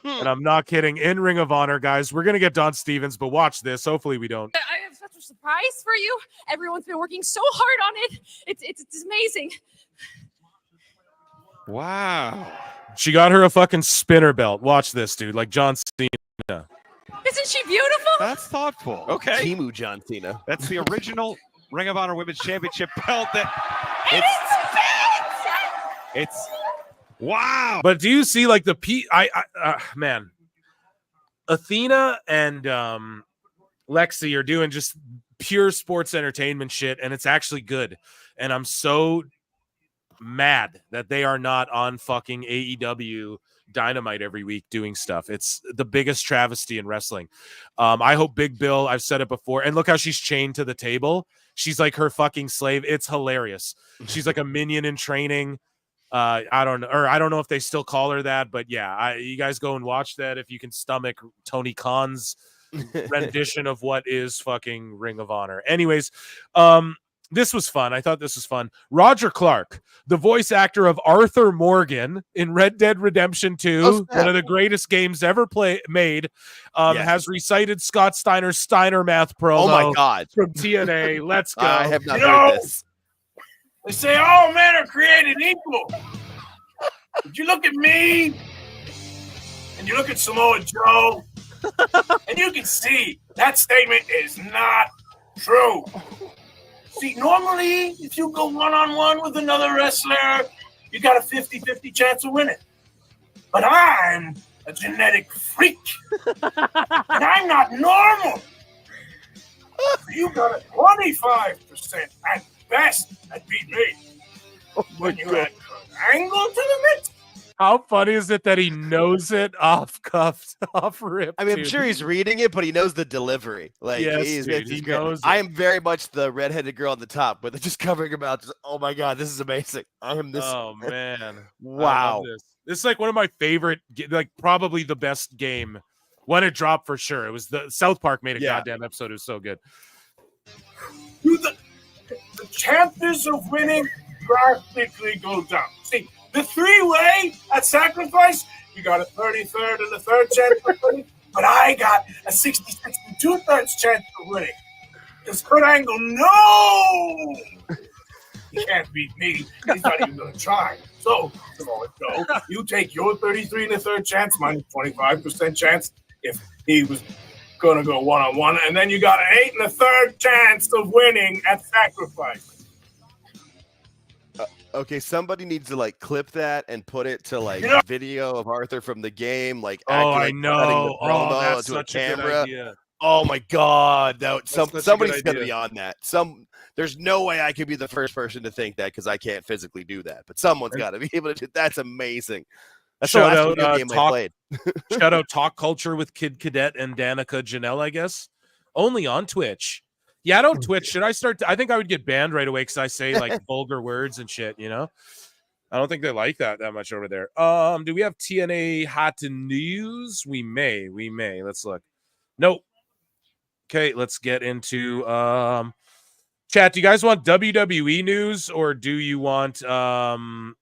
And I'm not kidding. In Ring of Honor, guys, we're going to get Don Stevens, but watch this. Hopefully we don't. I have such a surprise for you. Everyone's been working so hard on it. It's amazing. Wow. She got her a fucking spinner belt. Watch this, dude. Like John Cena. Isn't she beautiful? That's thoughtful. Okay. Timu John Cena. That's the original Ring of Honor Women's Championship belt. It is It's wow. But do you see like the man, Athena and Lexi are doing just pure sports entertainment shit, and it's actually good. And I'm so mad that they are not on fucking AEW Dynamite every week doing stuff. It's the biggest travesty in wrestling. I hope Big Bill, I've said it before, and look how she's chained to the table. She's like her fucking slave. It's hilarious. She's like a minion in training. I don't know if they still call her that, but yeah, you guys go and watch that if you can stomach Tony Khan's rendition of what is fucking Ring of Honor. Anyways, this was fun. I thought this was fun. Roger Clark, the voice actor of Arthur Morgan in Red Dead Redemption 2, one of the greatest games ever made, has recited Scott Steiner's Steiner Math promo. Oh my God. From TNA. Let's go. I have not heard this. They say all men are created equal. But you look at me, and you look at Samoa Joe, and you can see that statement is not true. See, normally, if you go one-on-one with another wrestler, you got a 50-50 chance of winning. But I'm a genetic freak, and I'm not normal. You got a 25% at best at beat me. When you had Angle to the mix. How funny is it that he knows it off cuff, off rip? I mean, I'm sure he's reading it, but he knows the delivery. Like, yes, he knows it. I am very much the redheaded girl on the top, but they're just covering her mouth. Just, oh my God, this is amazing. I am this. Oh man, wow. This is like one of my favorite, like probably the best game when it dropped for sure. It was the South Park made a goddamn episode. It was so good. The chances of winning drastically go down. See, the three-way at Sacrifice, you got a 33rd and a third chance of winning, but I got a 66 and 2/3 chance of winning. Because Kurt Angle, no! He can't beat me. He's not even going to try. So, you take your 33 and a third chance minus 25% chance if he was going to go one-on-one, and then you got an 8 and a third chance of winning at Sacrifice. Okay, somebody needs to like clip that and put it to like video of Arthur from the game, like I know. cutting the promo That's to a such a good camera. idea. Oh my God, somebody's gonna idea. be on that. There's no way I could be the first person to think that because I can't physically do that, but someone's got to be able to do. That's amazing. That's the last video game I played. Shout out Talk Culture with Kid Cadet and Danica Janela, I guess. Only on Twitch. Yeah, I don't Twitch. Should I start? I think I would get banned right away because I say like vulgar words and shit, you know? I don't think they like that much over there. Do we have TNA hot news? We may. Let's look. Nope. Okay, let's get into chat. Do you guys want WWE news or do you want AEW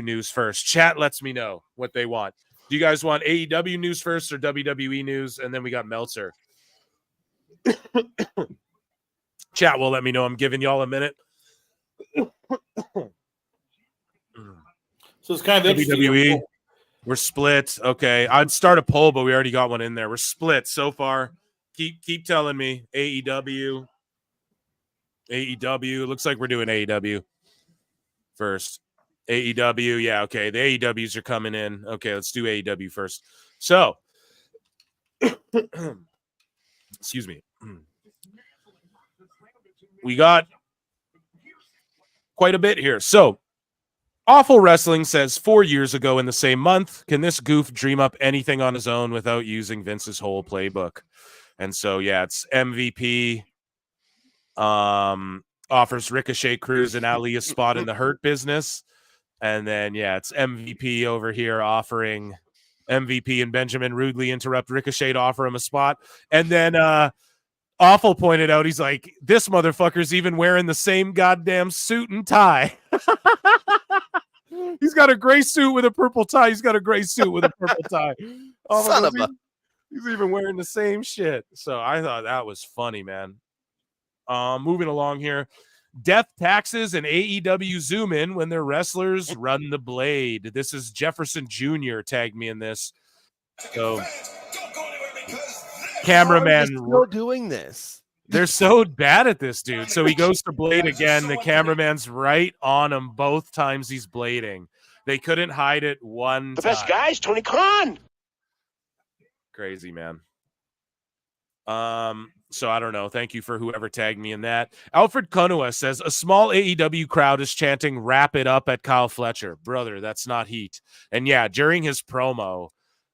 news first? Chat lets me know what they want. Do you guys want AEW news first or WWE news? And then we got Meltzer. Chat will let me know. I'm giving y'all a minute. So it's kind of WWE. We're split. Okay, I'd start a poll, but we already got one in there. We're split so far. Keep telling me AEW. Looks like we're doing AEW first. AEW, yeah, okay. The AEWs are coming in. Okay, let's do AEW first. So, excuse me. We got quite a bit here. So, Awful Wrestling says 4 years ago in the same month, can this goof dream up anything on his own without using Vince's whole playbook? And so, yeah, it's MVP. Offers Ricochet, Cruz, and Ali a spot in the Hurt Business. And then, yeah, it's MVP over here offering MVP and Benjamin rudely interrupt Ricochet to offer him a spot. And then Awful pointed out, he's like, this motherfucker's even wearing the same goddamn suit and tie. He's got a gray suit with a purple tie. He's got a gray suit with a purple tie. He's even wearing the same shit. So I thought that was funny, man. Moving along here. Death taxes and AEW zoom in when their wrestlers run the blade. This is Jefferson Jr. tagged me in this. So cameraman still doing this. They're so bad at this, dude. So he goes to blade again. The cameraman's right on him both times he's blading. They couldn't hide it one The time. best guy is Tony Khan. Crazy, man. So I don't know. Thank you for whoever tagged me in that. Alfred Kunua says a small AEW crowd is chanting "Wrap it up" at Kyle Fletcher. Brother, that's not heat. And yeah, during his promo,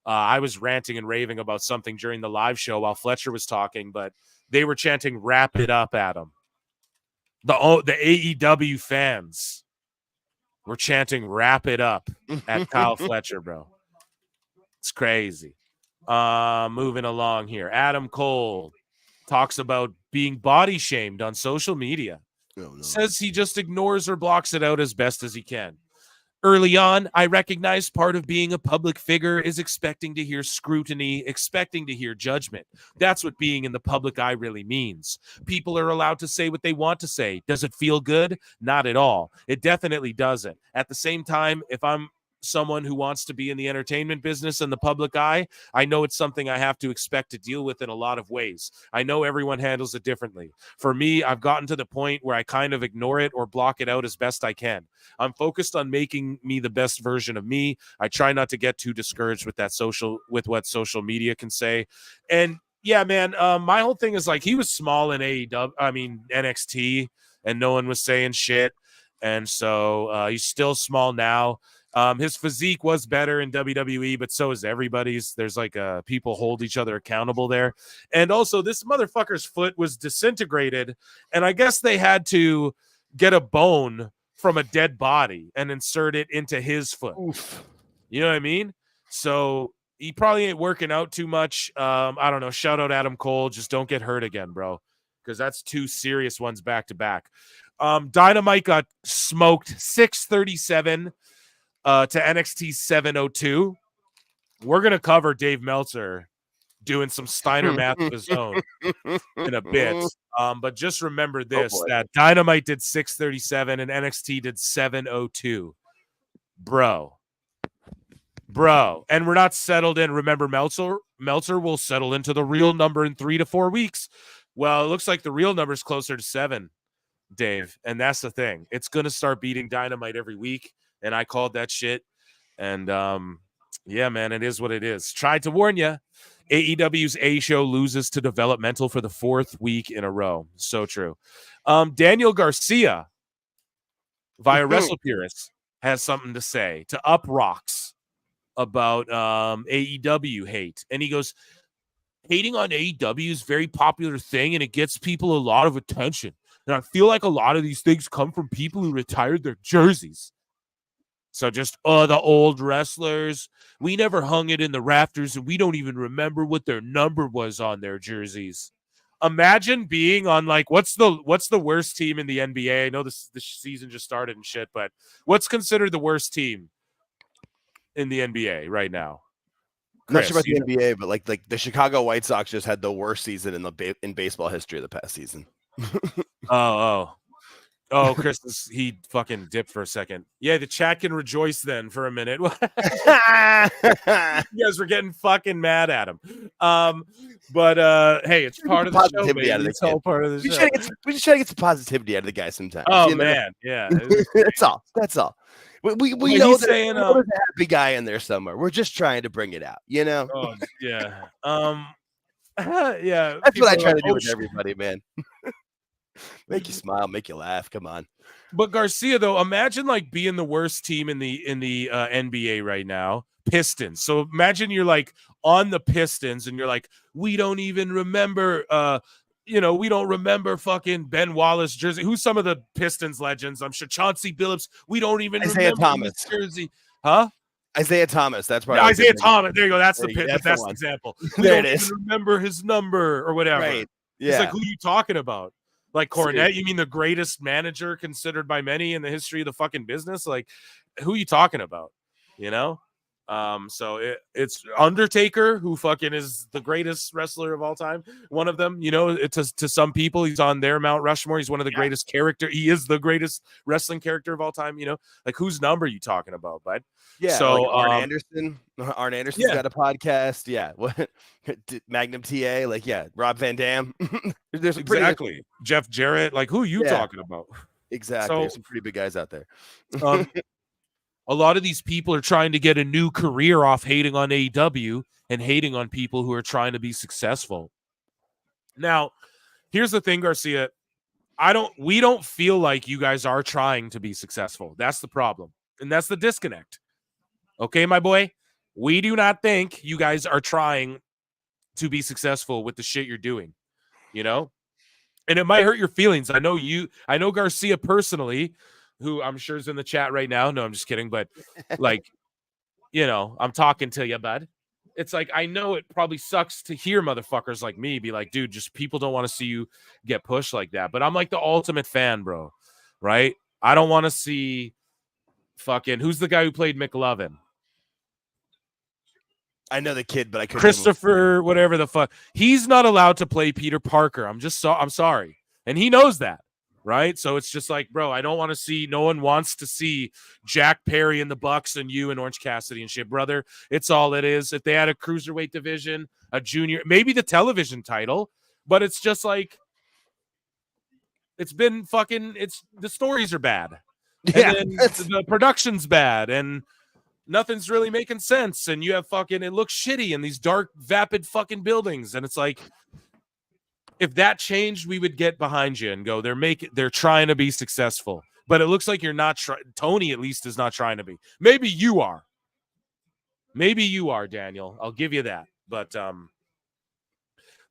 I was ranting and raving about something during the live show while Fletcher was talking, but they were chanting "Wrap it up" at him. The AEW fans were chanting "Wrap it up" at Kyle Fletcher, bro. It's crazy. Moving along here. Adam Cole talks about being body shamed on social media. Says he just ignores or blocks it out as best as he can. Early on, I recognized part of being a public figure is expecting to hear scrutiny, expecting to hear judgment. That's what being in the public eye really means. People are allowed to say what they want to say. Does it feel good? Not at all. It definitely doesn't. At the same time, if I'm someone who wants to be in the entertainment business and the public eye, I know it's something I have to expect to deal with in a lot of ways. I know everyone handles it differently. For me, I've gotten to the point where I kind of ignore it or block it out as best I can. I'm focused on making me the best version of me. I try not to get too discouraged with what social media can say. And yeah, man, my whole thing is like he was small in NXT, and no one was saying shit. And so he's still small now. His physique was better in WWE, but so is everybody's. There's like people hold each other accountable there. And also this motherfucker's foot was disintegrated, and I guess they had to get a bone from a dead body and insert it into his foot. Oof. You know what I mean? So he probably ain't working out too much. I don't know. Shout out Adam Cole. Just don't get hurt again, bro, because that's two serious ones back to back. Dynamite got smoked 637 to NXT 702. We're going to cover Dave Meltzer doing some Steiner math of his own in a bit. But just remember this, that Dynamite did 637 and NXT did 702. Bro. And we're not settled in. Remember, Meltzer will settle into the real number in 3 to 4 weeks. Well, it looks like the real number is closer to 7, Dave. And that's the thing. It's going to start beating Dynamite every week. And I called that shit. And yeah, man, it is what it is. Tried to warn you. AEW's A show loses to developmental for the 4th week in a row. So true. Daniel Garcia via Wrestle Purist has something to say to Up Rocks about AEW hate. And he goes, hating on AEW is a very popular thing and it gets people a lot of attention. And I feel like a lot of these things come from people who retired their jerseys. So just, the old wrestlers, we never hung it in the rafters and we don't even remember what their number was on their jerseys. Imagine being on like, what's the worst team in the NBA? I know this season just started and shit, but what's considered the worst team in the NBA right now? I'm not sure about the NBA, but like the Chicago White Sox just had the worst season in baseball history of the past season. Oh, Chris, he fucking dipped for a second. Yeah, the chat can rejoice then for a minute. You guys were getting fucking mad at him. But hey, it's part of the show, baby. It's all part of the show. We just try to get some positivity out of the guy sometimes. Oh, you know? man, yeah. That's all. We know that there's a happy guy in there somewhere. We're just trying to bring it out, you know? Oh, yeah. Yeah. That's what I try to do with everybody, man. Make you smile, make you laugh. Come on. But Garcia, though, imagine like being the worst team in the NBA right now, Pistons. So imagine you're like on the Pistons and you're like, we don't even remember, we don't remember fucking Ben Wallace jersey. Who's some of the Pistons legends? I'm sure Chauncey Billups. We don't even remember Thomas jersey, huh? Isaiah Thomas. That's right. Yeah, Isaiah Thomas. There you go. That's the best example. There it is. Remember his number or whatever. Right. Yeah. It's like, who are you talking about? Like Cornette, you mean the greatest manager considered by many in the history of the fucking business? Like, who are you talking about? You know? So it's Undertaker, who fucking is the greatest wrestler of all time. One of them, you know, to some people, he's on their Mount Rushmore. He's one of the greatest character. He is the greatest wrestling character of all time. You know, like whose number are you talking about, bud? Yeah, so like Arn Anderson. Arn Anderson's got a podcast. Yeah, what Magnum TA? Like, yeah, Rob Van Dam. There's some exactly Jeff Jarrett. Like, who are you talking about? Exactly. There's some pretty big guys out there. A lot of these people are trying to get a new career off hating on AEW and hating on people who are trying to be successful. Now, here's the thing, Garcia. We don't feel like you guys are trying to be successful. That's the problem. And that's the disconnect. Okay, my boy? We do not think you guys are trying to be successful with the shit you're doing, you know? And it might hurt your feelings. I know Garcia personally, who I'm sure is in the chat right now. No, I'm just kidding. But like, you know, I'm talking to you, bud. It's like, I know it probably sucks to hear motherfuckers like me be like, dude, just people don't want to see you get pushed like that. But I'm like the ultimate fan, bro. Right? I don't want to see fucking, who's the guy who played McLovin? I know the kid, but I couldn't. Christopher, whatever the fuck. He's not allowed to play Peter Parker. I'm sorry. And he knows that. Right? So it's just like, bro, I don't want to see, no one wants to see Jack Perry and the Bucks and you and Orange Cassidy and shit, brother. It's all it is. If they had a cruiserweight division, a junior, maybe the television title, but it's just like, it's been fucking, the stories are bad. Yeah. And then the production's bad and nothing's really making sense. And you have fucking, it looks shitty in these dark, vapid fucking buildings. And it's like, if that changed, we would get behind you and go, they're trying to be successful. But it looks like you're not Tony at least is not trying to be. Maybe you are. Maybe you are, Daniel. I'll give you that. But the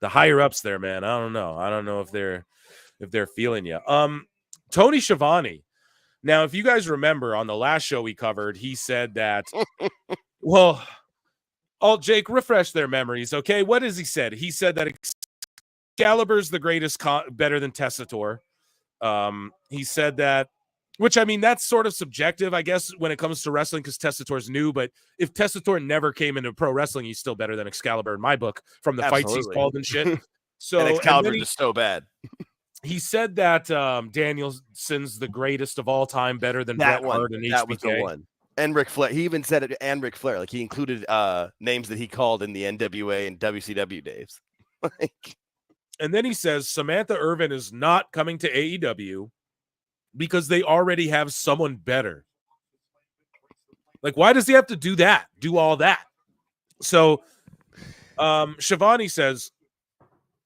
higher ups there, man, I don't know. I don't know if they're feeling you. Tony Schiavone. Now, if you guys remember on the last show we covered, he said that well, Jake, refresh their memories, okay? What has he said? He said that Excalibur's the greatest, better than Tessitore. He said that, which, I mean, that's sort of subjective, I guess, when it comes to wrestling, because Tessitore's new. But if Tessitore never came into pro wrestling, he's still better than Excalibur in my book from the fights he's called and shit. So and Excalibur's just so bad. He said that Danielson's the greatest of all time, better than Bret Hart and HBK. That was the one. And Ric Flair. He even said it, and Ric Flair. Like, he included names that he called in the NWA and WCW days. And then he says Samantha Irvin is not coming to AEW because they already have someone better. Like, why does he have to do that? Do all that? So Schiavone says,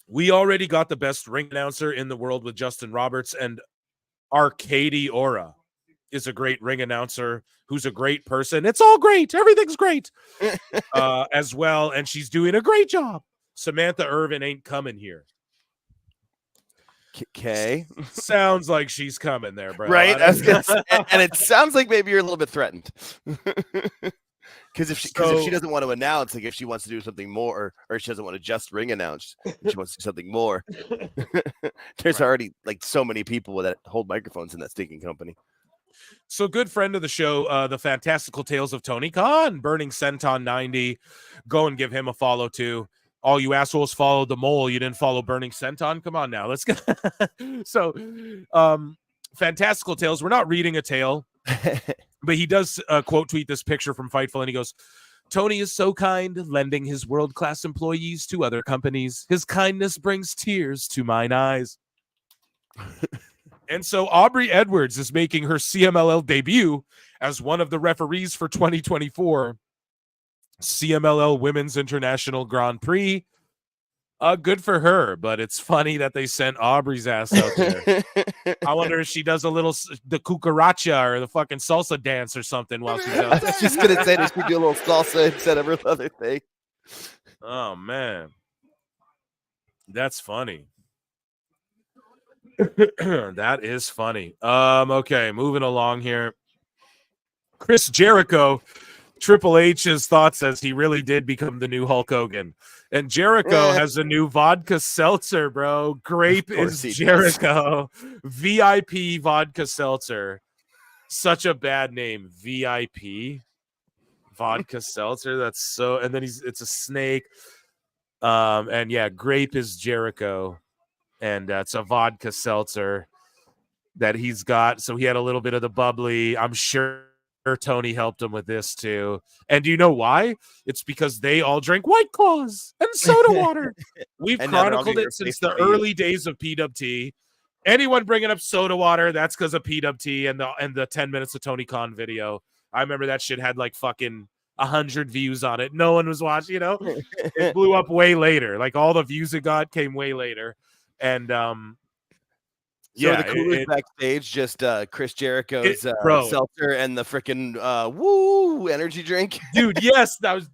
we already got the best ring announcer in the world with Justin Roberts, and Arcady Ora is a great ring announcer who's a great person. It's all great. Everything's great as well. And she's doing a great job. Samantha Irvin ain't coming here. Okay. Sounds like she's coming there, bro. Right? And it sounds like maybe you're a little bit threatened. Because if she doesn't want to announce, like if she wants to do something more, or she doesn't want to just ring announce, she wants to do something more. There's already like so many people that hold microphones in that stinking company. So, good friend of the show, the Fantastical Tales of Tony Khan, Burning Senton 90. Go and give him a follow too. All you assholes followed the mole. You didn't follow Burning Senton. Come on now. Let's go. So, Fantastical Tales. We're not reading a tale. But he does quote tweet this picture from Fightful, and he goes, Tony is so kind, lending his world-class employees to other companies. His kindness brings tears to mine eyes. And so Aubrey Edwards is making her CMLL debut as one of the referees for 2024 CMLL Women's International Grand Prix. Good for her, but it's funny that they sent Aubrey's ass out there. I wonder if she does the cucaracha or the fucking salsa dance or something while she's out there. I was just going to say that she do a little salsa instead of her other thing. Oh, man. That's funny. That is funny. Okay, moving along here. Chris Jericho, Triple H's thoughts as he really did become the new Hulk Hogan. And Jericho has a new vodka seltzer, bro. Grape is Jericho. VIP vodka seltzer. Such a bad name. VIP. Vodka seltzer. That's so. And then it's a snake. And yeah, grape is Jericho, and it's a vodka seltzer that he's got. So he had a little bit of the bubbly. I'm sure Tony helped him with this too. And do you know why? It's because they all drink White Claws and soda water. We've chronicled it since the early days of PWT. Anyone bringing up soda water, that's because of PWT and the 10 minutes of Tony Khan video. I remember that shit had like fucking 100 views on it. No one was watching, you know. It blew up way later. Like all the views it got came way later. And So the coolest backstage, just Chris Jericho's seltzer and the freaking woo energy drink. Dude, yes, that was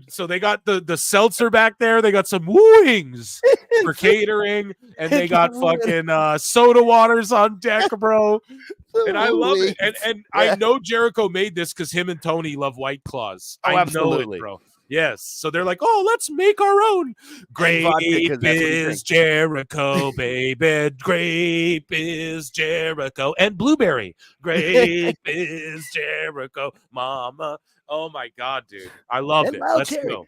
so they got the seltzer back there, they got some wings for catering, and they got fucking soda waters on deck, bro. And I love it. And I know Jericho made this because him and Tony love White Claws. I know it, bro. Yes. So they're like, oh, let's make our own. Grape is Jericho, baby. Grape is Jericho. And blueberry. Grape is Jericho, mama. Oh, my God, dude. I love it. Let's go.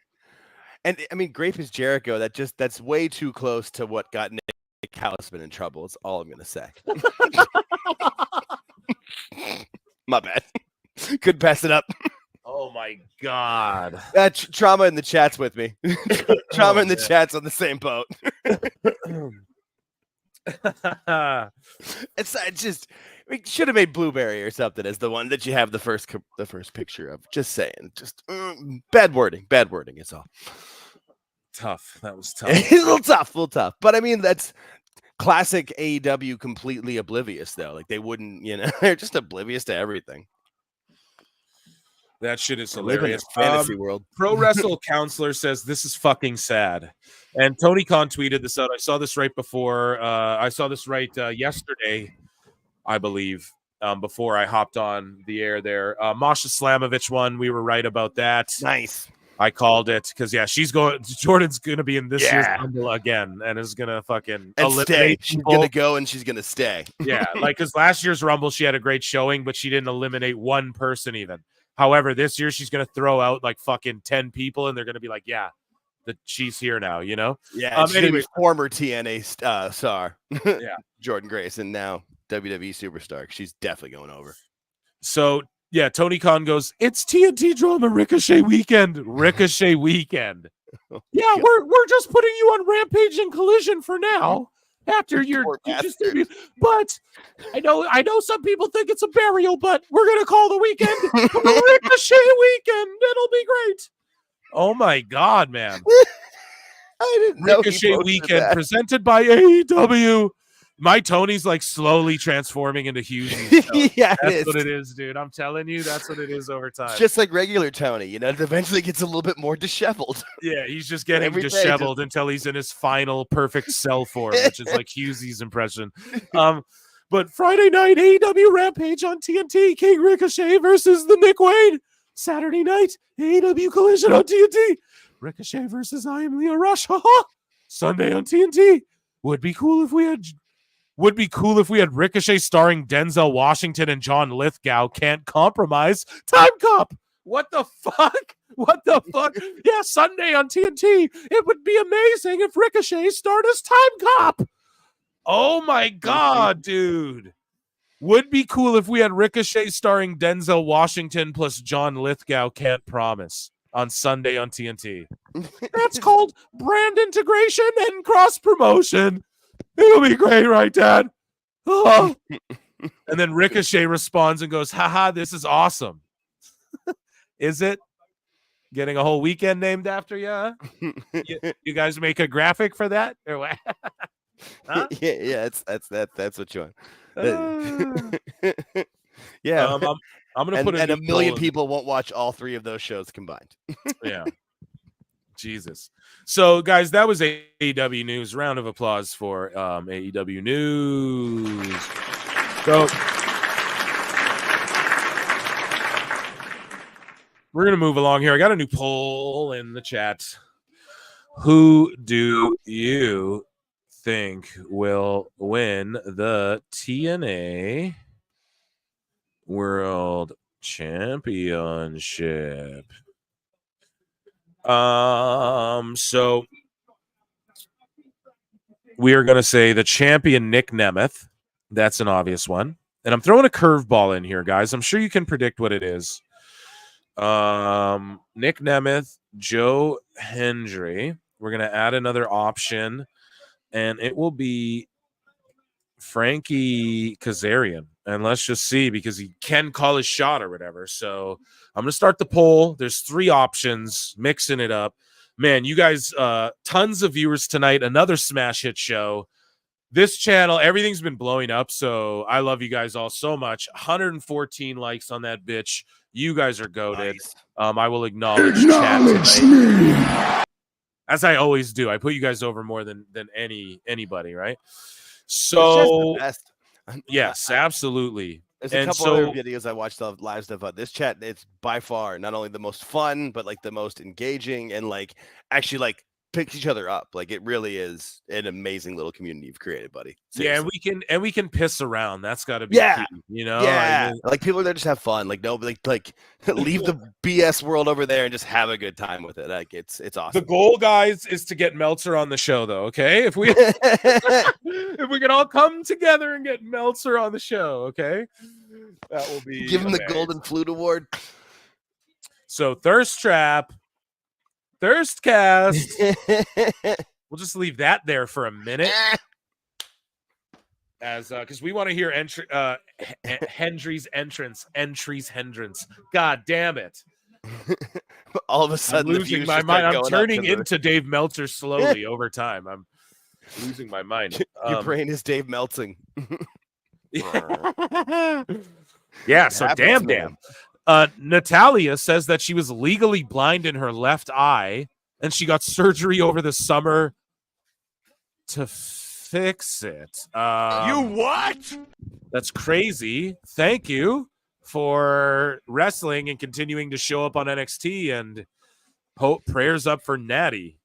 And, I mean, Grape is Jericho. That's way too close to what got Nick Hausman in trouble. It's all I'm going to say. My bad. Could pass it up. Oh my God! Trauma in the chat's with me. Trauma in the chat's on the same boat. It's just we should have made blueberry or something as the one that you have the first picture of. Just saying, just bad wording. Bad wording. It's all tough. That was tough. It's a little tough. But I mean, that's classic AEW. Completely oblivious though. Like they wouldn't, they're just oblivious to everything. That shit is hilarious. Fantasy world. Pro Wrestle Counselor says this is fucking sad. And Tony Khan tweeted this out. I saw this right before. I saw this yesterday, I believe, before I hopped on the air there. Masha Slamovich won. We were right about that. Nice. I called it because, Jordan's going to be in this year's Rumble again and is going to fucking eliminate She's going to go and she's going to stay. Yeah, because last year's Rumble, she had a great showing, but she didn't eliminate one person even. However, this year she's going to throw out like fucking 10 people and they're going to be like, yeah, she's here now, Yeah. Anyway, former TNA star. Yeah. Jordan Grace and now WWE superstar. She's definitely going over. So, yeah, Tony Khan goes, it's TNT drama Ricochet weekend. Ricochet weekend. Yeah, we're just putting you on Rampage and Collision for now. After but I know some people think it's a burial, but we're gonna call the weekend Ricochet weekend. It'll be great. Oh my God, man! I didn't know Ricochet weekend presented by AEW. My Tony's like slowly transforming into Hughes. Yeah, that's what it is, dude. I'm telling you, that's what it is over time. It's just like regular Tony, it eventually gets a little bit more disheveled. Yeah, he's just getting disheveled until he's in his final perfect cell form, which is like Hughesy's impression. But Friday night, AEW Rampage on TNT, King Ricochet versus the Nick Wayne. Saturday night, AEW Collision on TNT, Ricochet versus I Am Leo Rush. Sunday on TNT. Would be cool if we had Ricochet starring Denzel Washington and John Lithgow. Can't compromise. Time Cop. What the fuck? What the fuck? Yeah, Sunday on TNT. It would be amazing if Ricochet starred as Time Cop. Oh my God, dude. Would be cool if we had Ricochet starring Denzel Washington plus John Lithgow. Can't promise. On Sunday on TNT. That's called brand integration and cross promotion. It'll be great, right, Dad? Oh. And then Ricochet responds and goes, haha, this is awesome. Is it? Getting a whole weekend named after you, huh? You guys make a graphic for that? Or what? Huh? Yeah, that's what you want. Yeah. I'm going to put and a million people won't watch all three of those shows combined. Yeah. Jesus. So, guys, that was AEW News. Round of applause for AEW News. So, we're going to move along here. I got a new poll in the chat. Who do you think will win the TNA World Championship? So we are going to say the champion Nick Nemeth. That's an obvious one. And I'm throwing a curveball in here, guys. I'm sure you can predict what it is. Nick Nemeth, Joe Hendry. We're going to add another option, and it will be Frankie Kazarian. And let's just see, because he can call his shot or whatever. So I'm going to start the poll. There's 3 options, mixing it up. Man, you guys, tons of viewers tonight. Another smash hit show. This channel, everything's been blowing up, so I love you guys all so much. 114 likes on that bitch. You guys are goated. Nice. I will acknowledge chat tonight, as I always do. I put you guys over more than anybody, right? So, yes, absolutely. There's a couple other videos I watched of live stuff about this chat. It's by far not only the most fun, but like the most engaging and like actually like picks each other up. Like it really is an amazing little community you've created, buddy. Seriously. Yeah, and we can piss around. That's got to be key, you know. Yeah, I mean, like people are there just have fun. Like nobody like leave the BS world over there and just have a good time with it. Like it's awesome. The goal, guys, is to get Meltzer on the show, though. Okay, if we if we can all come together and get Meltzer on the show, okay, that will be give him the Golden Flute Award. So Thirst Trap. Thirstcast. We'll just leave that there for a minute, as because we want to hear Hendry's entrance. God damn it! All of a sudden, I'm losing my mind. I'm turning into Dave Meltzer slowly over time. I'm losing my mind. Your brain is Dave Meltzing. Yeah. So damn. Natalia says that she was legally blind in her left eye, and she got surgery over the summer to fix it. You what? That's crazy. Thank you for wrestling and continuing to show up on NXT, and prayers up for Natty.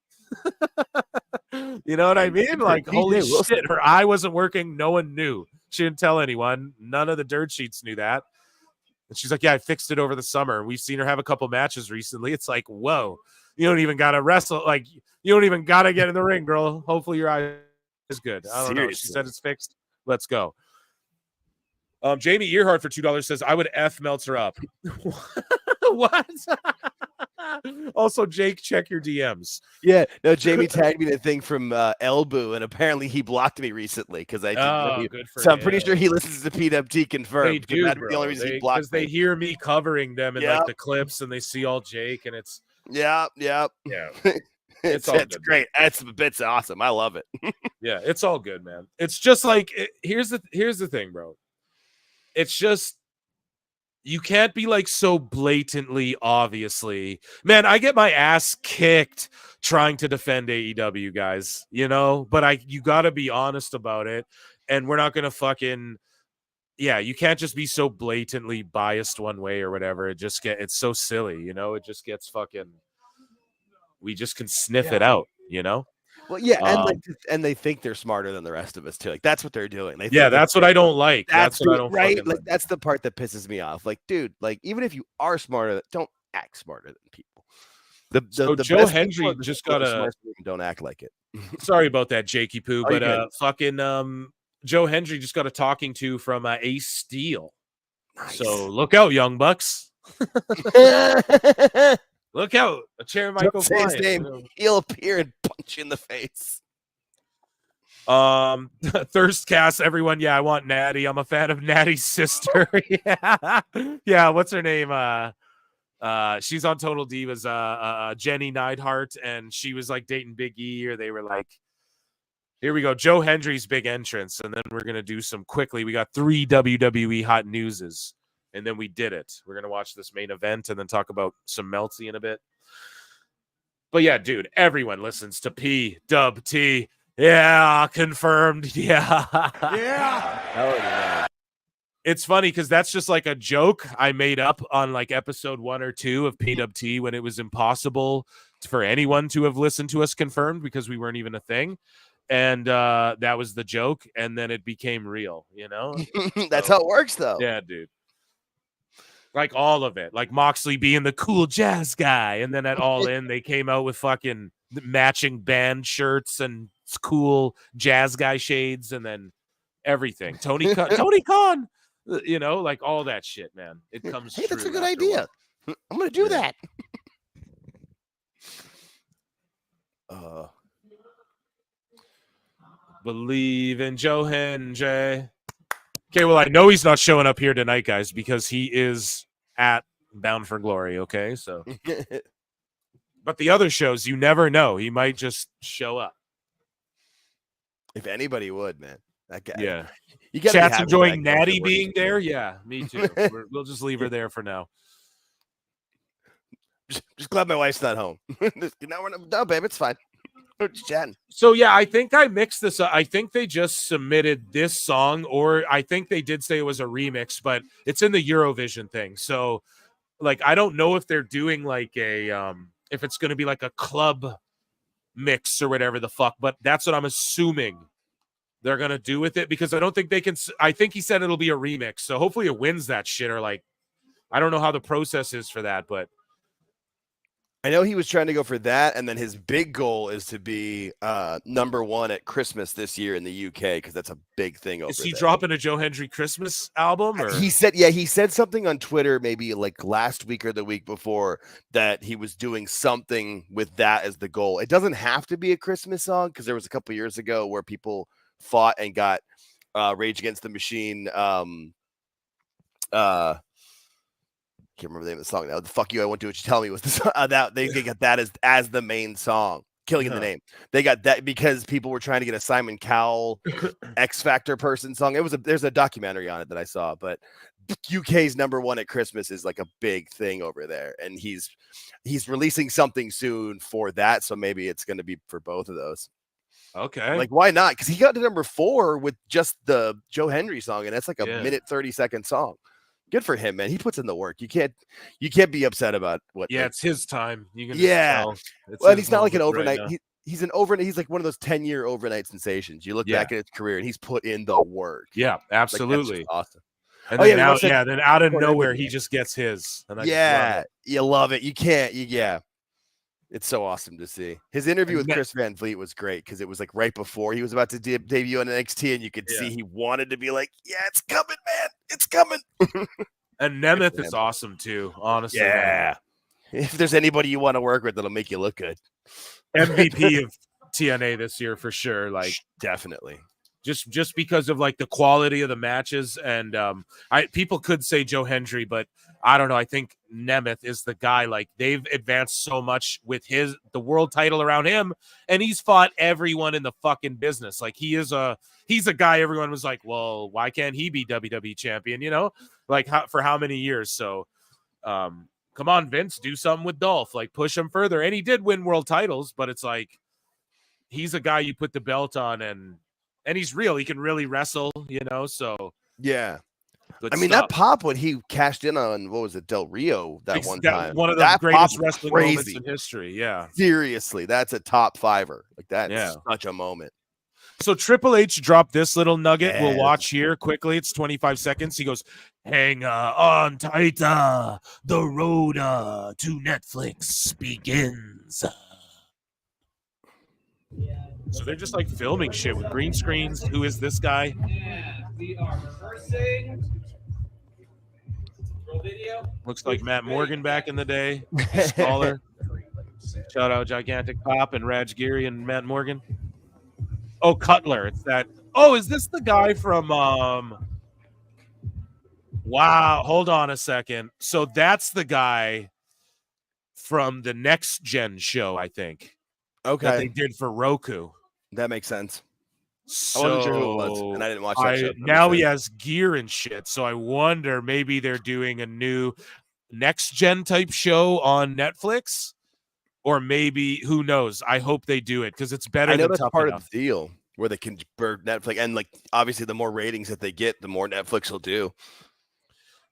You know what I mean? Like, holy shit, her eye wasn't working. No one knew. She didn't tell anyone. None of the dirt sheets knew that. And she's like, yeah, I fixed it over the summer. We've seen her have a couple matches recently. It's like, whoa, you don't even got to wrestle. Like, you don't even got to get in the ring, girl. Hopefully your eye is good. I don't know. She said it's fixed. Let's go. Jamie Earhart for $2 says, I would F Meltzer up. What? Also, Jake, check your DMs. Yeah, no, Jamie tagged me the thing from Elbu, and apparently he blocked me recently because I didn't. Good for so him. I'm pretty sure he listens to PWT confirmed. They do, that's bro. the only reason he blocked me. They hear me covering them in like the Yep. clips, and they see all Jake, and it's Yeah. It's all it's good, great. It's awesome. I love it. Yeah, it's all good, man. It's just like here's the thing, bro. It's just you can't be like so blatantly obviously. Man, I get my ass kicked trying to defend AEW, guys, you know, but you got to be honest about it, and we're not going to fucking you can't just be so blatantly biased one way or whatever. It's so silly, you know? It just gets fucking we just can sniff it out, you know? Well, yeah, and they think they're smarter than the rest of us too. Like that's what they're doing. They Yeah, that's what I don't like. That's what I don't right. fucking Like like. that's the part that pisses me off. Like, dude, like even if you are smarter, don't act smarter than people. So the Joe best Hendry people are just people got that are a. smart and don't act like it. Sorry about that, Jakey Poo, Oh, you're but good. fucking Joe Hendry just got a talking to from Ace Steel. Nice. So look out, young bucks. Look out! A chair might go Don't say his flying. name. He'll appear and punch you in the face. Thirstcast, everyone. Yeah, I want Natty. I'm a fan of Natty's sister. yeah. What's her name? She's on Total Divas. Jenny Neidhart, and she was like dating Big E, or they were like. Here we go. Joe Hendry's big entrance, and then we're gonna do some quickly. We got 3 WWE hot newses, and then we did it. We're gonna watch this main event and then talk about some Meltzy in a bit. But yeah, dude, everyone listens to PWT. Yeah, confirmed. Yeah. Oh yeah. It's funny because that's just like a joke I made up on like episode 1 or 2 of PWT when it was impossible for anyone to have listened to us confirmed because we weren't even a thing. And that was the joke. And then it became real, you know? That's how it works, though. Yeah, dude. Like all of it. Like Moxley being the cool jazz guy. And then at All In, they came out with fucking matching band shirts and cool jazz guy shades and then everything. Tony Khan, you know, like all that shit, man. It comes Hey, that's a true good after idea. I'm going to do Yeah. that. Believe in Joe Hendry. Okay, well, I know he's not showing up here tonight, guys, because he is at Bound for Glory, okay? So, but the other shows, you never know. He might just show up. If anybody would, man. That guy. Yeah. You gotta be Chat's happy enjoying that guy Natty can work being his there. career. Yeah, me too. We'll just leave her there for now. Just glad my wife's not home. No, babe, it's fine. We're just chatting. So yeah, I think I mixed this up. I think they just submitted this song, or I think they did say it was a remix, but it's in the Eurovision thing. So like I don't know if they're doing like a if it's gonna be like a club mix or whatever the fuck, but that's what I'm assuming they're gonna do with it because I don't think they can. I think he said it'll be a remix, so hopefully it wins that shit. Or like, I don't know how the process is for that, but I know he was trying to go for that, and then his big goal is to be #1 at Christmas this year in the UK because that's a big thing over is he there. dropping a Joe Hendry Christmas album? Or He said something on Twitter maybe like last week or the week before that he was doing something with that as the goal. It doesn't have to be a Christmas song because there was a couple years ago where people fought and got Rage Against the Machine. Can't remember the name of the song now. The Fuck You, I Won't Do What You Tell Me was the song, that they got that as the main song. Killing in the Name. They got that because people were trying to get a Simon Cowell X Factor person song. There's a documentary on it that I saw, but UK's #1 at Christmas is like a big thing over there, and he's releasing something soon for that, so maybe it's going to be for both of those. Okay, like why not? Because he got to #4 with just the Joe Hendry song, and that's like a minute 30-second song. Good for him, man. He puts in the work. You can't be upset about what. Yeah, it's his time. You can yeah. just tell Well, it's he's his not like an moment overnight. right now. He's an overnight. He's like one of those 10-year overnight sensations. You look back at his career, and he's put in the work. Yeah, Like, that's absolutely. just awesome. And Oh, then yeah, then out of Cornette nowhere, video. he just gets his. And I just love Yeah, it. you love it. You can't. Yeah, it's so awesome to see. His interview with Chris Van Vliet was great because it was like right before he was about to debut on NXT, and you could see he wanted to be like, "Yeah, it's coming, man. It's coming." And Nemeth is awesome too, honestly. Yeah. If there's anybody you want to work with, that'll make you look good. MVP of TNA this year for sure. Like definitely. Just because of like the quality of the matches, and people could say Joe Hendry, but I don't know. I think Nemeth is the guy. Like they've advanced so much with the world title around him, and he's fought everyone in the fucking business. Like he's a guy everyone was like, well, why can't he be WWE champion? You know, like for how many years? So, come on, Vince, do something with Dolph. Like push him further, and he did win world titles, but it's like he's a guy you put the belt on, and he's real. He can really wrestle, you know. So yeah. Good I mean, stuff. that pop when he cashed in on what was it, Del Rio that one time. One of the that greatest pop was wrestling moments in history. Yeah. Seriously, that's a top fiver. Like that's Yeah. such a moment. So Triple H dropped this little nugget. We'll Yes. watch here quickly. It's 25 seconds. He goes, hang on tight. The road to Netflix begins. So they're just like filming shit with green screens. Who is this guy? We are rehearsing. Roll video. Looks like Matt Morgan back in the day. Smaller. Shout out Gigantic Pop and Raj Giri and Matt Morgan. Oh, Cutler. It's that. Oh, is this the guy from Wow, hold on a second. So that's the guy from the Next Gen show, I think. Okay. That they did for Roku. That makes sense. So I wasn't sure who it was, and I didn't watch that show. Now he has gear and shit. So I wonder maybe they're doing a new Next Gen type show on Netflix, or maybe who knows? I hope they do it because it's better. I know than that's Tough part Enough. of the deal where they can burn Netflix, and like obviously the more ratings that they get, the more Netflix will do.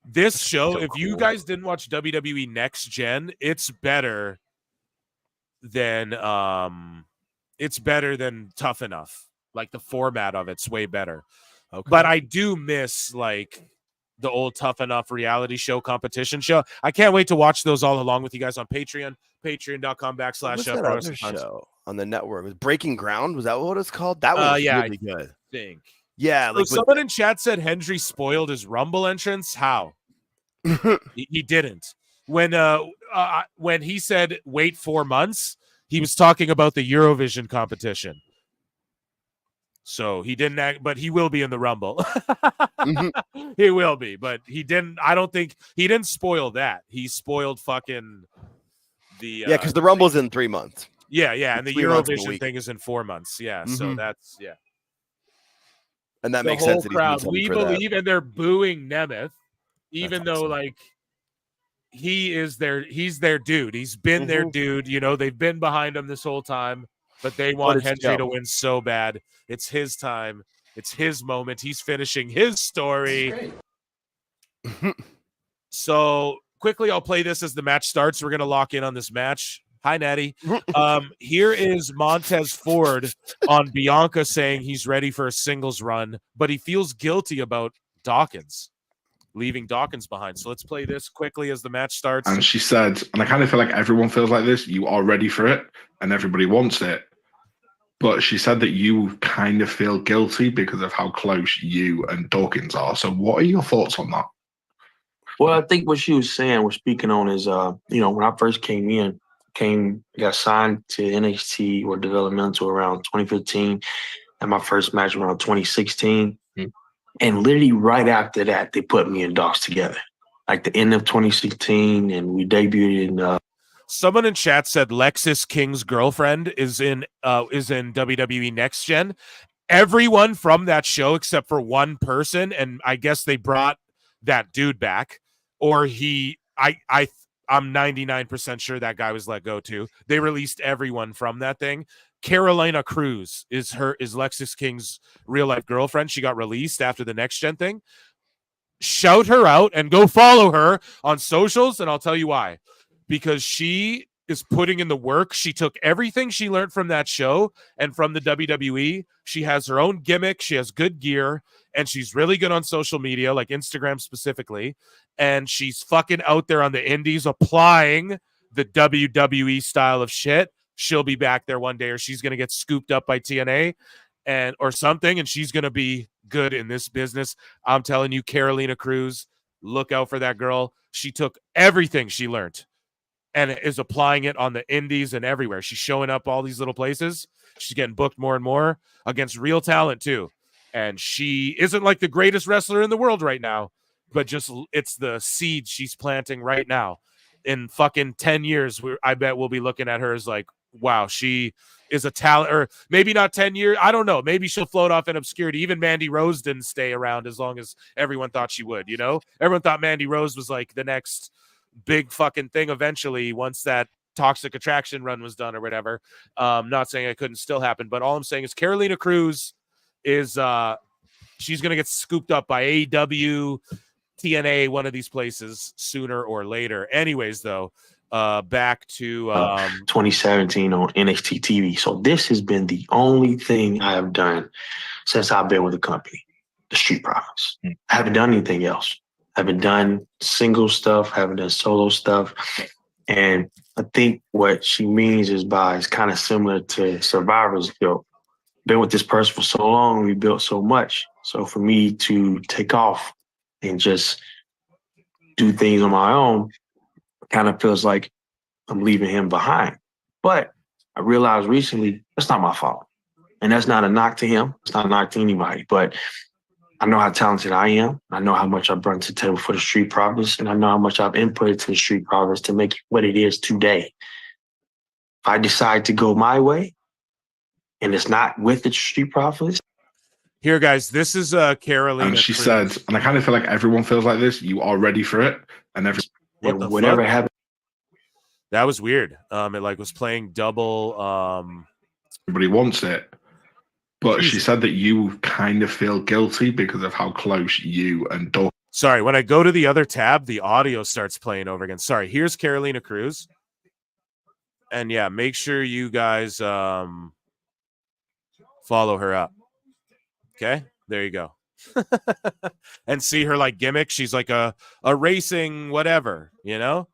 This show, so if you cool. guys didn't watch WWE Next Gen, it's better than Tough Enough. Like the format of it's way better. Okay. But I do miss like the old Tough Enough reality show competition show. I can't wait to watch those all along with you guys on Patreon, patreon.com/. What was that other show on the network? Was Breaking Ground? Was that what it's called? That was yeah, really good. Think. Yeah, So like someone in chat said Hendry spoiled his Rumble entrance. How? he didn't. When he said wait 4 months, he was talking about the Eurovision competition. So he didn't act, but he will be in the Rumble. He will be, but he didn't. I don't think he didn't spoil that. He spoiled fucking the because the Rumble's in 3 months. Yeah, and the 3 months in a Eurovision week. thing is in 4 months. Yeah, so that's and that the makes whole sense. That he's doing crowd. something We for believe, that. and they're booing Nemeth, even though like he's their dude. He's been their dude. You know, they've been behind him this whole time, but they want it's Hendry to Joe. win so bad. It's his time. It's his moment. He's finishing his story. So quickly, I'll play this as the match starts. We're gonna lock in on this match. Hi, Natty. Here is Montez Ford on Bianca saying he's ready for a singles run, but he feels guilty about Dawkins, leaving Dawkins behind. So let's play this quickly as the match starts. And she said, and I kind of feel like everyone feels like this, you are ready for it and everybody wants it. But she said that you kind of feel guilty because of how close you and Dawkins are. So what are your thoughts on that? Well, I think what she was saying, we're speaking on is, when I first got signed to NXT or developmental around 2015, and my first match around 2016. And literally right after that, they put me and Docs together. Like the end of 2016, and we debuted in Someone in chat said Lexis King's girlfriend is in WWE Next Gen. Everyone from that show except for one person, and I guess they brought that dude back, or I'm 99% sure that guy was let go too. They released everyone from that thing. Carolina Cruz is Lexis King's real life girlfriend. She got released after the Next Gen thing. Shout her out and go follow her on socials, and I'll tell you why. Because she is putting in the work. She took everything she learned from that show and from the WWE. She has her own gimmick. She has good gear, and she's really good on social media, like Instagram specifically. And she's fucking out there on the indies applying the WWE style of shit. She'll be back there one day, or she's going to get scooped up by TNA or something, and she's going to be good in this business. I'm telling you, Carolina Cruz, look out for that girl. She took everything she learned and is applying it on the indies and everywhere. She's showing up all these little places. She's getting booked more and more against real talent too. And she isn't like the greatest wrestler in the world right now, but just it's the seed she's planting right now. In fucking 10 years, I bet we'll be looking at her as like, wow, she is a talent. Or maybe not 10 years. I don't know. Maybe she'll float off in obscurity. Even Mandy Rose didn't stay around as long as everyone thought she would, you know? Everyone thought Mandy Rose was like the next big fucking thing eventually once that Toxic Attraction run was done or whatever. Not saying it couldn't still happen, but all I'm saying is Carolina Cruz is she's going to get scooped up by AEW, TNA, one of these places sooner or later. Anyways, though, back to 2017 on NXT TV. So this has been the only thing I have done since I've been with the company, the Street Profits. I haven't done anything else. I haven't done single stuff, haven't done solo stuff. And I think what she means is kind of similar to Survivor's guilt. Been with this person for so long, we built so much. So for me to take off and just do things on my own, kind of feels like I'm leaving him behind. But I realized recently that's not my fault. And that's not a knock to him. It's not a knock to anybody. But I know how talented I am. I know how much I brought to the table for the Street Profits, and I know how much I've inputted to the Street Profits to make it what it is today. If I decide to go my way, and it's not with the Street Profits. Here, guys, this is Carolina. And she said, and I kind of feel like everyone feels like this, you are ready for it. And whatever happened. That was weird. It like was playing double. Everybody wants it. But she said that you kind of feel guilty because of how close you and Dawkins. Sorry, when I go to the other tab, the audio starts playing over again. Sorry, here's Carolina Cruz. And yeah, make sure you guys follow her up. Okay, there you go. and see her like gimmick. She's like a racing whatever, you know?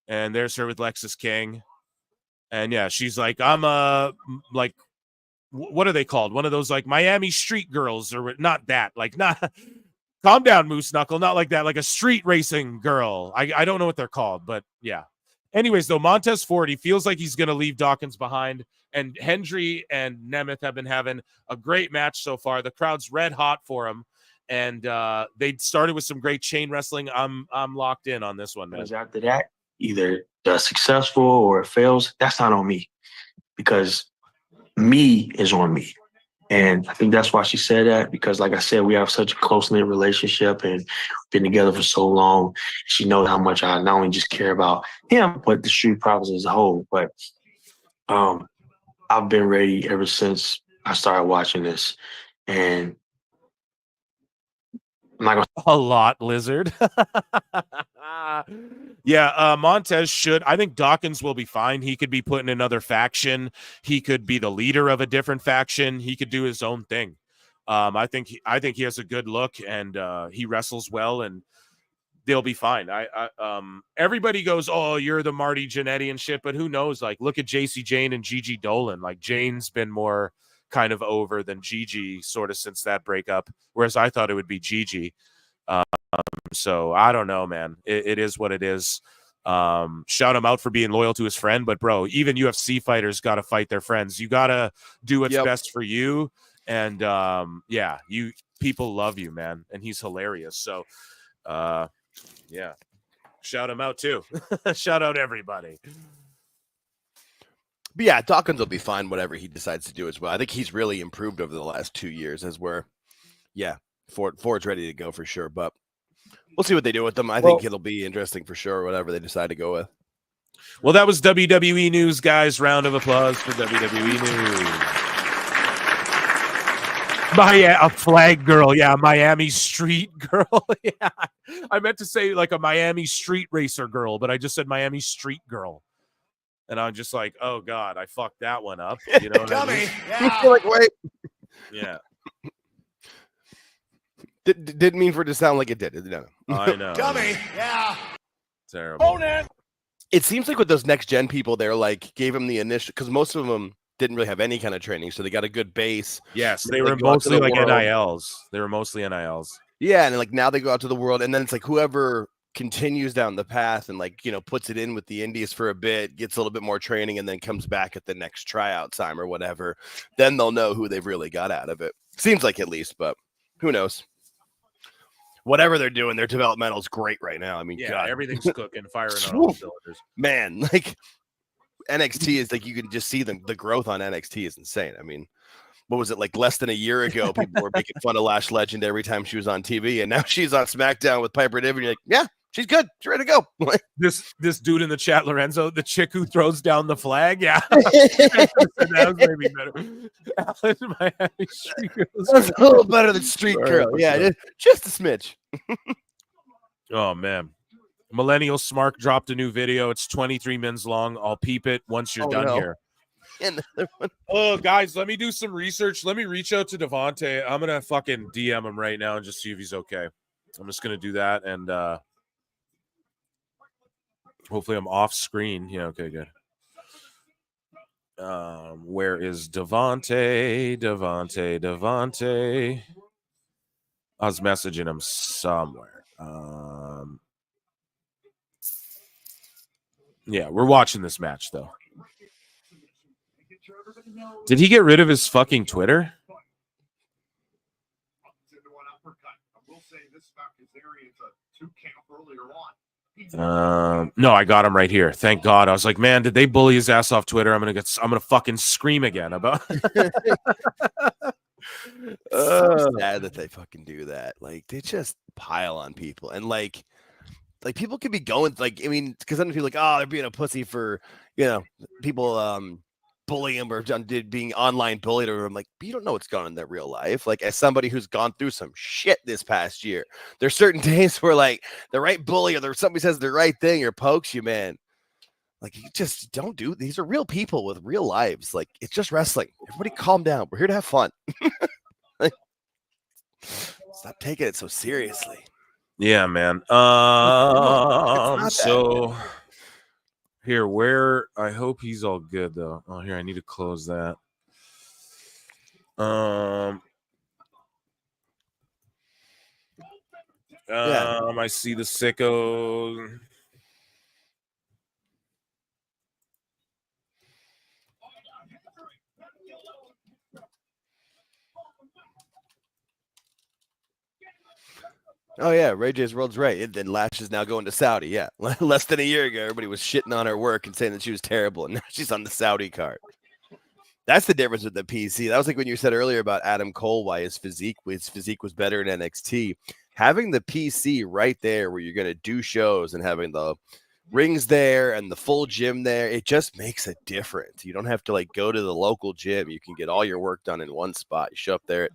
And there's her with Lexus King. And yeah, she's like, I'm like, what are they called? One of those like Miami street girls, or not that, like not calm down, Moose Knuckle, not like that, like a street racing girl. I don't know what they're called, but yeah. Anyways, though, Montez Ford, he feels like he's going to leave Dawkins behind, and Hendry and Nemeth have been having a great match so far. The crowd's red hot for him, and they started with some great chain wrestling. I'm locked in on this one, man. Because after that, either does successful or it fails, that's not on me, because me is on me. And I think that's why she said that, because like I said, we have such a close-knit relationship and been together for so long. She knows how much I not only just care about him, but the Street Profits as a whole. But I've been ready ever since I started watching this. And I'm not gonna a lot, Lizard. Yeah, Montez should. I think Dawkins will be fine. He could be put in another faction. He could be the leader of a different faction. He could do his own thing. I think he has a good look, and he wrestles well, and they'll be fine. Everybody goes, "Oh, you're the Marty Jannetty and shit," but who knows? Like, look at JC Jane and Gigi Dolan. Like, Jane's been more kind of over than Gigi sort of since that breakup, whereas I thought it would be Gigi. So I don't know, man. It is what it is. Shout him out for being loyal to his friend, but bro, even UFC fighters got to fight their friends. You got to do what's best for you. And yeah, people love you, man. And he's hilarious. So yeah, shout him out too. Shout out everybody. But yeah, Dawkins will be fine, whatever he decides to do as well. I think he's really improved over the last 2 years, as Ford's ready to go for sure. But we'll see what they do with them. I think it'll be interesting for sure, whatever they decide to go with. Well, that was WWE news, guys. Round of applause for WWE news. A flag girl. Yeah, Miami street girl. Yeah, I meant to say like a Miami street racer girl, but I just said Miami street girl. And I'm just like, oh, God, I fucked that one up. You know what I mean? Yeah. Like, wait. Yeah. Didn't mean for it to sound like it did. No. I know. Dummy. Yeah. Terrible. It seems like with those next gen people, they're like gave them the initial, because most of them didn't really have any kind of training, so they got a good base. Yes, they were mostly like NILs. They were mostly NILs. Yeah, and like now they go out to the world, and then it's like whoever continues down the path and like, you know, puts it in with the indies for a bit, gets a little bit more training, and then comes back at the next tryout time or whatever, then they'll know who they've really got out of it. Seems like, at least, but who knows? Whatever they're doing, their developmental is great right now. I mean, yeah, God. everything's cooking, firing on all cylinders. Man, like NXT is like, you can just see the growth on NXT is insane. I mean, what was it, like less than a year ago, people were making fun of Lash Legend every time she was on TV, and now she's on SmackDown with Piper Niven. You're like, yeah, she's good. She's ready to go. This dude in the chat, Lorenzo, the chick who throws down the flag. Yeah. That was maybe better. Miami Street Girls. That's a little better than Street Girl. Yeah, just a smidge. Oh, man. Millennial Smark dropped a new video. It's 23 minutes long. I'll peep it once you're done here. Oh, guys, let me do some research. Let me reach out to Devontae. I'm going to fucking DM him right now and just see if he's okay. I'm just going to do that, and hopefully I'm off screen. Yeah, okay, good. Where is Devontae? I was messaging him somewhere. Yeah, we're watching this match, though. Did he get rid of his fucking Twitter? No, I got him right here. Thank God. I was like, man, did they bully his ass off Twitter? I'm gonna fucking scream again about. So sad that they fucking do that. Like, they just pile on people, and like people could be going, like, I mean, because then people like, oh, they're being a pussy for, you know, people bullying him or being online bullied, or I'm like, but you don't know what's going on in their real life. Like, as somebody who's gone through some shit this past year, there's certain days where like the right bully or somebody says the right thing or pokes you, man. Like, you just don't do. These are real people with real lives. Like, it's just wrestling. Everybody calm down. We're here to have fun. Stop Stop taking it so seriously. Yeah, man. not So here, where I hope he's all good though. Oh, here I need to close that. I see the sicko. Oh yeah, Ray J's World's right. And then Lash is now going to Saudi. Yeah, less than a year ago, everybody was shitting on her work and saying that she was terrible, and now she's on the Saudi card. That's the difference with the PC. That was like when you said earlier about Adam Cole, why his physique was better in NXT. Having the PC right there, where you're going to do shows and having the rings there and the full gym there, it just makes a difference. You don't have to like go to the local gym. You can get all your work done in one spot. You show up there at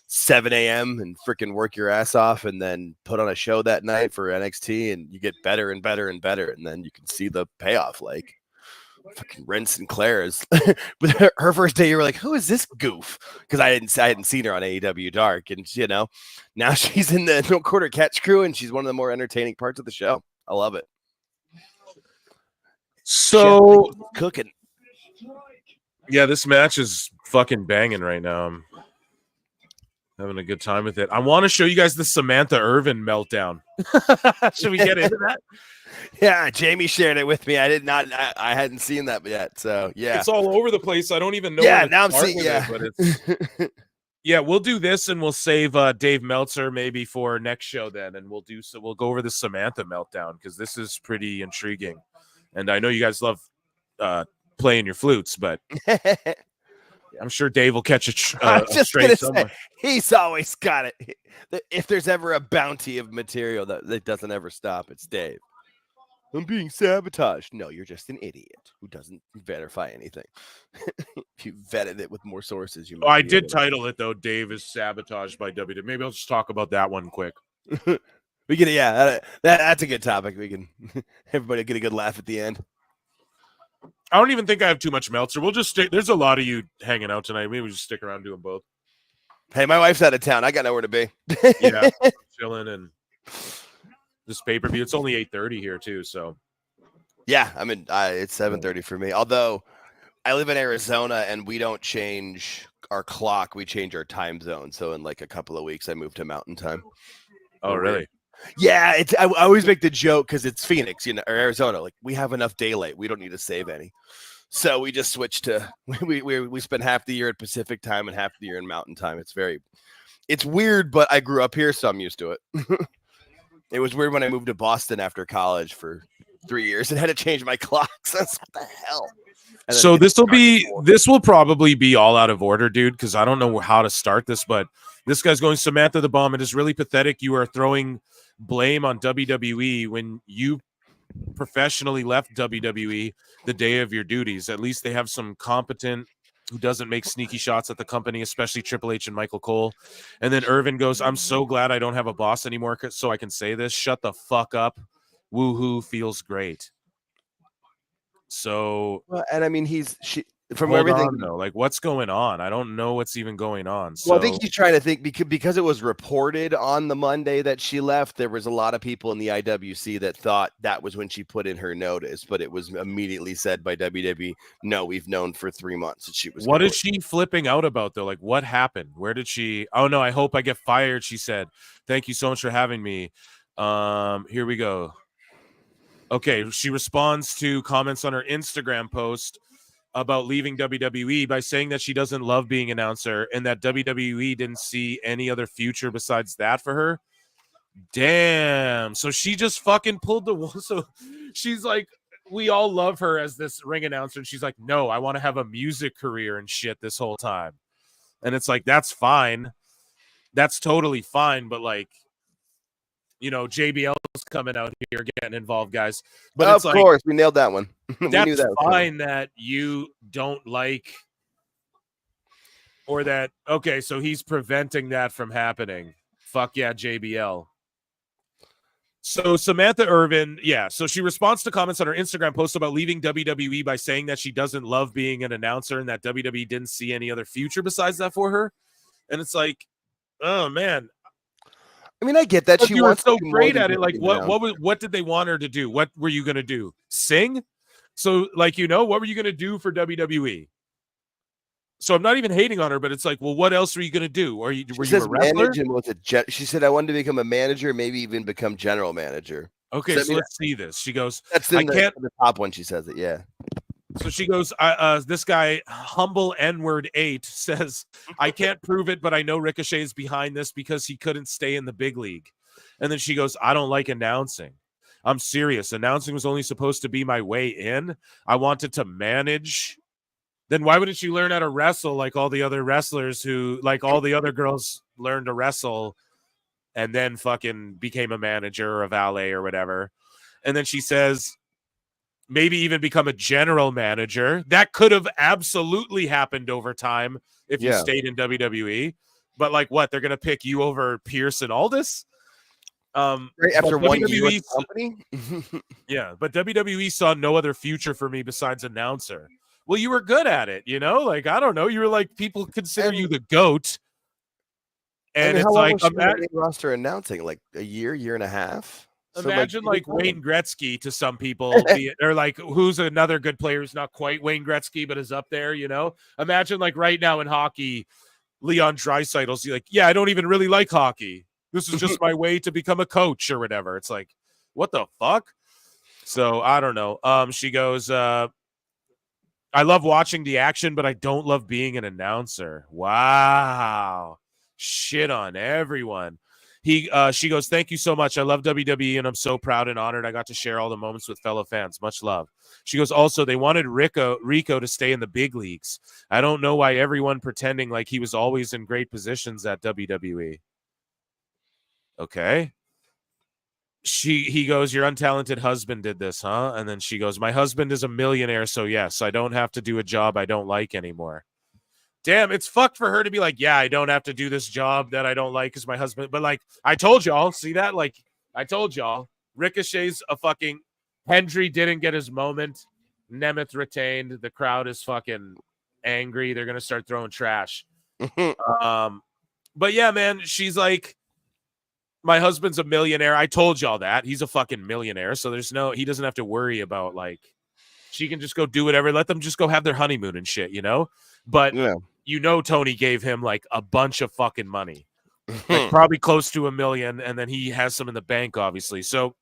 7 a.m. and freaking work your ass off and then put on a show that night for NXT, and you get better and better and better. And then you can see the payoff. Like fucking Ren Sinclair is but her first day, you were like, who is this goof? Because I hadn't seen her on AEW Dark, and now she's in the No Quarter Catch crew, and she's one of the more entertaining parts of the show. I love it. So cooking. Yeah, this match is fucking banging right now. I'm having a good time with it. I want to show you guys the Samantha Irvin meltdown. Should we get into that? Yeah, Jamie shared it with me. I hadn't seen that yet. So yeah, it's all over the place. I don't even know. Yeah, now I'm seeing. Yeah, but it's yeah. We'll do this, and we'll save Dave Meltzer maybe for next show then, and we'll go over the Samantha meltdown because this is pretty intriguing, and I know you guys love playing your flutes, but I'm sure Dave will catch I'm just straight gonna somewhere. say, he's always got it. If there's ever a bounty of material that doesn't ever stop, it's Dave. I'm being sabotaged. No, you're just an idiot who doesn't verify anything. If you vetted it with more sources, you might. I did title it though. Dave is sabotaged by WWE. Maybe I'll just talk about that one quick. We can, yeah, that's a good topic. We can everybody get a good laugh at the end. I don't even think I have too much Meltzer. We'll just stick. There's a lot of you hanging out tonight. Maybe we just stick around doing both. Hey, my wife's out of town. I got nowhere to be. Yeah, chilling and this pay-per-view. It's only 8:30 here too, so yeah, I mean it's 7:30 for me. Although I live in Arizona and we don't change our clock; we change our time zone. So in like a couple of weeks, I move to Mountain Time. Oh, really? Yeah, I always make the joke because it's Phoenix, or Arizona. Like we have enough daylight; we don't need to save any. So we just switch to we spend half the year at Pacific time and half the year in Mountain Time. It's weird, but I grew up here, so I'm used to it. It was weird when I moved to Boston after college for 3 years and had to change my clocks. What the hell? So this will probably be all out of order, dude, because I don't know how to start this, but this guy's going Samantha the Bomb. It is really pathetic. You are throwing blame on WWE when you professionally left WWE the day of your duties. At least they have some competent who doesn't make sneaky shots at the company, especially Triple H and Michael Cole. And then Irvin goes, I'm so glad I don't have a boss anymore so I can say this. Shut the fuck up. Woohoo, feels great. So, and I mean, from hold everything on, though. Like, what's going on? I don't know what's even going on. So well, I think he's trying to think because it was reported on the Monday that she left. There was a lot of people in the IWC that thought that was when she put in her notice, but it was immediately said by WWE, no, we've known for 3 months that she was. What is she flipping out about though? Like, what happened? Where did she? Oh no, I hope I get fired. She said, "Thank you so much for having me." Here we go. Okay, she responds to comments on her Instagram post about leaving WWE by saying that she doesn't love being an announcer and that WWE didn't see any other future besides that for her. Damn. So she just fucking pulled the wool. So she's like, we all love her as this ring announcer. And she's like, no, I want to have a music career and shit this whole time. And it's like, that's fine. That's totally fine. But like, JBL's coming out here getting involved, guys. But of it's like, course, we nailed that one. We that's knew that fine that you don't like, or that, okay, so he's preventing that from happening. Fuck yeah, JBL. So Samantha Irvin, yeah, so she responds to comments on her Instagram post about leaving WWE by saying that she doesn't love being an announcer and that WWE didn't see any other future besides that for her. And it's like, oh, man. I mean, I get that. But She you were wants so to be more great than at it. just Like, an what did they want her to do? What were you gonna do? Sing? So, like, what were you gonna do for WWE? So I'm not even hating on her, but it's like, well, what else were you gonna do? Were you a wrestler? Manage and she said I wanted to become a manager, maybe even become general manager. Okay, so let's see this. She goes, that's I in can't. the top one. She says it. Yeah. So she goes, this guy, humble N-word 8, says, I can't prove it, but I know Ricochet's behind this because he couldn't stay in the big league. And then she goes, I don't like announcing. I'm serious. Announcing was only supposed to be my way in. I wanted to manage. Then why wouldn't you learn how to wrestle like all the other wrestlers who, like all the other girls learned to wrestle and then fucking became a manager or a valet or whatever? And then she says, maybe even become a general manager. That could have absolutely happened over time if you stayed in WWE. But like what? They're going to pick you over Pierce and Aldis? Right after 1 year with the company? Yeah, but WWE saw no other future for me besides announcer. Well, you were good at it, Like, I don't know. You were like, people consider you the GOAT. And it's how long like, was she on the main roster announcing? Like a year and a half? Imagine like Wayne Gretzky to some people, or like who's another good player who's not quite Wayne Gretzky but is up there. Imagine like right now in hockey, Leon Draisaitl's like, yeah, I don't even really like hockey. This is just my way to become a coach or whatever. It's like, what the fuck? So I don't know. She goes, I love watching the action, but I don't love being an announcer. Wow, shit on everyone. She goes, thank you so much. I love WWE, and I'm so proud and honored I got to share all the moments with fellow fans. Much love. She goes, also, they wanted Rico to stay in the big leagues. I don't know why everyone pretending like he was always in great positions at WWE. Okay. He goes, your untalented husband did this, huh? And then she goes, my husband is a millionaire, so yes, I don't have to do a job I don't like anymore. Damn, it's fucked for her to be like, yeah, I don't have to do this job that I don't like because my husband. But like, I told y'all, see that? Like, I told y'all, Ricochet's a fucking. Hendry didn't get his moment. Nemeth retained. The crowd is fucking angry. They're gonna start throwing trash. But yeah, man, she's like, my husband's a millionaire. I told y'all that he's a fucking millionaire. So he doesn't have to worry about like, she can just go do whatever. Let them just go have their honeymoon and shit, But Tony gave him like a bunch of fucking money, like probably close to $1 million, and then he has some in the bank, obviously. So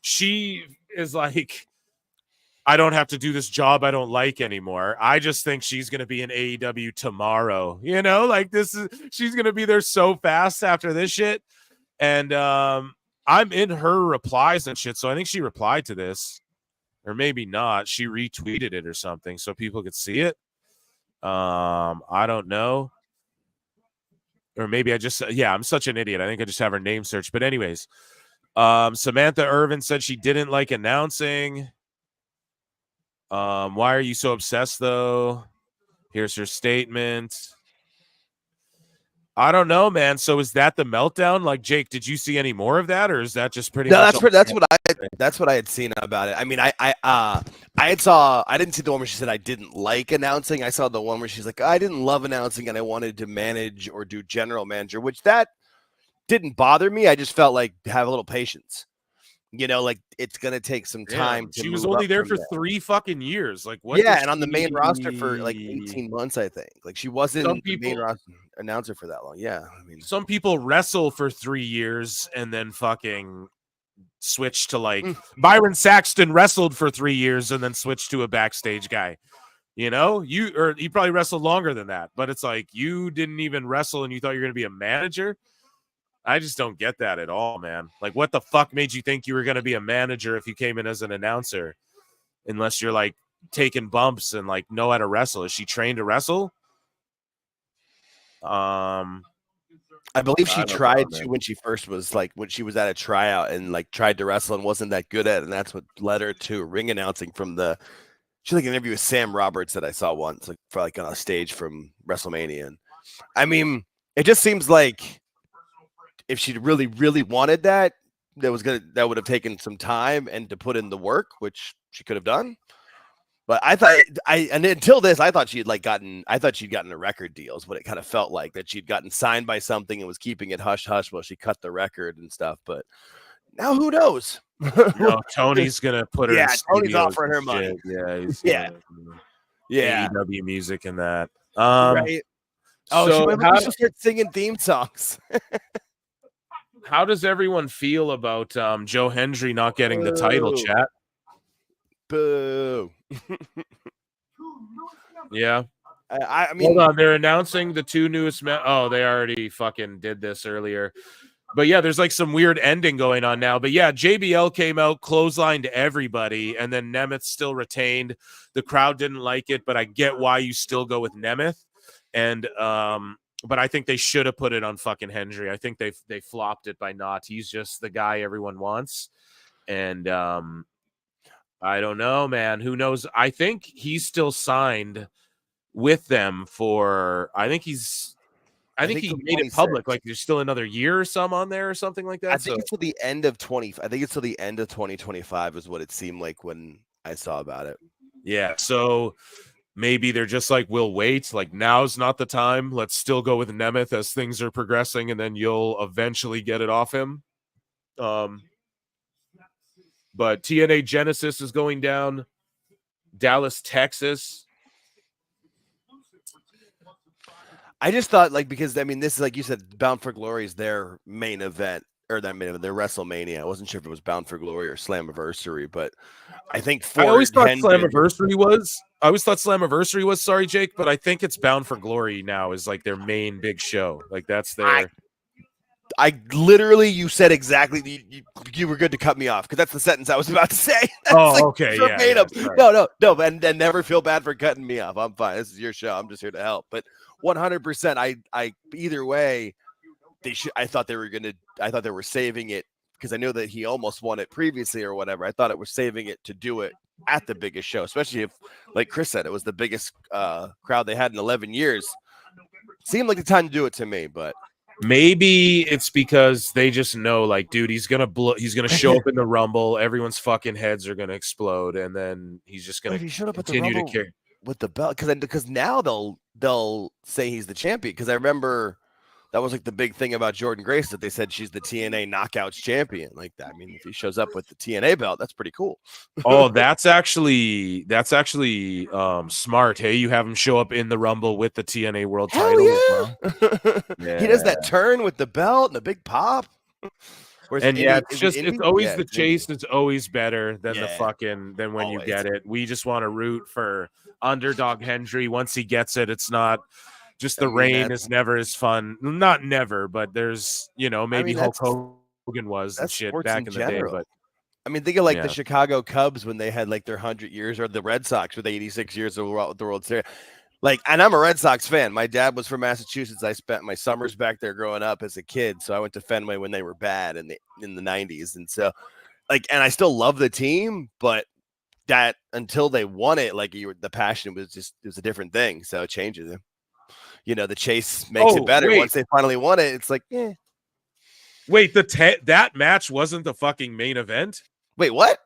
she is like, I don't have to do this job I don't like anymore. I just think she's gonna be in AEW tomorrow. Like she's gonna be there so fast after this shit. And I'm in her replies and shit, so I think she replied to this, or maybe not. She retweeted it or something so people could see it. I don't know. Or maybe I'm such an idiot. I think I just have her name searched. But anyways, Samantha Irvin said she didn't like announcing. Why are you so obsessed though? Here's her statement. I don't know, man. So is that the meltdown? Like, Jake, did you see any more of that, or is that just pretty? No, that's what I had seen about it. I mean, I didn't see the one where she said I didn't like announcing. I saw the one where she's like, I didn't love announcing and I wanted to manage or do general manager, which that didn't bother me. I just felt like have a little patience. Like it's gonna take some time. She was only there for 3 fucking years. Like what? Yeah, and on the main roster for like 18 months, I think. Like she wasn't the main roster announcer for that long. Yeah, I mean, some people wrestle for 3 years and then fucking switch to like Byron Saxton wrestled for 3 years and then switched to a backstage guy. He probably wrestled longer than that, but it's like you didn't even wrestle and you thought you were gonna be a manager. I just don't get that at all, man. Like, what the fuck made you think you were going to be a manager if you came in as an announcer? Unless you're, like, taking bumps and, like, know how to wrestle. Is she trained to wrestle? I believe she tried to when she first was, like, when she was at a tryout and, like, tried to wrestle and wasn't that good at it. And that's what led her to ring announcing from she like an interview with Sam Roberts that I saw once, like, for, like, on a stage from WrestleMania. And, I mean, it just seems like if she really, really wanted that would have taken some time and to put in the work, which she could have done. But I thought and until this, I thought she'd gotten the record deals, but it kind of felt like that she'd gotten signed by something and was keeping it hush hush while she cut the record and stuff. But now who knows? No, Tony's gonna put her. Yeah, in Tony's studios offering her and money. shit. Yeah, he's yeah. AEW music and that. Right. Oh, so she should start singing theme songs. How does everyone feel about Joe Hendry not getting the title, chat? Boo. Yeah. I mean, hold on. They're announcing the two newest they already fucking did this earlier. But yeah, there's like some weird ending going on now. But yeah, JBL came out, clotheslined everybody, and then Nemeth still retained. The crowd didn't like it, but I get why you still go with Nemeth. And but I think they should have put it on fucking Hendry. I think they flopped it by not. He's just the guy everyone wants. And I don't know, man. Who knows? I think he's still signed with them for. I think he made it public. Like there's still another year or some on there or something like that. I think it's till the end of 2025 is what it seemed like when I saw about it. Yeah. So maybe they're just like, we'll wait. Like now's not the time. Let's still go with Nemeth as things are progressing, and then you'll eventually get it off him. But TNA Genesis is going down. Dallas, Texas. I just thought, because I mean, this is like you said, Bound for Glory is their main event, or their WrestleMania. I wasn't sure if it was Bound for Glory or Slammiversary, but I think I always thought Slammiversary was. Sorry, Jake, but I think it's Bound for Glory now is like their main big show. Like that's their. I literally, you said exactly. You were good to cut me off because that's the sentence I was about to say. Okay, yeah. No, and never feel bad for cutting me off. I'm fine. This is your show. I'm just here to help. But 100%, I either way, they should. I thought they were saving it because I knew that he almost won it previously or whatever. I thought it was saving it to do it at the biggest show, especially if, like Chris said, it was the biggest crowd they had in 11 years. Seemed like the time to do it to me, but. Maybe it's because they just know, like, dude, he's gonna show up in the Rumble. Everyone's fucking heads are gonna explode, and then he's just gonna continue to carry with the belt. Because now they'll say he's the champion. Because I remember that was like the big thing about Jordan Grace that they said she's the TNA Knockouts champion. Like that. I mean, if he shows up with the TNA belt, that's pretty cool. Oh, that's actually smart. Hey, you have him show up in the Rumble with the TNA World Title. Yeah. He does that turn with the belt and the big pop. It's always the chase. It's always better than than when you get it. We just want to root for underdog Hendry. Once he gets it, it's not. Just the reign is never as fun. Not never, but there's, maybe Hulk Hogan was and shit back in the day. But I mean, think of the Chicago Cubs when they had like their 100 years, or the Red Sox with 86 years of the World Series. And I'm a Red Sox fan. My dad was from Massachusetts. I spent my summers back there growing up as a kid. So I went to Fenway when they were bad in the 90s. And so and I still love the team, but that until they won it, the passion was a different thing. So it changes it. The chase makes it better. Once they finally won it, it's like, eh. Wait, that match wasn't the fucking main event? Wait, what?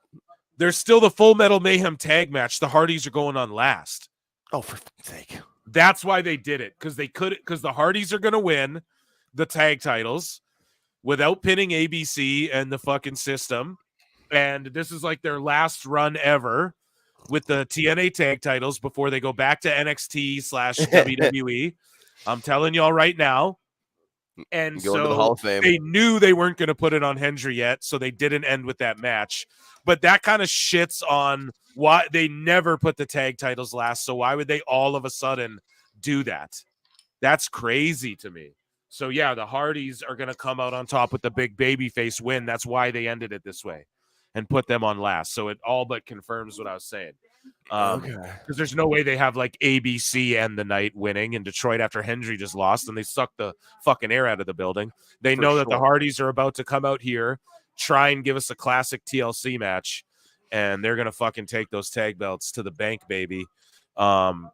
There's still the Full Metal Mayhem tag match. The Hardys are going on last. Oh, for fuck's sake. That's why they did it, because the Hardys are going to win the tag titles without pinning ABC and the fucking system. And this is like their last run ever with the TNA tag titles before they go back to NXT/WWE. I'm telling y'all right now. And to the Hall of Fame. They knew they weren't going to put it on Hendry yet, so they didn't end with that match. But that kind of shits on why they never put the tag titles last. So why would they all of a sudden do that? That's crazy to me. So yeah, the Hardys are going to come out on top with the big babyface win. That's why they ended it this way and put them on last. So it all but confirms what I was saying. Because there's no way they have ABC and the Night winning in Detroit after Hendry just lost and they sucked the fucking air out of the building. They know that the Hardys are about to come out here, try and give us a classic TLC match, and they're gonna fucking take those tag belts to the bank, baby. And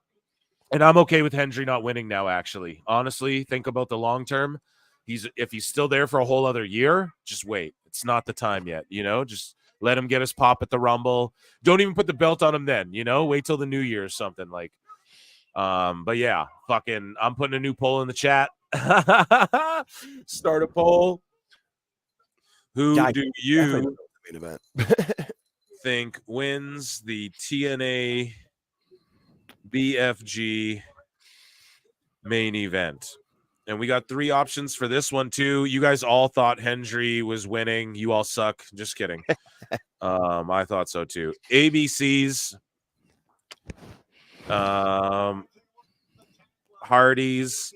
I'm okay with Hendry not winning now. Actually, honestly, think about the long term. If he's still there for a whole other year, just wait. It's not the time yet. Just Let him get his pop at the Rumble. Don't even put the belt on him then, you know? Wait till the New Year or something. Like, but yeah, fucking, I'm putting a new poll in the chat. Start a poll. Who do you think wins the TNA BFG main event? And we got 3 options for this one too. You guys all thought Hendry was winning. You all suck. Just kidding. I thought so too. ABC's, Hardy's,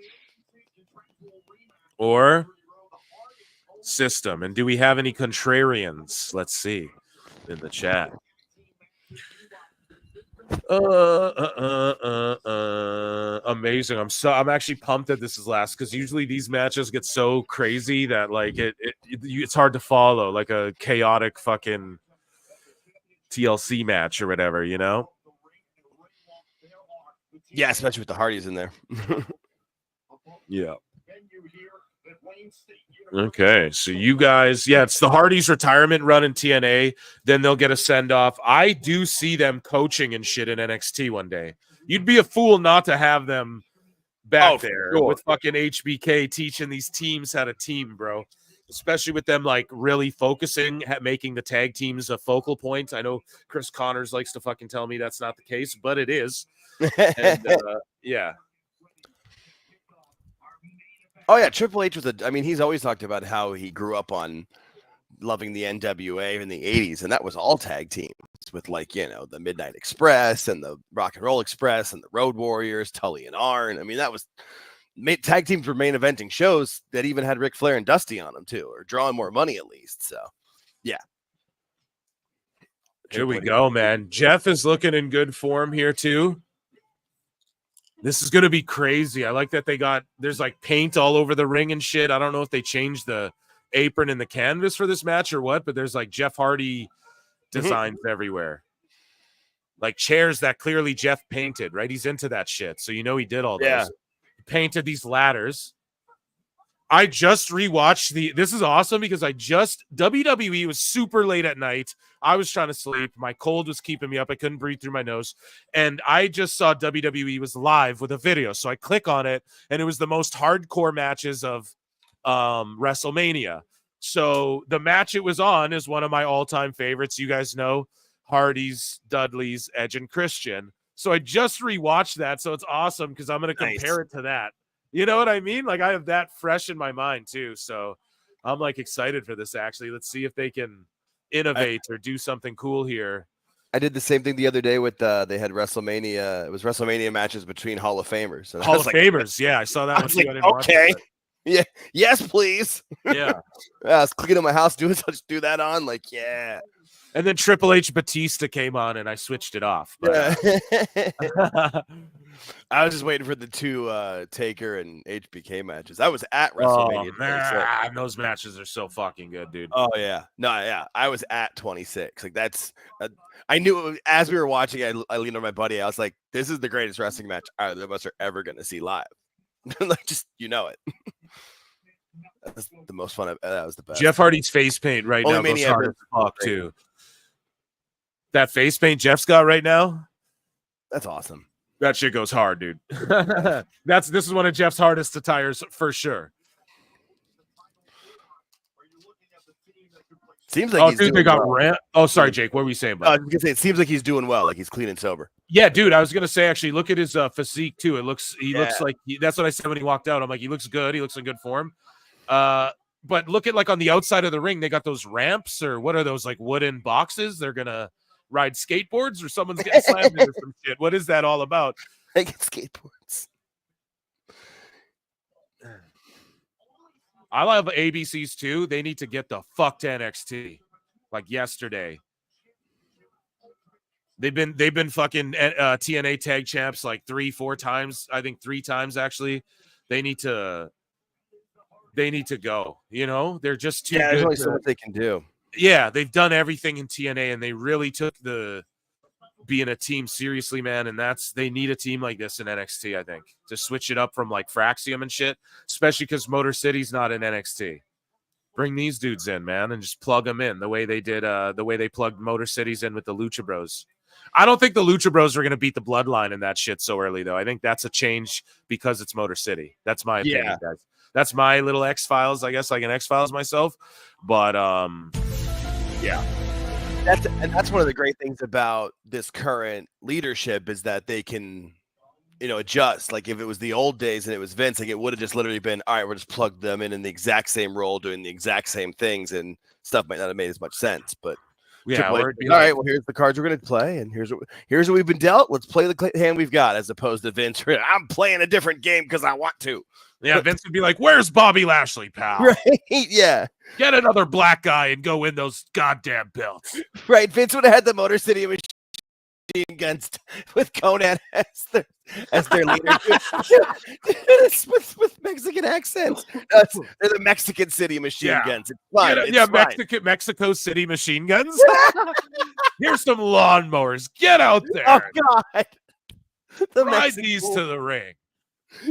or System. And do we have any contrarians? Let's see in the chat. Amazing. I'm actually pumped that this is last, because usually these matches get so crazy that like it's hard to follow, like a chaotic fucking TLC match or whatever, you know? Yeah, especially with the Hardys in there. Yeah. Okay, so you guys, yeah, it's the Hardys retirement run in TNA. Then they'll get a send off. I do see them coaching and shit in NXT one day. You'd be a fool not to have them back there with fucking HBK teaching these teams how to team, bro. Especially with them like really focusing, making the tag teams a focal point. I know Chris Connors likes to fucking tell me that's not the case, but it is. And, yeah. Oh yeah, Triple H was I mean, he's always talked about how he grew up on loving the NWA in the 80s, and that was all tag teams with, like, you know, the Midnight Express and the Rock and Roll Express and the Road Warriors, Tully and Arn. I mean, that was tag teams were main eventing shows that even had Ric Flair and Dusty on them too, or drawing more money at least. So yeah. Here we go, man. Jeff is looking in good form here too. This is going to be crazy. I like that there's like paint all over the ring and shit. I don't know if they changed the apron and the canvas for this match or what, but there's like Jeff Hardy designs everywhere. Like chairs that clearly Jeff painted, right? He's into that shit. So you know he did all those. Yeah. He painted these ladders. I just rewatched this is awesome because WWE was super late at night. I was trying to sleep. My cold was keeping me up. I couldn't breathe through my nose. And I just saw WWE was live with a video. So I click on it, and it was the most hardcore matches of WrestleMania. So the match it was on is one of my all-time favorites. You guys know Hardy's, Dudley's, Edge, and Christian. So I just rewatched that. So it's awesome because I'm going to compare it to that. You know what I mean? Like I have that fresh in my mind too. So I'm like excited for this actually. Let's see if they can innovate or do something cool here. I did the same thing the other day with they had WrestleMania. It was WrestleMania matches between Hall of Famers. And Hall of Famers, yeah, I saw that one too. Like, okay. Yeah. Yes, please. Yeah. I was clicking in my house doing such do that on. Like, yeah. And then Triple H Batista came on and I switched it off. But, I was just waiting for the 2 Taker and HBK matches. I was at WrestleMania. Oh, man, those matches are so fucking good, dude. Oh yeah, no, yeah. I was at 26. Like that's, I knew as we were watching. I leaned on my buddy. I was like, "This is the greatest wrestling match either of us are ever going to see live." Like, just it. That's the most fun. That was the best. Jeff Hardy's face paint right now goes hard as fuck too. That face paint Jeff's got right now. That's awesome. That shit goes hard, dude. This is one of Jeff's hardest attires for sure. Seems like dude, they got well. Oh, sorry, Jake. What were you saying about? I was gonna say it seems like he's doing well, like he's clean and sober. Yeah, dude. I was gonna say actually, look at his physique too. Looks like that's what I said when he walked out. I'm like, he looks good. He looks in good form. But look at like on the outside of the ring, they got those ramps or what are those like wooden boxes? They're gonna ride skateboards or someone's getting slammed into some shit. What is that all about? I get skateboards. I love ABCs too. They need to get the fuck to NXT like yesterday. They've been fucking TNA tag champs like 3-4 times. I think 3 times actually. They need to go. You know, they're just too good. There's only so much they can do. Yeah, they've done everything in TNA, and they really took the being a team seriously, man. And they need a team like this in NXT, I think, to switch it up from like Fraxium and shit, especially because Motor City's not in NXT. Bring these dudes in, man, and just plug them in the way they did, the way they plugged Motor Cities in with the Lucha Bros. I don't think the Lucha Bros are going to beat the Bloodline in that shit so early, though. I think that's a change because it's Motor City. That's my opinion, guys. That's my little X-Files, I guess, like an X-Files myself. But, yeah. That's one of the great things about this current leadership is that they can, adjust. Like if it was the old days and it was Vince, like it would have just literally been, all right, we'll just plug them in the exact same role, doing the exact same things, and stuff might not have made as much sense. But yeah, all right, well, here's the cards we're going to play, and here's what we've been dealt. Let's play the hand we've got, as opposed to Vince. I'm playing a different game because I want to. Yeah, Vince would be like, "Where's Bobby Lashley, pal? Right? Yeah, get another black guy and go win those goddamn belts." Right, Vince would have had the Motor City Machine Guns with Conan as their leader. with Mexican accents. They're the Mexican City Machine Guns. It's fine. Mexico City Machine Guns. Here's some lawnmowers. Get out there. Oh God! Ride these to the ring.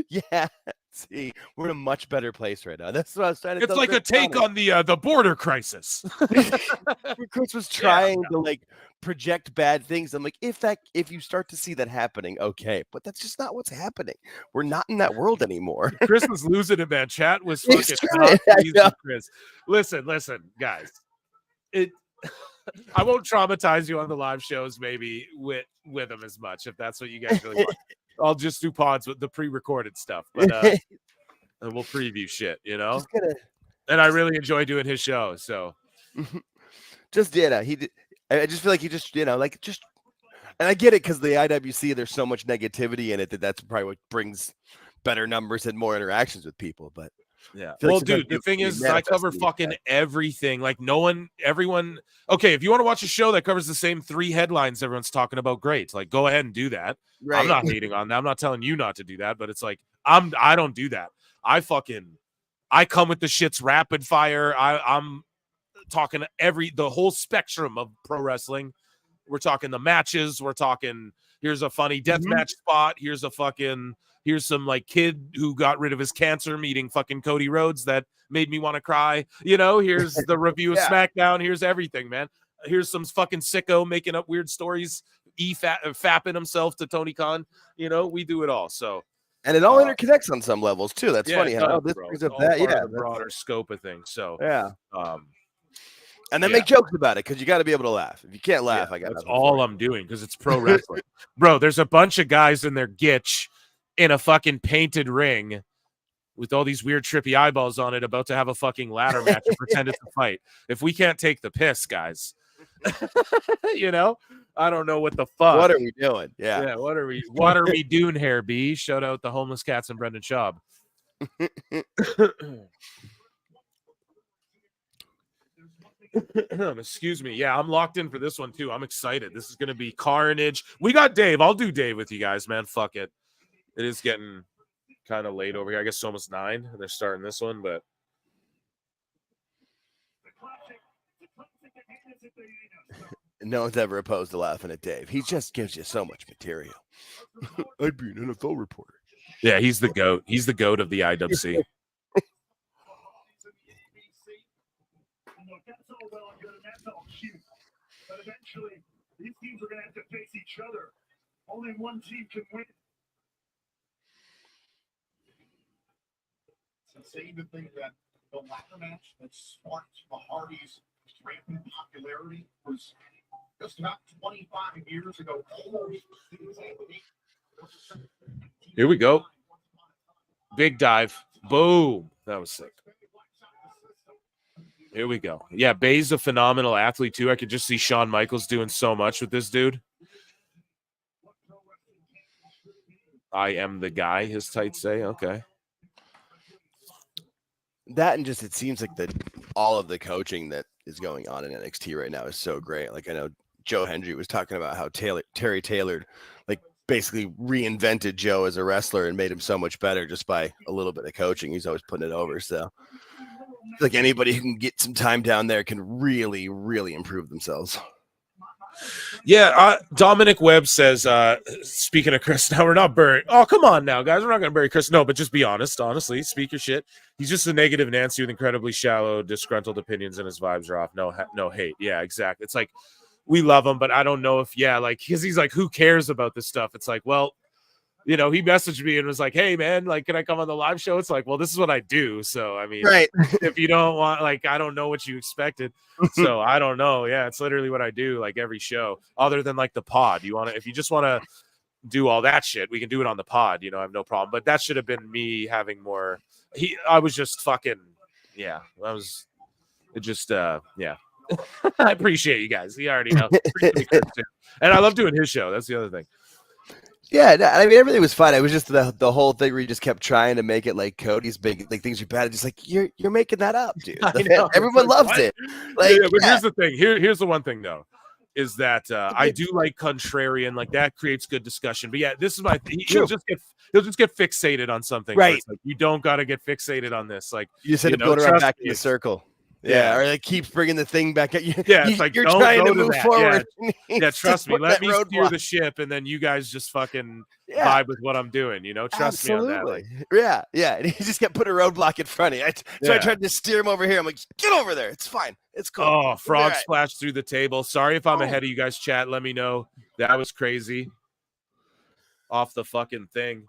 Yeah. See, we're in a much better place right now. That's what I was trying to. It's like a take on the border crisis. Chris was trying to like project bad things. I'm like, if you start to see that happening, okay, but that's just not what's happening. We're not in that world anymore. Chris was losing it, man. Chat was fucking Chris. Listen, guys. I won't traumatize you on the live shows, maybe with them as much, if that's what you guys really want. I'll just do pods with the pre-recorded stuff, but and we'll preview shit, And I really enjoy doing his show. So, just he did. I just feel like he just and I get it because the IWC, there's so much negativity in it that's probably what brings better numbers and more interactions with people. But yeah, well, dude, the thing is, I cover fucking everything. Like everyone. Okay, if you want to watch a show that covers the same 3 headlines everyone's talking about, great. Like, go ahead and do that. Right. I'm not hating on that. I'm not telling you not to do that, but it's like I don't do that. I come with the shit's rapid fire. I'm talking the whole spectrum of pro wrestling. We're talking the matches. We're talking here's a funny death match spot. Here's some like kid who got rid of his cancer meeting fucking Cody Rhodes that made me want to cry. Here's the review of Smackdown. Here's everything, man. Here's some fucking sicko making up weird stories, fapping himself to Tony Khan. We do it all. So, and it all interconnects on some levels too. That's funny how this brings up that. Yeah, the broader scope of things. So yeah. And then make jokes about it because you got to be able to laugh. If you can't laugh, that's all I'm doing because it's pro wrestling, bro. There's a bunch of guys in their gitch in a fucking painted ring with all these weird trippy eyeballs on it about to have a fucking ladder match and pretend it's a fight. If we can't take the piss, guys, I don't know what the fuck. What are we doing? Yeah. What are we doing here, B? Shout out the homeless cats and Brendan Schaub. Excuse me. Yeah, I'm locked in for this one too. I'm excited. This is going to be carnage. We got Dave. I'll do Dave with you guys, man. Fuck it. It is getting kind of late over here. I guess it's almost 9. They're starting this one, but no one's ever opposed to laughing at Dave. He just gives you so much material. I'd be an NFL reporter. Yeah, he's the GOAT. He's the GOAT of the IWC. But eventually, these teams are going to have to face each other. Only one team can win. It's insane to think that the ladder match that sparked the Hardys' rampant popularity was just about 25 years ago. Here we go. Big dive. Boom. That was sick. Here we go. Yeah, Bay's a phenomenal athlete, too. I could just see Shawn Michaels doing so much with this dude. I am the guy, his tights say. Okay. That and just it seems like all of the coaching that is going on in NXT right now is so great. Like I know Joe Hendry was talking about how Terry Taylor like basically reinvented Joe as a wrestler and made him so much better just by a little bit of coaching. He's always putting it over. So like anybody who can get some time down there can really, really improve themselves. Yeah, Dominic Webb says, speaking of Chris, now we're not burying. Oh, come on now, guys. We're not going to bury Chris. No, but just be honest. Honestly, speak your shit. He's just a negative Nancy with incredibly shallow, disgruntled opinions, and his vibes are off. No hate. Yeah, exactly. It's like, we love him, but I don't know if, because he's like, who cares about this stuff? It's like, well, he messaged me and was like, hey, man, like, can I come on the live show? It's like, well, this is what I do. So, I mean, right. If you don't want, like, I don't know what you expected. So I don't know. Yeah, it's literally what I do, like, every show, other than like the pod. If you just want to do all that shit, we can do it on the pod. I have no problem. But that should have been me having more. I was just fucking, yeah. Yeah. I appreciate you guys. You already know. And I love doing his show. That's the other thing. Yeah, no, I mean, everything was fine. It was just the whole thing where you just kept trying to make it like Cody's big, like things are bad. Just like you're making that up, dude. Everyone loves it. Like, yeah, but here's the thing. Here's the one thing though, is that I do like contrarian, like that creates good discussion. But yeah, this is my thing. He'll just get fixated on something. Right. Like, you don't got to get fixated on this. Like you just had to build around back in the circle. Yeah, or like keep bringing the thing back at you. Yeah, it's like you're don't trying go to move that. forward. Yeah, trust me. Let me steer the ship, and then you guys just fucking vibe with what I'm doing. Trust me on that. Like, yeah. And he just kept putting a roadblock in front of you. So I tried to steer him over here. I'm like, get over there. It's fine. It's cool. Oh, frog splash through the table. Sorry if I'm ahead of you guys. Chat. Let me know. That was crazy. Off the fucking thing.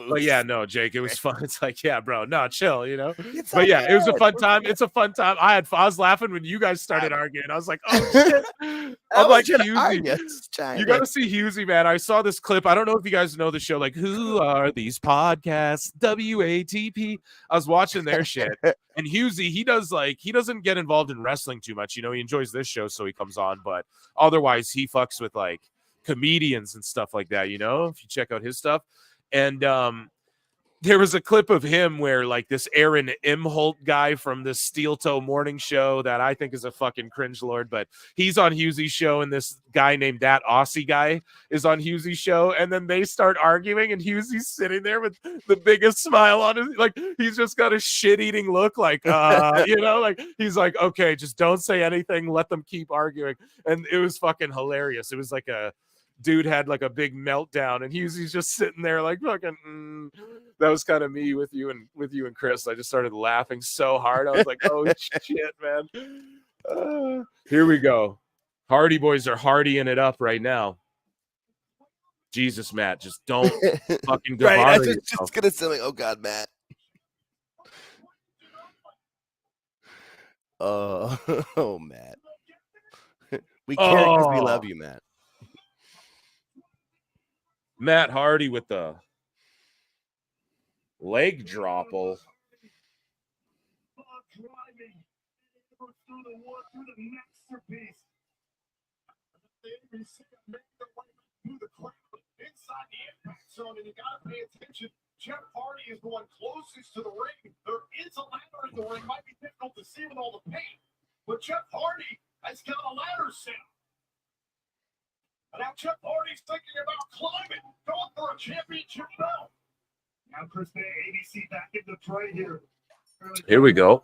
But yeah, no, Jake, it was fun. It's like, yeah, bro, no, chill, But yeah, it was a fun time. It's a fun time. I was laughing when you guys started arguing. I was like, oh shit. I'm like, Husey. You gotta see Husey, man. I saw this clip. I don't know if you guys know the show, like, who are these podcasts? WATP. I was watching their shit. And Husey, he doesn't get involved in wrestling too much. He enjoys this show, so he comes on, but otherwise he fucks with like comedians and stuff like that, if you check out his stuff. And there was a clip of him where like this Aaron Imholt guy from the Steel Toe morning show that I think is a fucking cringe lord, but he's on Husey's show, and this guy named That Aussie Guy is on Husey's show, and then they start arguing, and Husey's sitting there with the biggest smile on his, like he's just got a shit-eating look, like like he's like, okay, just don't say anything, let them keep arguing. And it was fucking hilarious. It was like a dude had like a big meltdown, and he's just sitting there like fucking. That was kind of me with you and Chris. I just started laughing so hard. I was like, oh shit, man. Here we go. Hardy boys are hardying it up right now. Jesus, Matt, just don't fucking go. Right, I was just gonna say, like, oh god, Matt. Oh, Matt. We care because we love you, Matt. Matt Hardy with the leg dropple. And you gotta pay attention. Jeff Hardy is the one closest to the ring. There is a ladder in the ring. Might be difficult to see with all the paint, but Jeff Hardy has got a ladder set. And now Jeff Hardy's thinking about climbing, going for a championship belt. Now Chris Bay, ABC back in the play here. Here we go.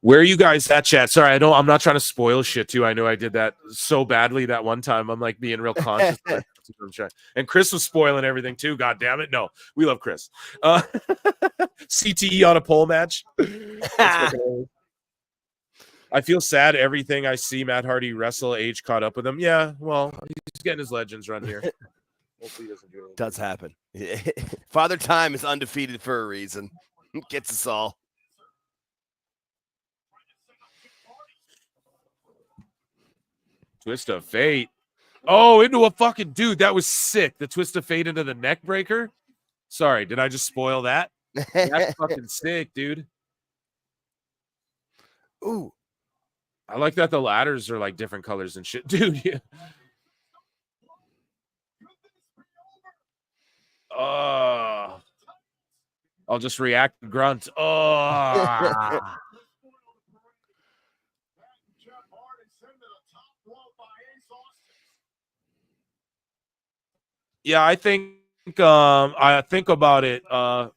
Where are you guys at, chat? Sorry, I'm not trying to spoil shit too. I know I did that so badly that one time. I'm like being real conscious. And Chris was spoiling everything too. God damn it. No, we love Chris. CTE on a pole match. I feel sad. Everything I see Matt Hardy wrestle, age caught up with him. Yeah, well, he's getting his legends run here. Hopefully he doesn't do anything. Does happen. Father Time is undefeated for a reason. Gets us all. Twist of Fate. Oh, into a fucking dude. That was sick. The Twist of Fate into the neck breaker. Sorry, did I just spoil that? That's fucking sick, dude. Ooh. I like that the ladders are like different colors and shit. Dude, yeah. I'll just react and grunt. Oh. Yeah, I think about it. Nax1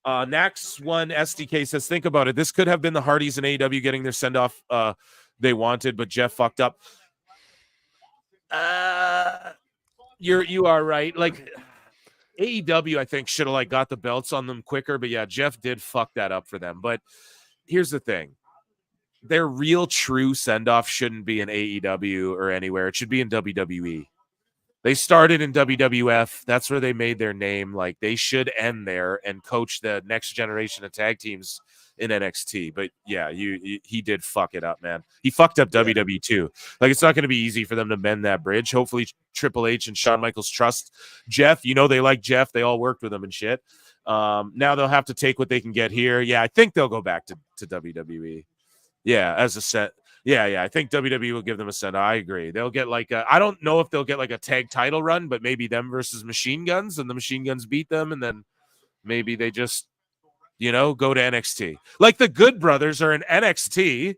SDK says, think about it. This could have been the Hardys and AEW getting their send-off they wanted, but Jeff fucked up. You are right. Like AEW, I think should have like got the belts on them quicker, but yeah, Jeff did fuck that up for them. But here's the thing. Their real true send-off shouldn't be in AEW or anywhere. It should be in WWE. They started in WWF. That's where they made their name. Like, they should end there and coach the next generation of tag teams in NXT. But yeah, he did fuck it up, man. He fucked up WWE too. Like, it's not going to be easy for them to mend that bridge. Hopefully Triple H and Shawn Michaels trust Jeff. You know, they like Jeff. They all worked with him and shit. Now they'll have to take what they can get here. Yeah, I think they'll go back to WWE. Yeah, as a set. Yeah. I think WWE will give them a set. I agree. They'll get like I don't know if they'll get like a tag title run, but maybe them versus Machine Guns, and the Machine Guns beat them, and then maybe they just, go to NXT. Like the Good Brothers are in NXT,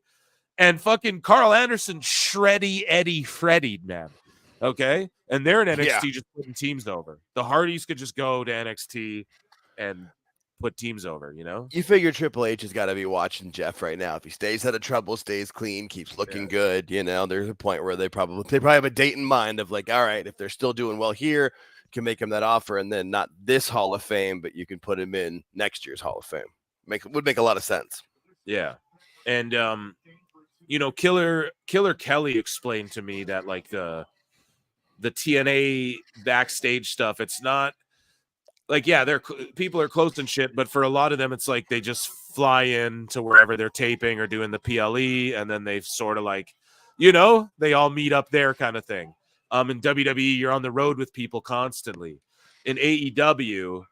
and fucking Carl Anderson shreddy Eddie Freddied, man. Okay, and they're in NXT just putting teams over. The Hardys could just go to NXT and put teams over, You figure Triple H has got to be watching Jeff right now. If he stays out of trouble, stays clean, keeps looking good, there's a point where they probably have a date in mind of like, all right, if they're still doing well here, you can make him that offer, and then not this Hall of Fame, but you can put him in next year's Hall of Fame. Would make a lot of sense. Yeah. And Killer Kelly explained to me that like the TNA backstage stuff, it's not like, yeah, people are close and shit, but for a lot of them, it's like they just fly in to wherever they're taping or doing the PLE, and then they've sort of like, they all meet up there kind of thing. In WWE, you're on the road with people constantly. In AEW,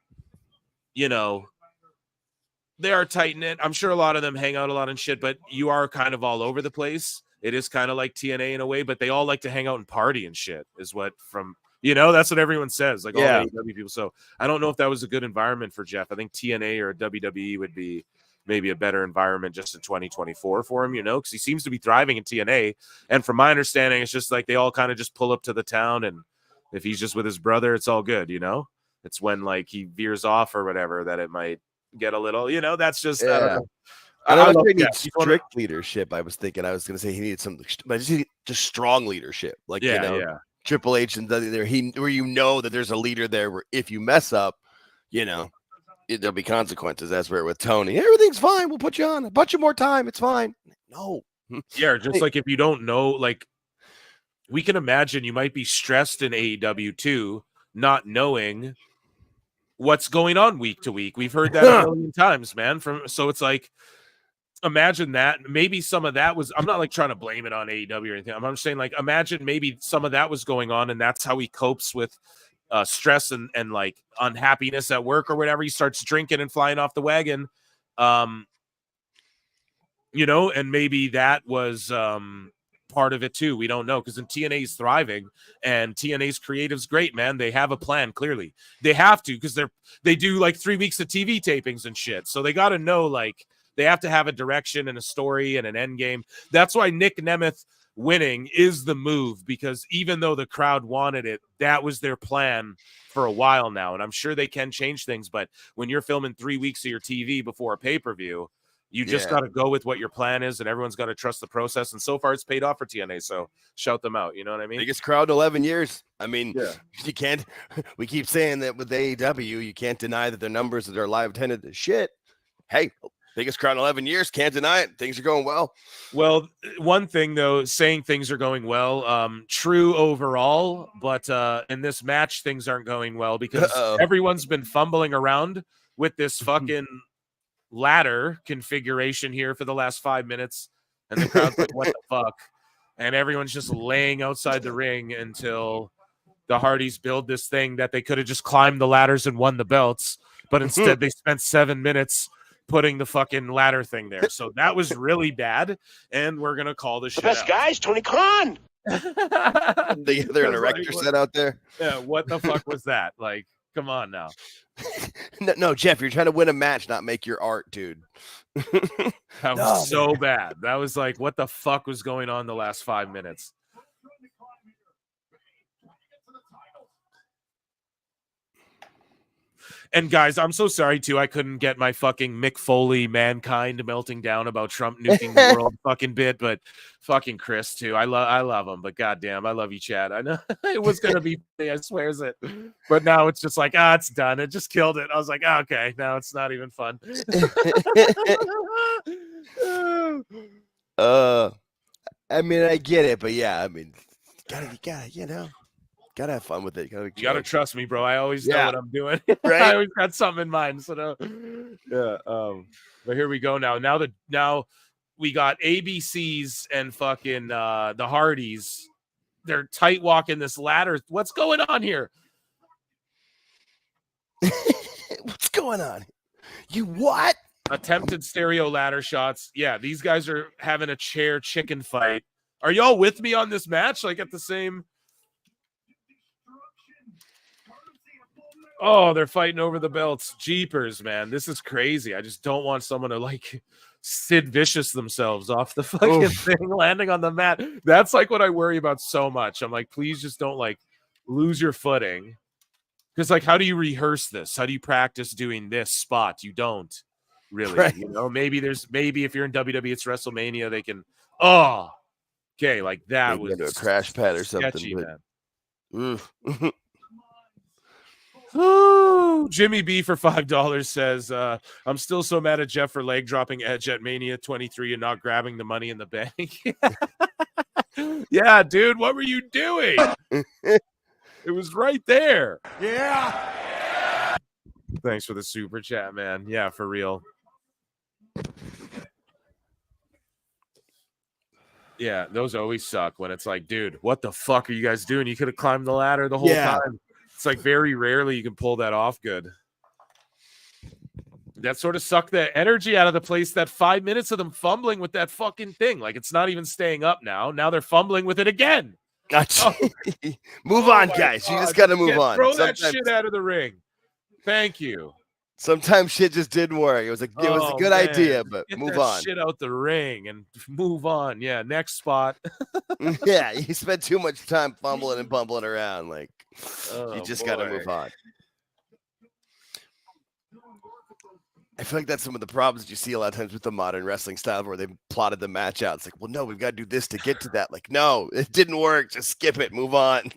they are tight-knit. I'm sure a lot of them hang out a lot and shit, but you are kind of all over the place. It is kind of like TNA in a way, but they all like to hang out and party and shit is what from... that's what everyone says, like all AEW people. So I don't know if that was a good environment for Jeff. I think TNA or WWE would be maybe a better environment just in 2024 for him, because he seems to be thriving in TNA. And from my understanding, it's just like they all kind of just pull up to the town, and if he's just with his brother, it's all good, It's when like he veers off or whatever that it might get a little, that's just, I don't know. I don't know if he needs strict leadership. I was going to say he needs some, but just strong leadership. Like, Triple H and there, where that there's a leader there where if you mess up, there'll be consequences. That's where with Tony, everything's fine. We'll put you on a bunch of more time. It's fine. No. Yeah, just like if you don't know, like we can imagine you might be stressed in AEW too, not knowing what's going on week to week. We've heard that a million times, man. So it's like, imagine that. Maybe some of that was, I'm not like trying to blame it on AEW or anything. I'm just saying, like, imagine maybe some of that was going on, and that's how he copes with stress and like unhappiness at work or whatever. He starts drinking and flying off the wagon. And maybe that was part of it too. We don't know, because in TNA is thriving, and TNA's creative's great, man. They have a plan. Clearly they have to, because they do like 3 weeks of TV tapings and shit. So they got to know, like, they have to have a direction and a story and an end game. That's why Nick Nemeth winning is the move, because even though the crowd wanted it, that was their plan for a while now. And I'm sure they can change things, but when you're filming 3 weeks of your TV before a pay-per-view, you just got to go with what your plan is, and everyone's got to trust the process. And so far it's paid off for TNA. So shout them out. You know what I mean? Biggest crowd in 11 years. I mean, you can't, we keep saying that with AEW, you can't deny that their numbers that are live attended is shit. Hey, biggest crowd in 11 years. Can't deny it. Things are going well. Well, one thing, though, saying things are going well, true overall, but in this match, things aren't going well because everyone's been fumbling around with this fucking ladder configuration here for the last 5 minutes. And the crowd's like, what the fuck? And everyone's just laying outside the ring until the Hardys build this thing that they could have just climbed the ladders and won the belts. But instead, they spent 7 minutes putting the fucking ladder thing there. So that was really bad, and we're gonna call the shit best out. guys, Tony Khan. They're an erector set out there. Yeah, what the fuck was that? Like, come on now. No, Jeff, you're trying to win a match, not make your art, dude. That was so bad. That was like, what the fuck was going on the last 5 minutes? And guys, I'm so sorry too. I couldn't get my fucking Mick Foley Mankind melting down about Trump nuking the world fucking bit, but fucking Chris too. I love him, but goddamn, I love you, Chad. I know it was gonna be funny, I swears it. But now it's just like, it's done. It just killed it. I was like, okay, now it's not even fun. I mean, I get it, but yeah, I mean, gotta, you know. Gotta have fun with it. You gotta trust me, bro. I always know what I'm doing. Right? I always got something in mind. So no. Yeah. But here we go now. Now we got ABCs and fucking the Hardys. They're tight walking this ladder. What's going on here? What's going on? You what? Attempted stereo ladder shots. Yeah, these guys are having a chair chicken fight. Are y'all with me on this match? Like at the same. Oh, they're fighting over the belts. Jeepers, man. This is crazy. I just don't want someone to like Sid Vicious themselves off the fucking thing landing on the mat. That's like what I worry about so much. I'm like, please just don't like lose your footing. Because like, how do you rehearse this? How do you practice doing this spot? You don't really, right. You know, maybe if you're in WWE, it's WrestleMania, they can, okay, like that maybe was a crash pad or something. Sketchy, man. Ooh, Jimmy B for $5 says, I'm still so mad at Jeff for leg dropping Edge at Mania 23 and not grabbing the money in the bank. Yeah, dude, what were you doing? It was right there. Yeah. Thanks for the super chat, man. Yeah, for real. Yeah, those always suck when it's like, dude, what the fuck are you guys doing? You could have climbed the ladder the whole time. It's like very rarely you can pull that off good. That sort of sucked the energy out of the place. That 5 minutes of them fumbling with that fucking thing. Like it's not even staying up now. Now they're fumbling with it again. Gotcha. Move on, guys. You just got to move on. Throw that shit out of the ring. Thank you. Sometimes shit just didn't work. It was a good idea, but Get move that on. Shit out the ring and move on. Yeah, next spot. Yeah, you spent too much time fumbling and bumbling around. Like you just got to move on. I feel like that's some of the problems that you see a lot of times with the modern wrestling style where they plotted the match out. It's like, well, no, we've got to do this to get to that. Like, no, it didn't work. Just skip it. Move on.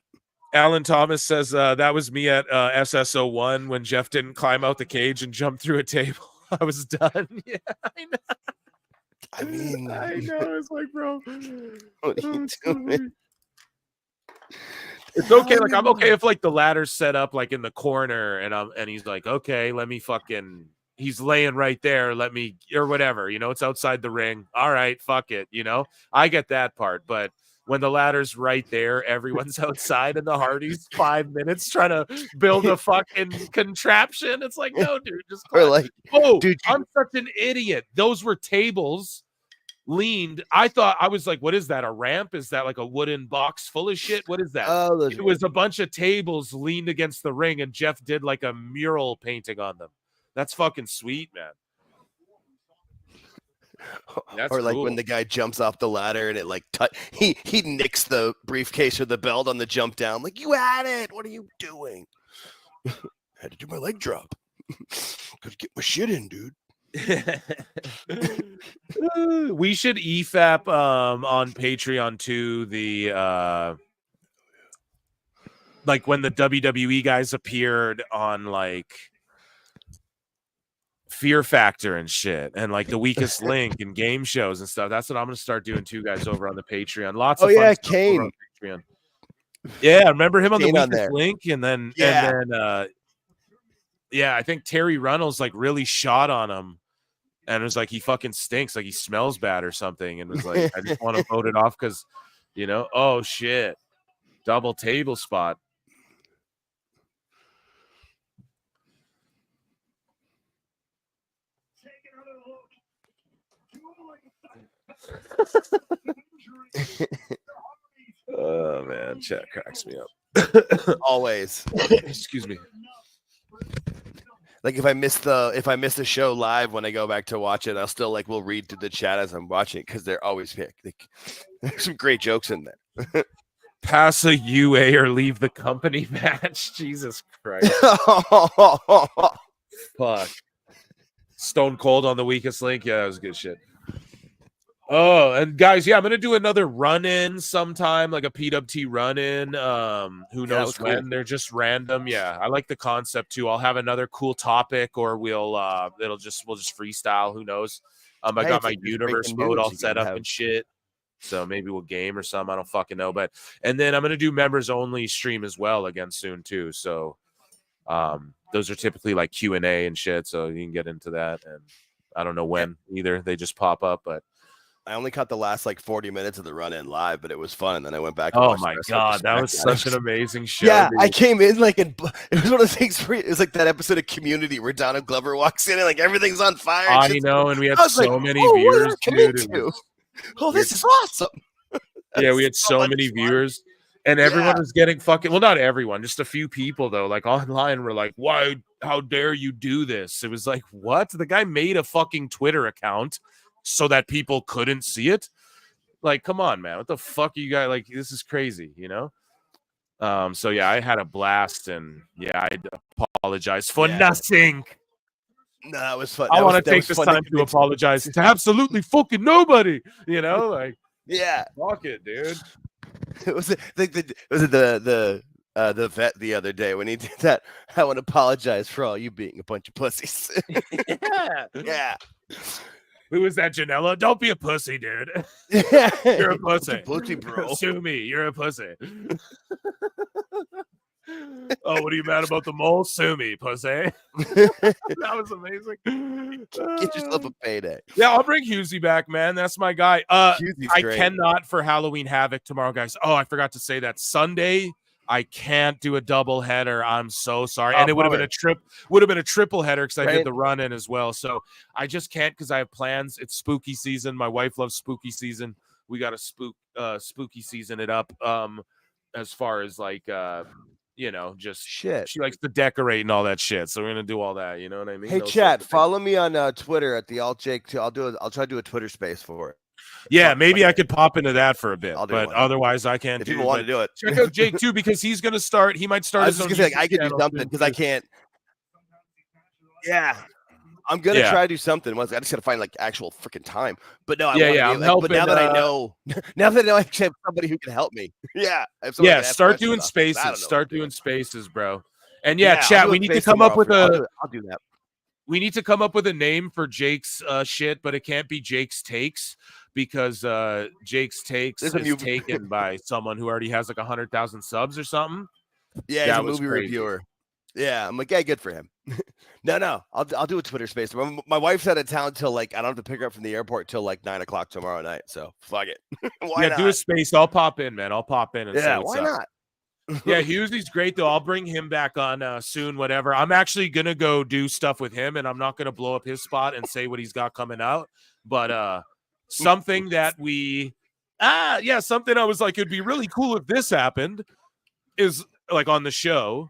Alan Thomas says that was me at SSO1 when Jeff didn't climb out the cage and jump through a table. I was done. Yeah, I know. I mean, I know. It's like, bro, what are you doing? It's okay. Like, I'm okay if like the ladder's set up like in the corner and he's like, okay, let me fucking. He's laying right there. Let me, or whatever, you know, it's outside the ring. All right, fuck it. You know, I get that part. But when the ladder's right there, everyone's outside and the Hardys 5 minutes trying to build a fucking contraption. It's like, no, dude, just or like, dude, I'm such an idiot. Those were tables leaned. I was like, what is that? A ramp? Is that like a wooden box full of shit? What is that? It was a bunch of tables leaned against the ring and Jeff did like a mural painting on them. That's fucking sweet, man. That's or like cool. when the guy jumps off the ladder and it like he nicks the briefcase or the belt on the jump down. Like, you had it. What are you doing? I had to do my leg drop. Gotta get my shit in, dude. We should EFAP on Patreon too. The like when the WWE guys appeared on like Fear Factor and shit, and like the Weakest Link and game shows and stuff. That's what I'm gonna start doing too, guys, over on the Patreon. Lots of fun stuff Kane. over on Patreon. Yeah, remember him on Kane the on Weakest there. Link, and then I think Terry Runnels like really shot on him, and it was like he fucking stinks, like he smells bad or something, and was like, I just want to vote it off because, you know, oh shit, double table spot. Oh man, chat cracks me up. Always. Excuse me. Like if I miss the show live when I go back to watch it, I'll still like will read through the chat as I'm watching it because they're always there's some great jokes in there. Pass a UA or leave the company match. Jesus Christ. Fuck. Stone Cold on the weakest link. Yeah, that was good shit. Oh, and guys, yeah, I'm gonna do another run-in sometime, like a PWT run-in. Who knows when? Cool. They're just random. Yeah, I like the concept too. I'll have another cool topic, or we'll we'll just freestyle. Who knows? I got my universe mode all set up and shit. So maybe we'll game or something. I don't fucking know. But and then I'm gonna do members only stream as well again soon too. So those are typically like Q&A and shit. So you can get into that. And I don't know when either. They just pop up, but I only caught the last like 40 minutes of the run-in live, but it was fun. And then I went back. Oh my god, that was such an amazing show. Yeah, dude. I came in like it was one of the things. It was like that episode of Community where Donald Glover walks in and like everything's on fire. I know, and we had so many viewers, dude. Oh, this is awesome. Yeah, we had so many viewers, and everyone was getting fucking. Well, not everyone, just a few people though. Like online, were like, "Why? How dare you do this?" It was like, what? The guy made a fucking Twitter account so that people couldn't see it. Like, come on, man. What the fuck are you guys like? This is crazy, you know? So yeah, I had a blast, and yeah, I apologize for nothing. No, that was fun. I want to take this time to apologize to absolutely fucking nobody, you know? Like, yeah. Fuck it, dude. Was it the vet the other day when he did that? I want to apologize for all you being a bunch of pussies. Yeah. Who was that, Janela? Don't be a pussy, dude. You're a pussy. Pussy, bro. Sue me. You're a pussy. Oh, what are you mad about the mole? Sue me, pussy. That was amazing. Get yourself a payday. Yeah, I'll bring Husey back, man. That's my guy. I great. cannot for Halloween Havoc tomorrow, guys. Oh, I forgot to say that. Sunday, I can't do a double header. I'm so sorry. And it would have been a triple header because I did the run in as well. So I just can't because I have plans. It's spooky season. My wife loves spooky season. We got to spooky season it up. As far as like you know, just shit. She likes to decorate and all that shit. So we're gonna do all that. You know what I mean? Hey, chat, follow me on Twitter at the Alt Jake too. I'll try to do a Twitter space for it. Yeah, maybe I could pop into that for a bit, but otherwise I can't. If people want to do it, check out Jake too because he's gonna start. He might start. I was just gonna say, I could do something because I can't. Yeah, I'm gonna try to do something. I just gotta find like actual freaking time. But no, I'm helping. But now that I know, I actually have somebody who can help me. Yeah, start doing spaces. Start doing spaces, bro. And chat. We need to come up with I'll do that. We need to come up with a name for Jake's shit, but it can't be Jake's Takes because Jake's Takes is taken by someone who already has like 100,000 subs or something. Yeah, he's a movie reviewer. Yeah, I'm like, yeah, good for him. No, I'll do a Twitter space. My wife's out of town till like I don't have to pick her up from the airport till like 9 o'clock tomorrow night. So fuck it. Why not? Do a space. I'll pop in, man. I'll pop in and say what's why up. not? Yeah, Hughesy's great though. I'll bring him back on soon, whatever. I'm actually gonna go do stuff with him, and I'm not gonna blow up his spot and say what he's got coming out. But something that something I was like, it'd be really cool if this happened is like on the show,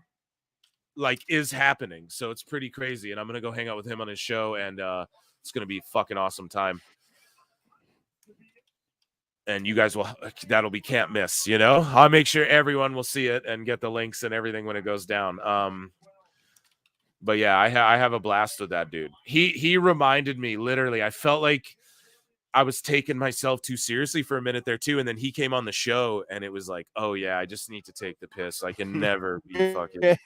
like is happening. So it's pretty crazy, and I'm gonna go hang out with him on his show, and it's gonna be a fucking awesome time. And you guys that'll be can't miss, you know? I'll make sure everyone will see it and get the links and everything when it goes down. But yeah, I have a blast with that dude. He reminded me, literally, I felt like I was taking myself too seriously for a minute there too. And then he came on the show and it was like, oh yeah, I just need to take the piss. I can never be fucking,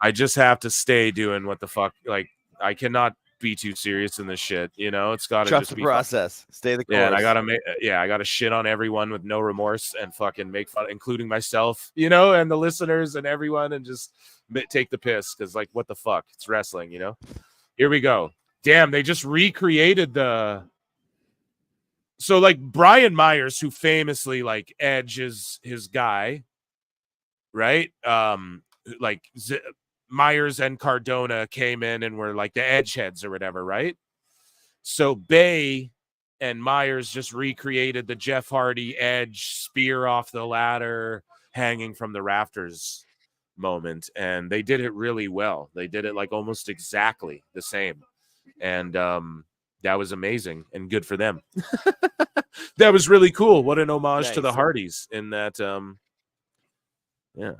I just have to stay doing what the fuck. Like I cannot be too serious in this shit, you know. It's got to trust the process. Stay the course. Yeah, and I gotta shit on everyone with no remorse and fucking make fun, including myself, you know, and the listeners and everyone, and just take the piss because, like, what the fuck? It's wrestling, you know. Here we go. Damn, they just recreated the. So like Brian Myers, who famously like Edge is his guy, right? Myers and Cardona came in and were like the edge heads or whatever, right? So Bay and Myers just recreated the Jeff Hardy Edge spear off the ladder hanging from the rafters moment, and they did it really well. They did it like almost exactly the same, and that was amazing and good for them. That was really cool. What an homage to the Hardys in that. Yeah.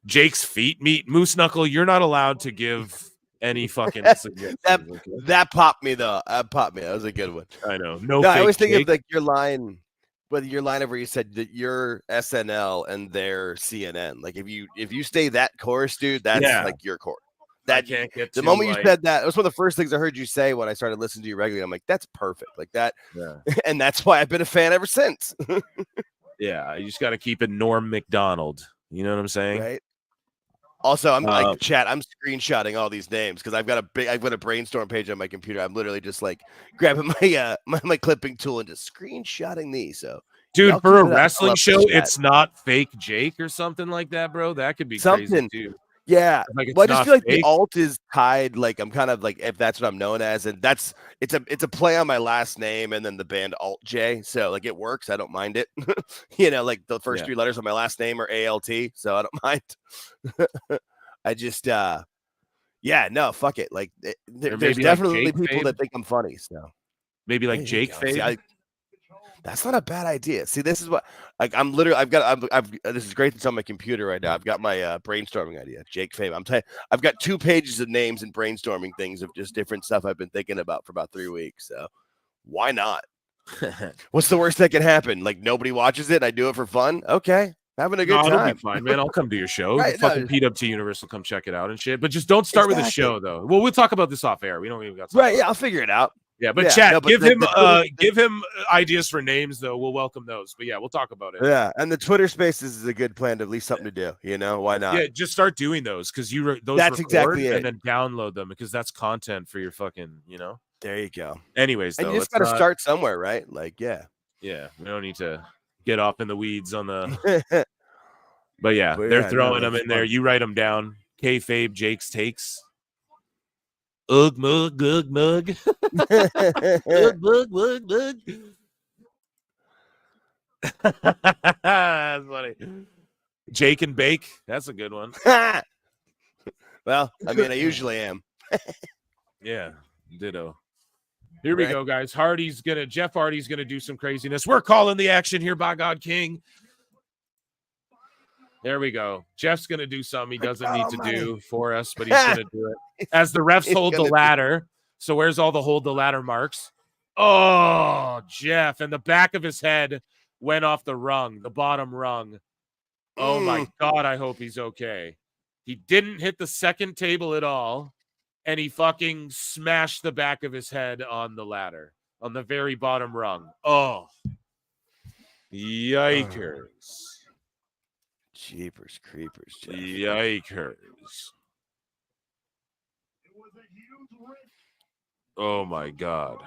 Jake's feet meet Moose Knuckle. You're not allowed to give Any fucking suggestions, that popped me though. That popped me. That was a good one. I know. No, I always think Jake. of like your line, whether your line of where you said that you're SNL and they're CNN. Like if you stay that course, dude, that's like your course. That can't get the too, moment like, you said that, it was one of the first things I heard you say when I started listening to you regularly. I'm like, that's perfect. Like that. Yeah. And that's why I've been a fan ever since. Yeah, you just got to keep it Norm Macdonald. You know what I'm saying? Right. Also, I'm like chat. I'm screenshotting all these names because I've got a brainstorm page on my computer. I'm literally just like grabbing my my clipping tool and just screenshotting these. So, dude, for a keep it up. I wrestling love show, this chat. it's not fake Jake or something like that, bro. That could be Something. crazy too. Yeah. Like it's Well, I just not feel like the fake. alt is tied. Like I'm kind of like, if that's what I'm known as, and it's a play on my last name and then the band Alt J. So like it works. I don't mind it. You know, like the first 3 letters of my last name are ALT. So I don't mind. I just no, fuck it. Like there's maybe like definitely Jake people Fade? that think I'm funny. So Maybe like there you Jake go. Fade. See, that's not a bad idea. See, this is what like I'm literally I've this is great that's on my computer right now. I've got my brainstorming idea. Jake Fame. I've got 2 pages of names and brainstorming things of just different stuff I've been thinking about for about 3 weeks. So why not? What's the worst that can happen? Like nobody watches it and I do it for fun? Okay. Having a good No, it'll time. be fine, man. I'll come to your show. Right, The fucking PWT Universe will come check it out and shit. But just don't start with a show, though. Well, we'll talk about this off air. We don't even got to. Right, yeah, I'll figure it out. Yeah, but Yeah, chat, no, but give him ideas for names, though. We'll welcome those. But yeah, we'll talk about it. Yeah, and the Twitter Spaces is a good plan to at least something to do. You know, why not? Yeah, just start doing those because those That's record exactly it. and then download them because that's content for your fucking, There you go. Anyways, And though, you just got to start somewhere, right? Like, yeah. Yeah, we don't need to get off in the weeds on the. But yeah, they're throwing them in there. You write them down. Kayfabe, Jake's takes. Ugh mug, ugh mug. Ugh mug, ugh mug. That's funny. Jake and Bake. That's a good one. Well, I mean, I usually am. Yeah, ditto. Here we go, guys. Jeff Hardy's gonna do some craziness. We're calling the action here, by God King. There we go. Jeff's gonna do something he doesn't need to do for us, but he's gonna do it. As the refs hold the ladder. So where's all the hold the ladder marks? Oh, Jeff, and the back of his head went off the rung, the bottom rung. Oh my God, I hope he's okay. He didn't hit the second table at all, and he fucking smashed the back of his head on the ladder, on the very bottom rung. Oh, yikers. Jeepers creepers, Jeff. Yikers. Oh my God.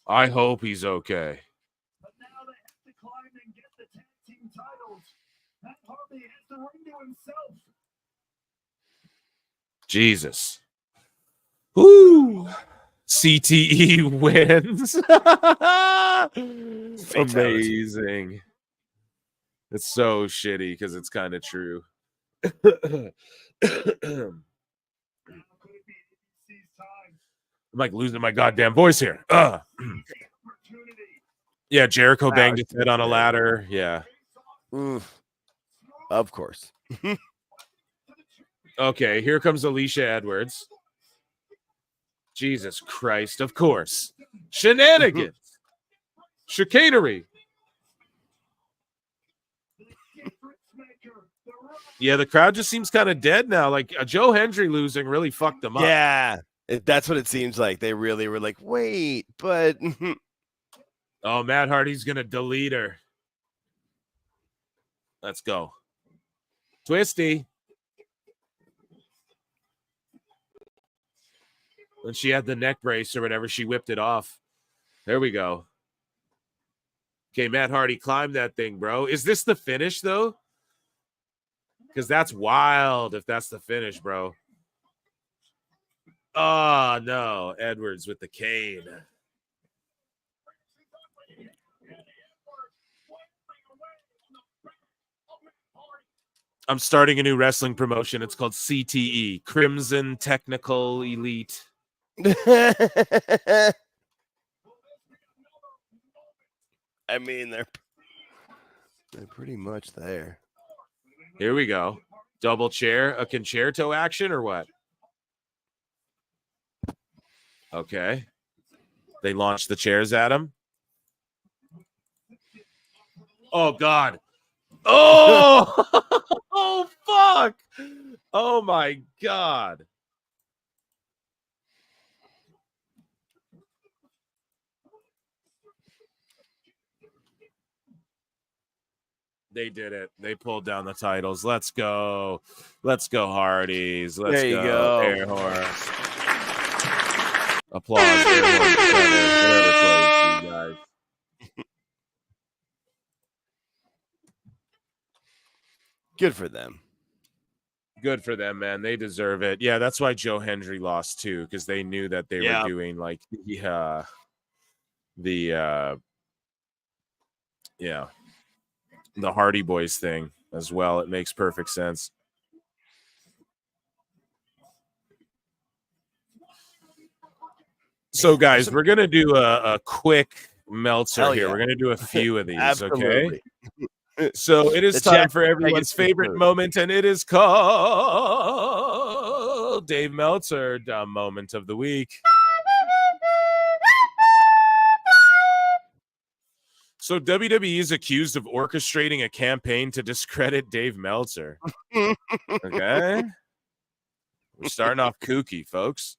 I hope he's okay. But now they have to climb and get the tag team titles. Matt Hardy has the ring to himself. Jesus. Woo! CTE wins. Amazing. It's so shitty because it's kind of true. I'm like losing my goddamn voice here. Yeah, Jericho banged his head on a ladder. Yeah. Of course. Okay, here comes Alicia Edwards. Jesus Christ, of course. Shenanigans. Chicanery. Yeah, the crowd just seems kind of dead now. Like Joe Hendry losing really fucked them up. Yeah, that's what it seems like. They really were like, wait, but. Oh, Matt Hardy's going to delete her. Let's go. Twisty. When she had the neck brace or whatever, she whipped it off. There we go. Okay, Matt Hardy climbed that thing, bro. Is this the finish, though? Because that's wild if that's the finish, bro. Oh, no. Edwards with the cane. I'm starting a new wrestling promotion. It's called CTE, Crimson Technical Elite. I mean, they're pretty much there. Here we go. Double chair, a concerto action or what? Okay. They launched the chairs at him. Oh, God. Oh, oh, fuck. Oh, my God. They did it. They pulled down the titles. Let's go. Let's go, Hardys. Let's There you go. go. Air horns. Applause. Air horns. Whatever plays, you guys. Good for them. Good for them, man. They deserve it. Yeah, that's why Joe Hendry lost too, because they knew that they were doing like the Hardy Boys thing as well. It makes perfect sense. So, guys, we're gonna do a quick Meltzer here. We're gonna do a few of these, okay? So it is time for everyone's favorite moment, and it is called Dave Meltzer Dumb Moment of the Week. So WWE is accused of orchestrating a campaign to discredit Dave Meltzer. Okay? We're starting off kooky, folks.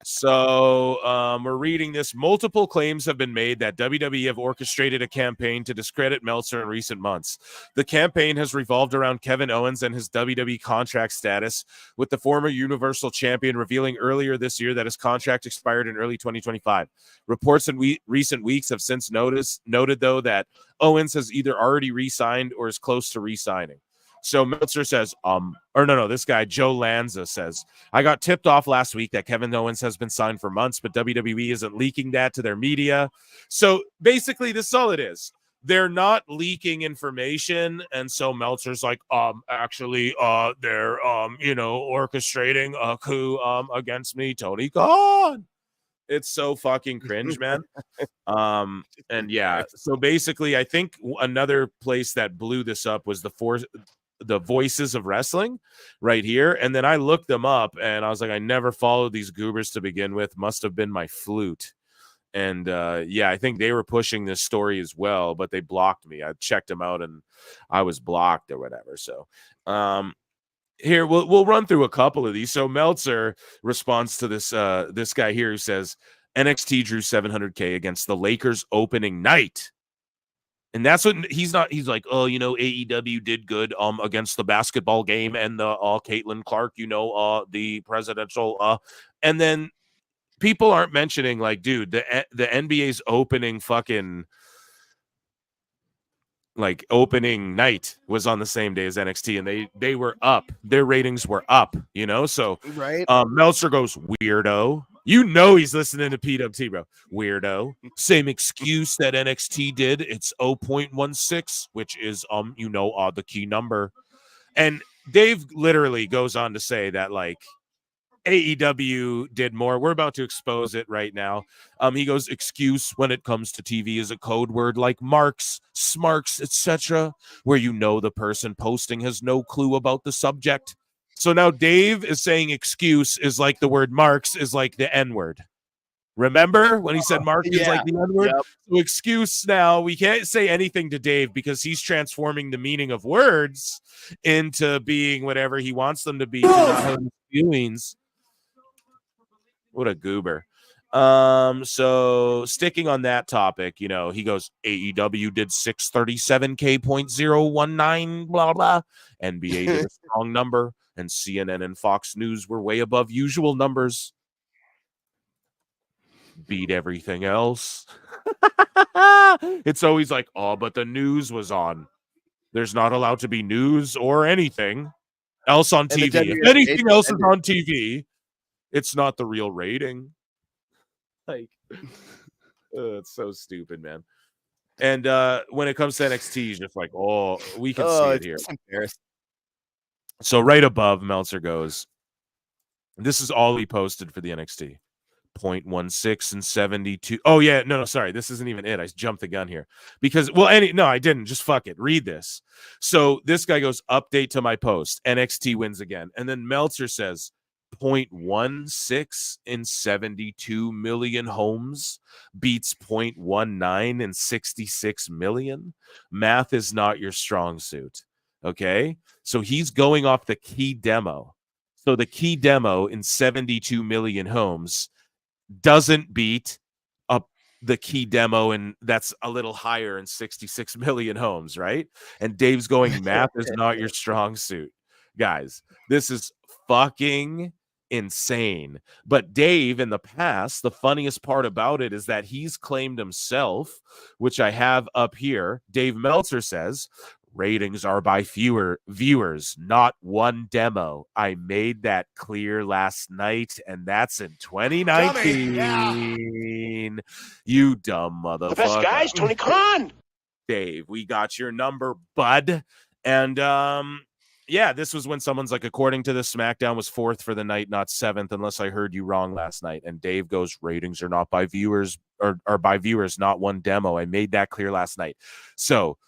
So we're reading this. Multiple claims have been made that WWE have orchestrated a campaign to discredit Meltzer in recent months. The campaign has revolved around Kevin Owens and his WWE contract status, with the former Universal Champion revealing earlier this year that his contract expired in early 2025. Reports in recent weeks have since noted, though, that Owens has either already re-signed or is close to re-signing. So Meltzer says, this guy, Joe Lanza, says, I got tipped off last week that Kevin Owens has been signed for months, but WWE isn't leaking that to their media. So basically, this is all it is. They're not leaking information. And so Meltzer's like, they're, orchestrating a coup against me, Tony Khan. It's so fucking cringe, man. And yeah, so basically, I think another place that blew this up was the Voices of Wrestling right here. And then I looked them up and I was like, I never followed these goobers to begin with. Must have been my flute. And I think they were pushing this story as well, but they blocked me. I checked them out and I was blocked or whatever. So here we'll run through a couple of these. So Meltzer responds to this guy here who says NXT drew 700K against the Lakers opening night. And that's what he's like, AEW did good against the basketball game and the Caitlin Clark, the presidential and then people aren't mentioning, like, dude, the NBA's opening night was on the same day as NXT, and they were up. Their ratings were up, so right. Meltzer goes, weirdo. He's listening to PWT, bro. Weirdo. Same excuse that NXT did. It's 0.16, which is the key number. And Dave literally goes on to say that, like, AEW did more. We're about to expose it right now. He goes, excuse when it comes to TV is a code word like marks, smarks, etc., where the person posting has no clue about the subject. So now Dave is saying excuse is like the word marks is like the N-word. Remember when he said mark is like the N-word? Yep. So excuse now, we can't say anything to Dave because he's transforming the meaning of words into being whatever he wants them to be to not hurt his feelings. What a goober. So sticking on that topic, he goes, AEW did 637K.019, blah, blah. NBA did a strong number, and CNN and Fox News were way above usual numbers. Beat everything else. It's always like, but the news was on. There's not allowed to be news or anything else on TV. If anything else is on TV, it's not the real rating. Like, it's so stupid, man. And when it comes to NXT, he's just like, we can see it here. So right above, Meltzer goes, this is all he posted for the NXT. 0.16 and 72. Oh, yeah. No, sorry. This isn't even it. I jumped the gun here. Because, I didn't. Just fuck it. Read this. So this guy goes, update to my post. NXT wins again. And then Meltzer says, 0.16 in 72 million homes beats 0.19 in 66 million. Math is not your strong suit. Okay. So he's going off the key demo. So the key demo in 72 million homes doesn't beat up the key demo, and that's a little higher in 66 million homes, right? And Dave's going, math is not your strong suit. Guys, this is fucking insane. But Dave, in the past, the funniest part about it is that he's claimed himself, which I have up here. Dave Meltzer says, ratings are by fewer viewers, not one demo. I made that clear last night, and that's in 2019. Yeah. You dumb motherfucker. The best guys, Tony Khan. Dave, we got your number, bud. And yeah, this was when someone's like, according to the SmackDown was 4th for the night, not 7th, unless I heard you wrong last night. And Dave goes, ratings are not by viewers, or by viewers, not one demo. I made that clear last night. So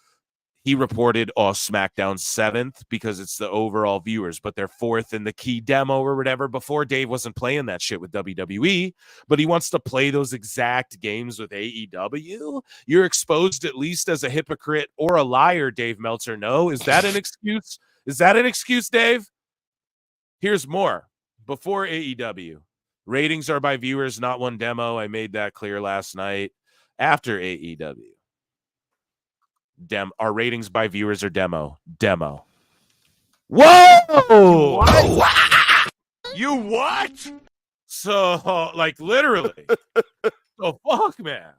he reported SmackDown 7th because it's the overall viewers, but they're 4th in the key demo or whatever. Before, Dave wasn't playing that shit with WWE, but he wants to play those exact games with AEW. You're exposed at least as a hypocrite or a liar, Dave Meltzer. No, is that an excuse? Is that an excuse, Dave? Here's more. Before AEW, ratings are by viewers, not one demo. I made that clear last night. After AEW, our ratings by viewers are demo. Whoa! What? You what? So, like, literally. So, fuck, man.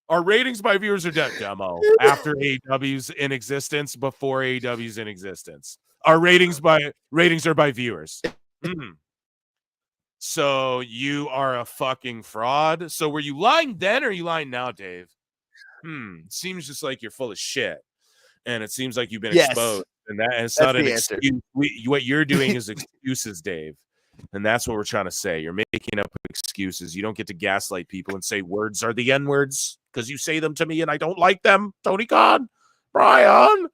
Our ratings by viewers are demo. After AEW's in existence, before AEW's in existence. Our ratings are by viewers. So, you are a fucking fraud. So, were you lying then, or are you lying now, Dave? Seems just like you're full of shit, and it seems like you've been exposed, and it's not an excuse. What you're doing is excuses, Dave, and that's what we're trying to say. You're making up excuses. You don't get to gaslight people and say words are the N words because you say them to me and I don't like them. Tony Khan, Brian,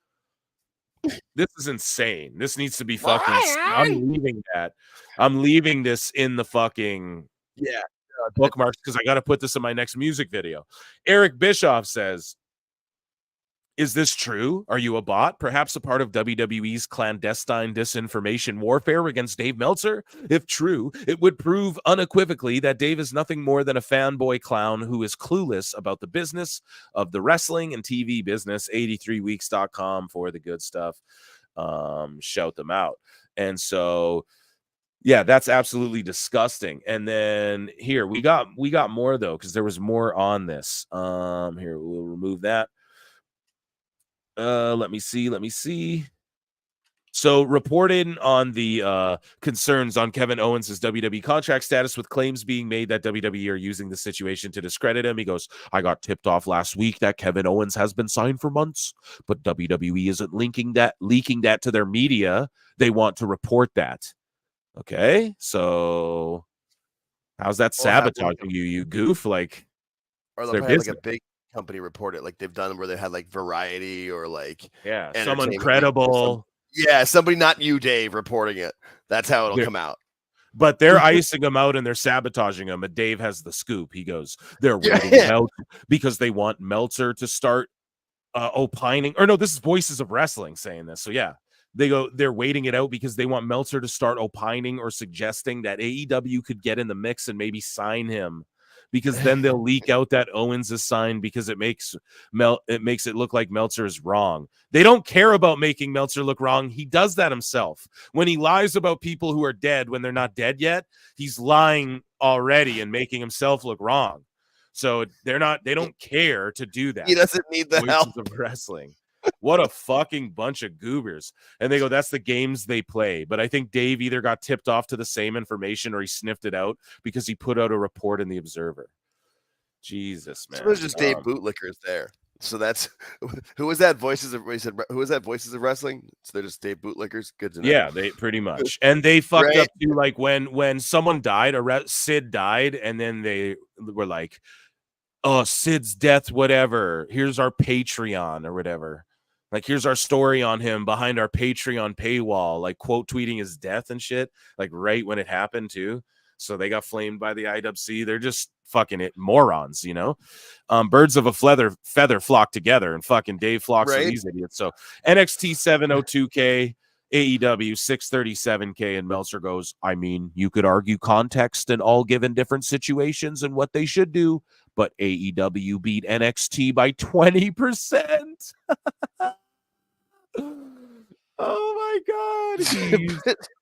this is insane. This needs to be fucking. I'm leaving that. I'm leaving this in the fucking bookmarks because I got to put this in my next music video. Eric Bischoff says, is this true? Are you a bot? Perhaps a part of WWE's clandestine disinformation warfare against Dave Meltzer? If true, it would prove unequivocally that Dave is nothing more than a fanboy clown who is clueless about the business of the wrestling and TV business. 83weeks.com for the good stuff. Shout them out. And so yeah, that's absolutely disgusting. And then here we got more though, because there was more on this. Here, we'll remove that. Let me see. So reporting on the concerns on Kevin Owens' WWE contract status, with claims being made that WWE are using the situation to discredit him. He goes, I got tipped off last week that Kevin Owens has been signed for months, but WWE isn't leaking that to their media. They want to report that. Okay, so how's that sabotaging you, you goof? Like, or they'll have like a big company report it, like they've done where they had like Variety or like someone credible. Somebody not you, Dave, reporting it. That's how it'll come out. But they're icing him out and they're sabotaging him. And Dave has the scoop. He goes, they're waiting out because they want Meltzer to start opining. Or no, this is Voices of Wrestling saying this. So yeah. They're waiting it out because they want Meltzer to start opining or suggesting that AEW could get in the mix and maybe sign him, because then they'll leak out that Owens is signed, because it makes it look like Meltzer is wrong. They don't care about making Meltzer look wrong. He does that himself. When he lies about people who are dead when they're not dead yet, he's lying already and making himself look wrong. So they don't care to do that. He doesn't need the help of wrestling. What a fucking bunch of goobers. And they go, that's the games they play. But I think Dave either got tipped off to the same information or he sniffed it out because he put out a report in the Observer. Jesus, man. So there's just Dave Bootlickers there. So that's who was that? Voices of Wrestling? So they're just Dave Bootlickers. Good to know. Yeah, they pretty much. And they fucked up too, like when someone died, Sid died, and then they were like, oh, Sid's death, whatever. Here's our Patreon or whatever. Like, here's our story on him behind our Patreon paywall, like quote tweeting his death and shit, like right when it happened too. So they got flamed by the IWC. They're just fucking morons, you know. Birds of a feather flock together, and fucking Dave flocks with these idiots. So NXT 702K, AEW 637K, and Meltzer goes, I mean, you could argue context and all given different situations and what they should do, but AEW beat NXT by 20%. Oh my God. He's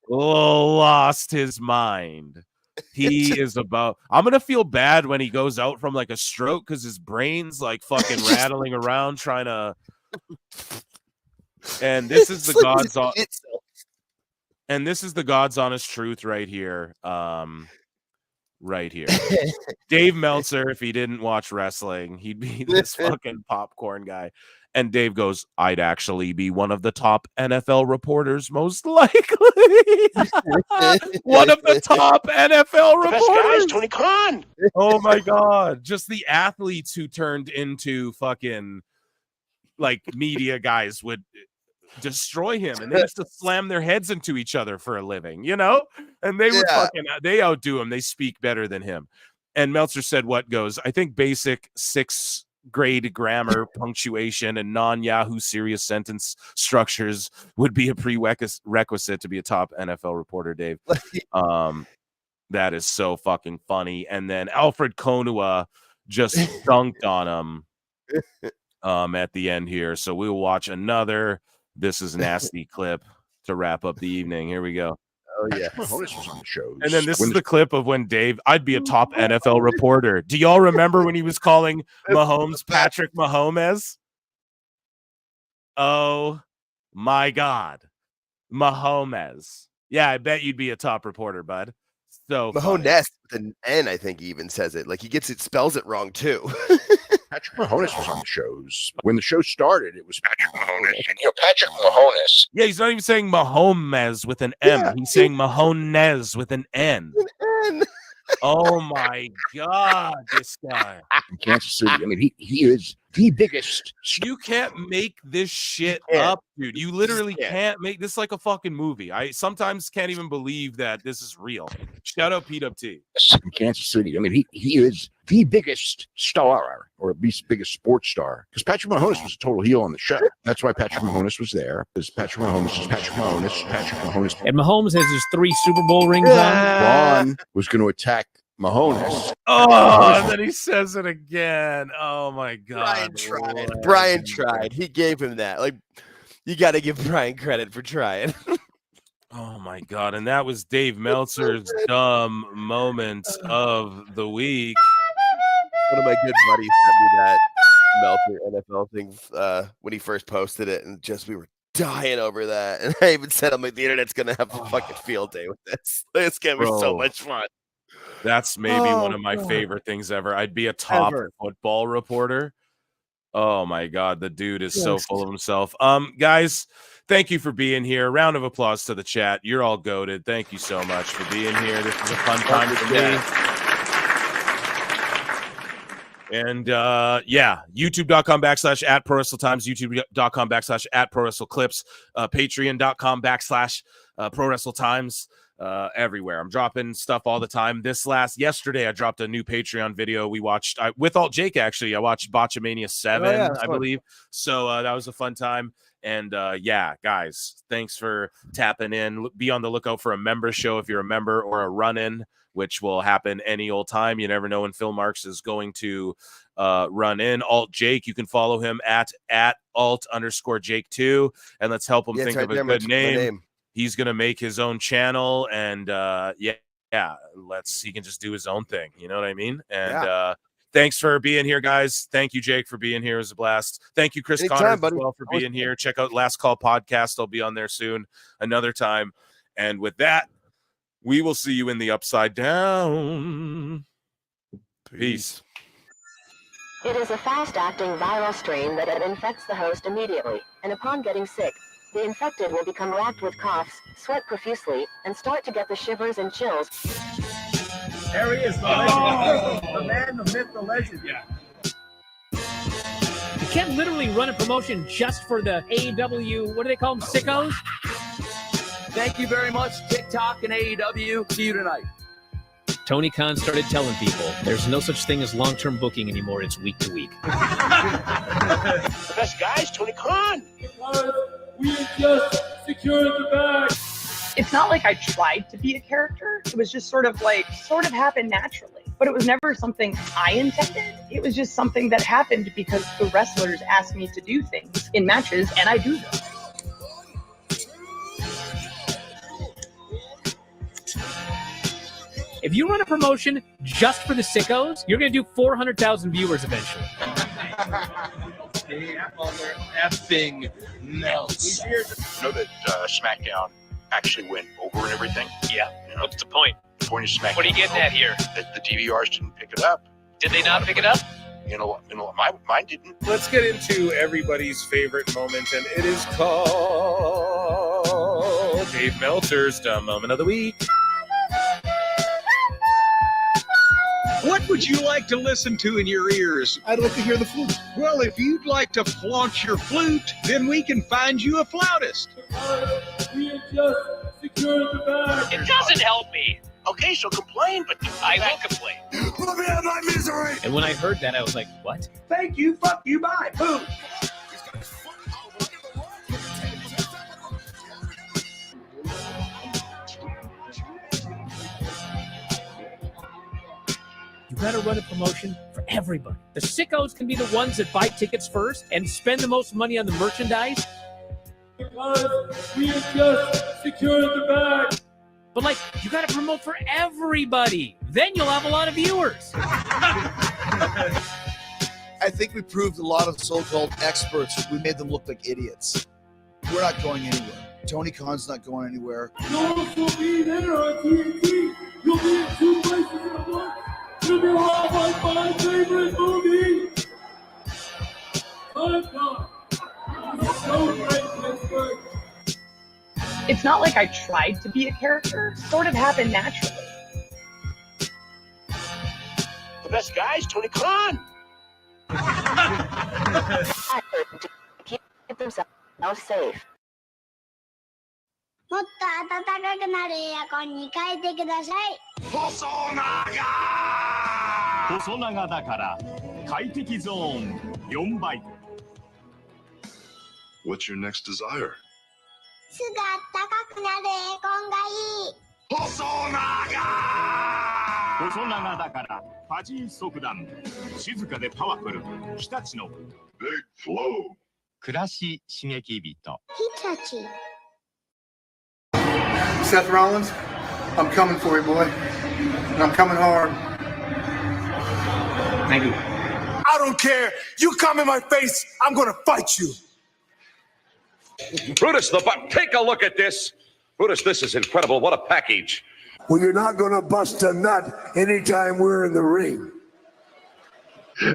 lost his mind. He is about, I'm going to feel bad when he goes out from like a stroke because his brain's like fucking rattling around trying to. And this is the God's on. And this is the God's honest truth right here. Right here. Dave Meltzer, if he didn't watch wrestling, he'd be this fucking popcorn guy. And Dave goes, I'd actually be one of the top NFL reporters, most likely. One of the top NFL reporters. Best guys, Tony Khan. Oh my God. Just the athletes who turned into fucking like media guys would destroy him, and they used to slam their heads into each other for a living, you know? And they would they outdo him. They speak better than him. And Meltzer said what goes, I think basic 6th grade grammar, punctuation, and non-Yahoo serious sentence structures would be a prerequisite to be a top NFL reporter, Dave. That is so fucking funny. And then Alfred Konua just dunked on him at the end here. So we'll watch another This Is Nasty clip to wrap up the evening. Here we go. Oh, yeah. Mahomes was on the show. And then this is the clip of when Dave, I'd be a top NFL reporter. Do y'all remember when he was calling Mahomes Patrick Mahomes? Oh, my God. Mahomes. Yeah, I bet you'd be a top reporter, bud. So Mahomes with an N, I think he even says it. Like he spells it wrong too. Patrick Mahomes was on the shows. When the show started, it was Patrick Mahomes. And, Patrick Mahomes. Yeah, he's not even saying Mahomes with an M. Yeah. He's saying Mahomes with an N. Oh, my God, this guy. In Kansas City. I mean, he is the biggest. You can't make this shit up, dude. You literally can't make this like a fucking movie. I sometimes can't even believe that this is real. Shout out PWT. In Kansas City. I mean, he is the biggest star, or the biggest sports star, because Patrick Mahomes was a total heel on the show. That's why Patrick Mahomes was there. Because Patrick Mahomes. And Mahomes has his 3 Super Bowl rings on. Ron was going to attack Mahomes. Oh, and then he says it again. Oh my God. Brian tried. He gave him that. Like, you got to give Brian credit for trying. Oh my God. And that was Dave Meltzer's dumb moment of the week. One of my good buddies sent me that Meltzer NFL thing when he first posted it, and we were dying over that. And I even said, I'm like, the internet's gonna have a fucking field day with this. It's gonna be so much fun. That's maybe one of my favorite things ever. I'd be a top football reporter. Oh my God, the dude is so full of himself. Guys, thank you for being here. Round of applause to the chat. You're all goated. Thank you so much for being here. This was a fun time for me. And youtube.com/@ProWrestleTimes, youtube.com/@ProWrestleClips, patreon.com/ProWrestleTimes. Everywhere. I'm dropping stuff all the time. Yesterday I dropped a new Patreon video. We watched with Alt Jake, actually. I watched Botchamania 7, I believe. So that was a fun time. And guys, thanks for tapping in. Be on the lookout for a member show if you're a member, or a run-in, which will happen any old time. You never know when Phil Marks is going to run in. Alt Jake, you can follow him at alt_Jake2, and let's help him think of a good name. He's gonna make his own channel, and he can just do his own thing. You know what I mean? And thanks for being here, guys. Thank you, Jake, for being here. It was a blast. Thank you, Chris Connors, as well, for being here. Check out Last Call Podcast. I'll be on there soon, another time. And with that, we will see you in the Upside Down. Peace. It is a fast-acting viral strain that infects the host immediately, and upon getting sick, the infected will become racked with coughs, sweat profusely, and start to get the shivers and chills. There he is, the legend. The man, the myth, the legend. Yeah. can't literally run a promotion just for the AEW, what do they call them, sickos? Thank you very much, TikTok and AEW. See you tonight. Tony Khan started telling people there's no such thing as long-term booking anymore. It's week to week. The best guys, Tony Khan. We just secured the bag. It's not like I tried to be a character. It was just sort of happened naturally. But it was never something I intended. It was just something that happened because the wrestlers asked me to do things in matches, and I do them. If you run a promotion just for the sickos, you're going to do 400,000 viewers eventually. Effing Meltzer. You know that Smackdown actually went over and everything? Yeah. You know, what's the point? The point of Smackdown. What are you getting at here? That the DVRs didn't pick it up. Did they not pick it up? Mine didn't. Let's get into everybody's favorite moment, and it is called Dave Meltzer's Dumb Moment of the Week. What would you like to listen to in your ears? I'd like to hear the flute. Well, if you'd like to flaunt your flute, then we can find you a flautist. We have just secured the bag. It doesn't help me. Okay, so complain, but I will complain. Let me have my misery. And when I heard that, I was like, what? Thank you, fuck you, bye, boom. You gotta run a promotion for everybody. The sickos can be the ones that buy tickets first and spend the most money on the merchandise. Because we have just secured the bag. But like, you gotta promote for everybody. Then you'll have a lot of viewers. I think we proved a lot of so-called experts. We made them look like idiots. We're not going anywhere. Tony Khan's not going anywhere. You'll also be there on TNT. You'll be in 2 places at once. You'll be around my favorite movie. I'm done. It's so great, Pittsburgh. It's not like I tried to be a character. It sort of happened naturally. The best guys, Tony Khan. Keep themselves safe. もっと暖かくなるエアコンに変えてください。細長だから快適ゾーン4倍。What's your next desire? すぐ暖かくなるエアコンがいい。細長だからパチン速弾静かでパワフル日立の Big Flow 暮らし刺激人。日立。 Seth Rollins, I'm coming for you, boy. And I'm coming hard. Thank you. I don't care. You come in my face, I'm gonna fight you. Brutus, take a look at this. Brutus, this is incredible. What a package. Well, you're not gonna bust a nut anytime we're in the ring.